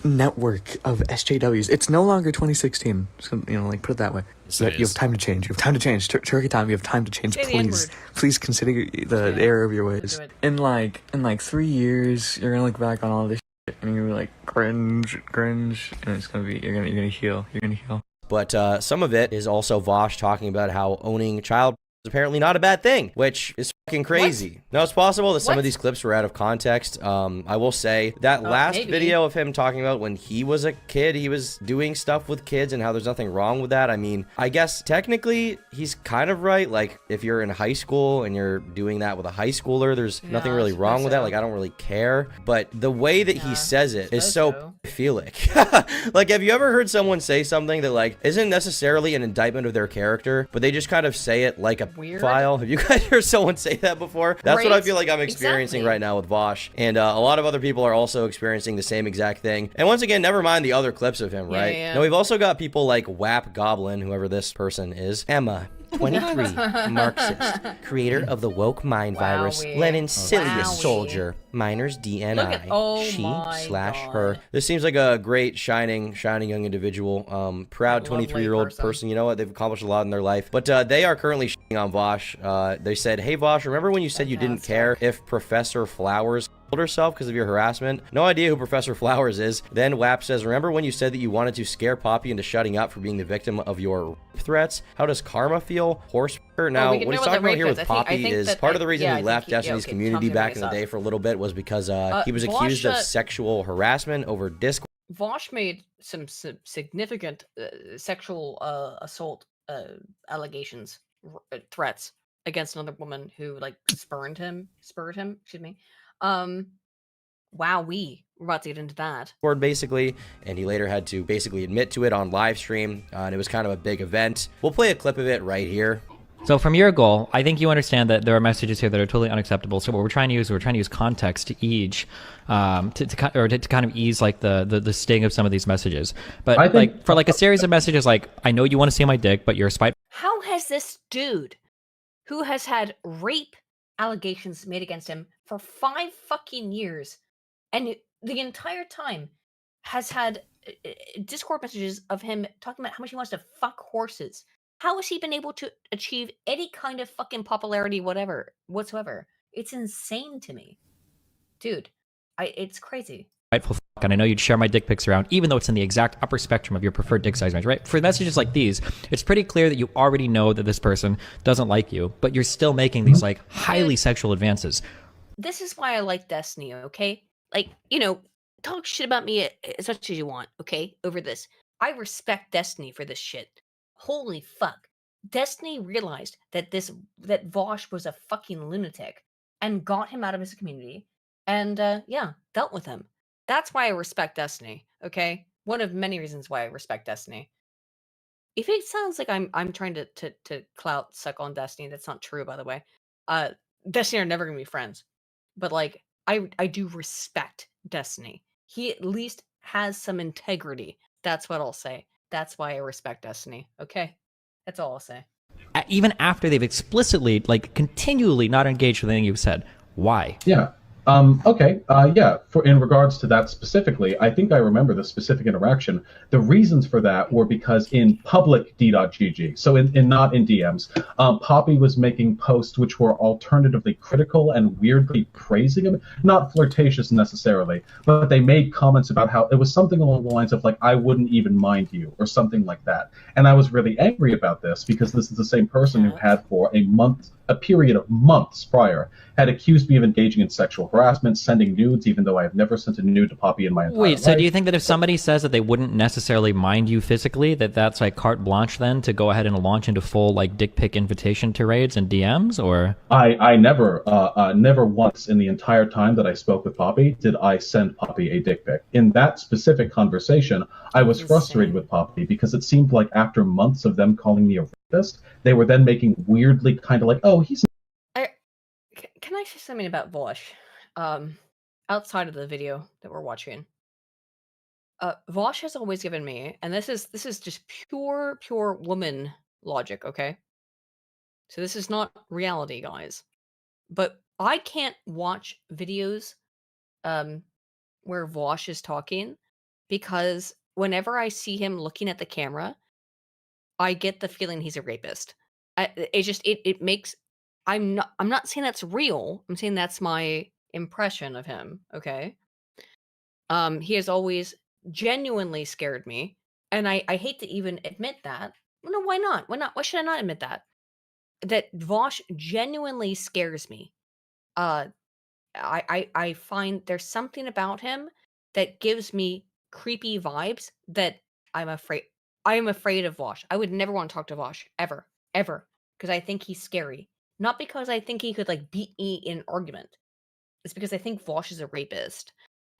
network of SJWs. It's no longer 2016. So, like, put it that way. So that you have time to change. You have time to change. Turkey time. You have time to change. Please consider the error of your ways. In like 3 years, you're gonna look back on all this shit and you're gonna be like cringe, and it's gonna be you're gonna heal. You're gonna heal. But some of it is also Vosh talking about how owning child is apparently not a bad thing, which is fucking crazy. Now, it's possible that some of these clips were out of context. I will say that last video of him talking about when he was a kid, he was doing stuff with kids and how there's nothing wrong with that. I mean, I guess technically he's kind of right. Like, if you're in high school and you're doing that with a high schooler, there's nothing really wrong with that. Like, I don't really care. But the way that he says it is so pedophilic. Like, have you ever heard someone say something that, like, isn't necessarily an indictment of their character, but they just kind of say it like a file? Have you guys heard someone say say that before. That's what I feel like I'm experiencing right now with Vosh. And a lot of other people are also experiencing the same exact thing. And once again, never mind the other clips of him, right? Yeah. Now, we've also got people like Wap Goblin, whoever this person is. Emma, 23, Marxist, creator of the woke mind virus, Lenin's silliest soldier, minor's DNI, she/her. This seems like a great, shining young individual, proud 23-year-old person. You know what? They've accomplished a lot in their life. But they are currently shitting on Vosh. They said, hey, Vosh, remember when you said you didn't care if Professor Flowers killed herself because of your harassment? No idea who Professor Flowers is. Then WAP says, remember when you said that you wanted to scare Poppy into shutting up for being the victim of your threats? How does karma feel? Horse. Now, what he's talking about here with Poppy is part of the reason he left Destiny's community back in the day for a little bit was because he was accused of sexual harassment over Discourse. Vosh made some significant sexual assault allegations, threats against another woman who like spurred him, excuse me. Wowee. We're about to get into that. Basically, and he later had to basically admit to it on live stream, and it was kind of a big event. We'll play a clip of it right here. So from your goal, I think you understand that there are messages here that are totally unacceptable. So what we're trying to use context to ease, to kind of ease like the sting of some of these messages. But I think, like for like a series of messages, like I know you want to see my dick, but you're a spite. How has this dude, who has had rape allegations made against him for 5 fucking years, and the entire time has had Discord messages of him talking about how much he wants to fuck horses? How has he been able to achieve any kind of fucking popularity, whatsoever? It's insane to me. Dude, it's crazy. Rightful fuck, and I know you'd share my dick pics around, even though it's in the exact upper spectrum of your preferred dick size range, right? For messages like these, it's pretty clear that you already know that this person doesn't like you, but you're still making these like highly sexual advances. This is why I like Destiny, okay? Like, talk shit about me as much as you want, okay? Over this. I respect Destiny for this shit. Holy fuck. Destiny realized that Vosh was a fucking lunatic and got him out of his community and dealt with him. That's why I respect Destiny, okay? One of many reasons why I respect Destiny. If it sounds like I'm trying to clout suck on Destiny, that's not true, by the way. Destiny are never gonna be friends. But like I do respect Destiny. He at least has some integrity. That's what I'll say. That's why I respect Destiny. Okay? That's all I'll say. Even after they've explicitly, like, continually not engaged with anything you've said. Why? Yeah. Okay. In regards to that specifically, I think I remember the specific interaction. The reasons for that were because in public d.gg, so in not in DMs, Poppy was making posts which were alternatively critical and weirdly praising him, not flirtatious necessarily, but they made comments about how it was something along the lines of like, I wouldn't even mind you, or something like that. And I was really angry about this because this is the same person who had for a period of months prior, had accused me of engaging in sexual harassment, sending nudes, even though I have never sent a nude to Poppy in my entire life. Wait, so do you think that if somebody says that they wouldn't necessarily mind you physically, that's like carte blanche then to go ahead and launch into full like dick pic invitation tirades and DMs, or? I never once in the entire time that I spoke with Poppy did I send Poppy a dick pic. In that specific conversation, I was frustrated with Poppy because it seemed like after months of them calling me a rapist, they were then making weirdly kind of like, oh, he's... Can I say something about Vosh? Outside of the video that we're watching. Vosh has always given me, and this is just pure woman logic, okay? So this is not reality, guys. But I can't watch videos where Vosh is talking because whenever I see him looking at the camera, I get the feeling he's a rapist. It makes... I'm not saying that's real. I'm saying that's my impression of him, okay? He has always genuinely scared me, and I hate to even admit that. No, why not? Why not? Why should I not admit that? That Vosh genuinely scares me. I find there's something about him that gives me creepy vibes that I'm afraid. I am afraid of Vosh. I would never want to talk to Vosh ever, because I think he's scary. Not because I think he could like beat me in an argument. It's because I think Vosh is a rapist.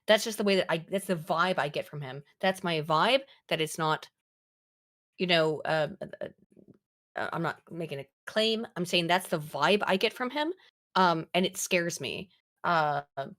That's just the way that that's the vibe I get from him. That's my vibe. That it's not, I'm not making a claim. I'm saying that's the vibe I get from him. and it scares me.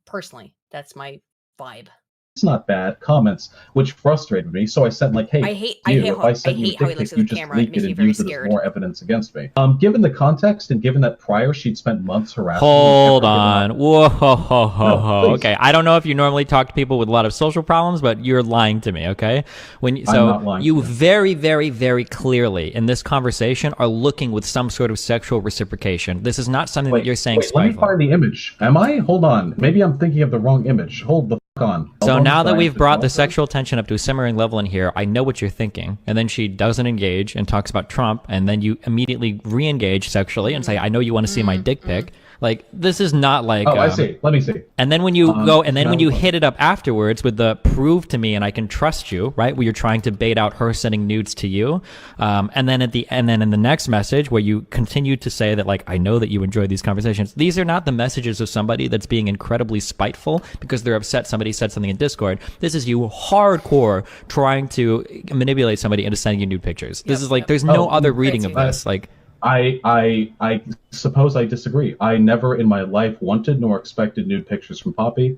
Personally, that's my vibe. It's not bad comments, which frustrated me. So I said, like, hey, if I sent you a dick pic, you just leak it and use it as more evidence against me. Given the context and given that prior she'd spent months harassing me. Hold on. Whoa, ho, ho, ho, ho. Okay, I don't know if you normally talk to people with a lot of social problems, but you're lying to me, okay? I'm not lying you very, very, very clearly in this conversation are looking with some sort of sexual reciprocation. This is not something that you're saying spiteful. Let me find the image. Am I? Hold on. Maybe I'm thinking of the wrong image. Hold the on. So now that we've brought the sexual tension up to a simmering level in here, I know what you're thinking. And then she doesn't engage and talks about Trump, and then you immediately re-engage sexually and say, I know you want to see my dick pic. Like, this is not like... Oh, I see. Let me see. And then when you go, and then when you hit it up afterwards with the prove to me and I can trust you, right? Where you're trying to bait out her sending nudes to you. And then in the next message where you continue to say that, like, I know that you enjoy these conversations. These are not the messages of somebody that's being incredibly spiteful because they're upset somebody said something in Discord. This is you hardcore trying to manipulate somebody into sending you nude pictures. This is like, there's no other reading of this. Like, I suppose I disagree. I never in my life wanted nor expected nude pictures from Poppy.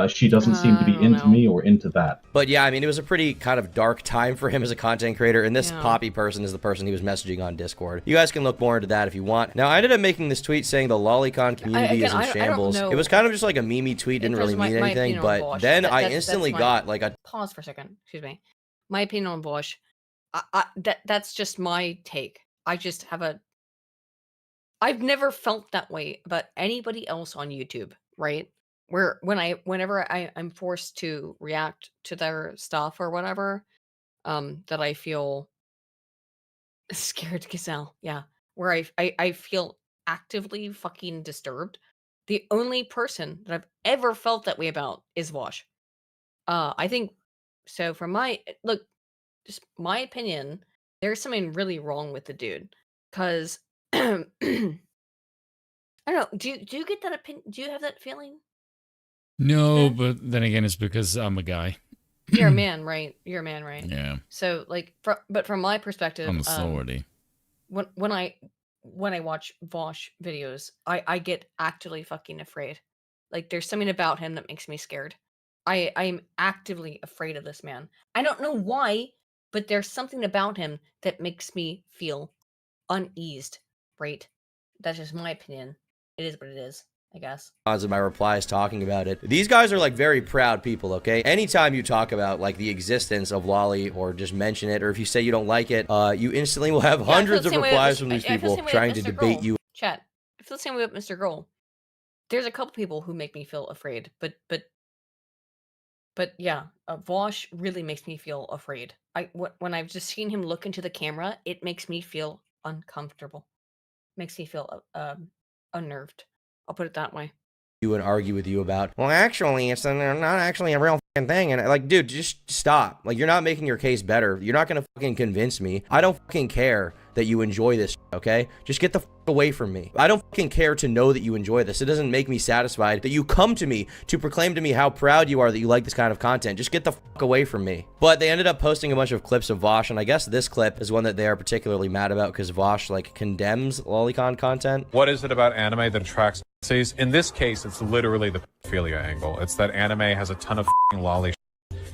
She doesn't seem to be into me or into that. But yeah, I mean, it was a pretty kind of dark time for him as a content creator, and this Poppy person is the person he was messaging on Discord. You guys can look more into that if you want. Now, I ended up making this tweet saying the lolicon community is in shambles. It was kind of just like a meme tweet, didn't really mean anything, but then I instantly got like a... Pause for a second, excuse me. My opinion on Bosch, that's just my take. I just have I've never felt that way about anybody else on YouTube, right? Where whenever I'm forced to react to their stuff or whatever, that I feel scared gazelle, yeah. Where I feel actively fucking disturbed. The only person that I've ever felt that way about is Wash. I think so. From just my opinion, there's something really wrong with the dude, because I don't know. Do you get that opinion? Do you have that feeling? No, but then again, it's because I'm a guy. You're a man, right? You're a man, right? Yeah. So, like, but from my perspective, I'm authority. When I watch Vosh videos, I get actively fucking afraid. Like, there's something about him that makes me scared. I am actively afraid of this man. I don't know why, but there's something about him that makes me feel uneased. Right? That's just my opinion. It is what it is, I guess. Of my replies talking about it. These guys are like very proud people, okay? Anytime you talk about like the existence of Lolly or just mention it, or if you say you don't like it, you instantly will have hundreds of replies from these people trying to debate you. Chat. I feel the same way with Mr. Grohl. There's a couple people who make me feel afraid, but yeah, Vosh really makes me feel afraid. When I've just seen him look into the camera, it makes me feel uncomfortable. Makes me feel unnerved. I'll put it that way. And argue with you about, well, actually, it's not actually a real thing. And like, dude, just stop. Like, you're not making your case better. You're not gonna fucking convince me. I don't fucking care that you enjoy this, okay? Just get the fuck away from me. I don't fucking care to know that you enjoy this. It doesn't make me satisfied that you come to me to proclaim to me how proud you are that you like this kind of content. Just get the fuck away from me. But they ended up posting a bunch of clips of Vosh, and I guess this clip is one that they are particularly mad about because Vosh like condemns lolicon content. What is it about anime that attracts Nazis? In this case, it's literally the pedophilia angle. It's that anime has a ton of lolly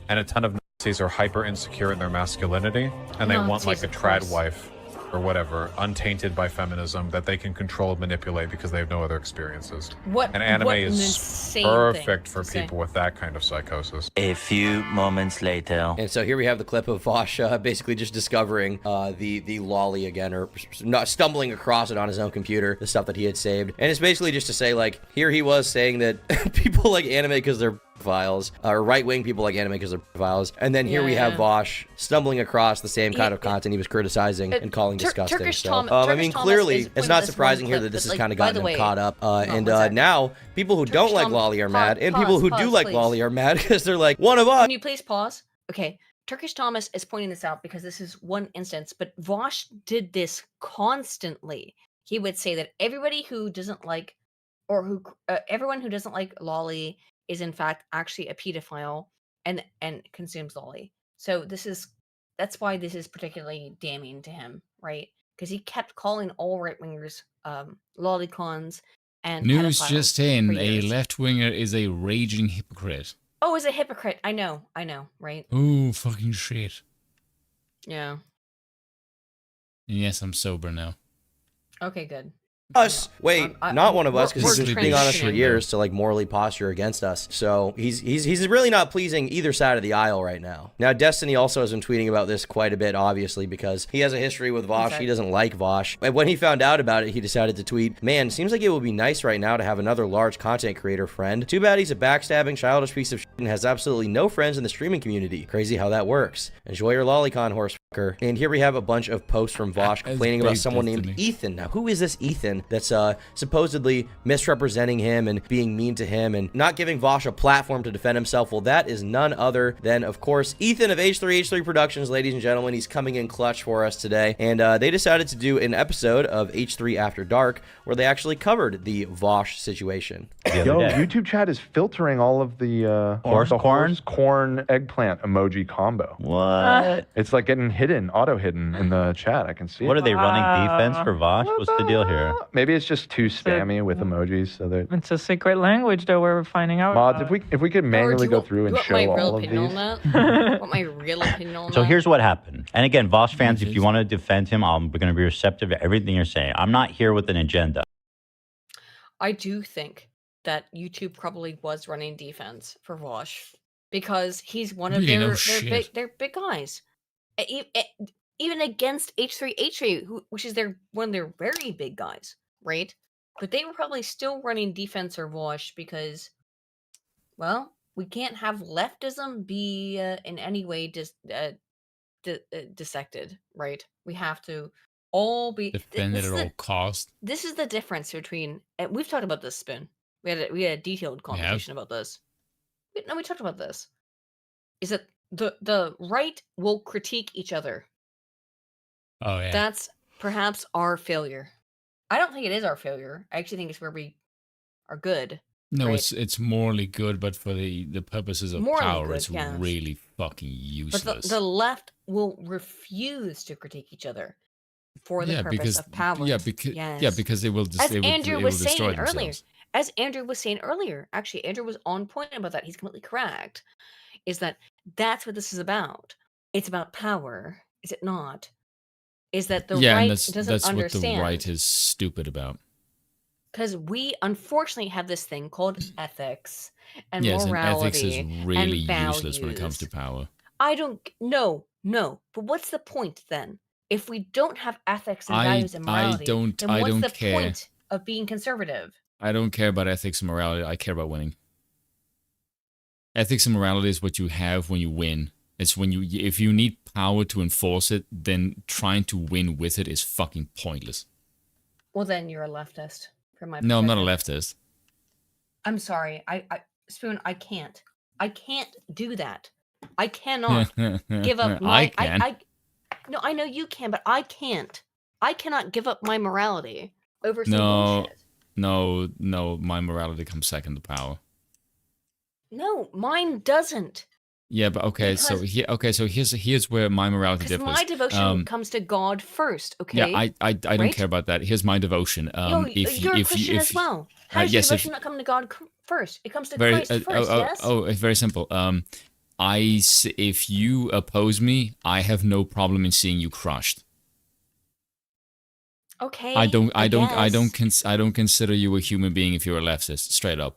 and a ton of Nazis are hyper insecure in their masculinity, and they want like a trad wife or whatever, untainted by feminism, that they can control and manipulate because they have no other experiences. And anime is perfect for people with that kind of psychosis. A few moments later. And so here we have the clip of Vosh basically just discovering the lolly again, or not stumbling across it on his own computer, the stuff that he had saved. And it's basically just to say, like, here he was saying that people like anime because they're files, or right-wing people like anime because they're files, and then here we have Vosh stumbling across the same kind of content he was criticizing and calling disgusting. So, I mean, clearly, it's not surprising here that this has kind of gotten him caught up, and now people who don't like Lolly are mad, and people who do like Lolly are mad because they're like, one of us. Can you please pause? Okay, Turkish Thomas is pointing this out because this is one instance, but Vosh did this constantly. He would say that everybody who doesn't like, or who everyone who doesn't like Lolly is in fact actually a pedophile and consumes lolly. So that's why this is particularly damning to him, right? Because he kept calling all right-wingers lolicons and News pedophiles just for in: a years. left-winger is a raging hypocrite. Oh, is a hypocrite. I know, right? Oh, fucking shit. Yeah. And yes, I'm sober now. Okay, good. Us. Wait, not one of us, because he's been putting on us for transitioning. years to like morally posture against us. So he's really not pleasing either side of the aisle right now. Now, Destiny also has been tweeting about this quite a bit, obviously, because he has a history with Vosh. He doesn't like Vosh. And when he found out about it, he decided to tweet, "Man, seems like it would be nice right now to have another large content creator friend. Too bad he's a backstabbing, childish piece of shit and has absolutely no friends in the streaming community. Crazy how that works. Enjoy your lolicon, horse fucker." And here we have a bunch of posts from Vosh complaining about someone named Ethan. Now, who is this Ethan that's supposedly misrepresenting him and being mean to him and not giving Vosh a platform to defend himself? Well, that is none other than, of course, Ethan of H3 Productions, ladies and gentlemen. He's coming in clutch for us today. And they decided to do an episode of H3 After Dark where they actually covered the Vosh situation. Yo, YouTube chat is filtering all of the corn eggplant emoji combo. What? It's like getting hidden, auto hidden in the chat. I can see. What it. are they running defense for Vosh? What's the deal here? Maybe it's just too spammy with emojis, so that It's a secret language, though. We're finding out. mods. If we could manually go through and show all of these. Want my real opinion on So that? here's what happened. And again, Vosh fans, if you want to defend him, I'm going to be receptive to everything you're saying. I'm not here with an agenda. I do think that YouTube probably was running defense for Vosh because he's one of their big guys. Even against H3, which is one of their very big guys, right? But they were probably still running defense for Vosh because, well, we can't have leftism be in any way dissected, right? We have to all be defended at all costs. This is the difference between, and we've talked about this, Spoon. We had a detailed conversation about this. No, we talked about this. Is that the right will critique each other. Oh yeah. That's perhaps our failure. I don't think it is our failure. I actually think it's where we are good. No, right? it's morally good, but for the purposes of Morally power, good, it's yes. really fucking useless. But the left will refuse to critique each other for the purpose of power. Because they will. As Andrew was saying themselves. earlier. As Andrew was saying earlier, actually, Andrew was on point about that. He's completely correct. Is that's what this is about? It's about power, is it not? Is that the right doesn't understand? That's what the right is stupid about. Because we unfortunately have this thing called ethics and morality. And ethics is really and useless when it comes to power. I don't. No. But what's the point then? If we don't have ethics and values and morality, then what's the point of being conservative? I don't care about ethics and morality. I care about winning. Ethics and morality is what you have when you win. It's when if you need power to enforce it, then trying to win with it is fucking pointless. Well, then you're a leftist, from my perspective. No, I'm not a leftist. I'm sorry. Spoon, I can't do that. I cannot give up my... I can. No, I know you can, but I can't. I cannot give up my morality over some bullshit. No, my morality comes second to power. No, mine doesn't. Yeah, but okay, so here's where my morality differs. My devotion comes to God first, okay? Yeah, I don't care about that. Here's my devotion. You're a Christian as well. How does your devotion not come to God first? It comes to Christ first, yes? Oh, it's very simple. If you oppose me, I have no problem in seeing you crushed. Okay. I don't consider you a human being if you're a leftist, straight up.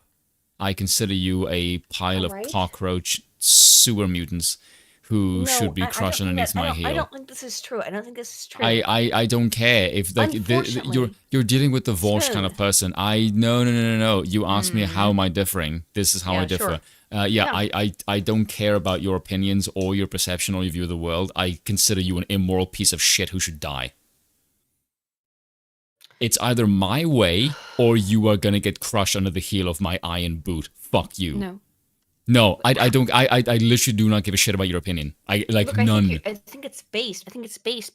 I consider you a pile of cockroach sewer mutants who should be crushed underneath my heel. I don't think this is true. I don't think this is true. I don't care if you're dealing with the Vosh kind of person. No. You asked me how am I differing. This is how I differ. Sure. I don't care about your opinions or your perception or your view of the world. I consider you an immoral piece of shit who should die. It's either my way or you are gonna get crushed under the heel of my iron boot. Fuck you. No, I don't. I literally do not give a shit about your opinion. None. I think it's based.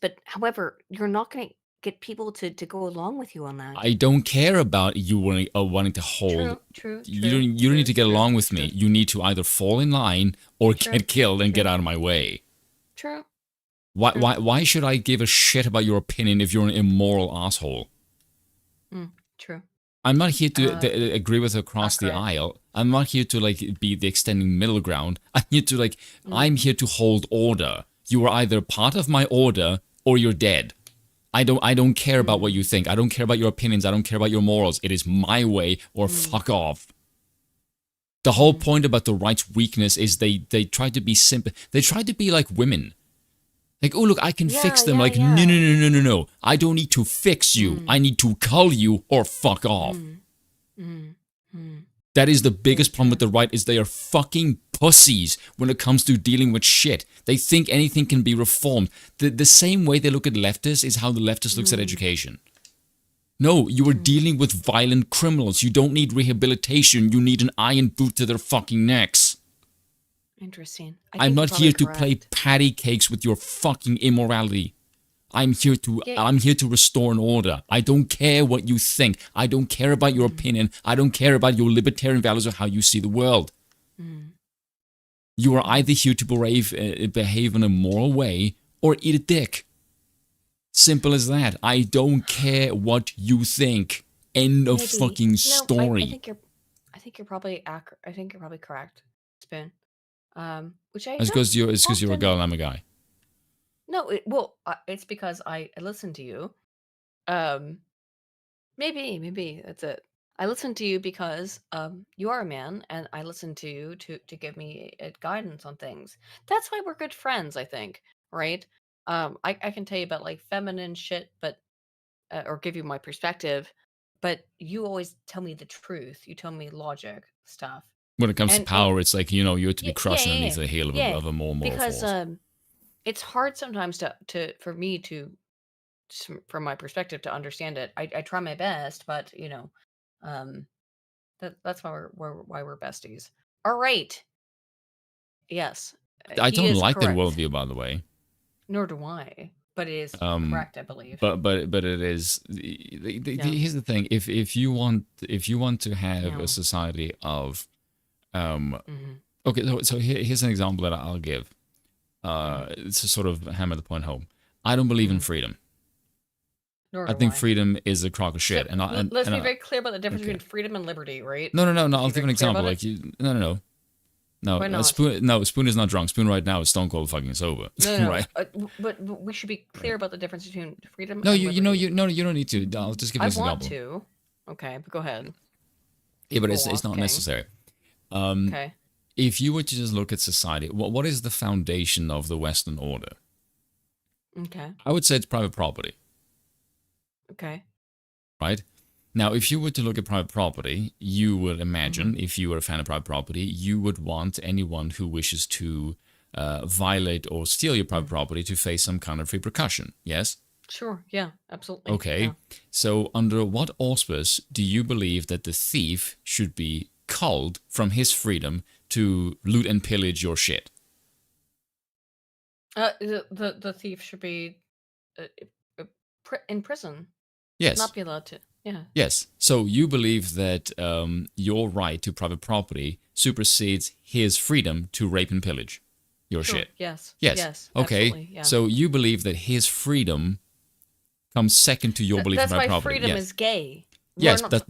But however, you're not gonna get people to go along with you on that. I don't care about you wanting to hold. True. You don't need to get along with me. You need to either fall in line or get killed and get out of my way. True. Why should I give a shit about your opinion if you're an immoral asshole? True. I'm not here to agree with her across the aisle. I'm not here to like be the extending middle ground. I'm here to like I'm here to hold order. You are either part of my order or you're dead. I don't care about what you think. I don't care about your opinions. I don't care about your morals. It is my way or fuck off. The whole point about the right's weakness is they try to be simple. They try to be like women. Like, oh, look, I can fix them. Like, no. I don't need to fix you. I need to cull you or fuck off. That is the biggest problem with the right is they are fucking pussies when it comes to dealing with shit. They think anything can be reformed. The same way they look at leftists is how the leftist looks at education. No, you are dealing with violent criminals. You don't need rehabilitation. You need an iron boot to their fucking necks. Interesting. I'm not here to play patty cakes with your fucking immorality. I'm here to restore an order. I don't care what you think. I don't care about your opinion. I don't care about your libertarian values or how you see the world. You are either here to behave in a moral way or eat a dick. Simple as that. I don't care what you think. End of fucking story. I think you're probably accurate. I think you're probably correct, Spoon. Which it's because you're a girl and I'm a guy. No, it's because I listen to you. Maybe that's it. I listen to you because you are a man, and I listen to you to give me guidance on things. That's why we're good friends, I think. Right? I can tell you about like feminine shit, but or give you my perspective, but you always tell me the truth. You tell me logic stuff. When it comes to power, it's like, you're to be crushed underneath the heel of a more moral force. Because it's hard sometimes for me to, from my perspective, to understand it. I try my best, but that's why we're besties. All right. Yes. I don't like that worldview, by the way. Nor do I. But it is correct, I believe. But it is. Here's the thing: if you want to have a society of okay, so here's an example that I'll give to sort of hammer the point home. I don't believe in freedom. I think freedom is a crock of shit. So, let's be very clear about the difference between freedom and liberty, right? No. I'll give an example. Like No, Spoon is not drunk. Spoon right now is stone cold fucking sober. No. Right? But we should be clear about the difference between freedom. No, and you don't need to. I'll just give you an example. I want to. Okay, but go ahead. Yeah, but it's not necessary. Okay. If you were to just look at society, what is the foundation of the Western order? Okay. I would say it's private property. Okay. Right? Now, if you were to look at private property, you would imagine, if you were a fan of private property, you would want anyone who wishes to violate or steal your private property to face some kind of repercussion, yes? Sure, yeah, absolutely. Okay, yeah. So under what auspice do you believe that the thief should be culled from his freedom to loot and pillage your shit? The thief should be in prison. Yes. Not be allowed to. Yeah. Yes. So you believe that your right to private property supersedes his freedom to rape and pillage your shit. Yes. Yes. Okay. Yeah. So you believe that his freedom comes second to your belief in private property. That's why freedom is gay. Yes, but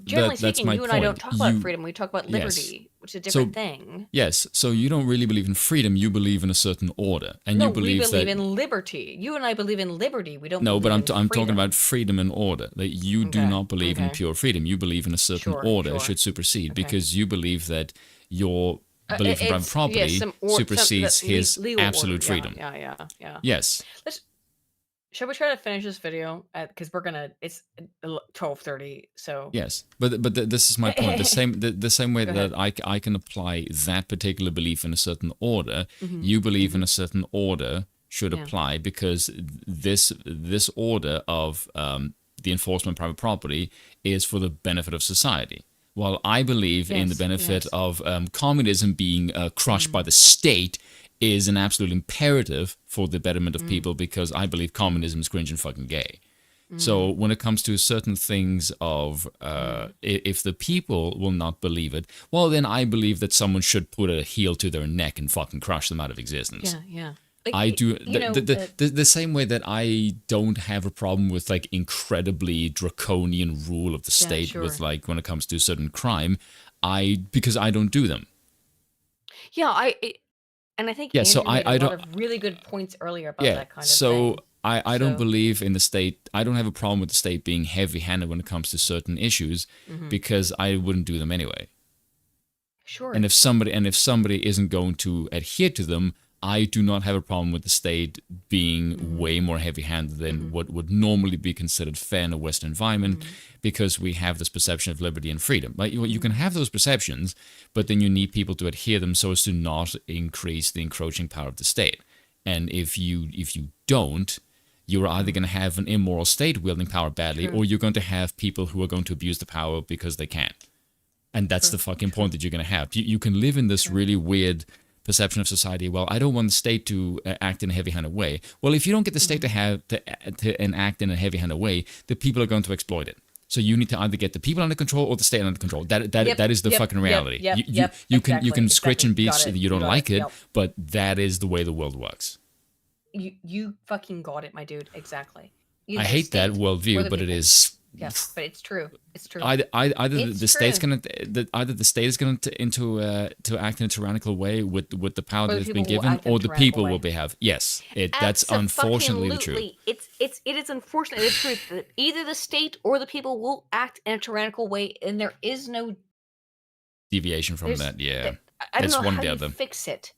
generally that's speaking, my you and point. I don't talk about freedom. We talk about liberty, which is a different thing. Yes, so you don't really believe in freedom. You believe in a certain order, and you believe we believe in liberty. You and I believe in liberty. We don't. No, but I'm freedom. talking about freedom and order. That you do not believe in pure freedom. You believe in a certain order should supersede because you believe that your belief in private property supersedes his absolute freedom. Yeah. Yes. Shall we try to finish this video? Because it's 12:30. So yes, but this is my point. The same way that I can apply that particular belief in a certain order, you believe in a certain order should apply because this order of the enforcement of private property is for the benefit of society. While I believe in the benefit of communism being crushed by the state is an absolute imperative for the betterment of people because I believe communism is cringe and fucking gay. So when it comes to certain things of if the people will not believe it, well then I believe that someone should put a heel to their neck and fucking crush them out of existence. Yeah. Like, I do the same way that I don't have a problem with like incredibly draconian rule of the state with like when it comes to certain crime, because I don't do them. Yeah, I think Andrew made a lot of really good points earlier about that kind of thing. I don't believe in the state. I don't have a problem with the state being heavy-handed when it comes to certain issues because I wouldn't do them anyway. Sure. And if somebody isn't going to adhere to them, I do not have a problem with the state being way more heavy-handed than what would normally be considered fair in a Western environment, because we have this perception of liberty and freedom. Like you can have those perceptions, but then you need people to adhere them so as to not increase the encroaching power of the state. And if you don't, you're either going to have an immoral state wielding power badly, or you're going to have people who are going to abuse the power because they can. And that's the fucking point that you're going to have. You can live in this really weird perception of society. Well, I don't want the state to act in a heavy-handed way. Well, if you don't get the state to act in a heavy-handed way, the people are going to exploit it. So you need to either get the people under control or the state under control. That is the fucking reality. You can scritch and beat that you don't like it, but that is the way the world works. You fucking got it, my dude. Exactly. I hate that worldview, but it is. Yes, but it's true. It's true. Either the state is going to act in a tyrannical way with the power that has been given, or the people will behave. Yes, that's unfortunately the truth. It is unfortunately the truth that either the state or the people will act in a tyrannical way, and there is no deviation from that. Yeah, I don't know how you fix it.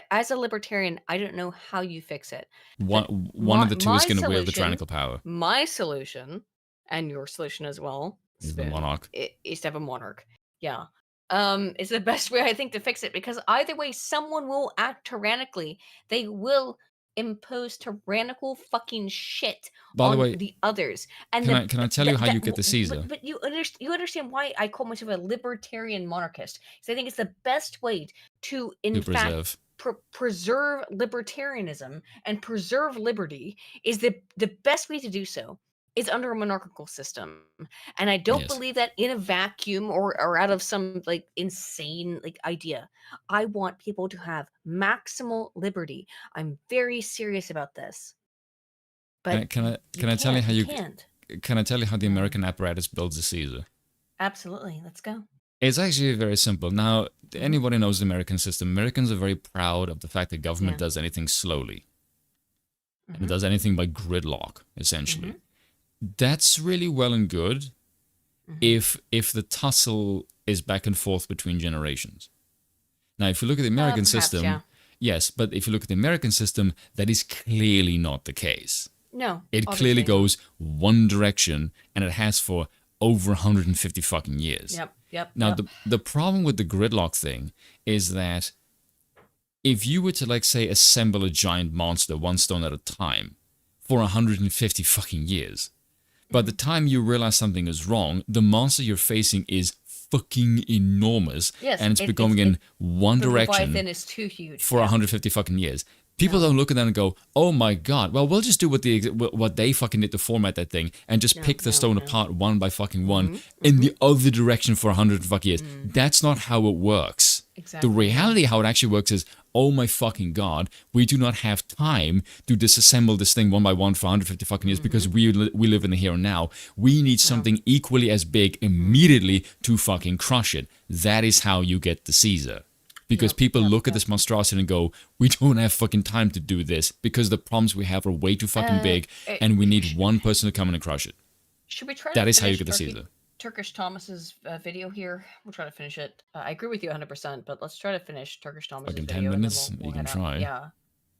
As a libertarian, I don't know how you fix it. One of the two is going to wield the tyrannical power. My solution, and your solution as well, is the monarch. Is to have a monarch. Yeah. It's the best way, I think, to fix it, because either way, someone will act tyrannically. They will impose tyrannical fucking shit on the others. And can I tell you how you get the Caesar? But you understand why I call myself a libertarian monarchist? Because I think it's the best way to preserve libertarianism and preserve liberty. Is the best way to do so is under a monarchical system. And I don't believe that in a vacuum or out of some like insane like idea. I want people to have maximal liberty. I'm very serious about this. But can I tell you how can I tell you how the American apparatus builds a Caesar? Absolutely. Let's go. It's actually very simple. Now, anybody knows the American system. Americans are very proud of the fact that government does anything slowly. And it does anything by gridlock, essentially. That's really well and good if the tussle is back and forth between generations. Now, if you look at the American system, yes, but if you look at the American system, that is clearly not the case. No, it clearly goes one direction, and it has for over 150 fucking years. Yep. Now, the problem with the gridlock thing is that if you were to, like, say, assemble a giant monster one stone at a time for 150 fucking years, by the time you realize something is wrong, the monster you're facing is fucking enormous, and it's becoming in one direction is too huge for 150 fucking years. People don't look at that and go, "Oh my god! Well, we'll just do what they fucking did to format that thing, and just pick the stone apart one by fucking one in the other direction for 100 fucking years." That's not how it works. Exactly. The reality how it actually works is, oh my fucking god, we do not have time to disassemble this thing one by one for 150 fucking years because we live in the here and now. We need something equally as big immediately to fucking crush it. That is how you get the Caesar. Because people look at this monstrosity and go, we don't have fucking time to do this because the problems we have are way too fucking big and we need one person to come in and crush it. Should we try that is how you get the Caesar. Turkish Thomas's video here. We'll try to finish it. I agree with you 100%, but let's try to finish Turkish Thomas's video. 10 minutes? You can try. Yeah,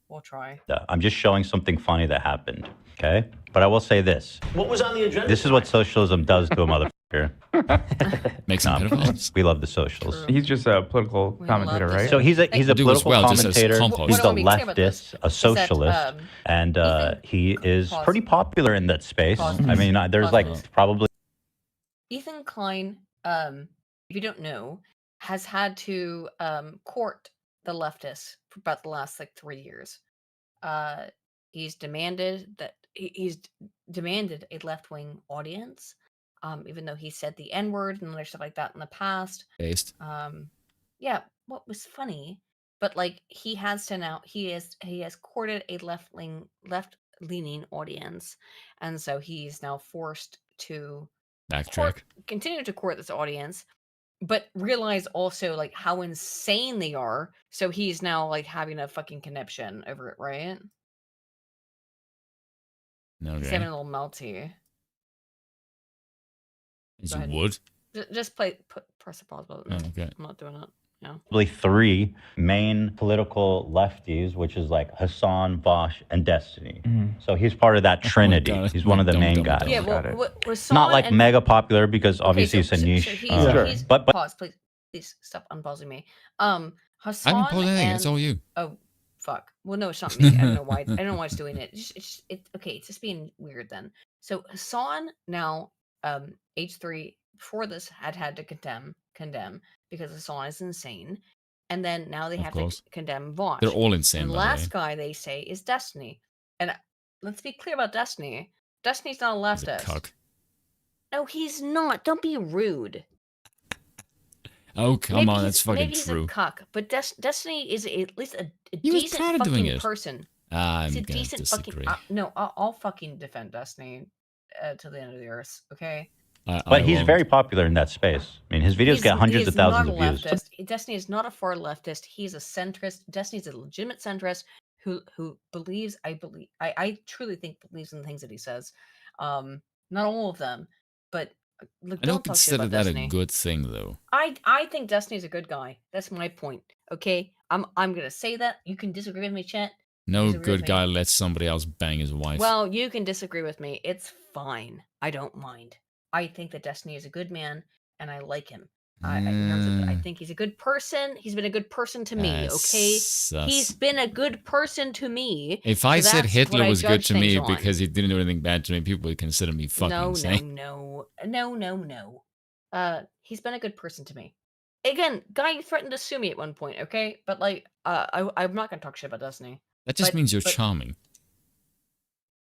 we'll try. I'm just showing something funny that happened, okay? But I will say this. What was on the agenda? This is what socialism does to a motherfucker. Makes him pedophiles. We love the socialists. He's just a political commentator, right? So he's a political commentator. He's a leftist, a socialist, and he is pretty popular in that space. I mean, there's like probably... Ethan Klein, if you don't know, has had to court the leftists for about the last like 3 years. He's demanded a left-wing audience, even though he said the N-word and other stuff like that in the past. Based. Yeah, what was funny, but like he has to now. He has courted a left-leaning audience, and so he's now forced to continue to court this audience, but realize also like how insane they are. So he's now like having a fucking conniption over it, right? Okay. He's having a little melty. Is it wood? Just press the pause button. Oh, okay. I'm not doing it. Yeah. Probably 3 main political lefties, which is like Hassan, Vosh, and Destiny. So he's part of that trinity. He's one of the main guys. Yeah, well, not like mega popular because obviously it's a niche. But pause, please stop unpausing me. Hassan I haven't paused anything. It's all you. Oh, fuck. Well, no, it's not me. I don't know why. I don't know why it's doing it. It's okay. It's just being weird then. So Hassan now, H3 before this had to condemn because Hassan is insane, and then now they have to condemn Vosh. They're all insane. And the last guy they say is Destiny, and let's be clear about Destiny. Destiny's not a leftist. He's a cuck. No, he's not. Don't be rude. Oh, come on, that's fucking maybe true. He's a cuck, but Destiny is at least a decent fucking person. I'm He's a gonna decent disagree. fucking. No, I'll fucking defend Destiny to the end of the earth. Okay. But he's very popular in that space. I mean, his videos get hundreds of thousands of views. Destiny is not a far leftist. He's a centrist. Destiny's a legitimate centrist who believes. I truly think believes in the things that he says. Not all of them, but look, I don't consider that a good thing, though. I think Destiny's a good guy. That's my point. Okay, I'm gonna say that. You can disagree with me, chat. No good guy lets somebody else bang his wife. Well, you can disagree with me. It's fine. I don't mind. I think that Destiny is a good man, and I like him. I think he's a good person. He's been a good person to me, okay? He's been a good person to me. If I said Hitler was good to me because he didn't do anything bad to me, people would consider me fucking insane. No. He's been a good person to me. Again, guy threatened to sue me at one point, okay? But like, I'm not gonna talk shit about Destiny. That just means you're charming.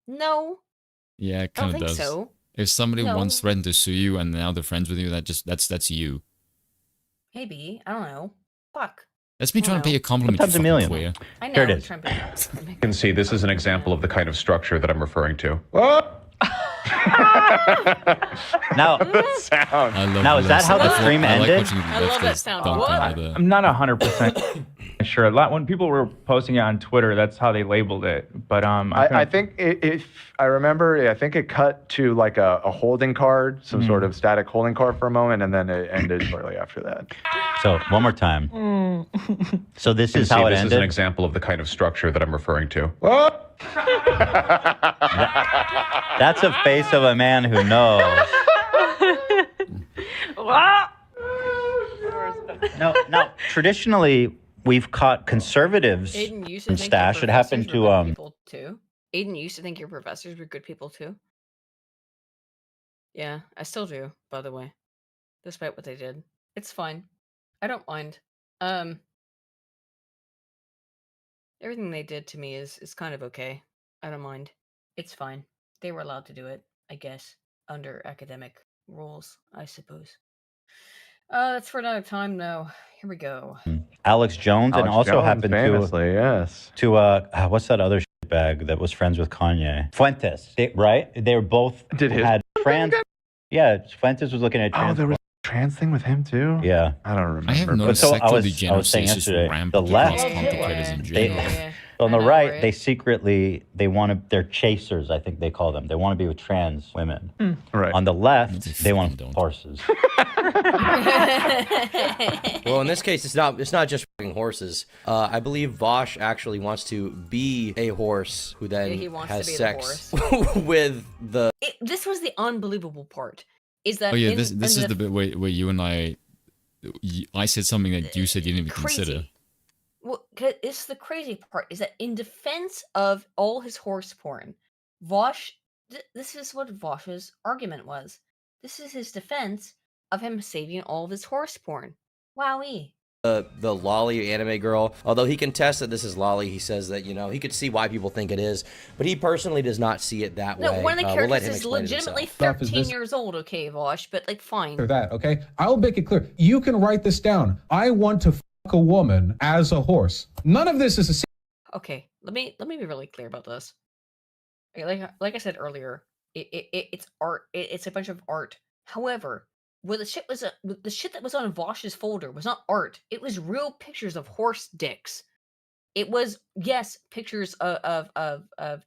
No. Yeah, it kind of does. I don't think so. If somebody once threatened to sue you and now they're friends with you, that's you. Maybe. I don't know. Fuck. That's me trying to pay a compliment. Sometimes a million. Queer. I know. Here it is. You can see this is an example of the kind of structure that I'm referring to. Now, now is that how the stream ended? I love that sound. What? I'm not 100% sure. When people were posting it on Twitter, that's how they labeled it. But I think if I remember, I think it cut to like a holding card, some sort of static holding card for a moment, and then it ended shortly after that. So one more time. So this is how it ended. This is an example of the kind of structure that I'm referring to. That's a face of a man who knows. Now, traditionally, we've caught conservatives from Stash. It happened to people too. Aiden used to think your professors were good people too. Yeah, I still do, by the way. Despite what they did. It's fine. I don't mind. Everything they did to me is kind of okay. I don't mind. It's fine. They were allowed to do it, I guess, under academic rules, I suppose. That's for another time, though. Here we go. Alex Jones, and also happened famously, to what's that other bag that was friends with Kanye? Fuentes, right? They were both had trans. Yeah, Fuentes was looking at trans. Oh, there was a trans thing with him too. Yeah, I don't remember. I have noticed so sexual I was saying yesterday, the left, on the right, they secretly they're chasers. I think they call them. They want to be with trans women. Right. On the left, they want horses. Well, in this case, it's not just horses. I believe Vosh actually wants to be a horse who then has sex with the. This was the unbelievable part. Is that? Oh yeah, this is the bit where you and I said something that you said you didn't even consider. Well, it's the crazy part is that in defense of all his horse porn, Vosh, this is what Vosh's argument was. This is his defense of him saving all of his horse porn. Wowee. The lolly anime girl, although he contests that this is lolly, he says that, he could see why people think it is, but he personally does not see it that way. No, one of the characters is legitimately 13 years old, okay, Vosh, but fine. For that, okay? I'll make it clear. You can write this down. I want to a woman as a horse. None of this is a secret. Okay, let me be really clear about this. Like I said earlier, it's art. It's a bunch of art. However, the shit that was on Vosh's folder was not art. It was real pictures of horse dicks. It was, yes, pictures of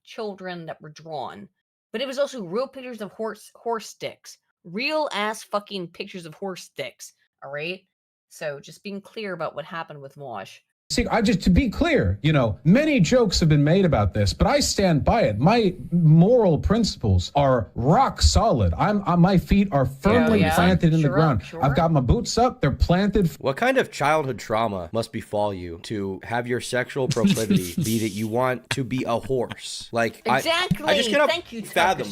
children that were drawn, but it was also real pictures of horse dicks. Real ass fucking pictures of horse dicks. All right. So just being clear about what happened with Vosh. See, to be clear, many jokes have been made about this, but I stand by it. My moral principles are rock solid. My feet are firmly planted in the ground. I've got my boots up. They're planted. What kind of childhood trauma must befall you to have your sexual proclivity be that you want to be a horse? Like, exactly. I just cannot Thank you, fathom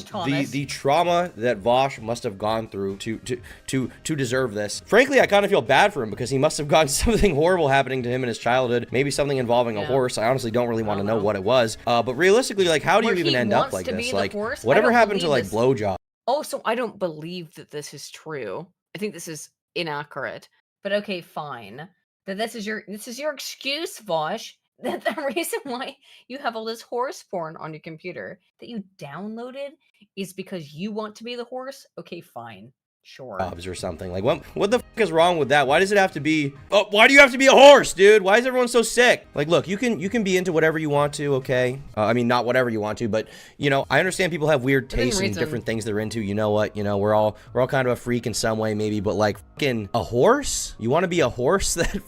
the trauma that Vosh must have gone through to deserve this. Frankly, I kind of feel bad for him because he must have gotten something horrible happening to him in his childhood. Maybe something involving a horse. I honestly don't really want to know what it was. But realistically, like, how do you even end up like this? Like, whatever happened to like blowjob? Also, I don't believe that this is true. I think this is inaccurate. But okay, fine. That this is your excuse, Vosh. That the reason why you have all this horse porn on your computer that you downloaded is because you want to be the horse. Okay, fine. Sure. Or something. Like, what the fuck is wrong with that? Why does it have to be, why do you have to be a horse, dude? Why is everyone so sick? Like, look, you can be into whatever you want to, okay? I mean, not whatever you want to, but, I understand people have weird tastes and different things they're into. You know what? We're all kind of a freak in some way, maybe, but like, fucking a horse? You want to be a horse that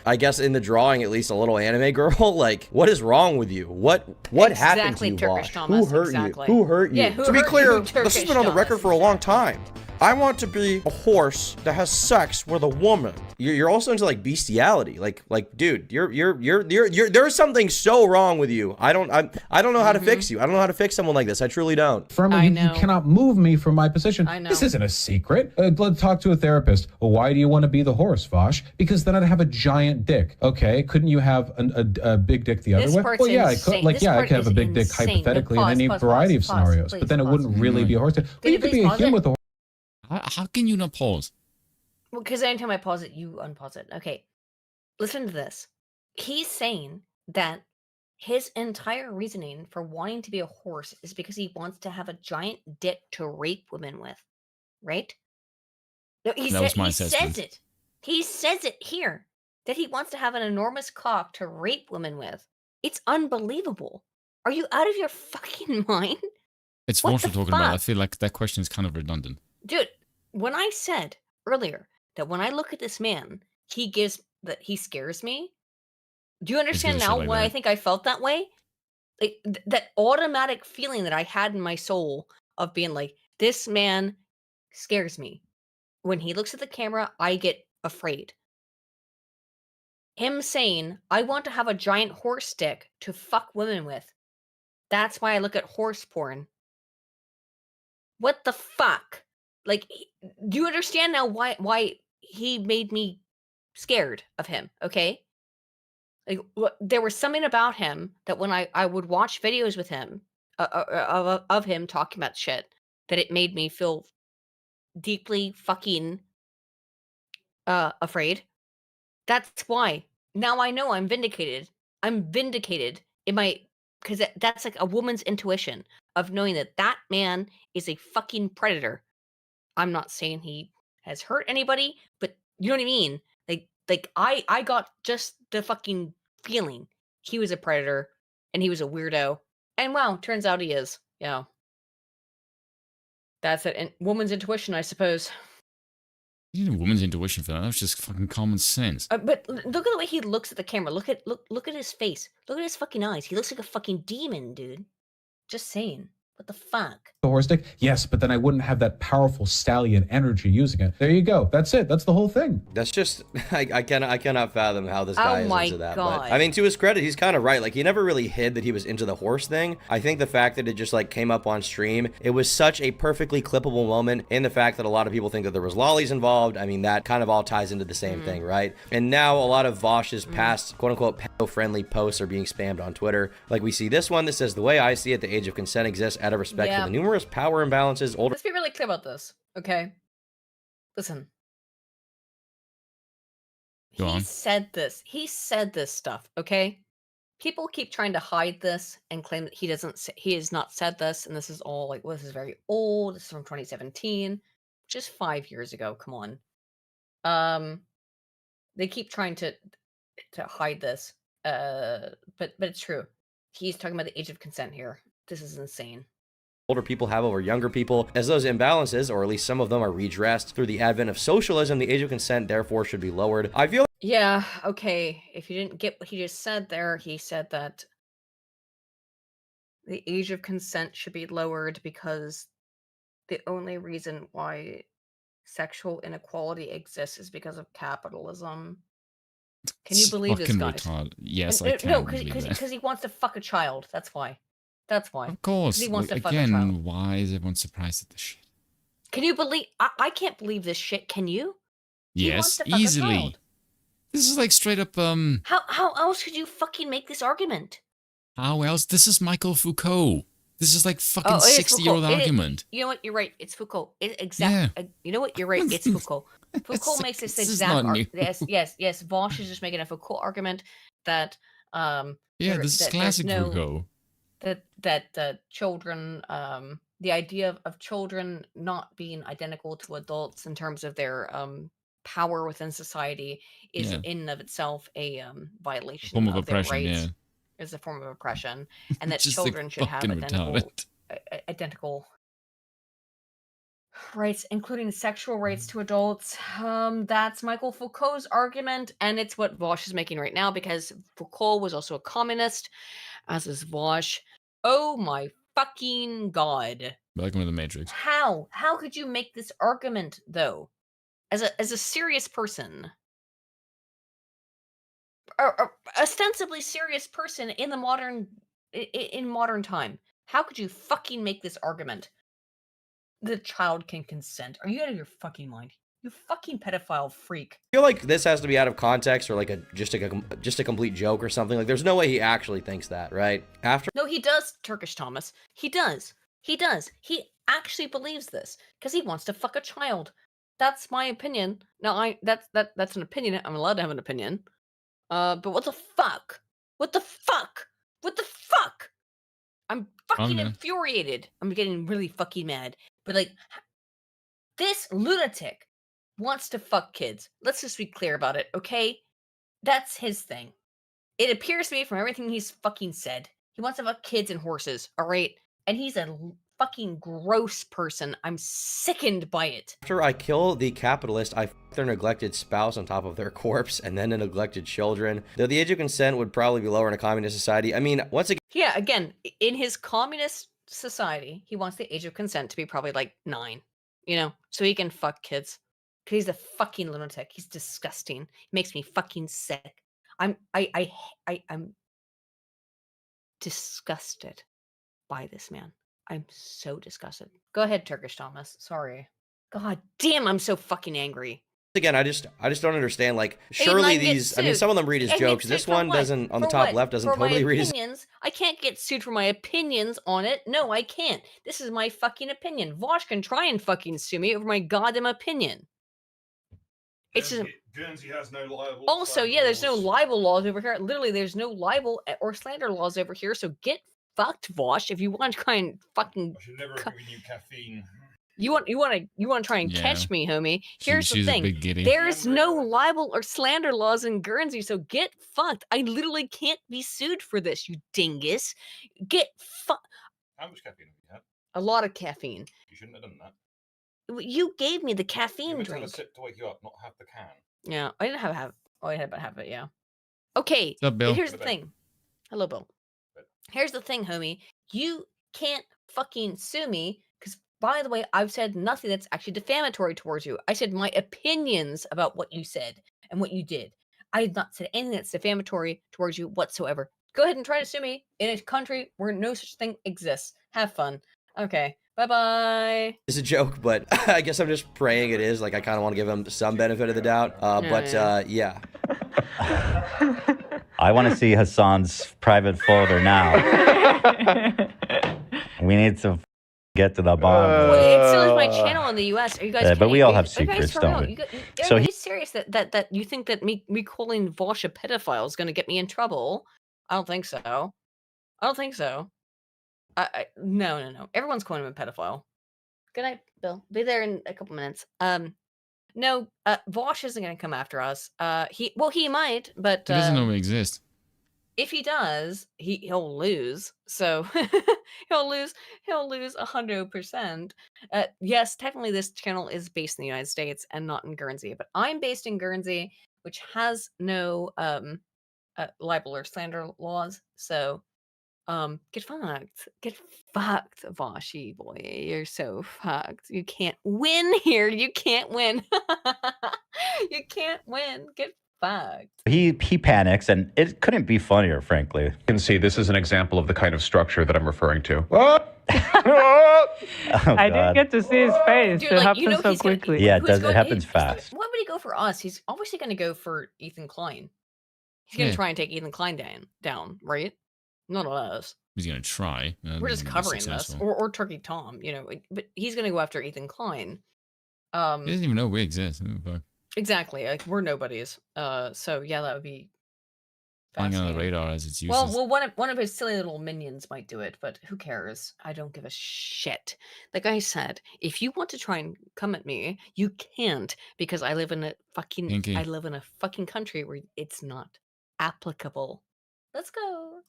I guess in the drawing, at least a little anime girl. Like, what is wrong with you? What happened to you, Vosh? Who hurt you? Who hurt you? Yeah, to be clear, this has been on the record for a long time. I want to be a horse that has sex with a woman. You're also into like bestiality. Like, dude, there's something so wrong with you. I don't know how to fix you. I don't know how to fix someone like this. I truly don't. Firmly, you cannot move me from my position. I know. This isn't a secret. Let's talk to a therapist. Well, why do you want to be the horse, Vosh? Because then I'd have a giant dick. Okay, couldn't you have a big dick the other way? Well, yeah, I could. Like, yeah, I could have a big dick hypothetically in any variety of scenarios. But then it wouldn't really be a horse. But you could be a human with a horse. How can you not pause? Well, because anytime I pause it, you unpause it. Okay, listen to this. He's saying that his entire reasoning for wanting to be a horse is because he wants to have a giant dick to rape women with, right? No, he says it. He says it here that he wants to have an enormous cock to rape women with. It's unbelievable. Are you out of your fucking mind? It's Vosh we're talking about. I feel like that question is kind of redundant. Dude, when I said earlier that when I look at this man, he scares me. Do you understand now why I think I felt that way? Like that automatic feeling that I had in my soul of being like, this man scares me. When he looks at the camera, I get afraid. Him saying, I want to have a giant horse dick to fuck women with. That's why I look at horse porn. What the fuck? Like, do you understand now why he made me scared of him? Okay, like there was something about him that when I would watch videos with him of him talking about shit, that it made me feel deeply fucking afraid. That's why now I know I'm vindicated. I'm vindicated in my, because that's like a woman's intuition of knowing that that man is a fucking predator. I'm not saying he has hurt anybody, but you know what I mean? Like I got just the fucking feeling he was a predator and he was a weirdo. And wow, turns out he is. Yeah. That's it. And woman's intuition, I suppose. You need a woman's intuition for that. That's just fucking common sense. But look at the way he looks at the camera. Look at his face. Look at his fucking eyes. He looks like a fucking demon, dude. Just saying. What the fuck? The horse dick? Yes, but then I wouldn't have that powerful stallion energy using it. There you go. That's it. That's the whole thing. That's just, I cannot fathom how this guy is into that. But, I mean, to his credit, he's kind of right. Like, he never really hid that he was into the horse thing. I think the fact that it just, like, came up on stream, it was such a perfectly clippable moment in the fact that a lot of people think that there was lollies involved. I mean, that kind of all ties into the same thing, right? And now a lot of Vosh's past, quote-unquote, pedo-friendly posts are being spammed on Twitter. Like, we see this one that says, the way I see it, the age of consent exists out of respect for the numerous power imbalances older. Let's be really clear about this, okay? Listen. Go on. He said this stuff, okay? People keep trying to hide this and claim that he has not said this, and this is all like, well, this is very old. This is from 2017, just 5 years ago. Come on. They keep trying to hide this, but it's true. He's talking about the age of consent here. This is insane. Older people have over younger people. As those imbalances, or at least some of them, are redressed through the advent of socialism, the age of consent therefore should be lowered. I feel. Yeah, okay. If you didn't get what he just said there, he said that the age of consent should be lowered because the only reason why sexual inequality exists is because of capitalism. Can you believe this, guys? Retarded. Yes, I can. No, because he wants to fuck a child. That's why. That's why. Of course. He wants to fuck again, a child. why is everyone surprised at this shit? Can you believe? I can't believe this shit. Can you? Yes, easily. This is like straight up. How else could you fucking make this argument? How else? This is Michael Foucault. This is like fucking 60-year-old argument. You know what? You're right. It's Foucault. Exactly. Yeah. You know what? You're right. It's Foucault. Foucault makes this exact argument. Yes. Vosh is just making a Foucault argument that this is classic Foucault. That children, the idea of children not being identical to adults in terms of their power within society is in and of itself a violation of their rights. Is a form of oppression, and that children should have identical rights, including sexual rights to adults. That's Michael Foucault's argument, and it's what Vosh is making right now because Foucault was also a communist, as is Vosh. Oh my fucking god! Welcome to the Matrix. How could you make this argument though, as a serious person? Ostensibly serious person in the modern time. How could you fucking make this argument? The child can consent. Are you out of your fucking mind? You fucking pedophile freak. I feel like this has to be out of context or like just a complete joke or something. Like there's no way he actually thinks that, right? No, he does, Turkish Thomas. He does. He actually believes this because he wants to fuck a child. That's my opinion. Now that's an opinion. I'm allowed to have an opinion. But what the fuck? What the fuck? What the fuck? I'm fucking infuriated. I'm getting really fucking mad. But like, this lunatic wants to fuck kids. Let's just be clear about it, okay? That's his thing. It appears to me from everything he's fucking said. He wants to fuck kids and horses, all right? And he's a fucking gross person. I'm sickened by it. After I kill the capitalist, I fuck their neglected spouse on top of their corpse and then the neglected children. Though the age of consent would probably be lower in a communist society. I mean, once again... Yeah, again, in his communist society, he wants the age of consent to be probably like 9, you know? So he can fuck kids. Because he's a fucking lunatic. He's disgusting. He makes me fucking sick. I'm disgusted by this man. I'm so disgusted. Go ahead, Turkish Thomas. Sorry. God damn, I'm so fucking angry. Again, I just don't understand. Like, surely these, I mean, some of them read his jokes. This one doesn't, on the top left, doesn't totally read his. I can't get sued for my opinions on it. No, I can't. This is my fucking opinion. Vosh can try and fucking sue me over my goddamn opinion. It's just. Guernsey has no libel. Also, yeah, there's no libel laws over here. Literally, there's no libel or slander laws over here. So get fucked, Vosh. If you want to try and fucking. I should never have given you caffeine. You want to try and catch me, homie. Here's the thing. There's no libel or slander laws in Guernsey, so get fucked. I literally can't be sued for this, you dingus. Get fucked. How much caffeine have you had? A lot of caffeine. You shouldn't have done that. You gave me the caffeine you drink. You sip to wake you up, not have the can. Yeah, I didn't have half. Oh, I had about half it, yeah. Okay, what's up, Bill? Here's the thing. Hello, Bill. Here's the thing, homie. You can't fucking sue me because, by the way, I've said nothing that's actually defamatory towards you. I said my opinions about what you said and what you did. I have not said anything that's defamatory towards you whatsoever. Go ahead and try to sue me in a country where no such thing exists. Have fun. Okay. Bye-bye. It's a joke, but I guess I'm just praying it is. Like, I kind of want to give him some benefit of the doubt. Yeah. I want to see Hassan's private folder now. We need some get to the bottom. It still is my channel in the U.S. Are you guys? But we all have are you guys secrets, for don't real? we? Are you serious that you think that me calling Vosh a pedophile is going to get me in trouble? I don't think so. I don't think so. No. Everyone's calling him a pedophile. Good night, Bill. Be there in a couple minutes. No, Vosh isn't going to come after us. He might, but he doesn't know we exist. If he does, he'll lose. So he'll lose 100%. Yes, technically this channel is based in the United States and not in Guernsey, but I'm based in Guernsey, which has no libel or slander laws. So get fucked, Voshi boy. You're so fucked. You can't win here. You can't win. You can't win. Get fucked. He panics, and it couldn't be funnier, frankly. You can see this is an example of the kind of structure that I'm referring to. I didn't get to see his face. Dude, it happened so quickly. Yeah, it happens fast. Why would he go for us? He's obviously going to go for Ethan Klein. He's going to try and take Ethan Klein down, right? Not us. He's going to try. We're just covering this. Or Turkey Tom, but he's going to go after Ethan Klein. He doesn't even know we exist. Oh, fuck. Exactly. Like, we're nobodies. So yeah, that would be flying on the radar as it's useless. Well, one of his silly little minions might do it, but who cares? I don't give a shit. Like I said, if you want to try and come at me, you can't, because I live in a fucking country where it's not applicable. Let's go.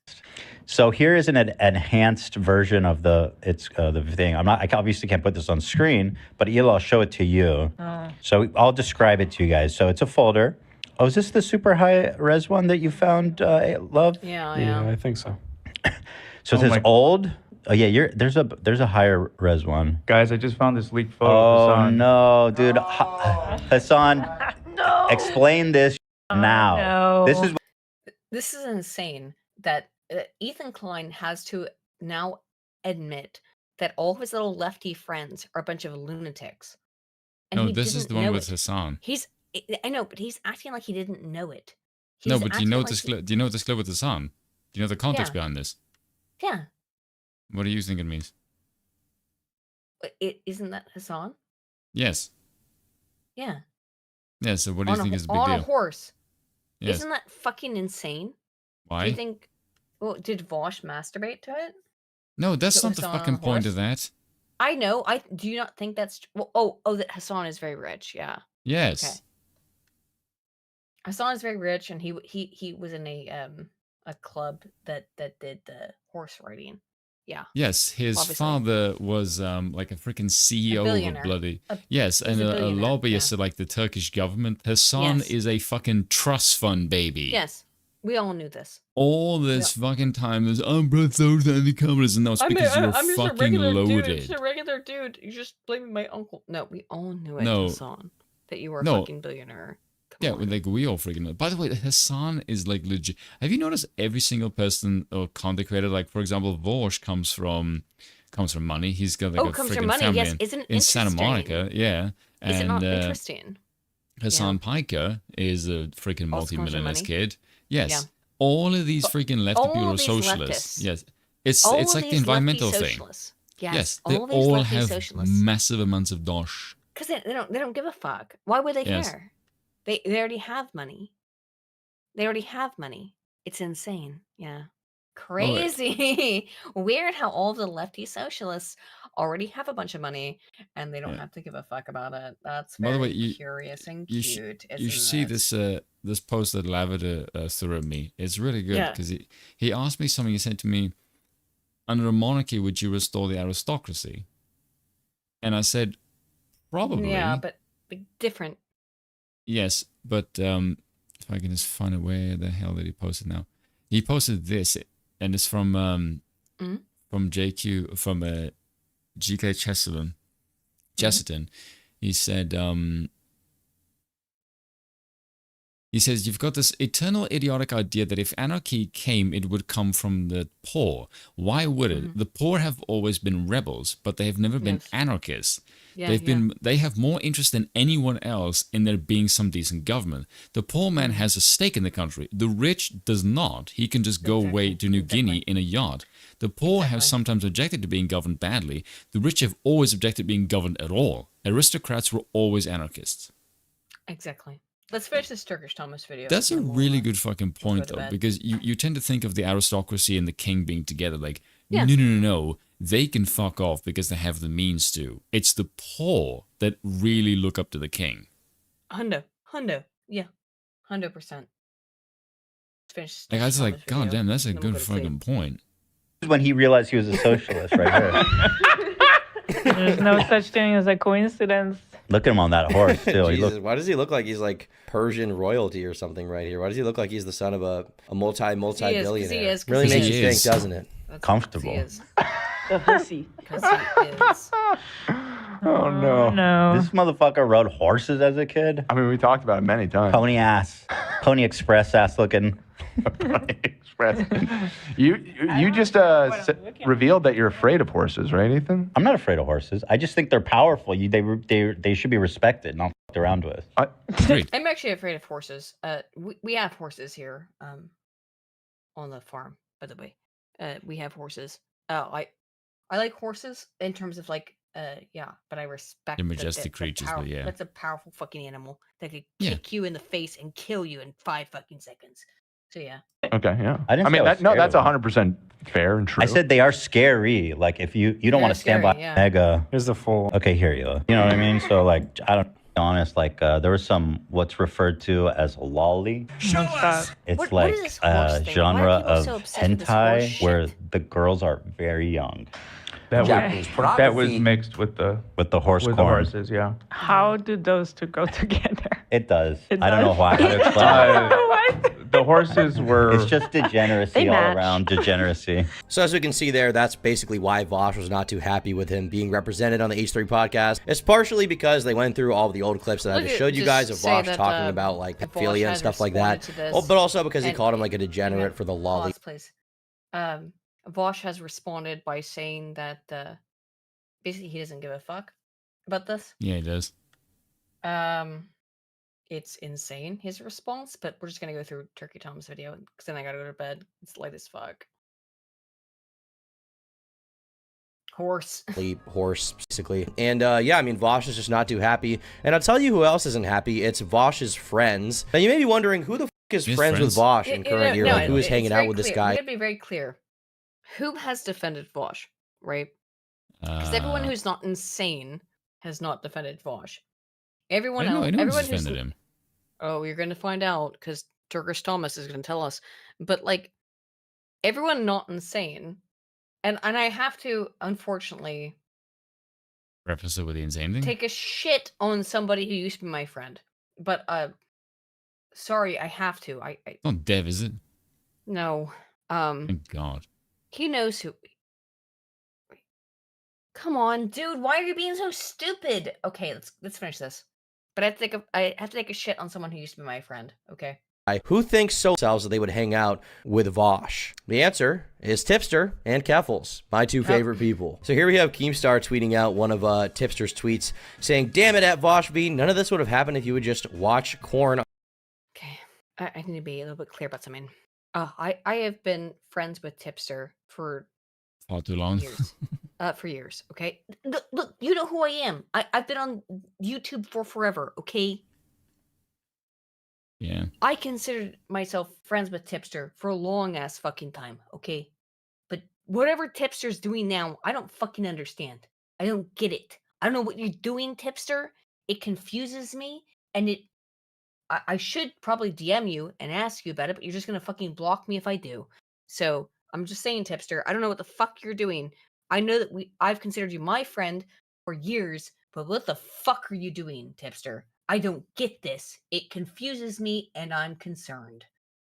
So here is an enhanced version of the thing. I obviously can't put this on screen, but I'll show it to you. Oh. So I'll describe it to you guys. So it's a folder. Oh, is this the super high res one that you found, Love? Yeah, I think so. So it says old. Oh yeah, there's a higher res one. Guys, I just found this leaked photo. Oh of Hassan. no, dude, Hassan, explain this now. No. This is insane that Ethan Klein has to now admit that all his little lefty friends are a bunch of lunatics. And no, this is the one with Hassan. I know, but he's acting like he didn't know it. No, but do you know this clip with Hassan? Do you know the context behind this? Yeah. What do you think it means? Isn't that Hassan? Yes. Yeah. Yeah, so what do you think is the big deal? On a horse. Yes. Isn't that fucking insane? Why? Do you think... Well, did Vosh masturbate to it? No, that's not the fucking point of that. I know. Do you not think that's... Well, oh, that Hassan is very rich. Yeah. Yes. Okay. Hassan is very rich, and he was in a club that did the horse riding. Yeah. Yes, his father was like a freaking CEO of a bloody... Yes, and a lobbyist of like the Turkish government. Hassan is a fucking trust fund baby. Yes, we all knew this. All this fucking time, there's those anti-communists, and no, it's because you're fucking loaded. I'm just a regular dude. You're just blaming my uncle. No, we all knew it, Hassan, that you were a fucking billionaire. Like we all freaking know. By the way, Hassan is like legit. Have you noticed every single person or content creator, like for example, Vosh comes from money. He's got like a freaking family in Santa Monica. Yeah. Is it not interesting? Hassan Piker is a freaking multi-millionaire's kid. Yes. Yeah. All of these freaking lefty people are socialists. Yes. It's like the environmental thing. Yes. They all have massive amounts of dosh. Because they don't give a fuck. Why would they care? They already have money. It's insane. Yeah. Crazy. Weird how all of the lefty socialists already have a bunch of money and they don't have to give a fuck about it. That's very curious and cute. You should see this post that Lavender threw at me. It's really good because he asked me something. He said to me, under a monarchy, would you restore the aristocracy? And I said, probably. Yeah, but different. Yes, but if I can just find out where the hell did he post it now? He posted this, and it's from JQ, from GK Chesterton. He said, He says, you've got this eternal idiotic idea that if anarchy came, it would come from the poor. Why would it? The poor have always been rebels, but they have never been anarchists. They have more interest than anyone else in there being some decent government. The poor man has a stake in the country. The rich does not. He can just go away to New Guinea in a yacht. The poor have sometimes objected to being governed badly. The rich have always objected to being governed at all. Aristocrats were always anarchists. Exactly. Let's finish this Turkish Thomas video. That's a really good fucking point, though, because you tend to think of the aristocracy and the king being together. Like, no. They can fuck off because they have the means to. It's the poor that really look up to the king. Hundo. Yeah. 100%. Finish. Like, I was like, God damn, that's a good fucking point. This is when he realized he was a socialist right here. There's no such thing as a coincidence. Look at him on that horse, too. Jesus, why does he look like he's like Persian royalty or something right here? Why does he look like he's the son of a multi-billionaire? He is, really makes you think, doesn't it? Comfortable. The pussy. Because he is. Oh, no. No. This motherfucker rode horses as a kid. I mean, we talked about it many times. Pony ass. Pony Express ass looking. Pony Express. You just revealed that you're afraid of horses, right, Ethan? I'm not afraid of horses. I just think they're powerful. They should be respected, not fucked around with. I'm actually afraid of horses. We have horses here on the farm, by the way. We have horses. I like horses in terms of like but I respect they're majestic creatures, but yeah. That's a powerful fucking animal that could kick you in the face and kill you in 5 fucking seconds. So yeah. Okay, yeah. I mean, that's 100% fair and true. I said they are scary. Like if you don't want to stand by mega. Here's the full. Okay, here you go. You know what I mean? So like I don't. Honest, like there was some what's referred to as lolly. It's what like is a genre of so obsessed with this hentai horse where the girls are very young. That was mixed with the horse with corn. the horses, yeah. How do those two go together? It does. It I don't know does? why. How to explain What? The horses were. It's just degeneracy They all match. around. Degeneracy. So as we can see there, that's basically why Vosh was not too happy with him being represented on the H3 podcast. It's partially because they went through all of the old clips that I just showed you guys of Vosh talking about like pedophilia and stuff like that. But also because he called him like a degenerate for the lolly. Pause, please. Vosh has responded by saying that basically he doesn't give a fuck about this. Yeah, he does. It's insane, his response, but we're just gonna go through Turkey Tom's video because then I gotta go to bed. It's late as fuck. Horse, basically. And yeah, I mean, Vosh is just not too happy. And I'll tell you who else isn't happy. It's Vosh's friends. Now, you may be wondering who the fuck is friends with Vosh in current year? Like, who is hanging out with this guy? I'm gonna be very clear. Who has defended Vosh, right? Because everyone who's not insane has not defended Vosh. Everyone else, everyone who's defended him. Oh, you're gonna find out because Turkish Thomas is gonna tell us. But like, everyone not insane, and I have to unfortunately Preface it with the insane thing. take a shit on somebody who used to be my friend. But sorry, I have to. I Not Dev, is it? no. Thank God. He knows who. Come on, dude. Why are you being so stupid? Okay, let's finish this. But I have to take a shit on someone who used to be my friend. Okay. Who thinks so themselves that they would hang out with Vosh? The answer is Tipster and Keffels, my two favorite people. So here we have Keemstar tweeting out one of Tipster's tweets saying, "Damn it, at Vosh B, none of this would have happened if you would just watch Corn." Okay, I need to be a little bit clear about something. I have been friends with Tipster for Far too long. years. For years, okay? Look, you know who I am. I've been on YouTube for forever, okay? Yeah. I considered myself friends with Tipster for a long-ass fucking time, okay? But whatever Tipster's doing now, I don't fucking understand. I don't get it. I don't know what you're doing, Tipster. It confuses me, and I should probably DM you and ask you about it, but you're just gonna fucking block me if I do. So, I'm just saying, Tipster, I don't know what the fuck you're doing. I know that I've considered you my friend for years, but what the fuck are you doing, Tipster? I don't get this. It confuses me, and I'm concerned.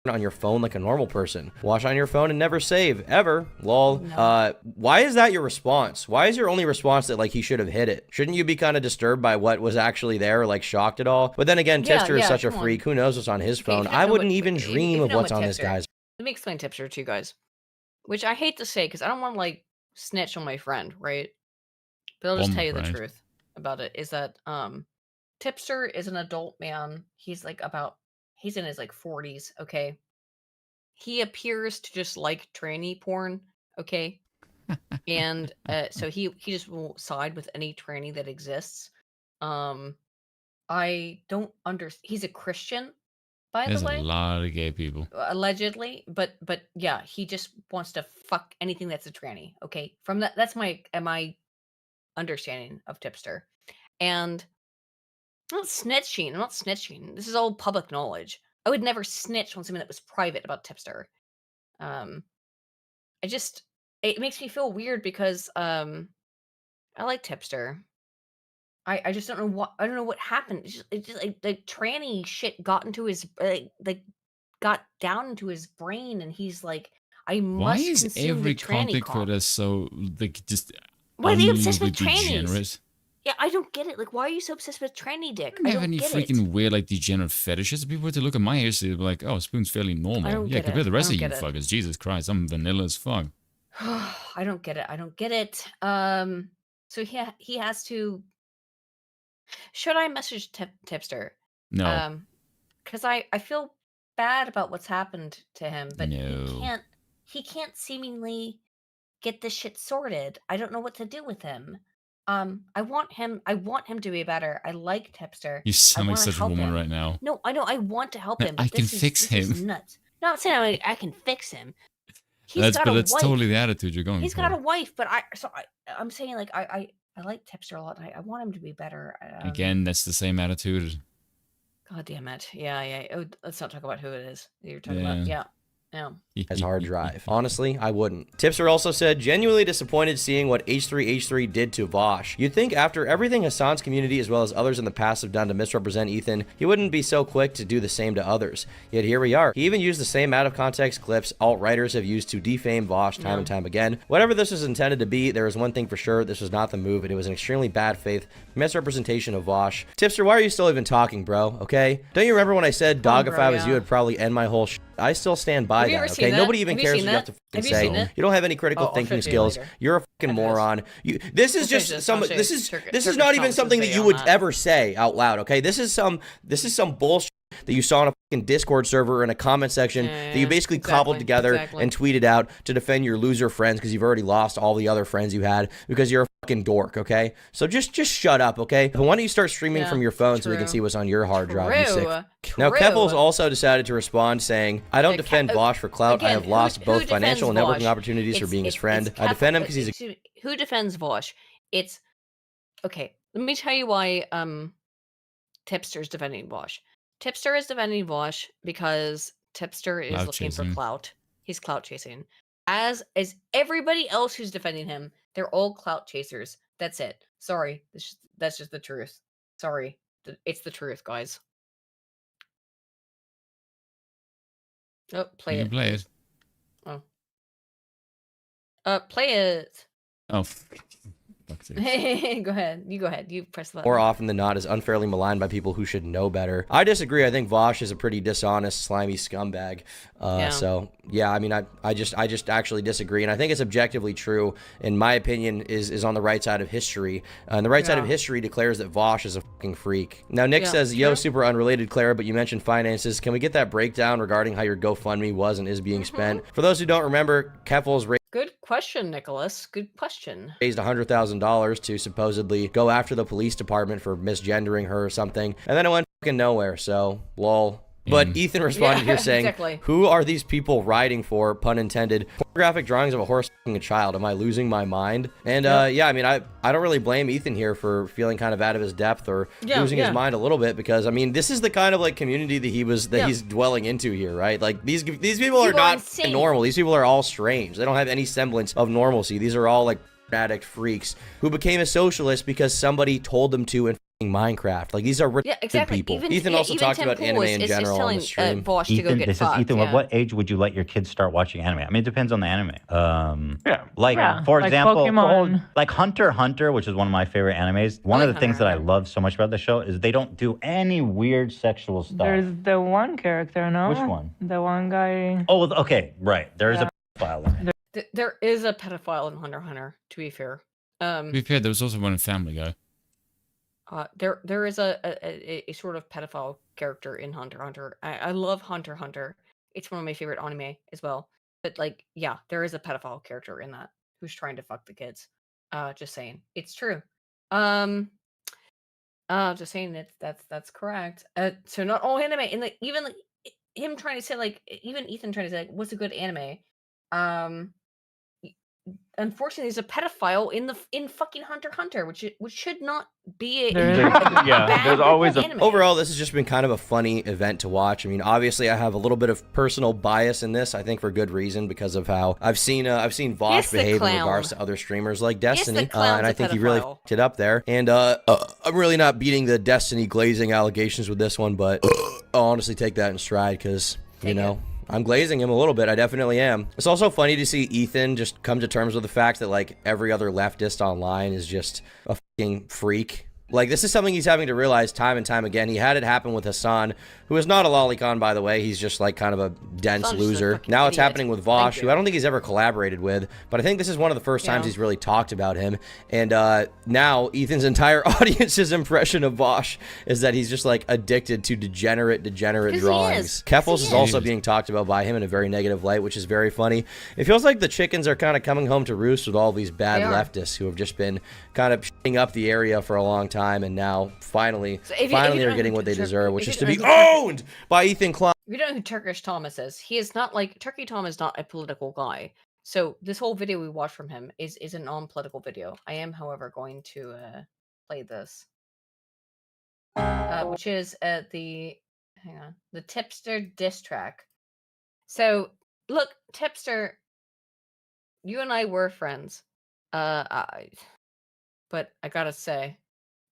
on your phone like a normal person. Watch on your phone and never save, ever. Lol. No. Why is that your response? Why is your only response that, like, he should have hit it? Shouldn't you be kind of disturbed by what was actually there, or, like, shocked at all? But then again, Tipster is such a freak. Who knows what's on his phone? I wouldn't even dream of what's on this guy's. Let me explain Tipster to you guys, which I hate to say because I don't want to, like, snitch on my friend, right? But I'll just tell you the truth about it, is that Tipster is an adult man. He's like he's in his like 40s, okay? He appears to just like tranny porn, okay? And so he just won't side with any tranny that exists. I don't understand. He's a Christian, by the way. There's a lot of gay people. Allegedly, but yeah, he just wants to fuck anything that's a tranny, okay? From that's my understanding of Tipster. And I'm not snitching. This is all public knowledge. I would never snitch on something that was private about Tipster. It makes me feel weird because I like Tipster. I just don't know what happened. It's just like tranny shit got into his got down into his brain, and he's like, I must. Why is consume every the tranny content creator so like just why are they obsessed with degenerate? trannies? Yeah, I don't get it. Like, why are you so obsessed with tranny dick? I don't have any freaking weird, like, degenerate fetishes. If people were to look at my hair, they'd be like, oh, Spoon's fairly normal. Yeah, compared to the rest of you fuckers. Jesus Christ, I'm vanilla as fuck. I don't get it. So he has to... Should I message Tipster? No. Because I feel bad about what's happened to him, but no. he can't seemingly get this shit sorted. I don't know what to do with him. I want him to be better. I like Tipster. You sound like such a woman right now. No, I know. I want to help him. I can fix him. This is nuts. No, I'm saying I can fix him. That's totally the attitude you're going He's for. got a wife, but I'm saying, like, I like Tipster a lot. I want him to be better. Again, that's the same attitude. God damn it. Yeah. Oh, let's not talk about who it is that you're talking about. Yeah. As hard drive. Honestly, I wouldn't. Tipster also said, genuinely disappointed seeing what H3H3 did to Vosh. You'd think after everything Hassan's community as well as others in the past have done to misrepresent Ethan, he wouldn't be so quick to do the same to others. Yet here we are. He even used the same out-of-context clips alt-writers have used to defame Vosh time and time again. Whatever this was intended to be, there is one thing for sure, this was not the move, and it was an extremely bad faith misrepresentation of Vosh. Tipster, why are you still even talking, bro? Okay? Don't you remember when I said, dog, if I was you, I'd probably end my whole I still stand by that, okay? Nobody even cares what you have to fucking say. You don't have any critical thinking skills. You're a fucking moron. This is just some. This is not even something that you would ever say out loud, okay? This is some bullshit that you saw on a fucking Discord server or in a comment section that you basically cobbled together and tweeted out to defend your loser friends because you've already lost all the other friends you had because you're a fucking dork, okay? So just shut up, okay? But why don't you start streaming from your phone so we can see what's on your hard drive, you sick. Now, Keffel's also decided to respond saying, I don't defend Vosh for clout. Again, I have lost both financial and networking opportunities for being his friend. I defend him because he's a... Who defends Vosh? It's... Okay, let me tell you why Tipster's defending Vosh. Tipster is defending Vosh because Tipster is looking for clout. He's clout chasing. As is everybody else who's defending him. They're all clout chasers. That's it. Sorry. That's just the truth. Sorry. It's the truth, guys. Oh, play it. Play it. Oh. Play it. Oh. Go ahead. You go ahead. You press the button. More often than not is unfairly maligned by people who should know better. I disagree. I think Vosh is a pretty dishonest, slimy scumbag. So yeah, I mean, I just actually disagree, and I think it's objectively true. In my opinion, is on the right side of history. And the right side of history declares that Vosh is a fucking freak. Now Nick says, "Yo, super unrelated, Clara, but you mentioned finances. Can we get that breakdown regarding how your GoFundMe was and is being spent?" For those who don't remember, Keffel's Good question, Nicholas. Good question. Raised $100,000 to supposedly go after the police department for misgendering her or something, and then it went fucking nowhere. So, lol. But Ethan responded here saying, who are these people riding for, pun intended, pornographic drawings of a horse fucking a child? Am I losing my mind? And yeah, I mean, I don't really blame Ethan here for feeling kind of out of his depth or losing his mind a little bit, because I mean, this is the kind of like community that he's dwelling into here, right? Like these people are not normal. These people are all strange. They don't have any semblance of normalcy. These are all like addict freaks who became a socialist because somebody told them to and Minecraft. Like, these are rich people. Ethan also talked about anime in general on the stream. Ethan, Ethan, what age would you let your kids start watching anime? I mean, it depends on the anime. For example, Pokemon. like Hunter x Hunter, which is one of my favorite animes. One of the things that I love so much about the show is they don't do any weird sexual stuff. There's the one character, no? Which one? The one guy. Oh, okay, right. There is a pedophile in it. There is a pedophile in Hunter x Hunter, to be fair. To be fair, there was also one in Family Guy. There is a sort of pedophile character in Hunter x Hunter. I love Hunter x Hunter. It's one of my favorite anime as well. But like, yeah, there is a pedophile character in that who's trying to fuck the kids. Just saying, it's true. Just saying that's correct. So not all anime, and like even like him trying to say like even Ethan trying to say like what's a good anime. Unfortunately, there's a pedophile in fucking Hunter x Hunter, which should not be there's always overall, this has just been kind of a funny event to watch. I mean, obviously I have a little bit of personal bias in this, I think for good reason, because of how I've seen Vosh behave in regards to other streamers like Destiny, and I think he really f***ed it up there. And I'm really not beating the Destiny glazing allegations with this one, but I'll honestly take that in stride because, you know, I'm glazing him a little bit. I definitely am. It's also funny to see Ethan just come to terms with the fact that, like, every other leftist online is just a fucking freak. Like, this is something he's having to realize time and time again. He had it happen with Hassan, who is not a lolicon, by the way. He's just, like, kind of a dense loser. Now it's happening with Vosh, who I don't think he's ever collaborated with, but I think this is one of the first times he's really talked about him. And now Ethan's entire audience's impression of Vosh is that he's just, like, addicted to degenerate drawings. Keffels is also being talked about by him in a very negative light, which is very funny. It feels like the chickens are kind of coming home to roost with all these bad leftists who have just been kind of shitting up the area for a long time, and now finally they're getting what they deserve, which is to be owned by Ethan Klein. If you don't know who Turkish Thomas is, he is not like Turkey Tom is not a political guy. So this whole video we watched from him is a non-political video. I am, however, going to play this, which is the Tipster diss track. So look, Tipster, you and I were friends, but I gotta say,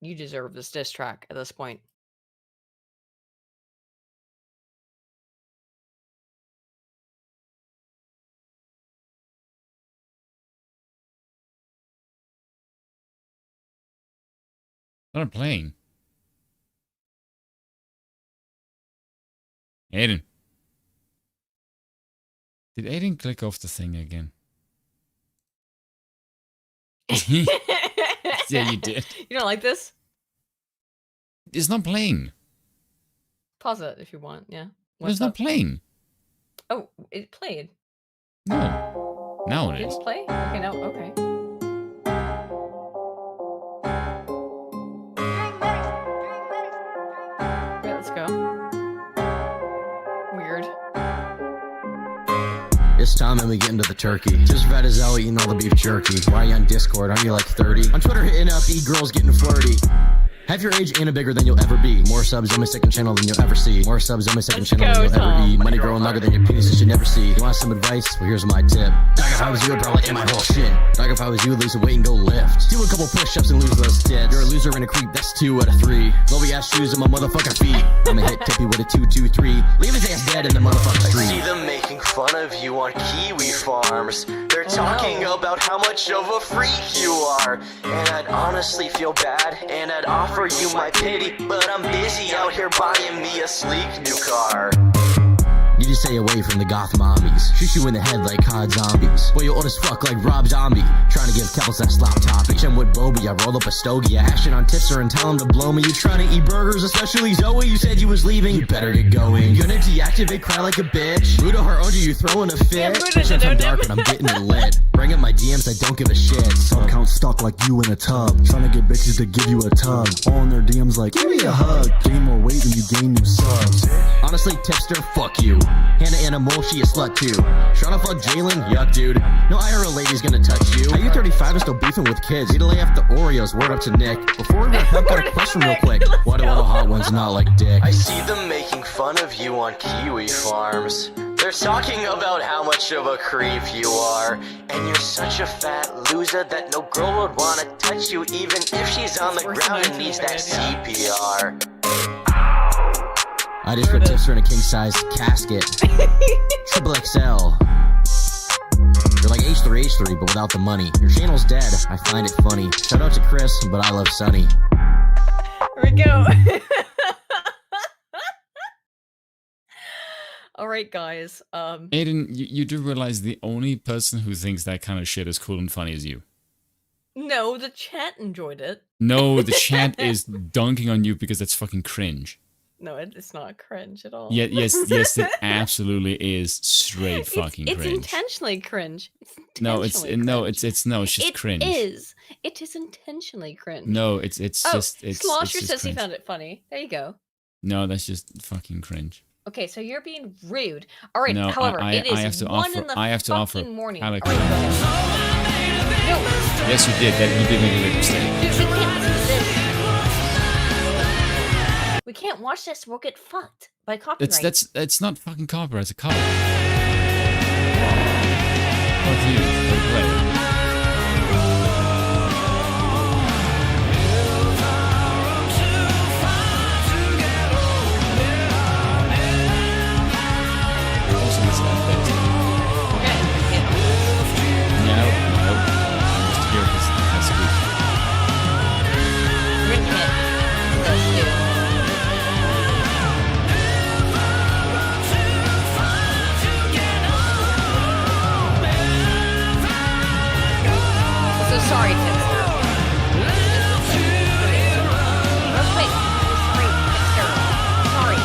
you deserve this diss track at this point. Not playing. Aiden. Did Aiden click off the thing again? Yeah, you did. You don't like this? It's not playing. Pause it if you want, yeah. It's not playing. Oh, it played. No. Now it is. Did it play? Okay, no, okay. Okay, let's go. Weird. It's time and we get into the turkey. Just red as hell eating all the beef jerky. Why are you on Discord? Aren't you like 30? On Twitter hitting up e-girls getting flirty. Half your age and bigger than you'll ever be. More subs on my second channel than you'll ever see. More subs on my second channel than you'll ever eat. Money growing longer than your penis you should never see. You want some advice? Well, here's my tip. Dog, if I was you, I'd probably end my whole shit. Dog, if I was you, lose the weight and go lift. Do a couple push-ups and lose those tits. You're a loser and a creep, that's 2 out of 3. Lovey ass shoes on my motherfucking feet. I'ma hit Tippy with a 2-2-3. Leave his ass dead in the motherfucking street. I see them making fun of you on Kiwi Farms. They're talking about how much of a freak you are. And I'd honestly feel bad, and I'd offer you my pity, but I'm busy out here buying me a sleek new car. You just stay away from the goth mommies. Shoot you in the head like COD zombies. Boy, you're old as fuck like Rob Zombie. Trying to give Keffels that slop top. Bitch, I'm with Bobby, I rolled up a stogie. I hash it on Tipster and tell him to blow me. You trying to eat burgers, especially Zoe. You said you was leaving, you better get going. You gonna deactivate, cry like a bitch. Buddha heart under you, throwing a fit. Bitch, I'm dark and I'm getting it lit. Bring up my DMs, I don't give a shit. Sub count stuck like you in a tub. Trying to get bitches to give you a tug. All in their DMs like, give me a hug. Gain more weight when you gain new subs. Honestly, Tipster, fuck you. Hannah Animal, she a slut too. Trying to fuck Jalen? Yuck, dude. No IRL lady's gonna touch you. How you 35 and still beefing with kids? Need to lay off the Oreos, word up to Nick. Before we wrap up, got a question real quick. Why do all the hot ones not like dick? I see them making fun of you on Kiwi Farms. They're They're talking about how much of a creep you are, and you're such a fat loser that no girl would wanna touch you even if she's on the ground and needs that CPR. I just put tipster in a king-size casket. Triple XL. You're like H3, but without the money. Your channel's dead. I find it funny. Shout out to Chris, but I love Sunny. Here we go. All right, guys. Aiden, you do realize the only person who thinks that kind of shit is cool and funny is you. No, the chat enjoyed it. No, the chat is dunking on you because that's fucking cringe. No, it's not cringe at all. Yeah, yes, it absolutely is straight fucking it's cringe. Intentionally cringe. It's just cringe. It is intentionally cringe. No, it's Slosher says he cringe. found it funny. There you go. No, that's just fucking cringe. Okay, so you're being rude. All right, No, however, it is I have to 1 offer. in the I have to offer. fucking morning. Alec. All right, go ahead. No. Yes, you did. You did make a big mistake. Dude, we can't listen to this. We can't watch this. We'll get fucked by copyright. It's not fucking copyright. It's a cover. Fuck you. Play. Also, this guy plays. No. I'm just here because I squeak. So sorry, Tipster. Wait, sorry.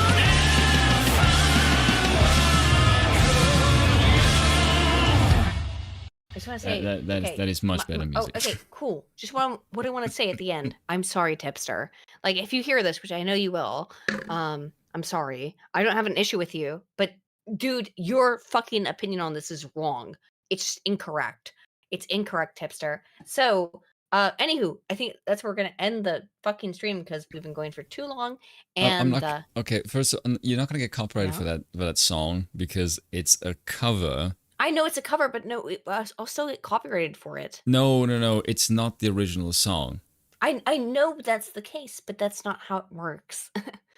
I just want to say that is much better music. Oh, okay, cool. Just what I want to say at the end. I'm sorry, Tipster. Like, if you hear this, which I know you will, I'm sorry. I don't have an issue with you, but dude, your fucking opinion on this is wrong. It's just incorrect. It's incorrect, Tipster. So, anywho, I think that's where we're gonna end the fucking stream because we've been going for too long. And okay, first, you're not gonna get copyrighted for that song because it's a cover. I know it's a cover, but no, I'll still get copyrighted for it. No, it's not the original song. I know that's the case, but that's not how it works.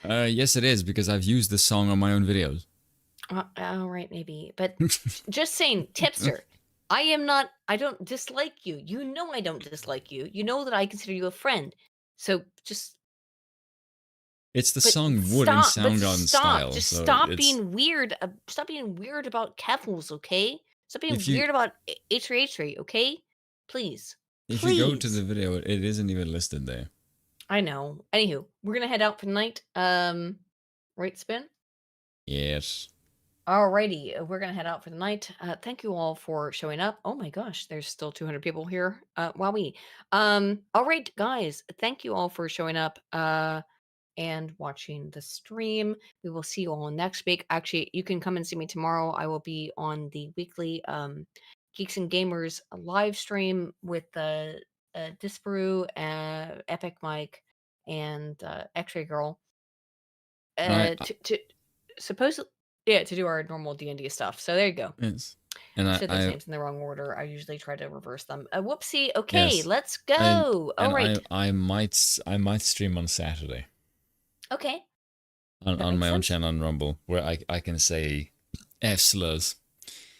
Yes, it is because I've used this song on my own videos. All right, maybe, but just saying, Tipster. I don't dislike you. You know I don't dislike you. You know that I consider you a friend. So just... It's the song Wood and Sound on Style. Just so stop being weird. Stop being weird about Kevels, okay? Stop being weird about H3, okay? Please. If you go to the video, it isn't even listed there. I know. Anywho, we're going to head out for the night. Right, Spin? Yes. Alrighty, we're gonna head out for the night. Thank you all for showing up. Oh my gosh, there's still 200 people here. Wowee. All right, guys, thank you all for showing up and watching the stream. We will see you all next week. Actually, you can come and see me tomorrow. I will be on the weekly Geeks and Gamers live stream with the Disparu, Epic Mike, and X-Ray Girl. To do our normal D&D stuff. So there you go. Yes. And I said those names in the wrong order. I usually try to reverse them. Whoopsie. Okay, let's go. All right. I might stream on Saturday. Okay. On my own channel on Rumble, where I can say F slurs.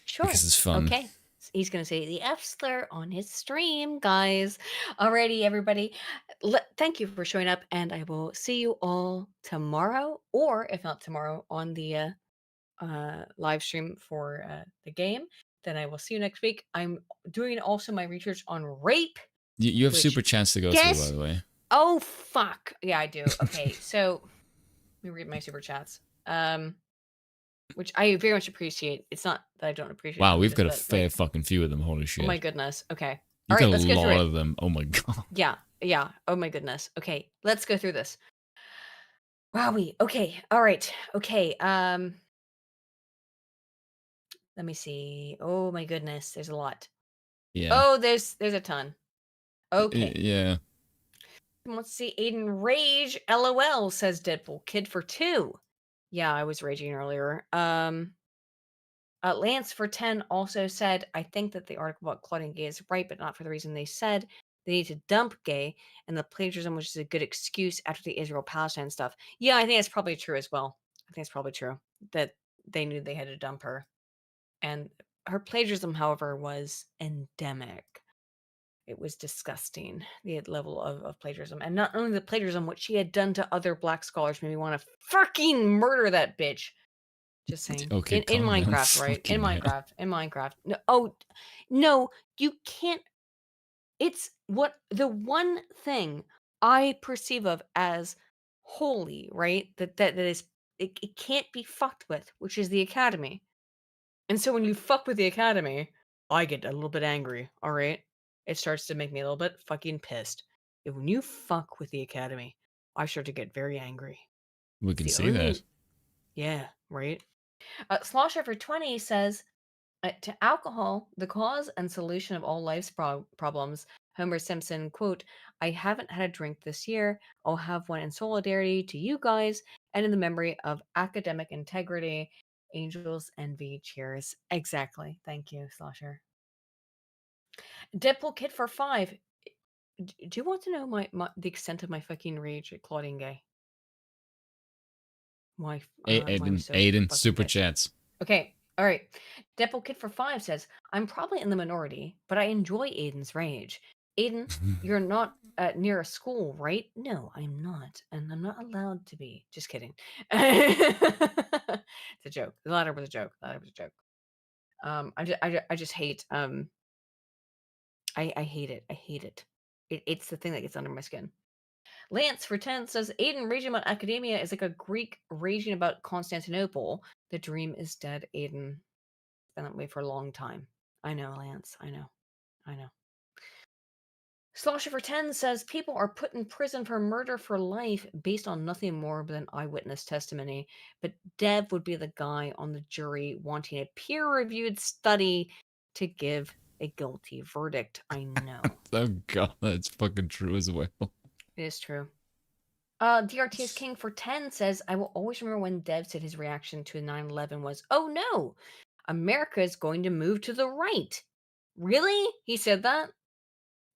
Sure. Because it's fun. Okay. He's going to say the F slur on his stream, guys. Alrighty, everybody. Thank you for showing up, and I will see you all tomorrow, or if not tomorrow, on the live stream for the game. Then I will see you next week. I'm doing also my research on rape. You have super chats to go through, by the way. Oh, fuck. Yeah, I do. Okay, so let me read my super chats. Which I very much appreciate. It's not that I don't appreciate. Wow, we've got a fair fucking few of them. Holy shit. Oh my goodness. Okay. You've All right, got let's a go through lot it. of them. Oh my god. Yeah. Oh my goodness. Okay, let's go through this. Wowie. Okay. All right. Okay. Let me see. Oh my goodness. There's a lot. Yeah. Oh, there's a ton. Okay. Yeah. Let's see. Aiden Rage. LOL, says Deadpool. Kid for 2. Yeah, I was raging earlier. Lance for 10 also said, I think that the article about Claudine Gay is right, but not for the reason they said. They need to dump Gay and the plagiarism, which is a good excuse after the Israel-Palestine stuff. Yeah, I think that's probably true as well. I think it's probably true that they knew they had to dump her. And her plagiarism, however, was endemic. It was disgusting, the level of plagiarism. And not only the plagiarism, what she had done to other black scholars made me want to fucking murder that bitch. Just saying. Okay, in Minecraft, right? In Minecraft. In Minecraft. No, no, you can't. It's what the one thing I perceive of as holy, right? That is it can't be fucked with, which is the academy. And so when you fuck with the academy, I get a little bit angry, all right? It starts to make me a little bit fucking pissed. And when you fuck with the academy, I start to get very angry. We can see that. Yeah, right? Slosher for 20 says, to alcohol, the cause and solution of all life's problems. Homer Simpson, quote, I haven't had a drink this year. I'll have one in solidarity to you guys and in the memory of academic integrity. Angels envy, cheers. Exactly. Thank you, Slosher. Deadpool Kid for 5. Do you want to know the extent of my fucking rage at Claudine Gay? Aiden, super chats. Okay, all right. Deadpool Kid for 5 says, I'm probably in the minority, but I enjoy Aiden's rage. Aiden, you're not near a school, right? No, I'm not. And I'm not allowed to be. Just kidding. It's a joke. The latter was a joke. I just hate I hate it. I hate it. It's the thing that gets under my skin. Lance for 10 says, Aiden raging about academia is like a Greek raging about Constantinople. The dream is dead, Aiden. It's been that way for a long time. I know, Lance. I know. Slosher for 10 says, people are put in prison for murder for life based on nothing more than eyewitness testimony. But Dev would be the guy on the jury wanting a peer-reviewed study to give a guilty verdict. I know. Oh, God, that's fucking true as well. It is true. DRTS King for 10 says, I will always remember when Dev said his reaction to 9/11 was, oh no, America is going to move to the right. Really? He said that?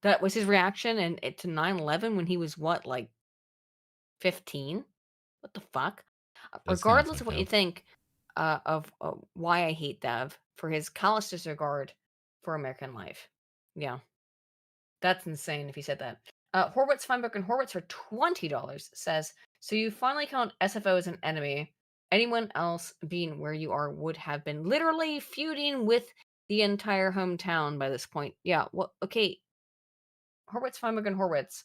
That was his reaction to 9/11 when he was what, like 15? What the fuck? Regardless of what you think of why I hate Dev for his callous disregard for American life. Yeah. That's insane if he said that. Horwitz, Feinberg, and Horwitz for $20 says, so you finally count SFO as an enemy. Anyone else being where you are would have been literally feuding with the entire hometown by this point. Yeah, well, okay. Horwitz, Feinberg, and Horwitz.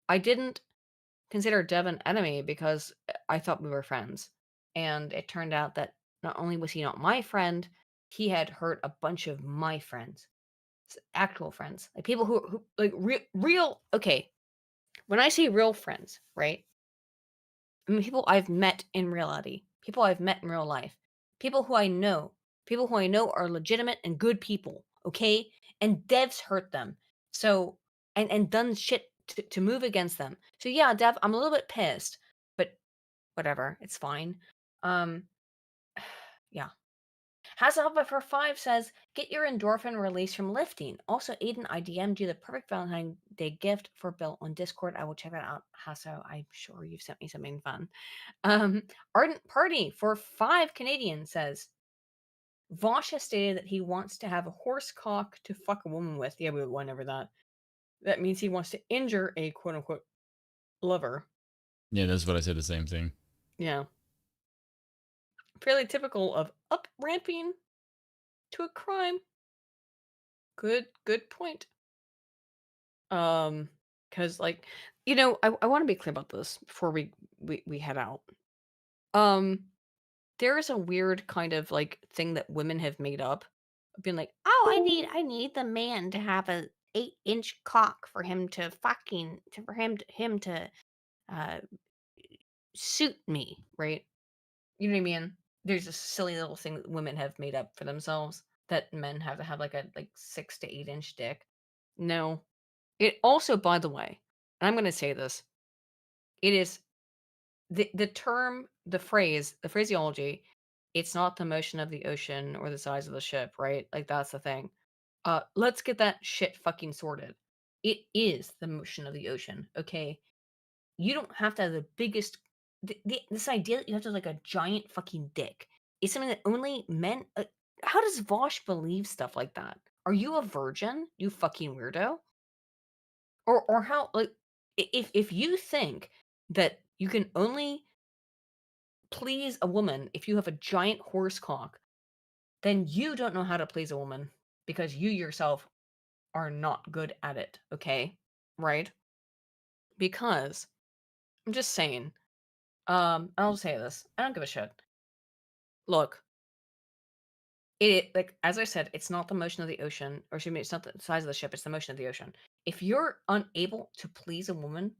I didn't consider Dev an enemy because I thought we were friends. And it turned out that not only was he not my friend, he had hurt a bunch of my friends. Actual friends, like people who like real. Okay, when I say real friends, right? I mean people I've met in reality, people I've met in real life, people who I know are legitimate and good people. Okay, and Dev's hurt them, so and done shit to move against them. So yeah, Dev, I'm a little bit pissed, but whatever, it's fine. Yeah. Hasselhoff for 5 says, get your endorphin release from lifting. Also, Aiden, I DM'd you the perfect Valentine's Day gift for Bill on Discord. I will check that out, Hasso. I'm sure you've sent me something fun. Ardent Party for 5 Canadian says, Vosh has stated that he wants to have a horse cock to fuck a woman with. Yeah, we went over that. That means he wants to injure a quote-unquote lover. Yeah, that's what I said, the same thing. Yeah. Fairly typical of up-ramping to a crime. Good point. Because like, you know, I want to be clear about this before we head out. There is a weird kind of like thing that women have made up, being like, oh, I need the man to have a 8-inch cock for him to suit me, right? You know what I mean? There's a silly little thing that women have made up for themselves that men have to have like a 6 to 8 inch dick. No. It also, by the way, and I'm going to say this, it is the term, the phrase, the phraseology it's not the motion of the ocean or the size of the ship, right? Like, that's the thing. Let's get that shit fucking sorted. It is the motion of the ocean, okay? You don't have to have the biggest... this idea that you have to have, like, a giant fucking dick is something that only men... how does Vosh believe stuff like that? Are you a virgin, you fucking weirdo? Or how... like, if you think that you can only please a woman if you have a giant horse cock, then you don't know how to please a woman because you yourself are not good at it, okay? Right? Because I'm just saying, I'll say this. I don't give a shit. Look, like, as I said, it's not the motion of the ocean, or excuse me, it's not the size of the ship, it's the motion of the ocean. If you're unable to please a woman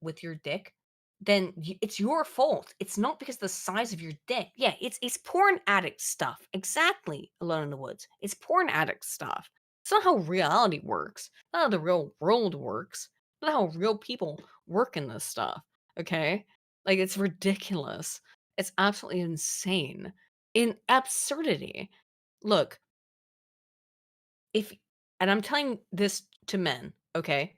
with your dick, then it's your fault. It's not because of the size of your dick. Yeah, it's porn addict stuff. Exactly. Alone in the Woods. It's porn addict stuff. It's not how reality works. Not how the real world works. Not how real people work in this stuff. Okay? Like, it's ridiculous. It's absolutely insane. In absurdity. Look, and I'm telling this to men, okay?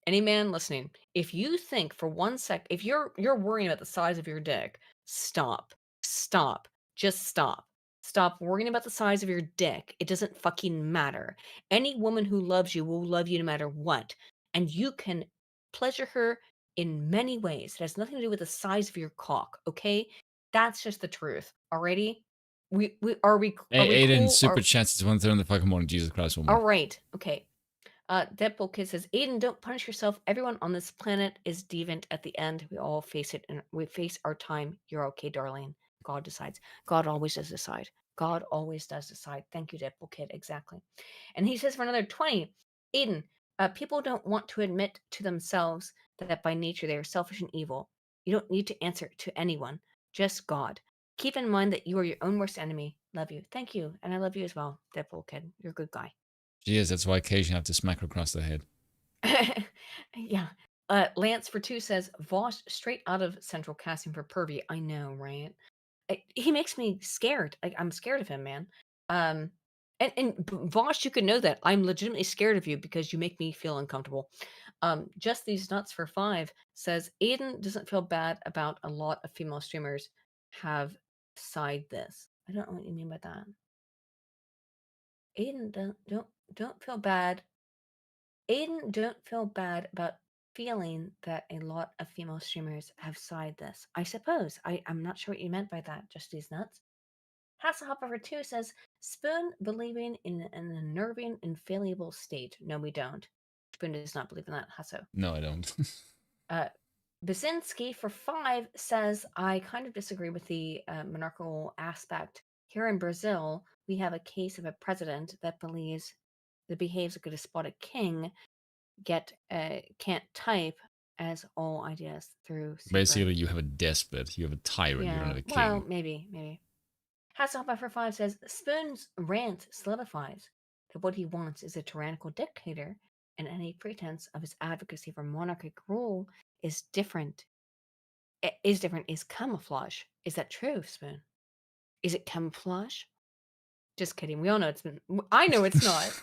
Any man listening, if you think for 1 sec, if you're worrying about the size of your dick, stop. Stop. Just stop. Stop worrying about the size of your dick. It doesn't fucking matter. Any woman who loves you will love you no matter what. And you can pleasure her in many ways. It has nothing to do with the size of your cock, okay? That's just the truth. Alrighty? Are we Aiden cool? super chats to 1:30 in the fucking morning. Jesus Christ, woman. All right. Okay. Deadpool Kid says, Aiden, don't punish yourself. Everyone on this planet is deviant at the end. We all face it, and we face our time. You're okay, darling. God decides. God always does decide. God always does decide. Thank you, Deadpool Kid. Exactly. And he says for another 20, Aiden, people don't want to admit to themselves that by nature they are selfish and evil. You don't need to answer to anyone, just God. Keep in mind that you are your own worst enemy. Love you. Thank you. And I love you as well, Deadpool Kid. You're a good guy. She is. That's why occasionally I have to smack her across the head. Yeah. Lance for 2 says, Vosh straight out of Central casting for pervy. I know, right? He makes me scared. Like, I'm scared of him, man. And Vosh, you can know that. I'm legitimately scared of you because you make me feel uncomfortable. Just These Nuts for 5 says, Aiden doesn't feel bad about a lot of female streamers have side this. I don't know what you mean by that. Aiden, don't feel bad. Aiden, don't feel bad about feeling that a lot of female streamers have side this. I suppose. I'm not sure what you meant by that, Just These Nuts. Hasselhopper for 2 says, Spoon believing in an unnerving, infallible state. No, we don't. Spoon does not believe in that, Hasso. No, I don't. Basinski for 5 says, I kind of disagree with the monarchical aspect. Here in Brazil, we have a case of a president that behaves like a despotic king, can't type as all ideas through secret. Basically, you have a despot, you have a tyrant, you don't have a king. Well, maybe. Hasselhoff for 5 says, Spoon's rant solidifies that what he wants is a tyrannical dictator, and any pretense of his advocacy for monarchic rule is different. Is camouflage. Is that true, Spoon? Is it camouflage? Just kidding. We all know I know it's not.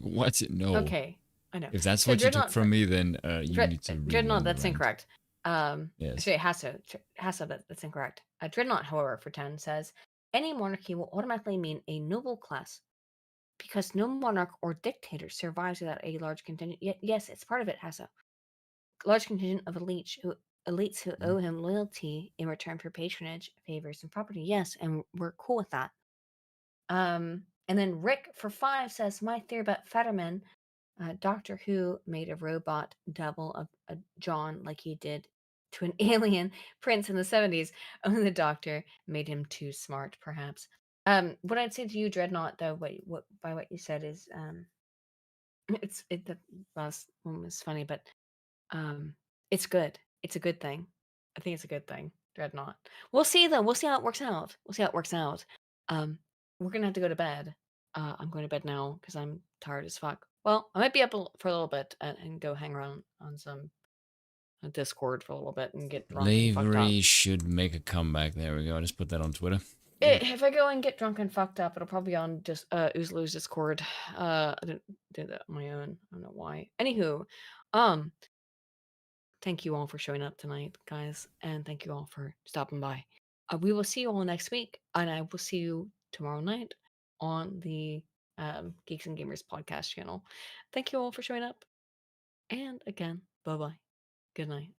What's it? No. Okay, I know. If that's what you took from me, then you need to read Dreadnought, that's incorrect. Yes. Sorry, Hasso, that's incorrect. Dreadnought, however, for 10 says, any monarchy will automatically mean a noble class because no monarch or dictator survives without a large contingent. Yes, it's part of it, Hasso. Large contingent of elites who owe him loyalty in return for patronage, favors, and property. Yes, and we're cool with that. And then Rick for 5 says, my theory about Fetterman, Doctor Who made a robot double of a John like he did to an alien prince in the 70s. Only the Doctor made him too smart, perhaps. What I'd say to you, Dreadnought, though, by what you said is, the last one was funny, but it's good. It's a good thing. I think it's a good thing, Dreadnought. We'll see, though. We'll see how it works out. We're gonna have to go to bed. I'm going to bed now because I'm tired as fuck. Well, I might be up for a little bit and go hang around on some Discord for a little bit and get drunk and fucked up. Slavery should make a comeback. There we go. I just put that on Twitter. If I go and get drunk and fucked up, it'll probably be on just Oozloo's Discord. I didn't do that on my own. I don't know why. Anywho, thank you all for showing up tonight, guys, and thank you all for stopping by. We will see you all next week, and I will see you tomorrow night on the Geeks and Gamers podcast channel. Thank you all for showing up, and again, bye-bye. Good night.